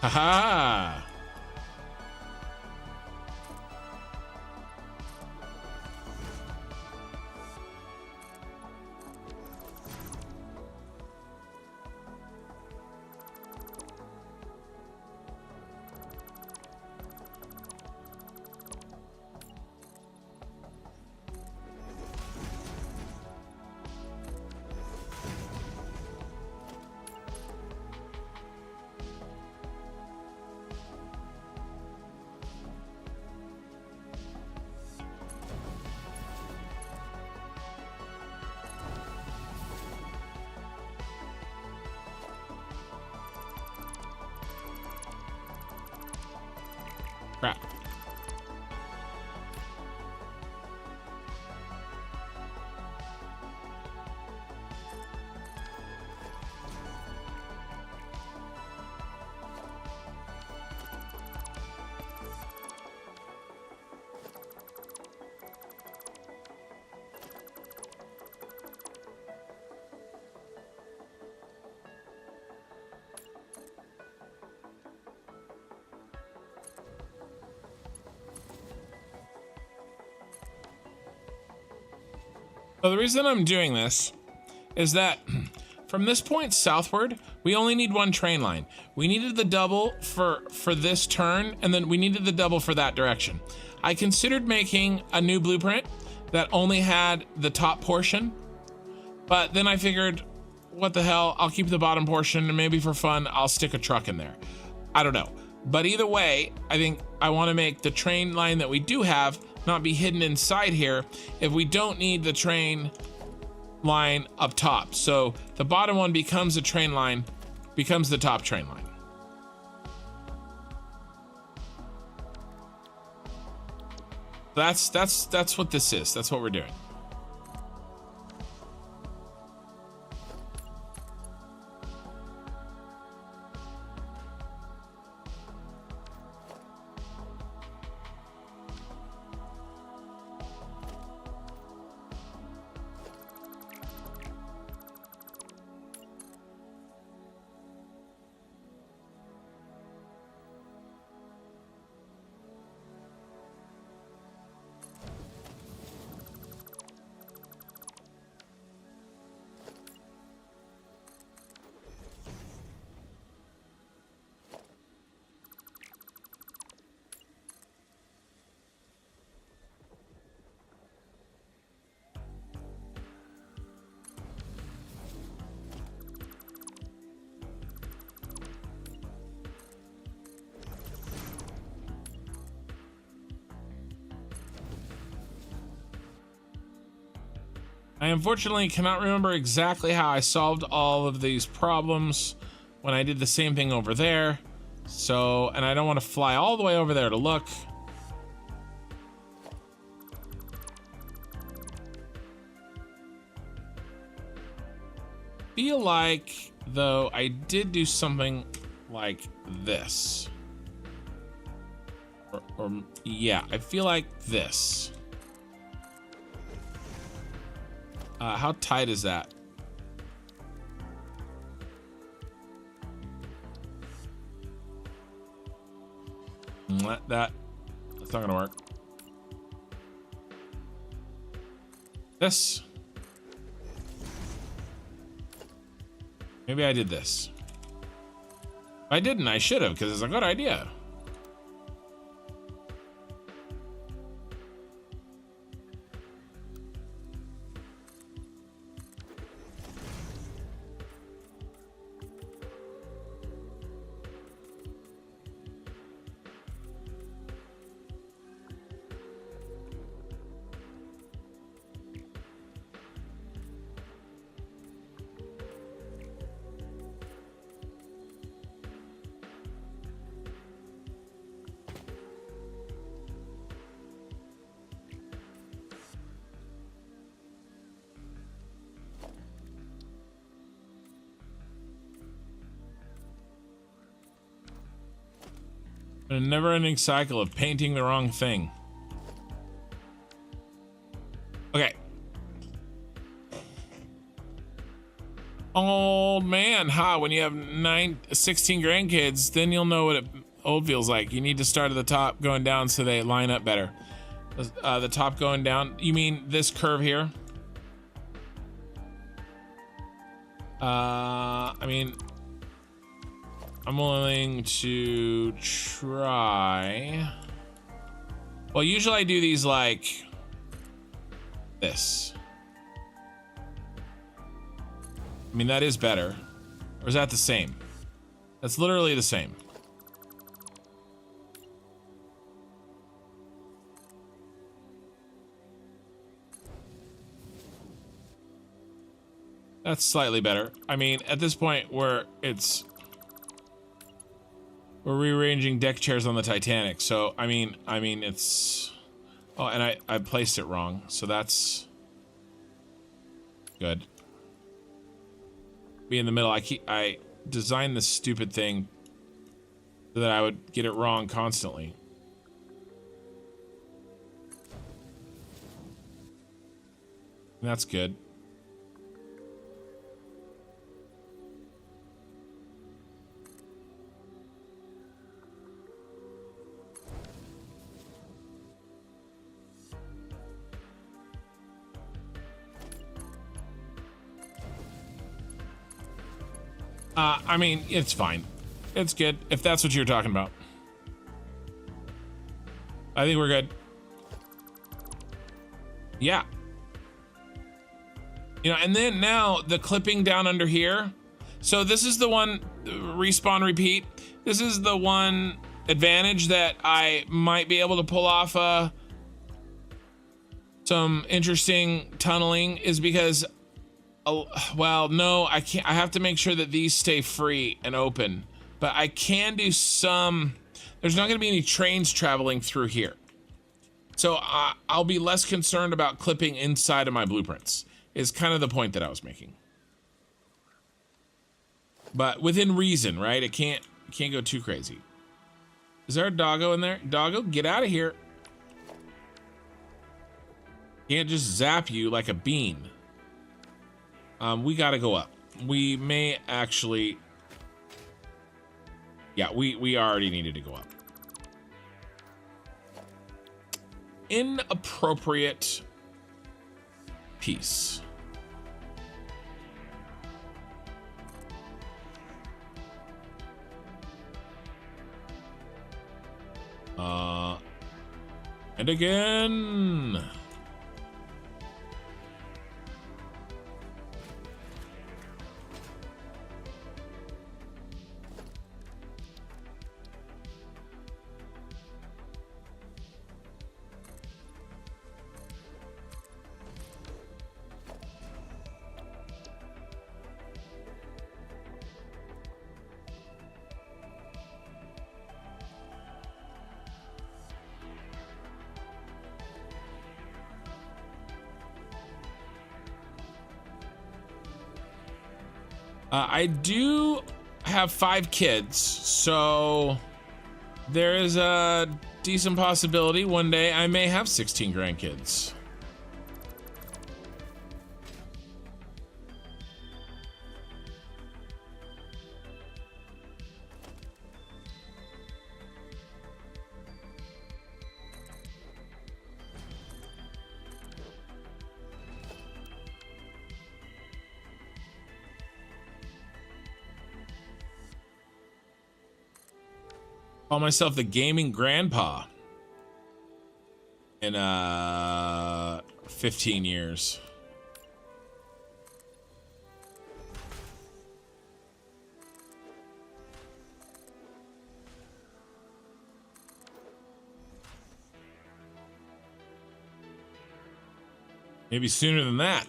Haha. So the reason I'm doing this is that from this point southward, we only need one train line. We needed the double for this turn, and then we needed the double for that direction. I considered making a new blueprint that only had the top portion, but then I figured, what the hell, I'll keep the bottom portion, and maybe for fun, I'll stick a truck in there. I don't know. But either way, I think I want to make the train line that we do have not be hidden inside here if we don't need the train line up top. So the bottom one becomes a train line, becomes the top train line. That's what this is. That's what we're doing. I unfortunately cannot remember exactly how I solved all of these problems when I did the same thing over there. So, and I don't want to fly all the way over there to look. Feel like, though, I did do something like this. Or yeah, I feel like this. How tight is that? That's not gonna work. This. Maybe I did this. If I didn't, I should have, because it's a good idea. A never-ending cycle of painting the wrong thing. Okay. Old man, when you have 16 grandkids, then you'll know what old feels like. You need to start at the top going down so they line up better. The top going down, you mean this curve here? I mean, I'm willing to try. Well, usually I do these like this. I mean, that is better. Or is that the same? That's literally the same. That's slightly better. I mean, at this point where we're rearranging deck chairs on the Titanic, so I mean it's, oh, and I placed it wrong, so that's good. Be in the middle. I designed this stupid thing so that I would get it wrong constantly. And that's good. I mean, it's fine. It's good, if that's what you're talking about. I think we're good. Yeah. You know, and then now the clipping down under here. So this is the one, respawn repeat. This is the one advantage that I might be able to pull off some interesting tunneling, is because, well, no, I can't. I have to make sure that these stay free and open, but I can do some. There's not going to be any trains traveling through here, so I'll be less concerned about clipping inside of my blueprints, is kind of the point that I was making. But within reason, right? It can't go too crazy. Is there a doggo in there? Doggo, get out of here. Can't just zap you like a bean. We gotta go up. We may actually... Yeah, we already needed to go up. Inappropriate piece. And again. I do have 5 kids, so there is a decent possibility one day I may have 16 grandkids. Call myself the gaming grandpa in 15 years. Maybe sooner than that.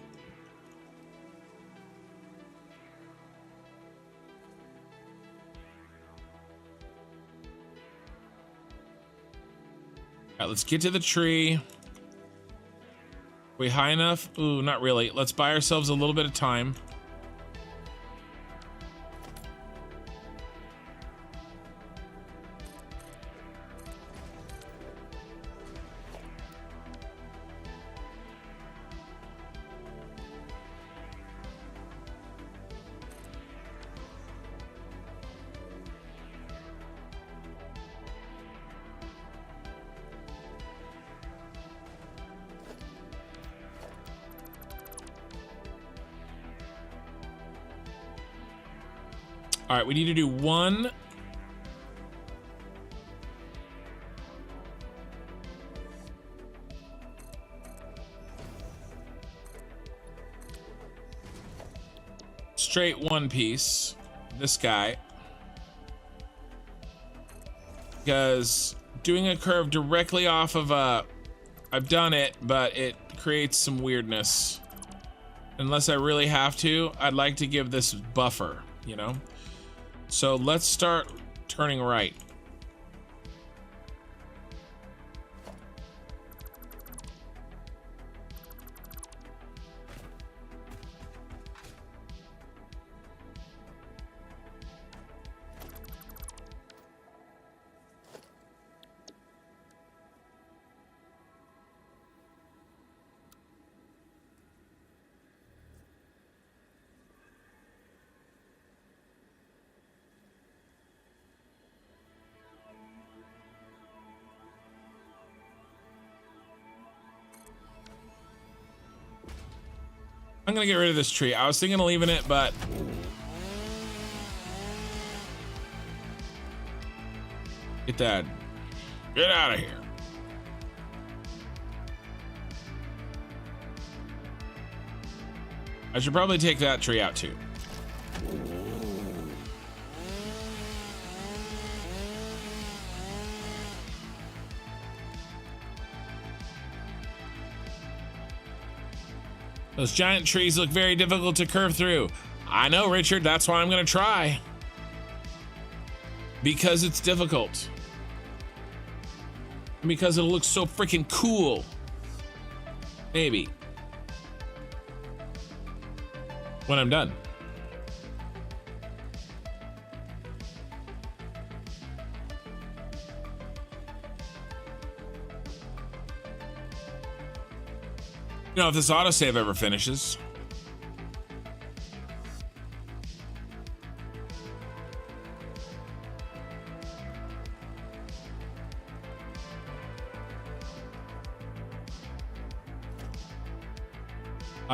All right, let's get to the tree. Are we high enough? Ooh, not really. Let's buy ourselves a little bit of time. All right, we need to do one. Straight one piece. This guy. Because doing a curve directly off of a... I've done it, but it creates some weirdness. Unless I really have to, I'd like to give this buffer, you know? So let's start turning right. I'm gonna get rid of this tree. I was thinking of leaving it, but Get that. Get out of here. I should probably take that tree out too. Those giant trees look very difficult to curve through. I know, Richard, that's why I'm gonna try. Because it's difficult. And because it'll look so freaking cool. Maybe. When I'm done. You know, if this autosave ever finishes.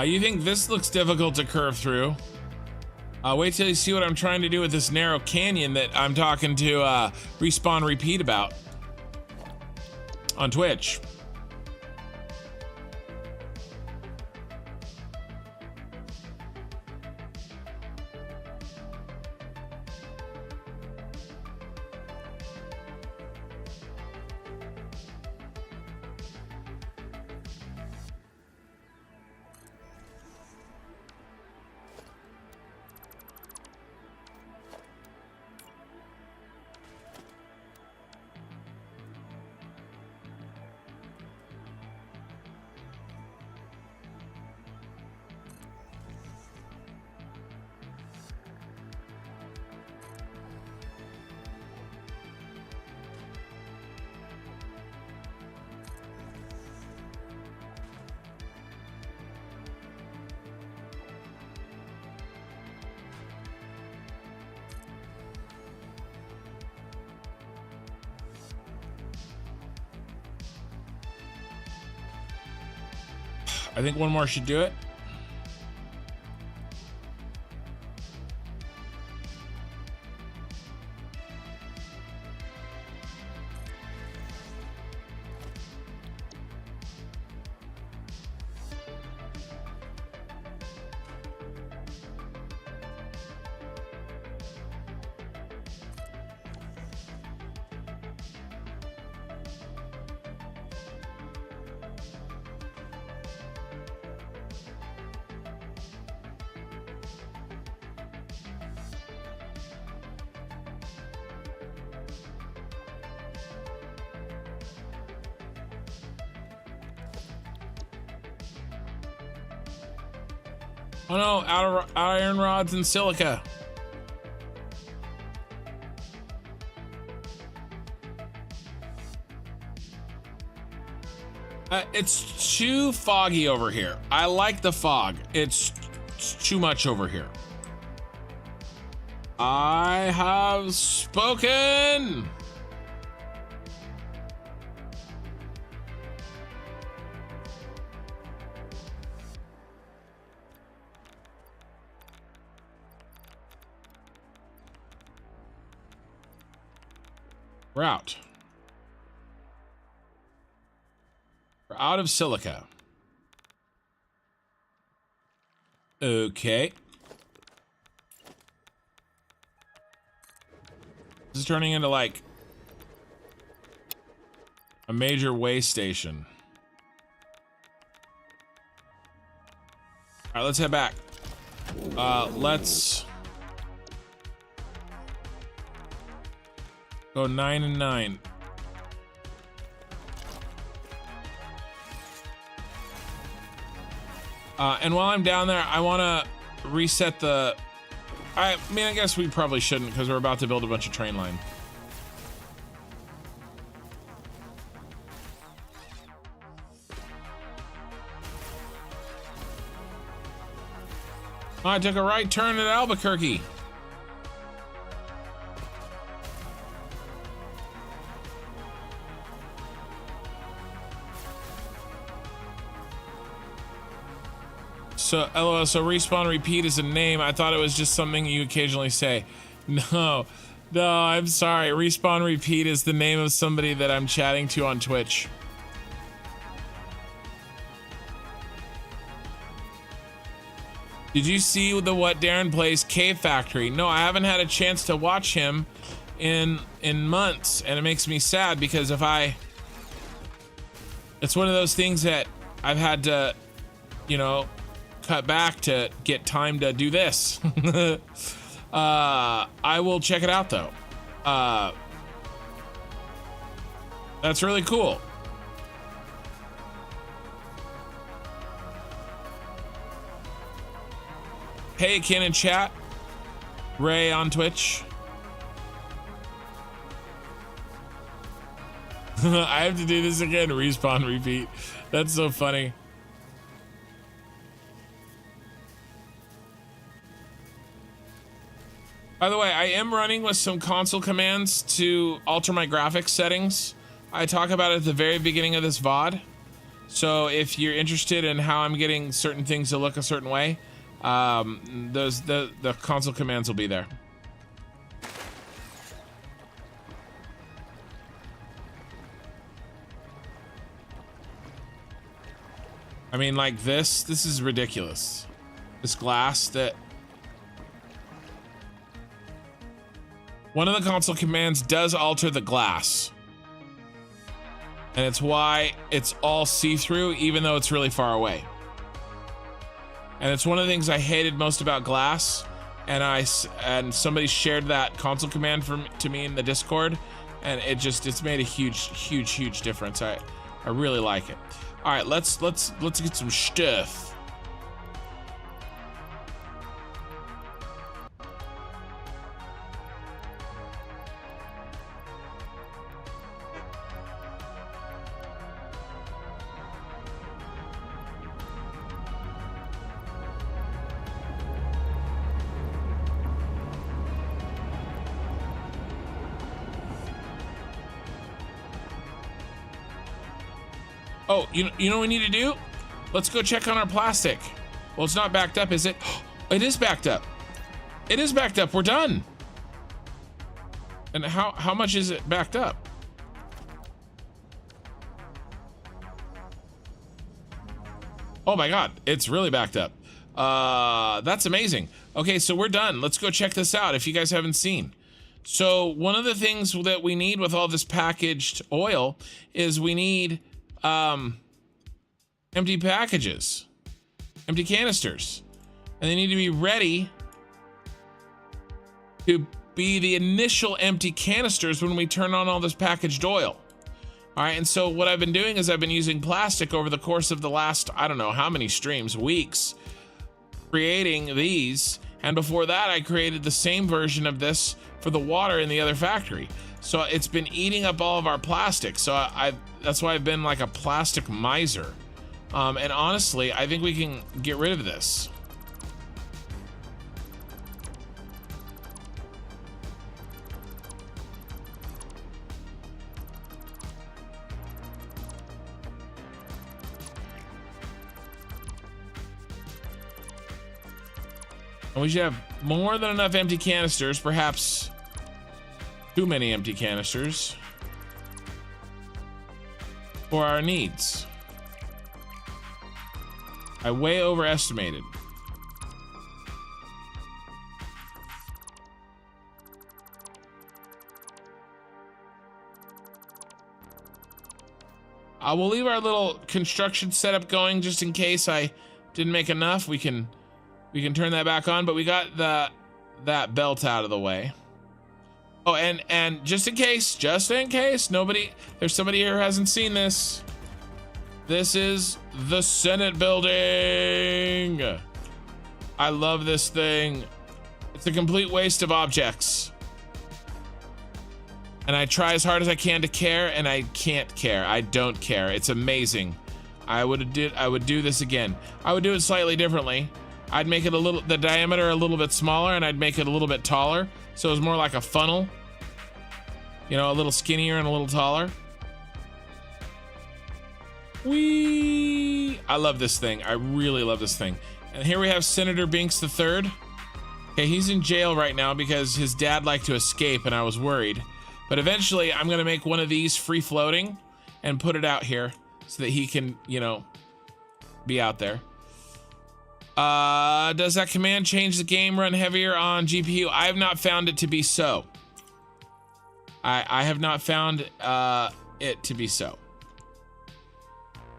You think this looks difficult to curve through? Wait till you see what I'm trying to do with this narrow canyon that I'm talking to Respawn Repeat about on Twitch. I think one more should do it. Oh no, out of iron rods and silica. It's too foggy over here. I like the fog. It's too much over here. I have spoken. We're out. We're out of silica. Okay. This is turning into like a major way station. All right, let's head back. Let's go 9 and 9. And while I'm down there, I want to reset the... I mean, I guess we probably shouldn't because we're about to build a bunch of train line. Oh, I took a right turn at Albuquerque. So, LOL, so Respawn Repeat is a name. I thought it was just something you occasionally say. No, No, I'm sorry. Respawn Repeat is the name of somebody that I'm chatting to on Twitch. Did you see the What Darren Plays Cave Factory? No, I haven't had a chance to watch him in months, and it makes me sad because it's one of those things that I've had to, you know, cut back to get time to do this. I will check it out though. That's really cool. Hey, Ken in chat. Ray on Twitch. I have to do this again. Respawn repeat. That's so funny. By the way, I am running with some console commands to alter my graphics settings. I talk about it at the very beginning of this VOD. So if you're interested in how I'm getting certain things to look a certain way, the console commands will be there. I mean, like this is ridiculous. This glass that... One of the console commands does alter the glass. And it's why it's all see-through, even though it's really far away. And it's one of the things I hated most about glass. And somebody shared that console command to me in the Discord, and it's made a huge difference. I really like it. All right, let's get some stuff. Oh, you know what we need to do? Let's go check on our plastic. Well, it's not backed up, is it? It is backed up. It is backed up. We're done. And how much is it backed up? Oh my God, it's really backed up. That's amazing. Okay, so we're done. Let's go check this out if you guys haven't seen. So one of the things that we need with all this packaged oil is we need empty packages, empty canisters, and they need to be ready to be the initial empty canisters when we turn on all this packaged oil. All right, and so what I've been doing is I've been using plastic over the course of the last, I don't know how many streams, weeks, creating these. And before that, I created the same version of this for the water in the other factory. So it's been eating up all of our plastic. So that's why I've been like a plastic miser. And honestly, I think we can get rid of this. And we should have more than enough empty canisters, perhaps too many empty canisters for our needs. I way overestimated. We'll leave our little construction setup going just in case I didn't make enough. We can turn that back on, but we got that belt out of the way. Oh, and just in case there's somebody here who hasn't seen this. This is the Senate Building. I love this thing. It's a complete waste of objects. And I try as hard as I can to care, and I can't care. I don't care. It's amazing. I would do this again. I would do it slightly differently. I'd make it the diameter a little bit smaller, and I'd make it a little bit taller. So it's more like a funnel. You know, a little skinnier and a little taller. Whee! I love this thing. I really love this thing. And here we have Senator Binks III. Okay, he's in jail right now because his dad liked to escape and I was worried. But eventually I'm gonna make one of these free floating and put it out here so that he can, you know, be out there. Does that command change the game run heavier on GPU? I have not found it to be so. I have not found it to be so.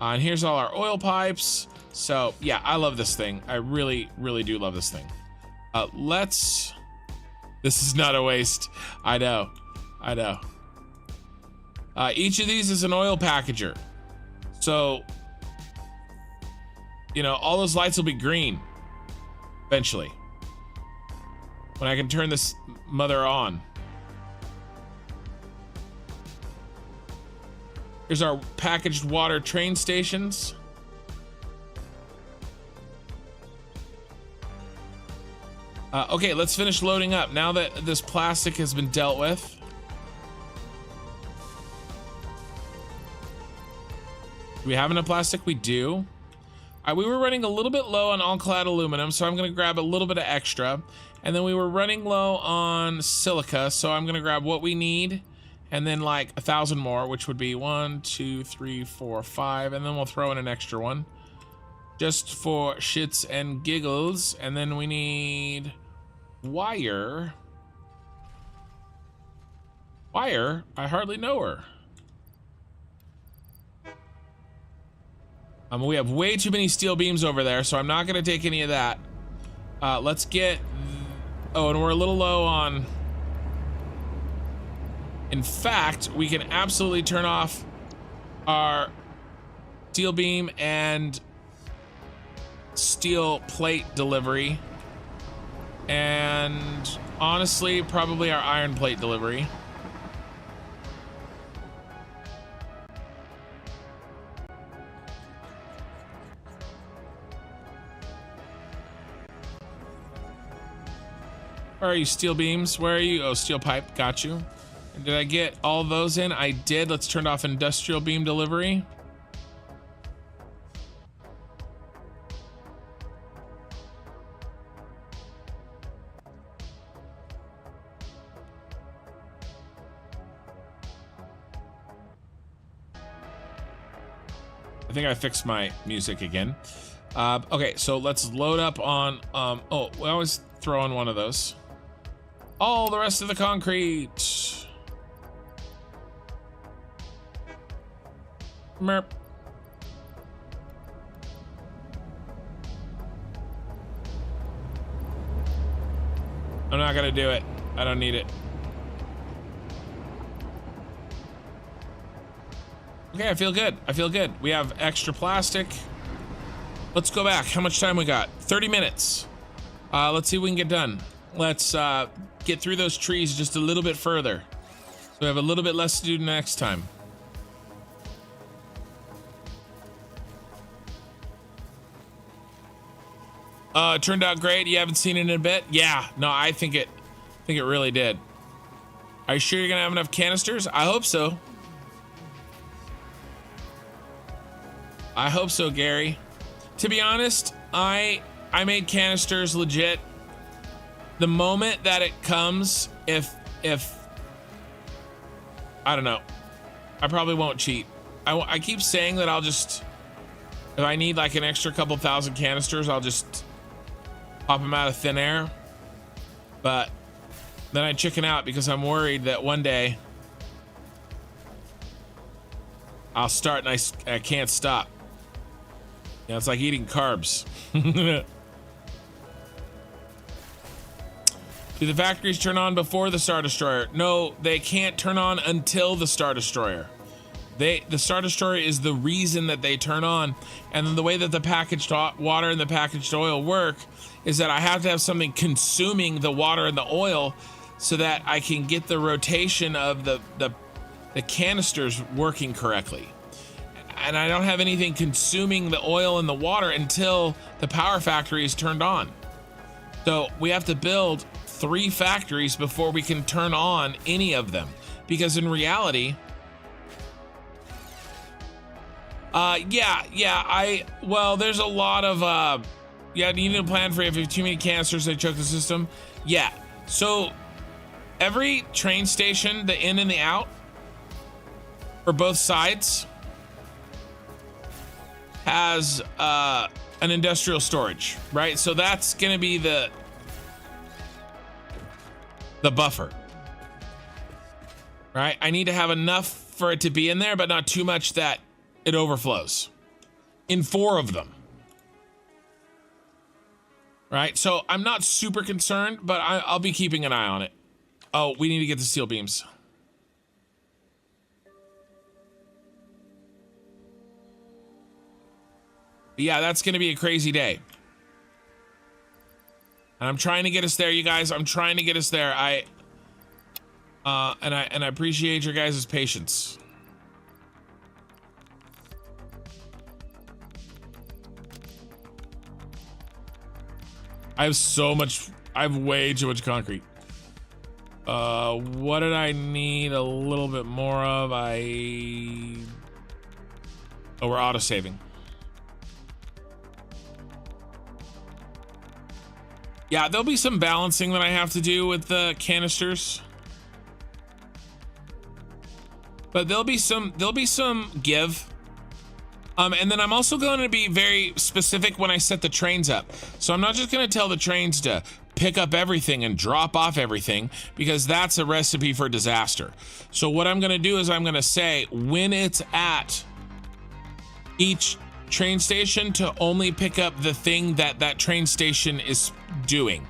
And here's all our oil pipes. So yeah, I love this thing. I really, really do love this thing. This is not a waste. I know. Each of these is an oil packager. So, you know, all those lights will be green eventually when I can turn this mother on. Here's our packaged water train stations. Okay, let's finish loading up now that this plastic has been dealt with. Do we have enough plastic? We do. We were running a little bit low on all-clad aluminum, so I'm gonna grab a little bit of extra. And then we were running low on silica, so I'm gonna grab what we need, and then like 1,000 more, which would be 1, 2, 3, 4, 5, and then we'll throw in an extra one. Just for shits and giggles. And then we need wire. Wire? I hardly know her. We have way too many steel beams over there, so I'm not gonna take any of that. Let's get... Oh, and we're a little low on... In fact, we can absolutely turn off our steel beam and steel plate delivery. And honestly, probably our iron plate delivery. Where are you, steel beams? Where are you? Oh, steel pipe, got you. And did I get all those in? I did. Let's turn off industrial beam delivery. I think I fixed my music again. Okay, so let's load up on, oh, we always throw in one of those. All the rest of the concrete. Merp. I'm not gonna do it. I don't need it. Okay, I feel good. I feel good. We have extra plastic. Let's go back. How much time we got? 30 minutes. Let's see what we can get done. Let's get through those trees just a little bit further. So we have a little bit less to do next time. It turned out great. You haven't seen it in a bit? Yeah. No, I think it really did. Are you sure you're gonna have enough canisters? I hope so. I hope so, Gary. To be honest, I made canisters legit. The moment that it comes, if I don't know, I probably won't cheat. I keep saying that I'll just, if I need like an extra couple thousand canisters, I'll just pop them out of thin air. But then I chicken out because I'm worried that one day I'll start and I can't stop. Yeah, it's like eating carbs. Do the factories turn on before the Star Destroyer? No, they can't turn on until the Star Destroyer. The Star Destroyer is the reason that they turn on. And then the way that the packaged water and the packaged oil work is that I have to have something consuming the water and the oil so that I can get the rotation of the canisters working correctly. And I don't have anything consuming the oil and the water until the power factory is turned on. So we have to build 3 factories before we can turn on any of them. Because in reality, well, there's a lot of, Yeah, you need a plan for if you have too many canisters, they choke the system. Yeah, so every train station, the in and the out, for both sides, has an industrial storage, right? So that's gonna be the buffer, right? I need to have enough for it to be in there, but not too much that it overflows in 4 of them. Right, so I'm not super concerned, but I'll be keeping an eye on it. Oh, we need to get the steel beams. But yeah, that's gonna be a crazy day. And I'm trying to get us there, you guys. I'm trying to get us there. And I appreciate your guys' patience. I have way too much concrete. What did I need a little bit more of? Oh, we're auto-saving. Yeah, there'll be some balancing that I have to do with the canisters. But there'll be some give. And then I'm also going to be very specific when I set the trains up. So I'm not just going to tell the trains to pick up everything and drop off everything, because that's a recipe for disaster. So what I'm going to do is I'm going to say when it's at each train station to only pick up the thing that that train station is doing.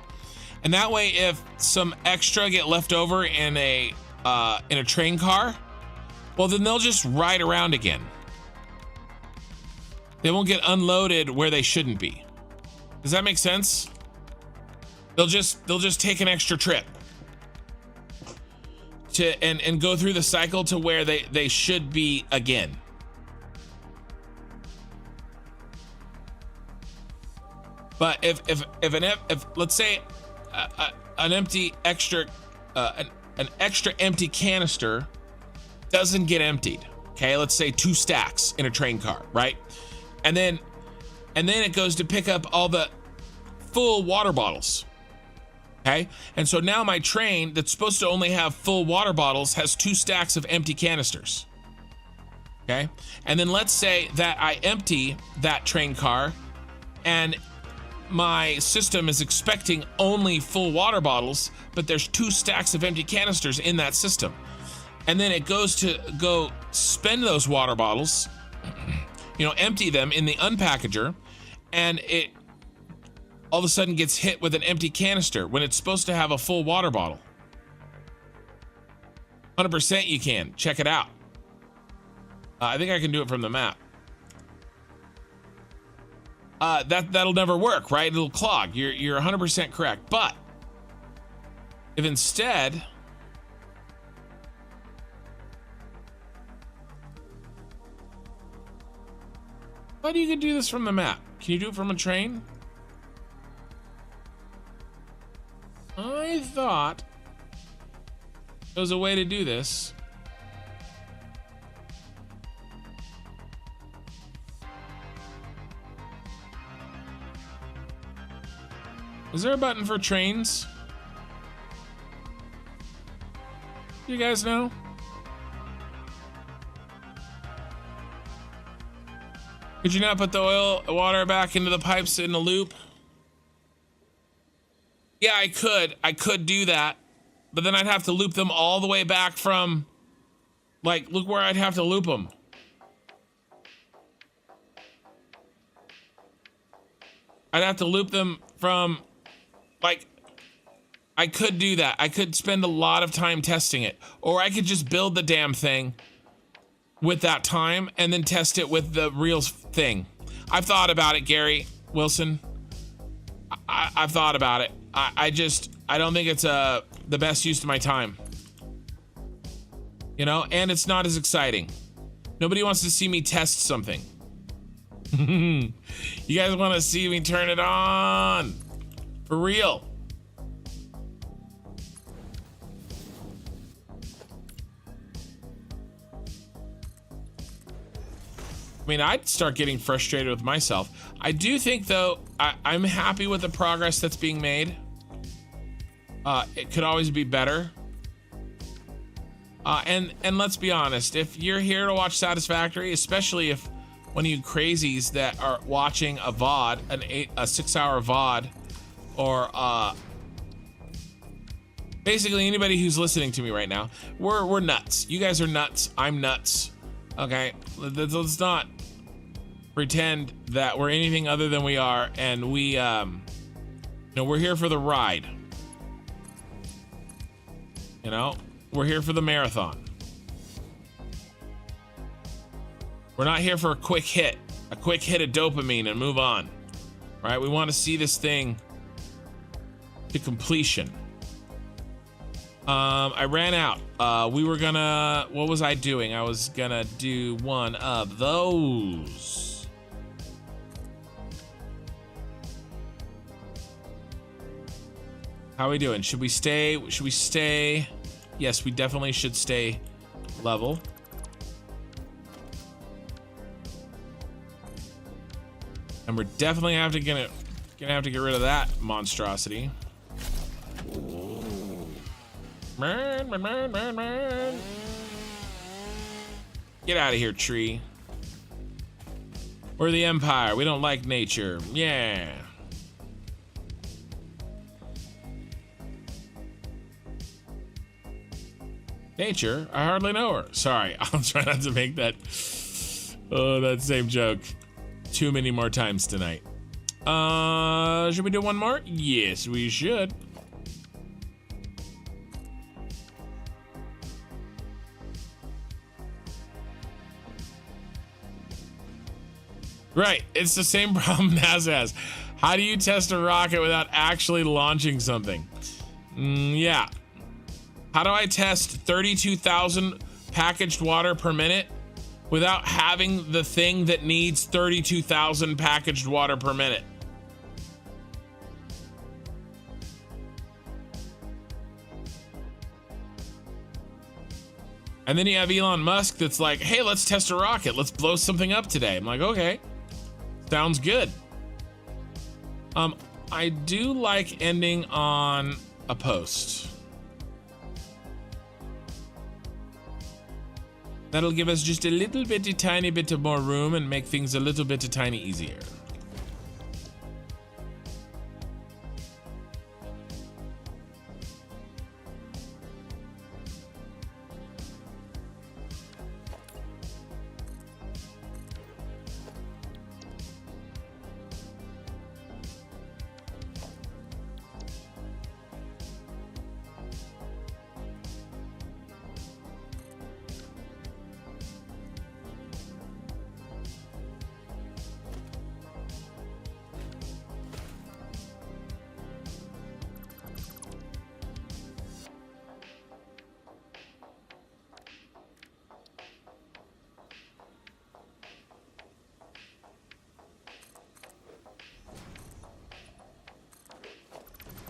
And that way, if some extra get left over in a train car, well, then they'll just ride around again. They won't get unloaded where they shouldn't be. Does that make sense? They'll just take an extra trip to and go through the cycle to where they should be again. But if let's say an extra empty canister doesn't get emptied, okay? Let's say 2 stacks in a train car, right? And then it goes to pick up all the full water bottles. Okay? And so now my train that's supposed to only have full water bottles has 2 stacks of empty canisters. Okay? And then let's say that I empty that train car and my system is expecting only full water bottles, but there's 2 stacks of empty canisters in that system. And then it goes to go spend those water bottles, empty them in the unpackager, and it all of a sudden gets hit with an empty canister when it's supposed to have a full water bottle. 100% you can. Check it out. I think I can do it from the map. That'll never work, right? It'll clog. You're 100% correct. But if instead how do you do this from the map? Can you do it from a train? I thought there was a way to do this. Is there a button for trains? You guys know? Could you not put the water back into the pipes in the loop? Yeah, I could do that, but then I'd have to loop them all the way back from, like, look where I'd have to loop them. I'd have to loop them from, like, I could do that. I could spend a lot of time testing it, or I could just build the damn thing with that time and then test it with the real thing. I've thought about it, Gary Wilson. I've thought about it. I don't think it's the best use of my time. And it's not as exciting. Nobody wants to see me test something. You guys want to see me turn it on? For real. I mean, I'd start getting frustrated with myself. I do think, though, I'm happy with the progress that's being made. It could always be better. And let's be honest, if you're here to watch Satisfactory, especially if one of you crazies that are watching a VOD, a 6-hour VOD, or basically anybody who's listening to me right now, we're nuts. You guys are nuts. I'm nuts. Okay, let's not pretend that we're anything other than we are, and we, we're here for the ride. You know, we're here for the marathon. We're not here for a quick hit of dopamine and move on. Right? We want to see this thing to completion. I ran out. We were gonna, what was I doing? I was gonna do one of those. How are we doing? Should we stay? Yes, we definitely should stay level. And we're definitely gonna have to get rid of that monstrosity. Man. Get out of here, tree. We're the Empire. We don't like nature. Yeah. Nature? I hardly know her. Sorry, I'll try not to make that same joke too many more times tonight. Should we do one more? Yes, we should. Right, it's the same problem NASA has. How do you test a rocket without actually launching something? Yeah. How do I test 32,000 packaged water per minute without having the thing that needs 32,000 packaged water per minute? And then you have Elon Musk that's like, hey, let's test a rocket. Let's blow something up today. I'm like, okay, sounds good. I do like ending on a post. That'll give us just a little bitty tiny bit of more room and make things a little bit tiny easier.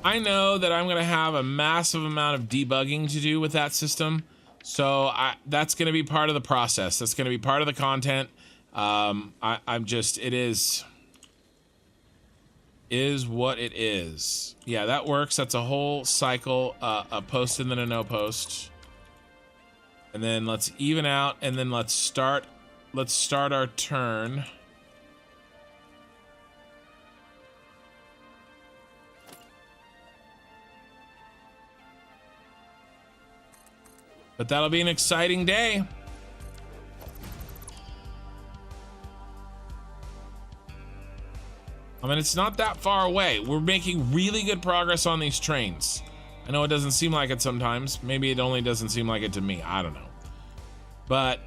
I know that I'm gonna have a massive amount of debugging to do with that system, so that's gonna be part of the process. That's gonna be part of the content. It is what it is. Yeah, that works. That's a whole cycle, a post and then a no post. And then let's even out, and then let's start our turn. But that'll be an exciting day. I mean, it's not that far away. We're making really good progress on these trains. I know it doesn't seem like it sometimes. Maybe it only doesn't seem like it to me. I don't know. But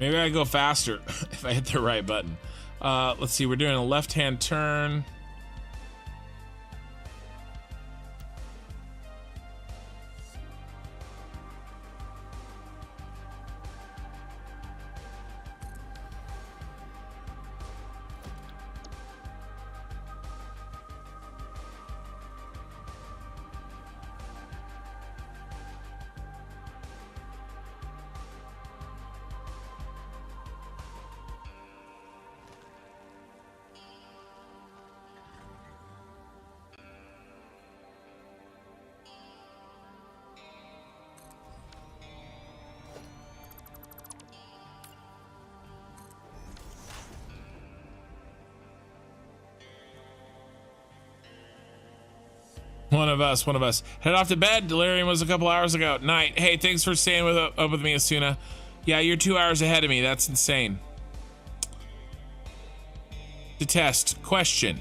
maybe I go faster if I hit the right button. Let's see, we're doing a left-hand turn. One of us. Head off to bed. Delirium was a couple hours ago. Night. Hey, thanks for staying up with me, Asuna. Yeah, you're 2 hours ahead of me. That's insane. To test. Question.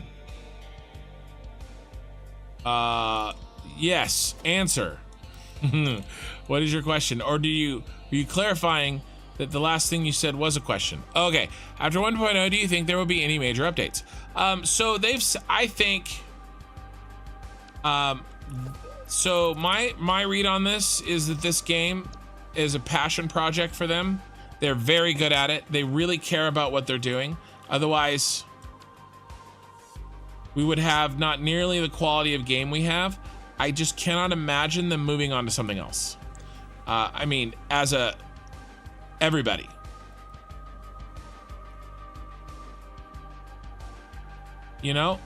Yes. Answer. What is your question? Or are you clarifying that the last thing you said was a question? Okay. After 1.0, do you think there will be any major updates? So I think, so my read on this is that this game is a passion project for them. They're very good at it. They really care about what they're doing. Otherwise, we would have not nearly the quality of game we have. I just cannot imagine them moving on to something else. I mean, everybody. You know?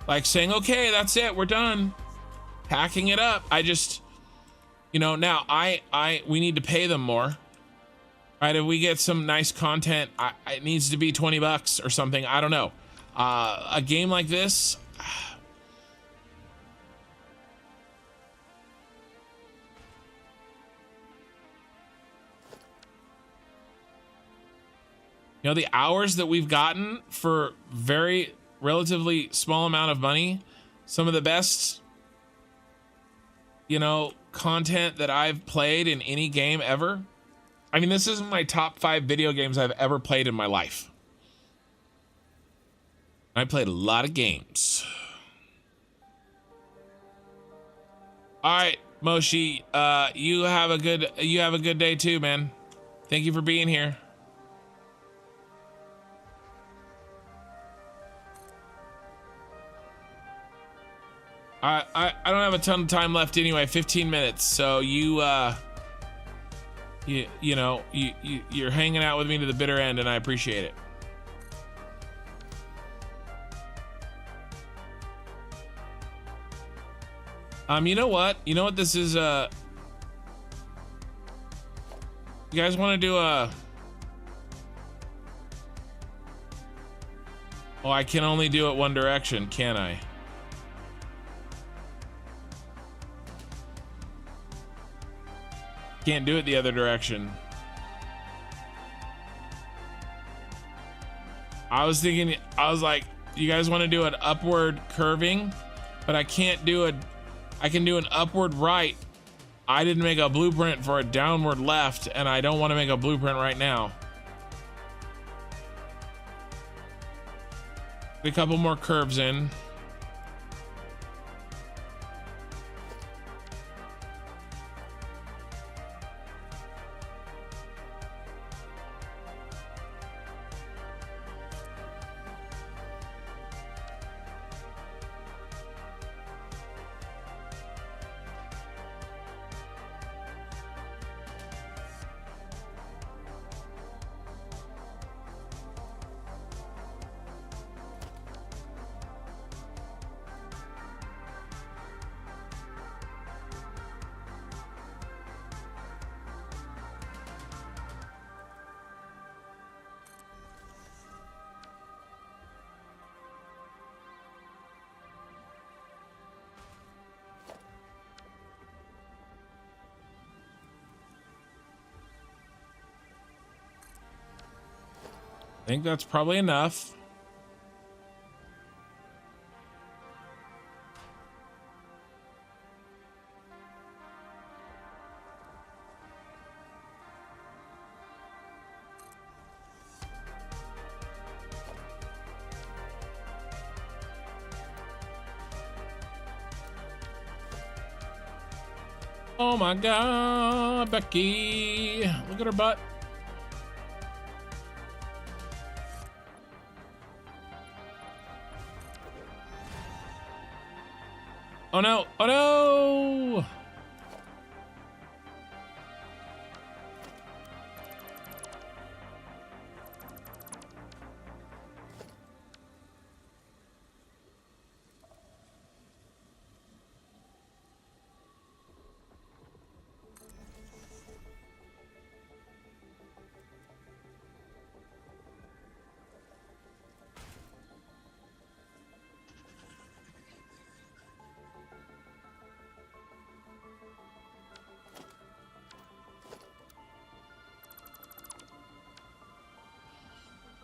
Like saying, okay, that's it, we're done. Packing it up. I just, you know, now we need to pay them more. Right? If we get some nice content, it needs to be $20 or something. I don't know. A game like this, you know, the hours that we've gotten for very relatively small amount of money, some of the best, you know, content that I've played in any game ever. I mean, this is my top 5 video games I've ever played in my life. I played a lot of games. All right, Moshi, you have a good day too, man. Thank you for being here. I don't have a ton of time left anyway, 15 minutes. So you're hanging out with me to the bitter end, and I appreciate it. You know what this is, you guys want to do a, oh, I can only do it one direction, can I? Can't do it the other direction. I was like, you guys want to do an upward curving, but I can't do it. I can do an upward right. I didn't make a blueprint for a downward left, and I don't want to make a blueprint right now. A couple more curves in. I think that's probably enough. Oh my God, Becky, look at her butt. Oh no, oh no!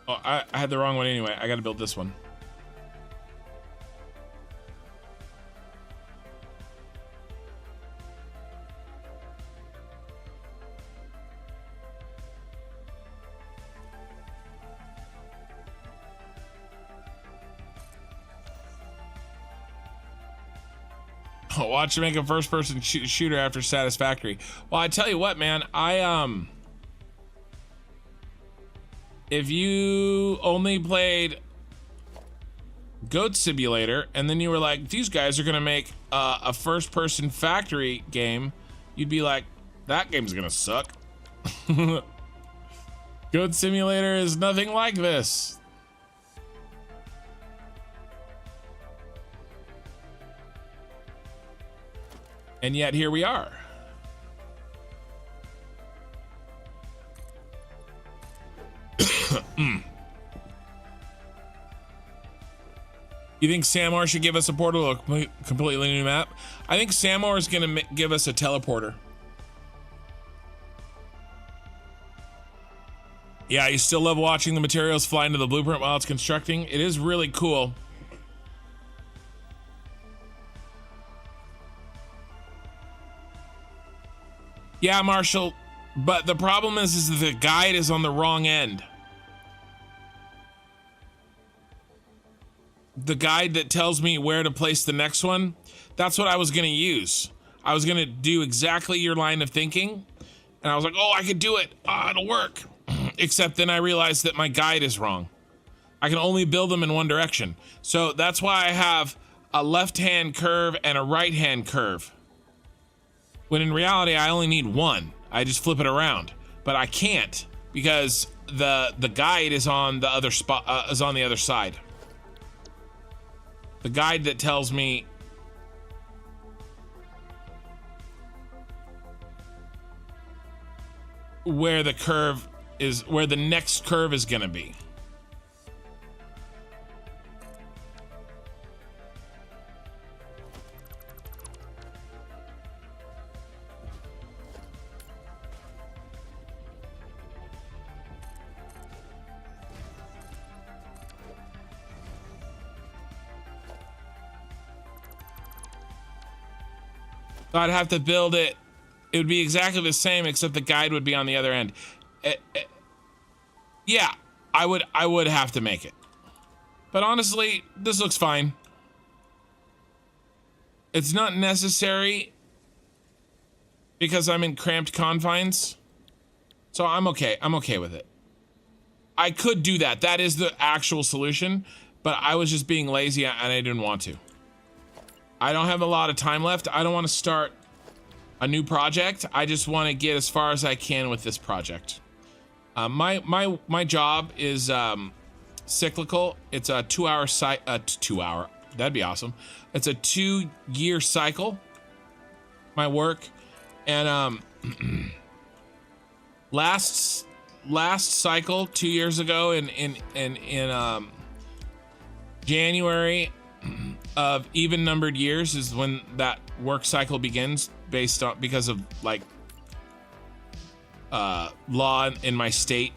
Oh, I had the wrong one anyway. I got to build this one. Watch make a first-person shooter after Satisfactory. Well, I tell you what, man, if you only played Goat Simulator and then you were like, these guys are gonna make a first-person factory game, you'd be like, that game's gonna suck. Goat Simulator is nothing like this. And yet here we are. You think Samor should give us a portal or a completely new map? I think Samor is going to give us a teleporter. Yeah, you still love watching the materials fly into the blueprint while it's constructing. It is really cool. Yeah, Marshall, but the problem is that the guide is on the wrong end. The guide that tells me where to place the next one, that's what I was gonna use. I was gonna do exactly your line of thinking, and I was like, oh, I could do it, it'll work. Except then I realized that my guide is wrong. I can only build them in one direction. So that's why I have a left-hand curve and a right-hand curve. When in reality, I only need one. I just flip it around, but I can't because the guide is on the other spot, is on the other side. The guide that tells me where the curve is, where the next curve is gonna be. So I'd have to build it. It would be exactly the same, except the guide would be on the other end. Yeah, I would have to make it. But honestly, this looks fine. It's not necessary because I'm in cramped confines. So I'm okay. I'm okay with it. I could do that. That is the actual solution, but I was just being lazy and I didn't want to. I don't have a lot of time left. I don't want to start a new project. I just want to get as far as I can with this project. My job is cyclical. It's a 2-hour that'd be awesome. It's a 2-year cycle. My work, and last cycle 2 years ago in January of even numbered years is when that work cycle begins, based on because of like law in my state.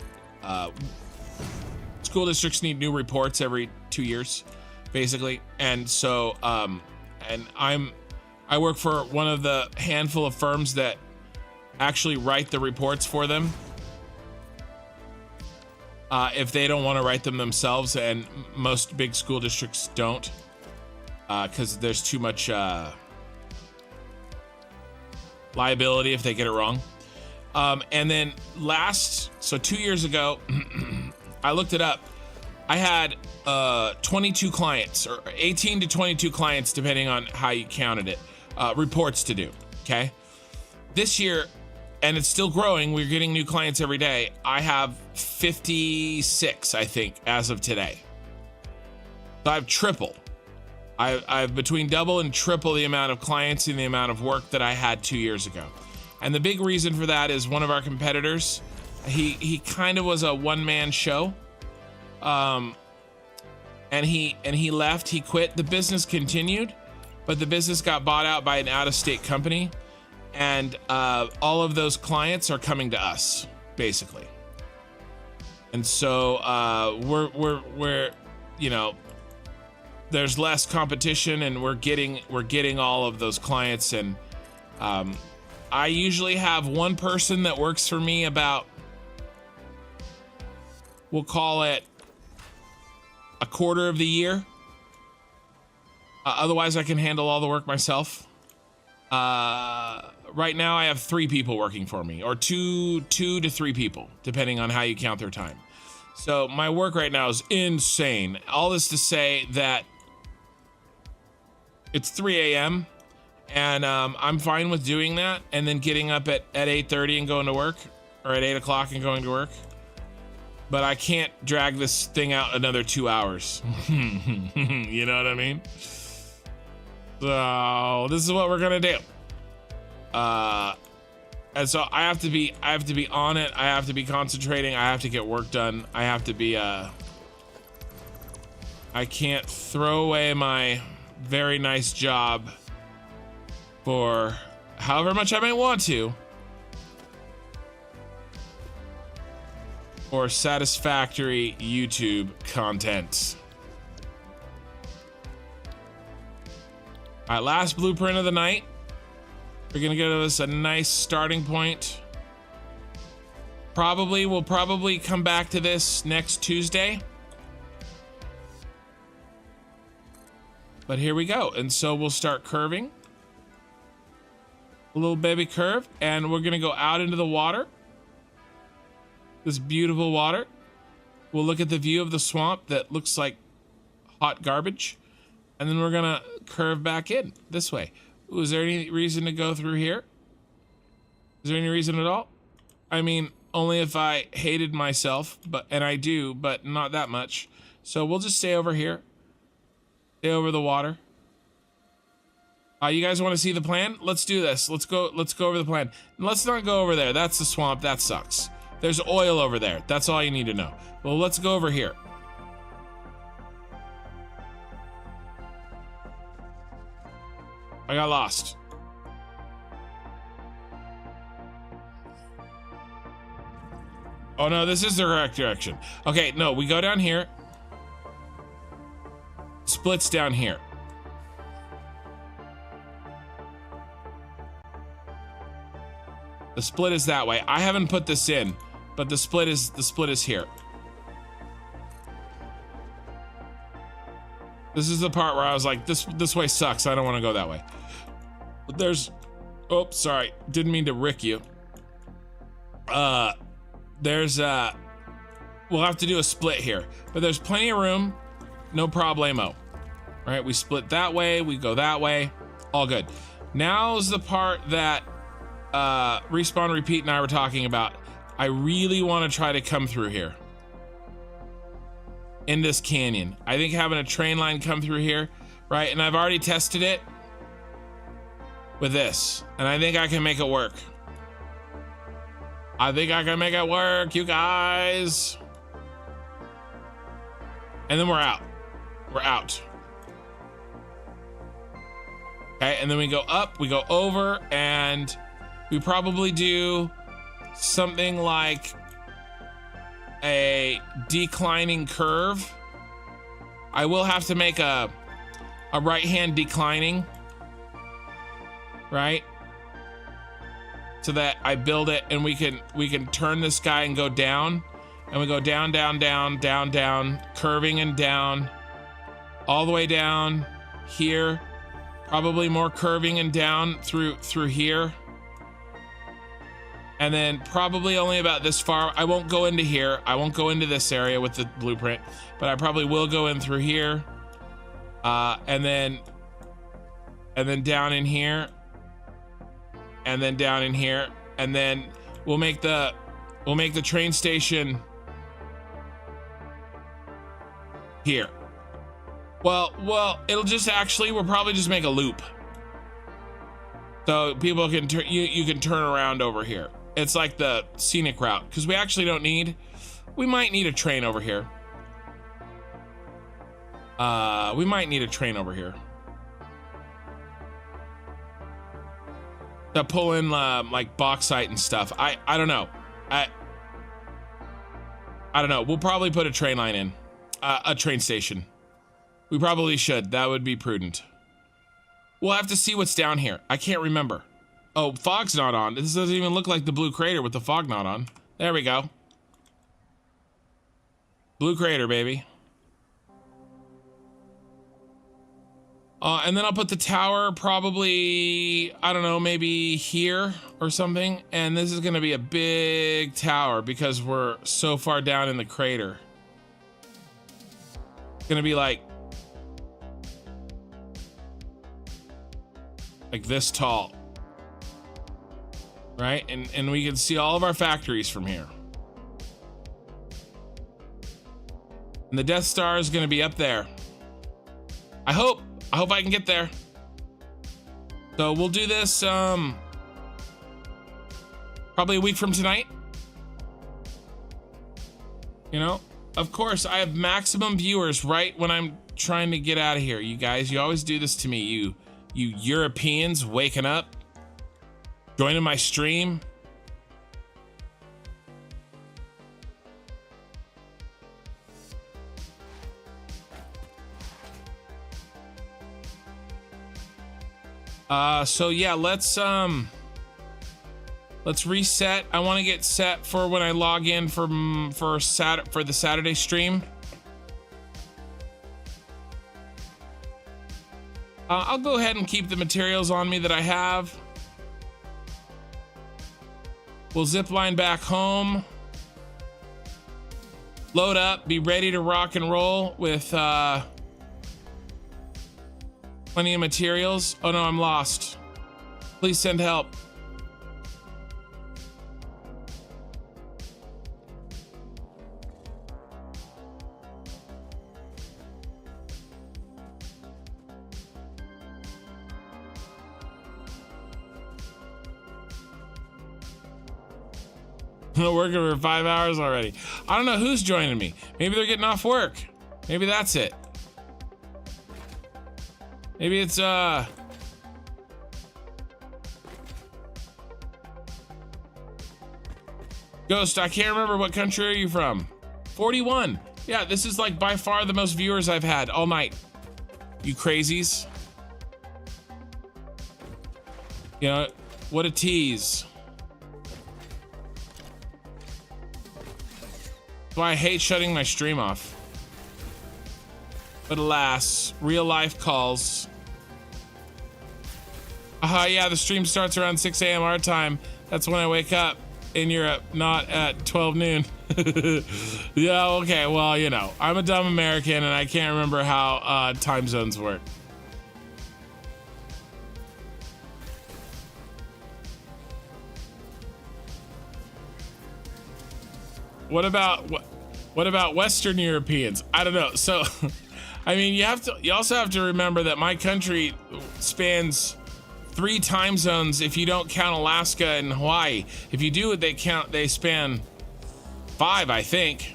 School districts need new reports every 2 years, basically, and so and I work for one of the handful of firms that actually write the reports for them if they don't want to write them themselves, and most big school districts don't. Because there's too much liability if they get it wrong. And then so 2 years ago, I looked it up. I had 22 clients, or 18 to 22 clients, depending on how you counted it, reports to do, okay? This year, and it's still growing, we're getting new clients every day. I have 56, I think, as of today. So I've tripled. I've between double and triple the amount of clients and the amount of work that I had 2 years ago. And the big reason for that is one of our competitors, he kind of was a one-man show. And he left, he quit. The business continued, but the business got bought out by an out-of-state company. And all of those clients are coming to us, basically. And so we're you know, there's less competition, and we're getting all of those clients. And I usually have one person that works for me about, we'll call it a quarter of the year. Otherwise I can handle all the work myself. Right now I have 3 people working for me, or two to 3 people, depending on how you count their time. So my work right now is insane. All this to say that it's 3 a.m. and I'm fine with doing that, and then getting up at 8:30 and going to work, or at 8 o'clock and going to work. But I can't drag this thing out another 2 hours. You know what I mean? So this is what we're gonna do. And so I have to be on it. I have to be concentrating. I have to get work done. I have to be I can't throw away my very nice job for however much I may want to, or satisfactory YouTube content. All right, last blueprint of the night. We're gonna give us a nice starting point. We'll probably come back to this next Tuesday. But here we go. And so we'll start curving. A little baby curve, and we're gonna go out into the water. This beautiful water. We'll look at the view of the swamp that looks like hot garbage. And then we're gonna curve back in this way. Ooh, is there any reason to go through here? Is there any reason at all? I mean, only if I hated myself, and I do, but not that much. So we'll just stay over here. Stay over the water. You guys want to see the plan? Let's do this. Let's go over the plan. And let's not go over there. That's the swamp. That sucks. There's oil over there. That's all you need to know. Well, let's go over here. I got lost. Oh no, this is the correct direction. Okay, no, we go down here. Splits down here. The split is that way. I haven't put this in, but the split is here. This is the part where I was like, this way sucks. I don't want to go that way. But there's, oh, sorry. Didn't mean to rick you. There's, we'll have to do a split here, but there's plenty of room. No problemo. All right, we split that way. We go that way. All good. Now's the part that Respawn Repeat and I were talking about. I really want to try to come through here. In this canyon. I think having a train line come through here, right? And I've already tested it with this, and I think I can make it work. I think I can make it work, you guys. And then we're out. We're out. Okay, and then we go up, we go over, and we probably do something like a declining curve. I will have to make a right hand declining, right? So that I build it, and we can turn this guy and go down, and we go down, down, down, down, down, curving and down, all the way down here, probably more curving and down through here. And then probably only about this far. I won't go into here. I won't go into this area with the blueprint, but I probably will go in through here. And then down in here. And then down in here. And then we'll make the train station here. Well, it'll just we'll probably just make a loop. So people can you can turn around over here. It's like the scenic route, because we actually we might need a train over here. We might need a train over here to pull in like bauxite and stuff. I don't know. I I don't know. We'll probably put a train line in, a train station. We probably should. That would be prudent. We'll have to see what's down here. I can't remember. Oh, fog's not on. This doesn't even look like the blue crater with the fog not on. There we go. Blue crater, baby. And then I'll put the tower probably, I don't know, maybe here or something. And this is gonna be a big tower because we're so far down in the crater. It's gonna be like this tall, right? And we can see all of our factories from here. And the Death Star is gonna be up there. I hope I can get there. So we'll do this probably a week from tonight. You know, of course I have maximum viewers right when I'm trying to get out of here. You guys, you always do this to me. You Europeans waking up, joining my stream. So yeah, let's reset. I want to get set for when I log in for the Saturday stream. I'll go ahead and keep the materials on me that I have. We'll zip line back home. Load up, be ready to rock and roll with plenty of materials. Oh no, I'm lost. Please send help. I'm working for 5 hours already. I don't know who's joining me. Maybe they're getting off work. Maybe that's it. Maybe it's Ghost, I can't remember what country are you from. 41. Yeah, this is like by far the most viewers I've had all night. You crazies. You know, what a tease. That's why I hate shutting my stream off. But alas, real life calls. Yeah, the stream starts around 6 a.m. our time. That's when I wake up in Europe, not at 12 noon. Yeah, okay, well, you know, I'm a dumb American and I can't remember how time zones work. What about Western Europeans? I don't know. So, I mean, you also have to remember that my country spans 3 time zones if you don't count Alaska and Hawaii. If you do, they span 5, I think.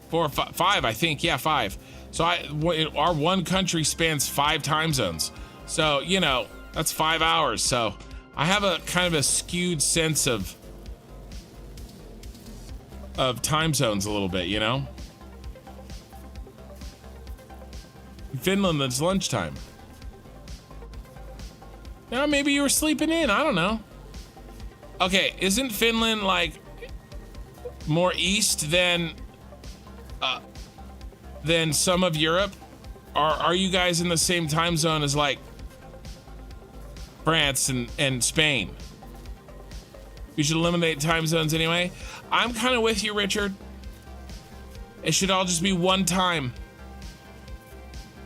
4 or 5, I think. Yeah, 5. So our one country spans 5 time zones. So, you know, that's 5 hours. So I have a kind of a skewed sense of time zones a little bit, you know? In Finland, it's lunchtime. Now, maybe you were sleeping in. I don't know. Okay, isn't Finland like more east than some of Europe? Are you guys in the same time zone as like France and Spain? We should eliminate time zones anyway. I'm kind of with you, Richard. It should all just be one time.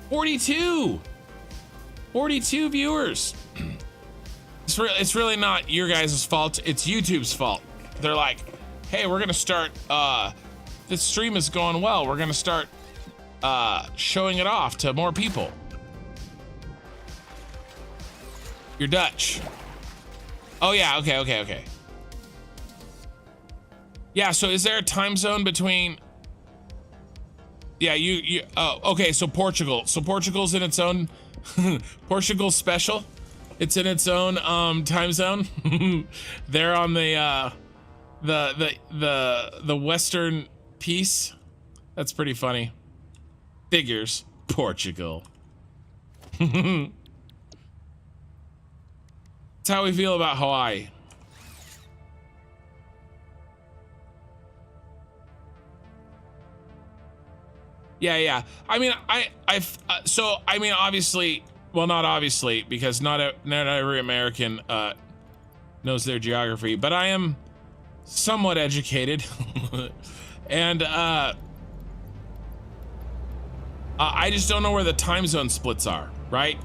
42 viewers. It's really not your guys' fault. It's YouTube's fault. They're like, hey, we're gonna start, this stream is going well. We're gonna start showing it off to more people. You're Dutch. Oh yeah, okay. Yeah, so is there a time zone between? Yeah, oh, okay, so Portugal. So Portugal's in its own, Portugal's special. It's in its own time zone. They're on the western piece That's pretty funny. Figures. Portugal. That's how we feel about Hawaii. Yeah. I mean, so I mean, obviously, well, not obviously, because not every American knows their geography, but I am somewhat educated, and I just don't know where the time zone splits are, right?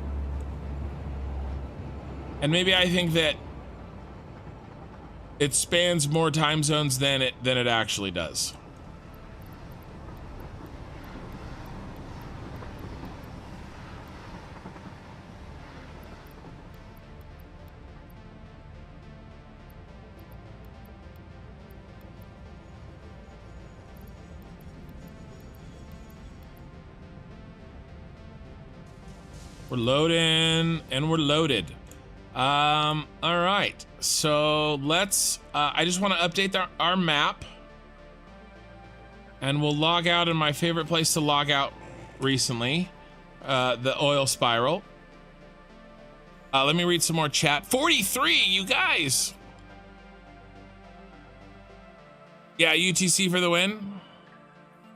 And maybe I think that it spans more time zones than it actually does. We're loading and we're loaded. All right, so let's, I just want to update our map, and we'll log out in my favorite place to log out recently, the oil spiral. Let me read some more chat. 43, you guys. Yeah, UTC for the win.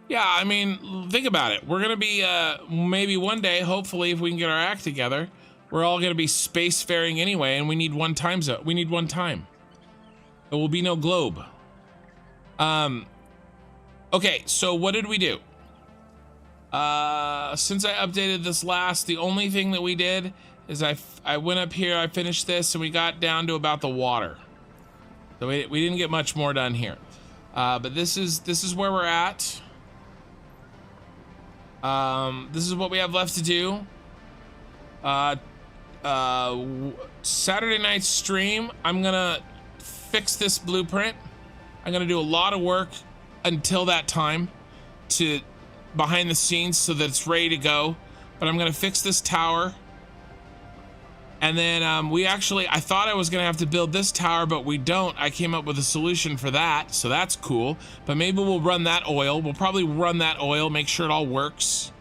Yeah, I mean, think about it. We're gonna be, maybe one day, hopefully, if we can get our act together, we're all gonna be spacefaring anyway, and we need one time zone. We need one time. There will be no globe. Okay, so what did we do? Since I updated this last, the only thing that we did is I went up here, I finished this, and we got down to about the water. So we didn't get much more done here. But this is where we're at. This is what we have left to do. Saturday night stream, I'm gonna fix this blueprint. I'm gonna do a lot of work until that time to behind the scenes so that it's ready to go. But I'm gonna fix this tower. And then I thought I was gonna have to build this tower, but we don't. I came up with a solution for that, so that's cool. But maybe we'll run that oil. We'll probably run that oil, make sure it all works.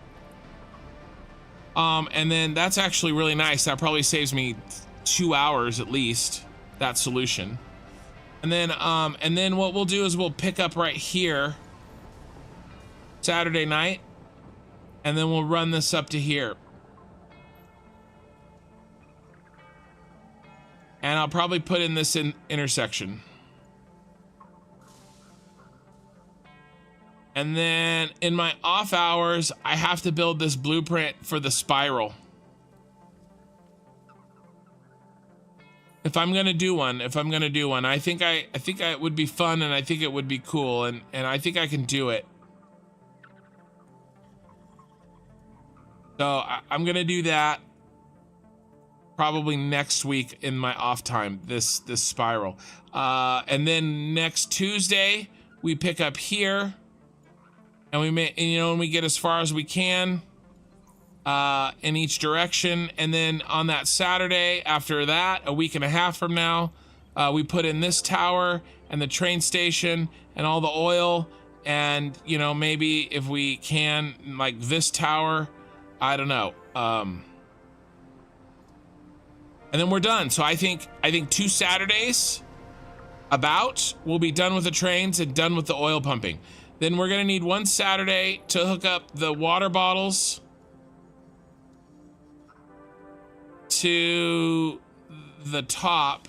And then that's actually really nice. That probably saves me 2 hours at least, that solution. And then what we'll do is we'll pick up right here Saturday night, and then we'll run this up to here. And I'll probably put in this intersection. And then in my off hours, I have to build this blueprint for the spiral. If I'm gonna do one, I think it would be fun, and I think it would be cool, and I think I can do it. So I'm gonna do that probably next week in my off time, this spiral. And then next Tuesday, we pick up here, and we get as far as we can in each direction. And then on that Saturday after that, a week and a half from now, we put in this tower and the train station and all the oil, and maybe if we can, like this tower, I don't know. And then we're done. So I think 2 Saturdays we'll be done with the trains and done with the oil pumping. Then we're gonna need 1 Saturday to hook up the water bottles to the top.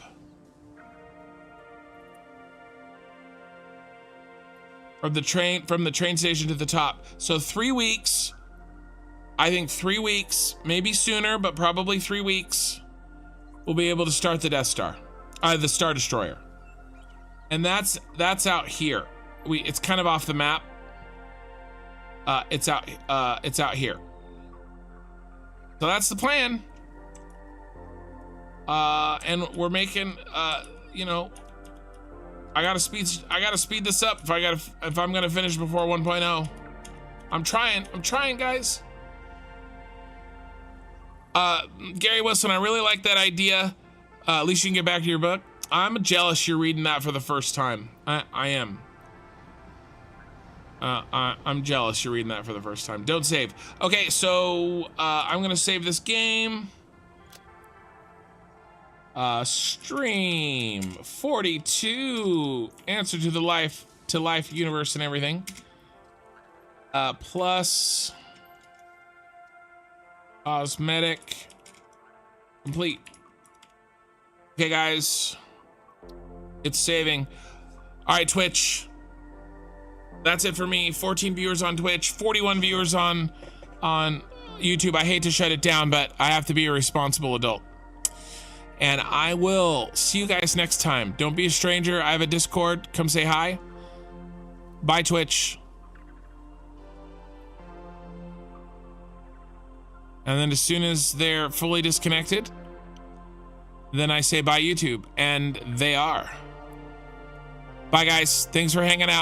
From the train station to the top. So 3 weeks. I think 3 weeks, maybe sooner, but probably 3 weeks. We'll be able to start the Death Star, the Star Destroyer, and that's out here. It's kind of off the map. It's out here. So that's the plan. And we're making, I gotta speed this up if I'm gonna finish before 1.0. I'm trying, guys. Gary Wilson, I really like that idea. At least you can get back to your book. I'm jealous you're reading that for the first time. I am. I'm jealous you're reading that for the first time. Don't save. Okay, so I'm gonna save this game. Stream 42. Answer to the life universe and everything. Plus cosmetic complete. Okay, guys, it's saving. All right, Twitch. That's it for me. 14 viewers on Twitch, 41 viewers on YouTube. I hate to shut it down, but I have to be a responsible adult. And I will see you guys next time. Don't be a stranger. I have a Discord. Come say hi. Bye, Twitch. And then as soon as they're fully disconnected, then I say bye, YouTube. And they are. Bye, guys. Thanks for hanging out.